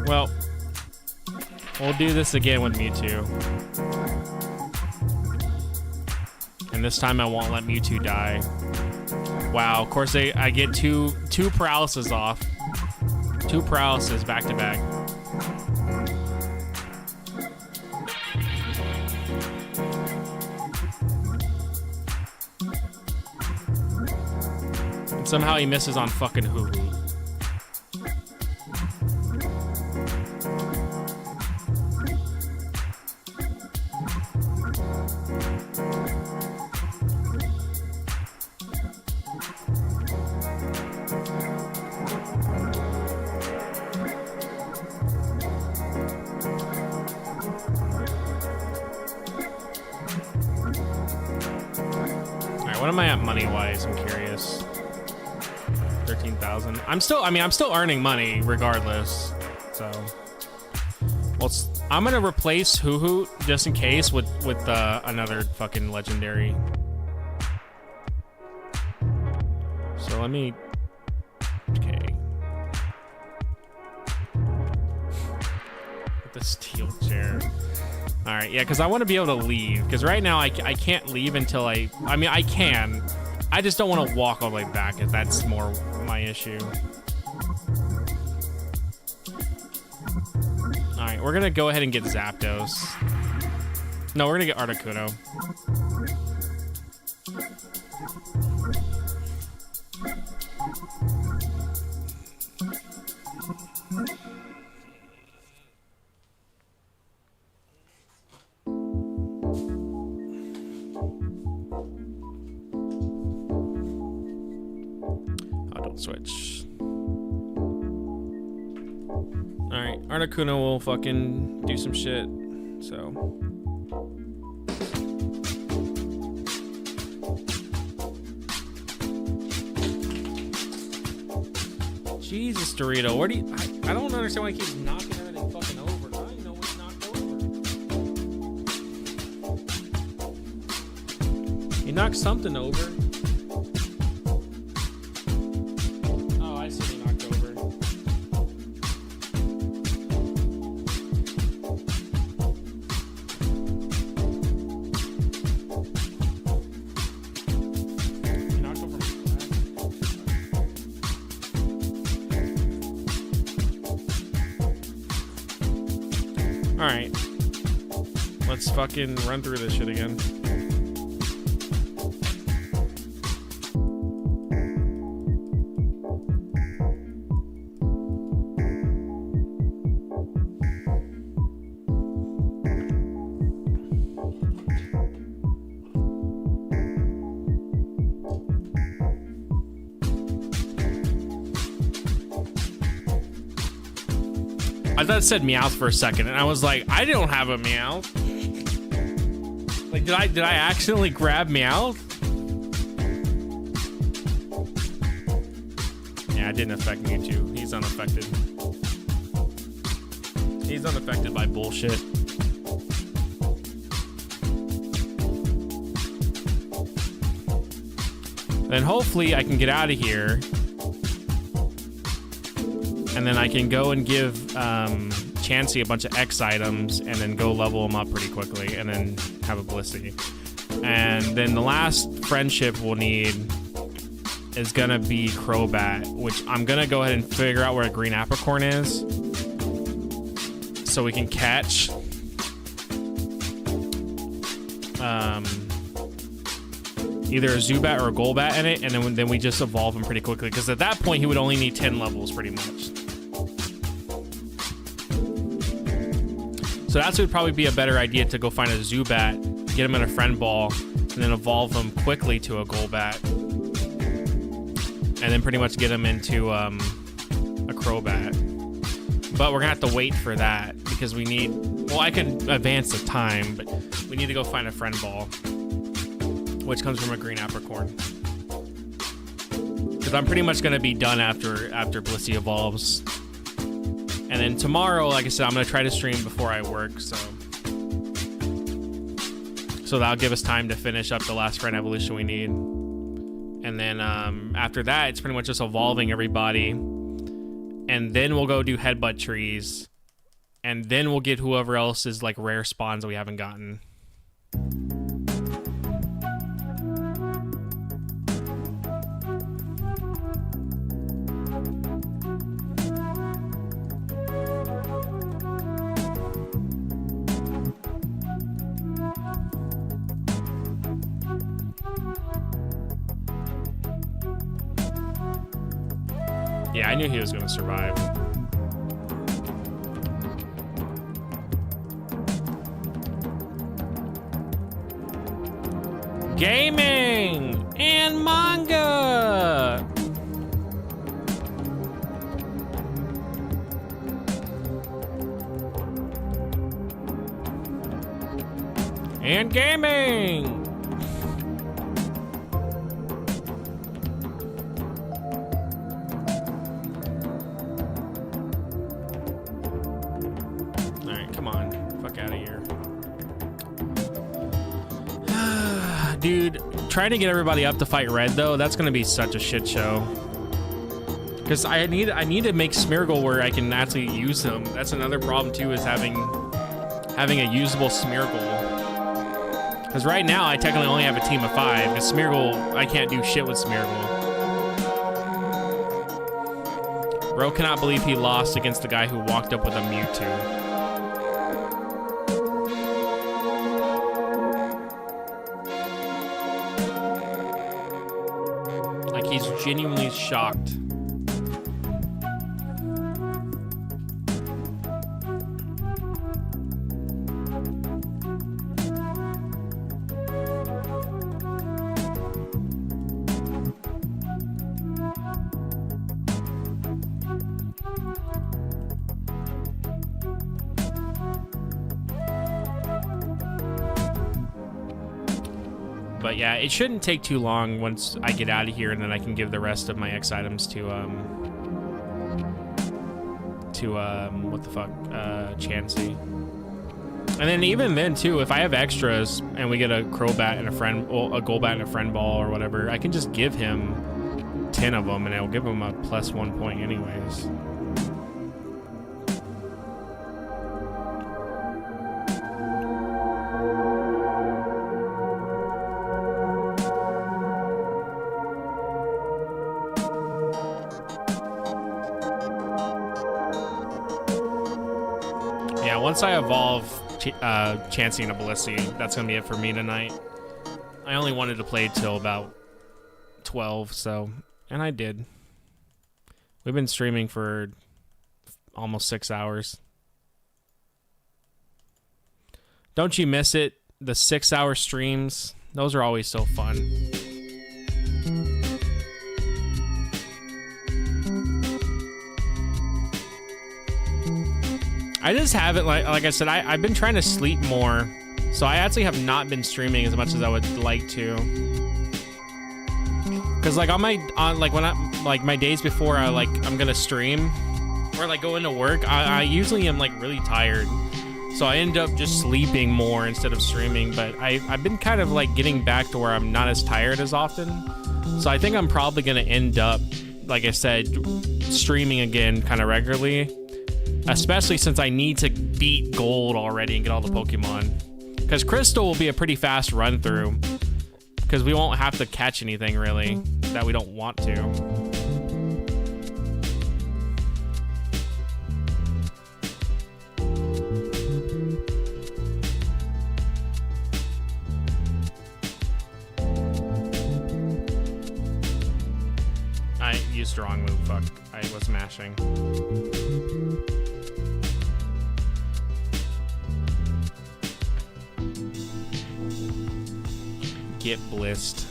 [SPEAKER 1] Well, we'll do this again with Mewtwo. And this time I won't let Mewtwo die. Wow, of course I get two paralysis off. 2 paralysis back to back. And somehow he misses on fucking Hoo-Hoo. What am I at money-wise? I'm curious. 13,000. I'm still earning money regardless. So, well, I'm gonna replace Hoo-Hoot just in case with another fucking legendary. So let me. Okay. With the steel chair. All right, yeah, because I want to be able to leave. Because right now I can't leave until I mean, I can. I just don't want to walk all the way back. That's more my issue. All right, we're gonna go ahead and get Zapdos. No, we're gonna get Articuno. Oh, don't switch. All right, Articuno will fucking do some shit. So. Jesus, Dorito, where do you... I don't understand why he keeps knocking everything fucking over. I don't even know what he knocked over. He knocked something over. Oh, I see what he knocked over. He knocked over my flag. Alright. Let's fucking run through this shit again. I thought it said Meowth for a second, and I was like, I don't have a Meowth. Like, did I accidentally grab Meowth? Yeah, it didn't affect Mewtwo. He's unaffected. He's unaffected by bullshit. Then hopefully I can get out of here. And then I can go and give Chansey a bunch of X items and then go level him up pretty quickly and then have a Blissey. And then the last friendship we'll need is gonna be Crobat, which I'm gonna go ahead and figure out where a green apricorn is so we can catch either a Zubat or a Golbat in it, and then we just evolve him pretty quickly, because at that point he would only need 10 levels pretty much. So that's would probably be a better idea, to go find a Zubat, get him in a friend ball, and then evolve him quickly to a Golbat. And then pretty much get him into a Crobat. But we're gonna have to wait for that, because we need, well, I can advance the time, but we need to go find a friend ball, which comes from a green apricorn. Because I'm pretty much gonna be done after Blissey evolves. And then tomorrow, like I said, I'm gonna try to stream before I work, so that'll give us time to finish up the last friend evolution we need. And then after that, it's pretty much just evolving everybody. And then we'll go do headbutt trees. And then we'll get whoever else is like rare spawns that we haven't gotten. Yeah, I knew he was going to survive. Gaming and manga. And gaming. Come on. Dude, trying to get everybody up to fight red though, that's gonna be such a shit show. Because I need to make Smeargle where I can actually use him. That's another problem too, is having a usable Smeargle. Because right now I technically only have a team of 5. Because Smeargle, I can't do shit with Smeargle. Bro cannot believe he lost against the guy who walked up with a Mewtwo. He's genuinely shocked. But yeah, it shouldn't take too long once I get out of here, and then I can give the rest of my X items to what the fuck, Chansey. And then even then too, if I have extras and we get a Crobat and a Golbat and a friend ball or whatever, I can just give him 10 of them, and it'll give him a +1 point anyways. Once I evolve Chansey into Blissey, that's gonna be it for me tonight. I only wanted to play till about 12, so, and I did. We've been streaming for almost 6 hours. Don't you miss it? The 6-hour streams, those are always so fun. I just haven't, like I said, I've been trying to sleep more, so I actually have not been streaming as much as I would like to. Cause like on my days before I'm gonna stream or like go into work, I usually am like really tired, so I end up just sleeping more instead of streaming. But I've been kind of like getting back to where I'm not as tired as often, so I think I'm probably gonna end up, like I said, streaming again kind of regularly. Especially since I need to beat Gold already and get all the Pokemon. Because Crystal will be a pretty fast run through. Because we won't have to catch anything really that we don't want to. I used the wrong move, fuck. I was mashing. Get blissed.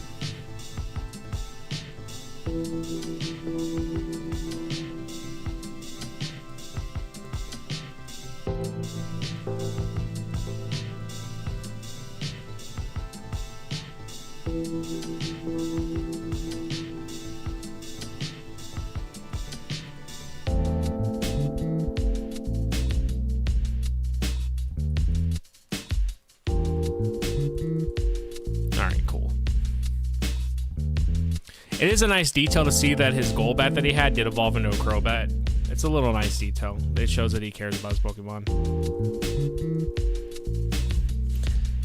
[SPEAKER 1] It is a nice detail to see that his Golbat that he had did evolve into a Crobat. It's a little nice detail. It shows that he cares about his Pokemon.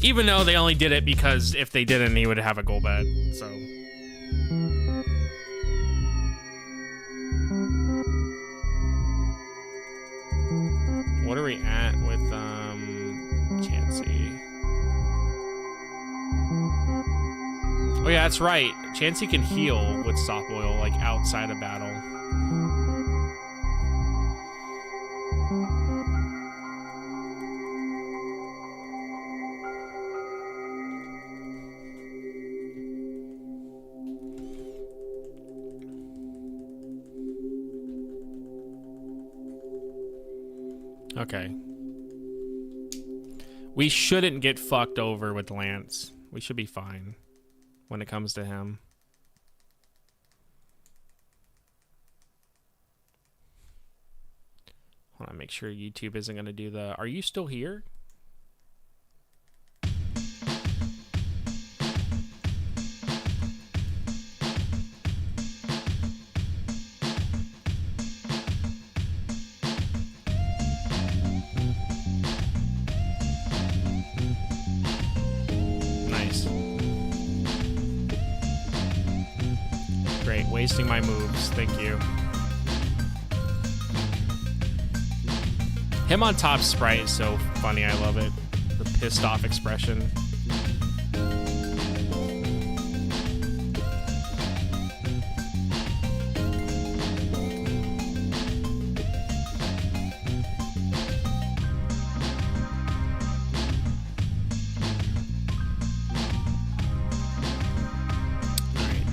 [SPEAKER 1] Even though they only did it because if they didn't, he would have a Golbat, so. What are we at with, Chansey? Oh yeah, that's right. Chansey can heal with Soft Oil, like, outside of battle. Okay. We shouldn't get fucked over with Lance. We should be fine when it comes to him. Hold on, make sure YouTube isn't going to do the... Are you still here? Great, wasting my moves. Thank you. Him on top sprite is so funny. I love it. The pissed off expression.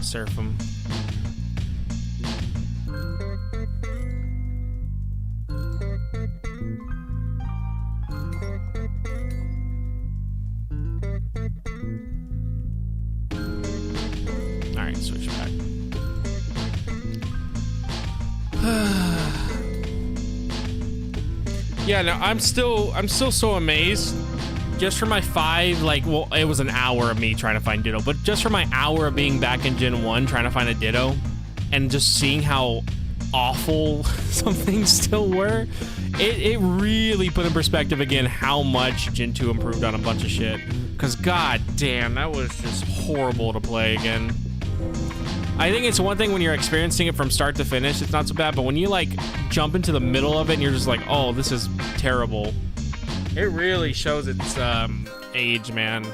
[SPEAKER 1] Surf him. All right, switch back. Yeah, no, I'm still so amazed. Just for my 5, like, well, it was an hour of me trying to find Ditto, but just for my hour of being back in Gen 1 trying to find a Ditto and just seeing how awful some things still were, it really put in perspective again how much Gen 2 improved on a bunch of shit. Because god damn, that was just horrible to play again. I think it's one thing when you're experiencing it from start to finish, it's not so bad, but when you like jump into the middle of it and you're just like, oh, this is terrible. It really shows its age, man.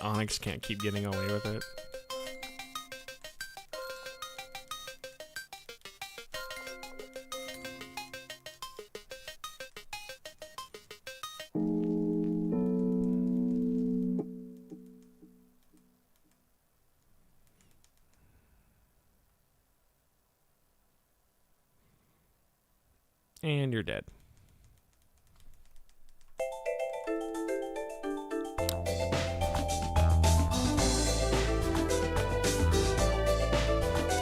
[SPEAKER 1] Onyx can't keep getting away with it. And you're dead.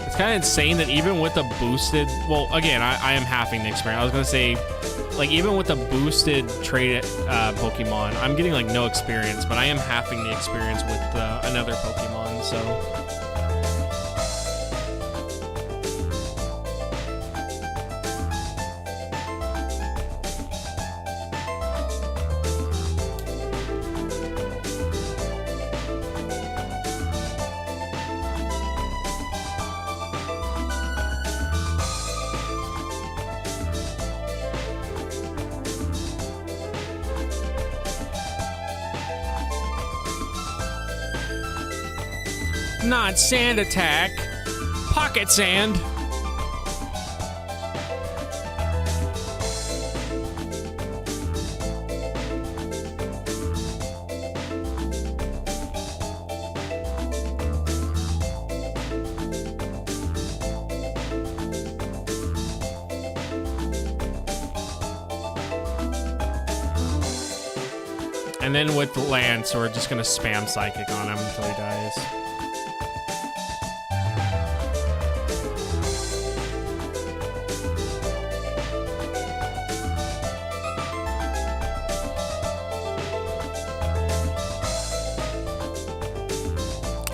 [SPEAKER 1] It's kind of insane that even with the boosted, well, again, I am halving the experience. I was gonna say, like, even with the boosted trait Pokemon, I'm getting like no experience, but I am halving the experience with another Pokemon, so. Not sand attack, pocket sand. And then with Lance, we're just gonna spam Psychic on him until he dies.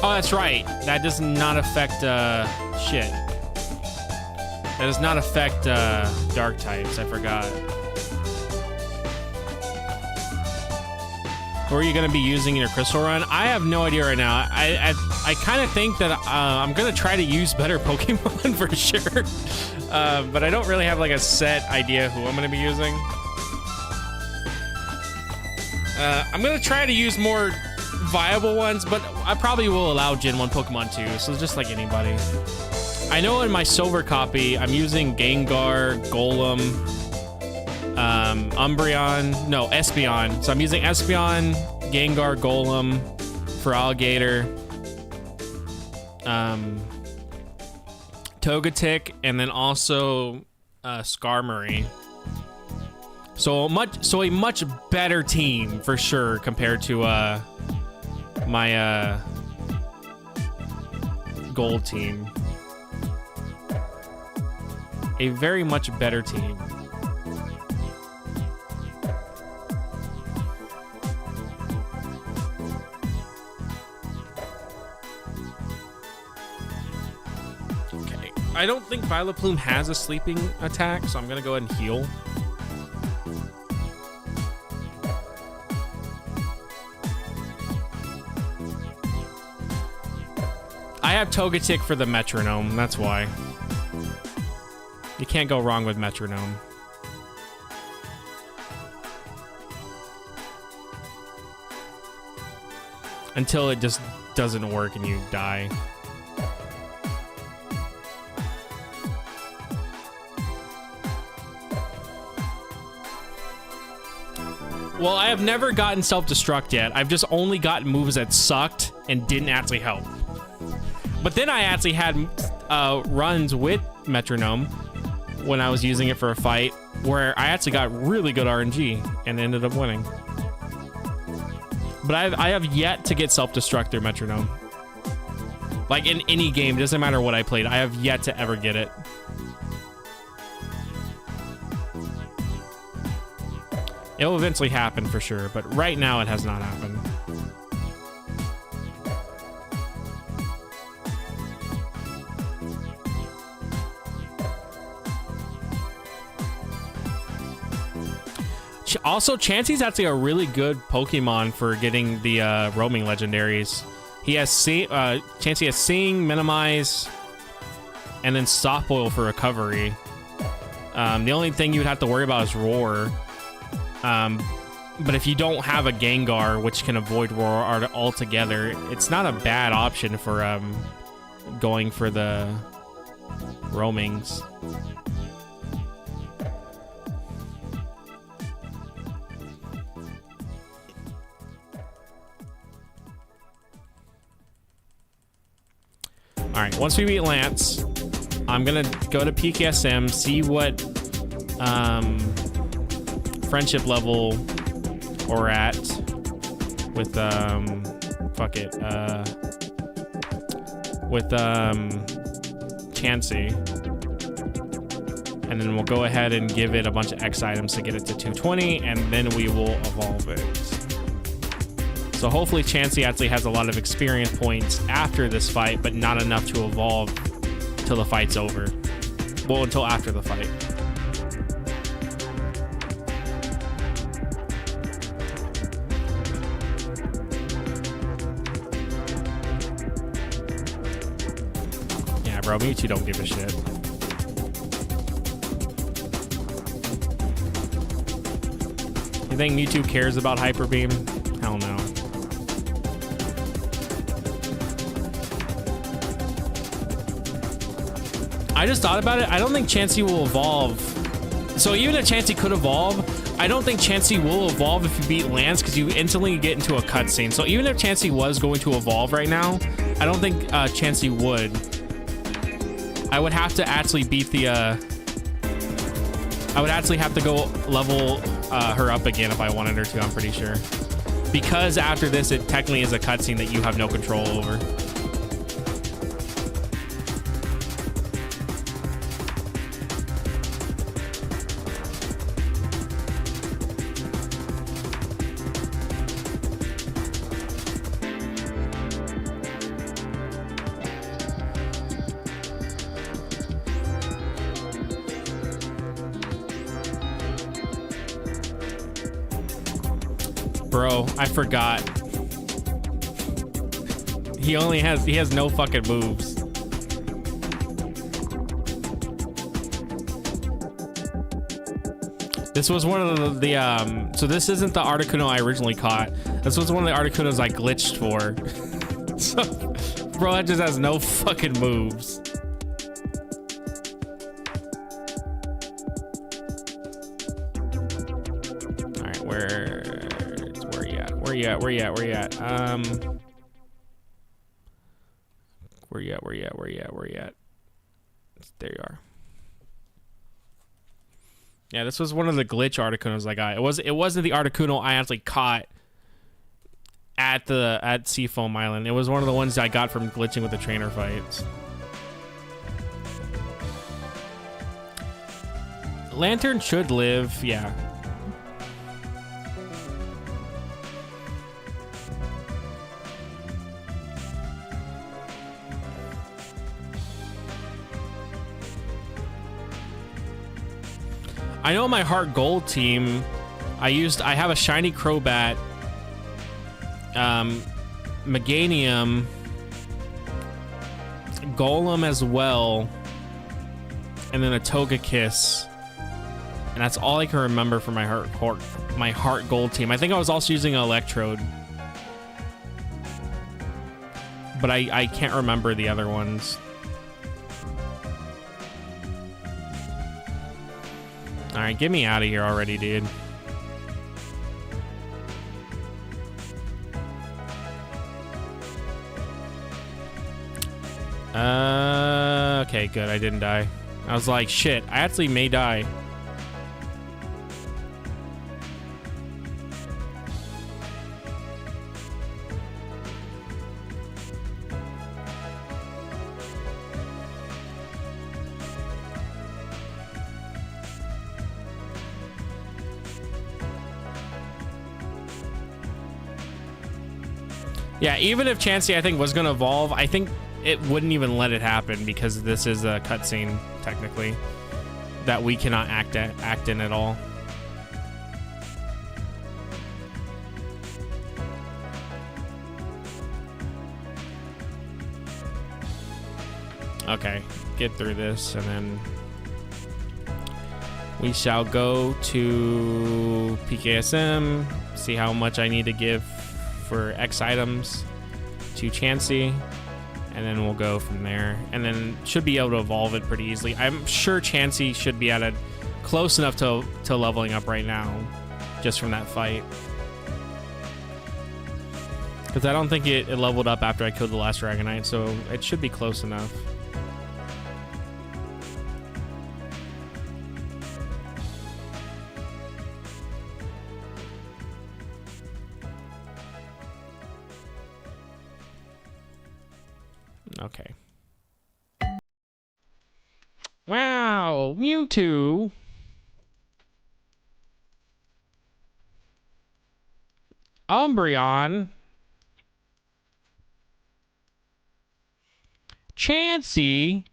[SPEAKER 1] Oh, that's right. That does not affect, shit. That does not affect, dark types. I forgot. Who are you going to be using in your crystal run? I have no idea right now. I kind of think that I'm going to try to use better Pokemon for sure. But I don't really have, like, a set idea who I'm going to be using. I'm going to try to use more viable ones, but I probably will allow Gen 1 Pokemon too, so just like anybody. I know in my silver copy, I'm using Gengar, Golem, Umbreon, no, Espeon. So I'm using Espeon, Gengar, Golem, for Alligator, Togetic, and then also Skarmory. So a much better team for sure compared to my gold team. A very much better team. Okay, I don't think Vileplume has a sleeping attack, so I'm gonna go ahead and heal. I have Togetic for the metronome. That's why. You can't go wrong with metronome. Until it just doesn't work and you die. Well, I have never gotten self-destruct yet. I've just only gotten moves that sucked and didn't actually help. But then I actually had runs with metronome when I was using it for a fight where I actually got really good RNG and ended up winning. But I have yet to get self-destruct through metronome. Like in any game, doesn't matter what I played, I have yet to ever get it. It will eventually happen for sure, but right now it has not happened. Also, Chansey's actually a really good Pokemon for getting the roaming legendaries. He has Chansey has Sing, Minimize, and then Soft Boil for recovery. The only thing you would have to worry about is Roar. But if you don't have a Gengar, which can avoid Roar altogether, it's not a bad option for going for the roamings. All right, once we beat Lance, I'm gonna go to PKSM, see what friendship level we're at with Chansey, and then we'll go ahead and give it a bunch of X items to get it to 220, and then we will evolve it. So hopefully Chansey actually has a lot of experience points after this fight, but not enough to evolve till the fight's over. Well, until after the fight. Yeah, bro, Mewtwo don't give a shit. You think Mewtwo cares about Hyper Beam? Hell no. I just thought about it. I don't think Chansey will evolve. So even if Chansey could evolve, I don't think Chansey will evolve if you beat Lance, because you instantly get into a cutscene. So even if Chansey was going to evolve right now, I don't think Chansey would. I would have to actually beat the... I would actually have to go level her up again if I wanted her to, I'm pretty sure. Because after this, it technically is a cutscene that you have no control over. Bro, I forgot. He has no fucking moves. This was one of the so this isn't the Articuno I originally caught. This was one of the Articunos I glitched for. So, bro, that just has no fucking moves. Where you at? Where you at? There you are. Yeah, this was one of the glitch Articunos I got. It wasn't the Articuno I actually caught at Seafoam Island. It was one of the ones I got from glitching with the trainer fights. Lantern should live, yeah. I know my Heart Gold team, I have a shiny Crobat, Meganium, Golem as well, and then a Togekiss. And that's all I can remember for my heart gold team. I think I was also using an Electrode, but I can't remember the other ones. All right, get me out of here already, dude. Okay, good. I didn't die. I was like, shit, I actually may die. Yeah, even if Chansey, I think, was going to evolve, I think it wouldn't even let it happen because this is a cutscene, technically, that we cannot act in at all. Okay, get through this, and then we shall go to PKSM, see how much I need to give for X items to Chansey, and then we'll go from there, and then should be able to evolve it pretty easily. I'm sure Chansey should be at a close enough to leveling up right now, just from that fight, because I don't think it leveled up after I killed the last Dragonite, so it should be close enough. Okay. Wow, Mewtwo. Umbreon. Chansey.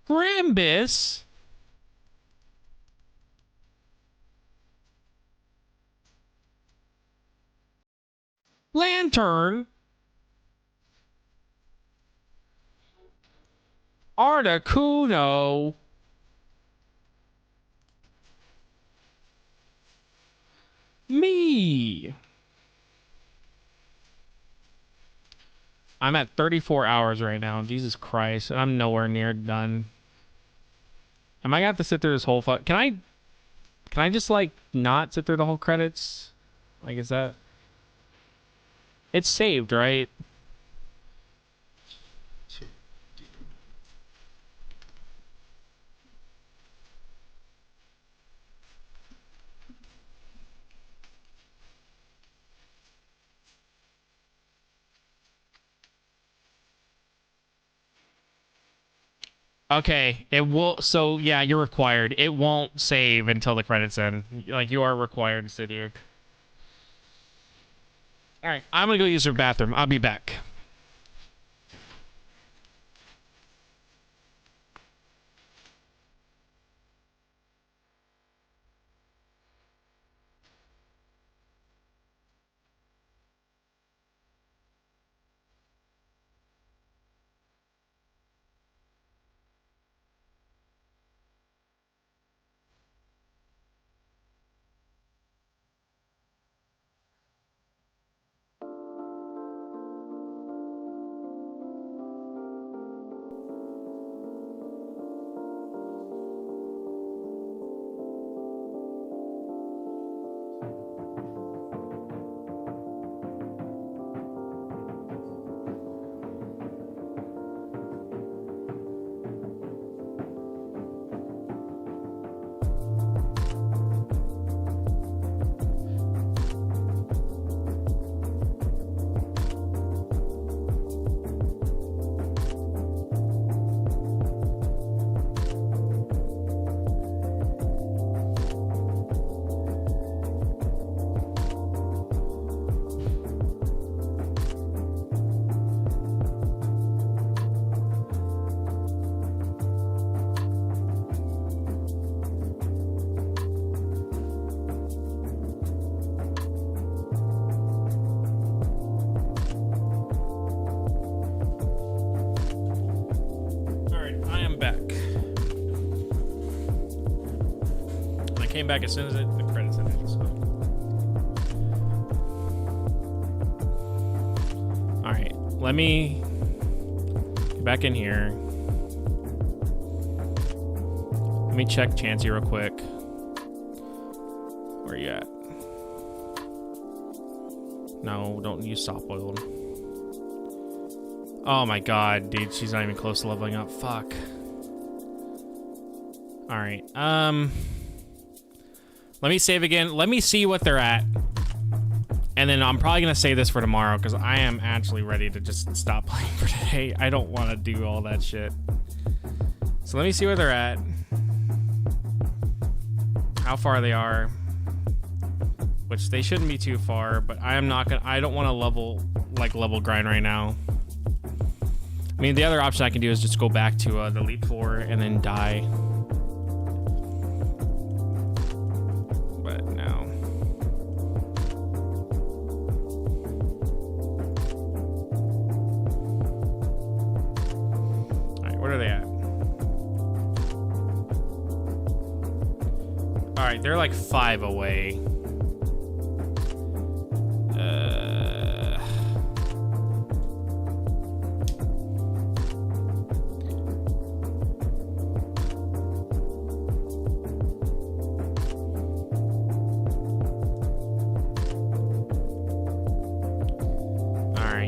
[SPEAKER 1] Grimbus. Lantern. Articuno. Me. I'm at 34 hours right now. Jesus Christ. And I'm nowhere near done. Am I gonna have to sit through this whole Can I just, like, not sit through the whole credits? Like, is that... It's saved, right? Okay, it will. So yeah, you're required. It won't save until the credits end. Like, you are required to sit here. All right, I'm gonna go use the bathroom. I'll be back. came back as soon as the credits ended. So. All right, let me get back in here. Let me check Chansey real quick. Where you at? No, don't use soft boiled. Oh my god, dude, she's not even close to leveling up. Fuck. Alright, let me save again. Let me see what they're at. And then I'm probably gonna save this for tomorrow because I am actually ready to just stop playing for today. I don't want to do all that shit. So let me see where they're at. How far they are. Which they shouldn't be too far, but I am not gonna. I don't want to level grind right now. I mean, the other option I can do is just go back to the Elite Four and then die. But no. All right, what are they at? All right, they're like 5 away.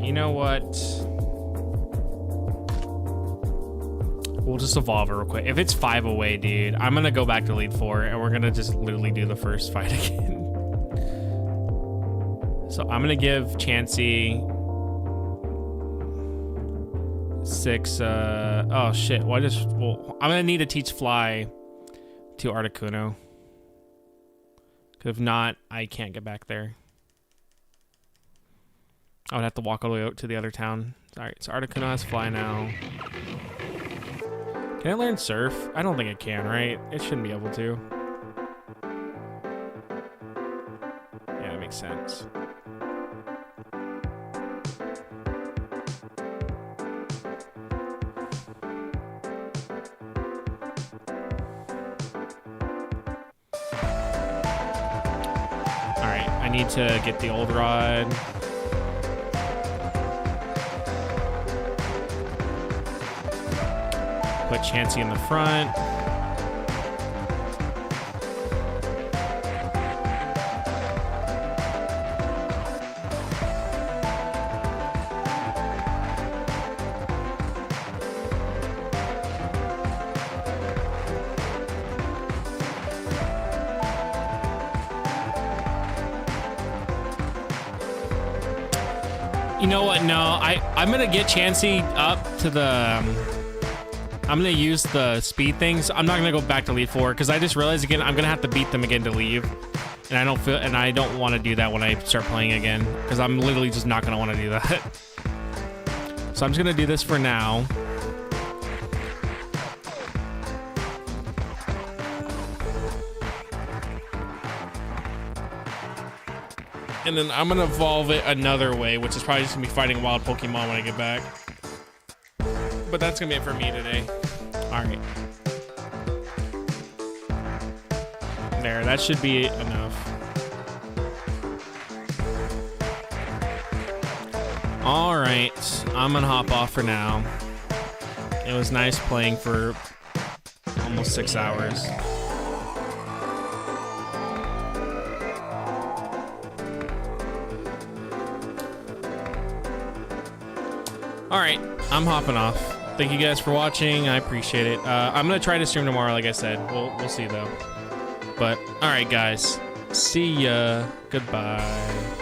[SPEAKER 1] You know what? We'll just evolve it real quick. If it's 5 away, dude, I'm gonna go back to Elite Four and we're gonna just literally do the first fight again. So I'm gonna give Chansey 6. Oh shit! Well, I'm gonna need to teach Fly to Articuno. Cause if not, I can't get back there. I would have to walk all the way out to the other town. Alright, so Articuno has Fly now. Can I learn Surf? I don't think it can, right? It shouldn't be able to. Yeah, that makes sense. Alright, I need to get the old rod. Put Chansey in the front. You know what? No, I'm gonna get Chansey up to the. I'm gonna use the speed things. I'm not gonna go back to Elite Four because I just realized again I'm gonna have to beat them again to leave, and I don't want to do that when I start playing again because I'm literally just not gonna want to do that. So I'm just gonna do this for now. And then I'm gonna evolve it another way, which is probably just gonna be fighting wild Pokemon when I get back. But that's gonna be it for me today. All right. There, that should be enough. All right, I'm gonna hop off for now. It was nice playing for almost 6 hours. All right, I'm hopping off. Thank you guys for watching. I appreciate it. I'm gonna try to stream tomorrow, like I said. We'll see though. But all right, guys. See ya. Goodbye.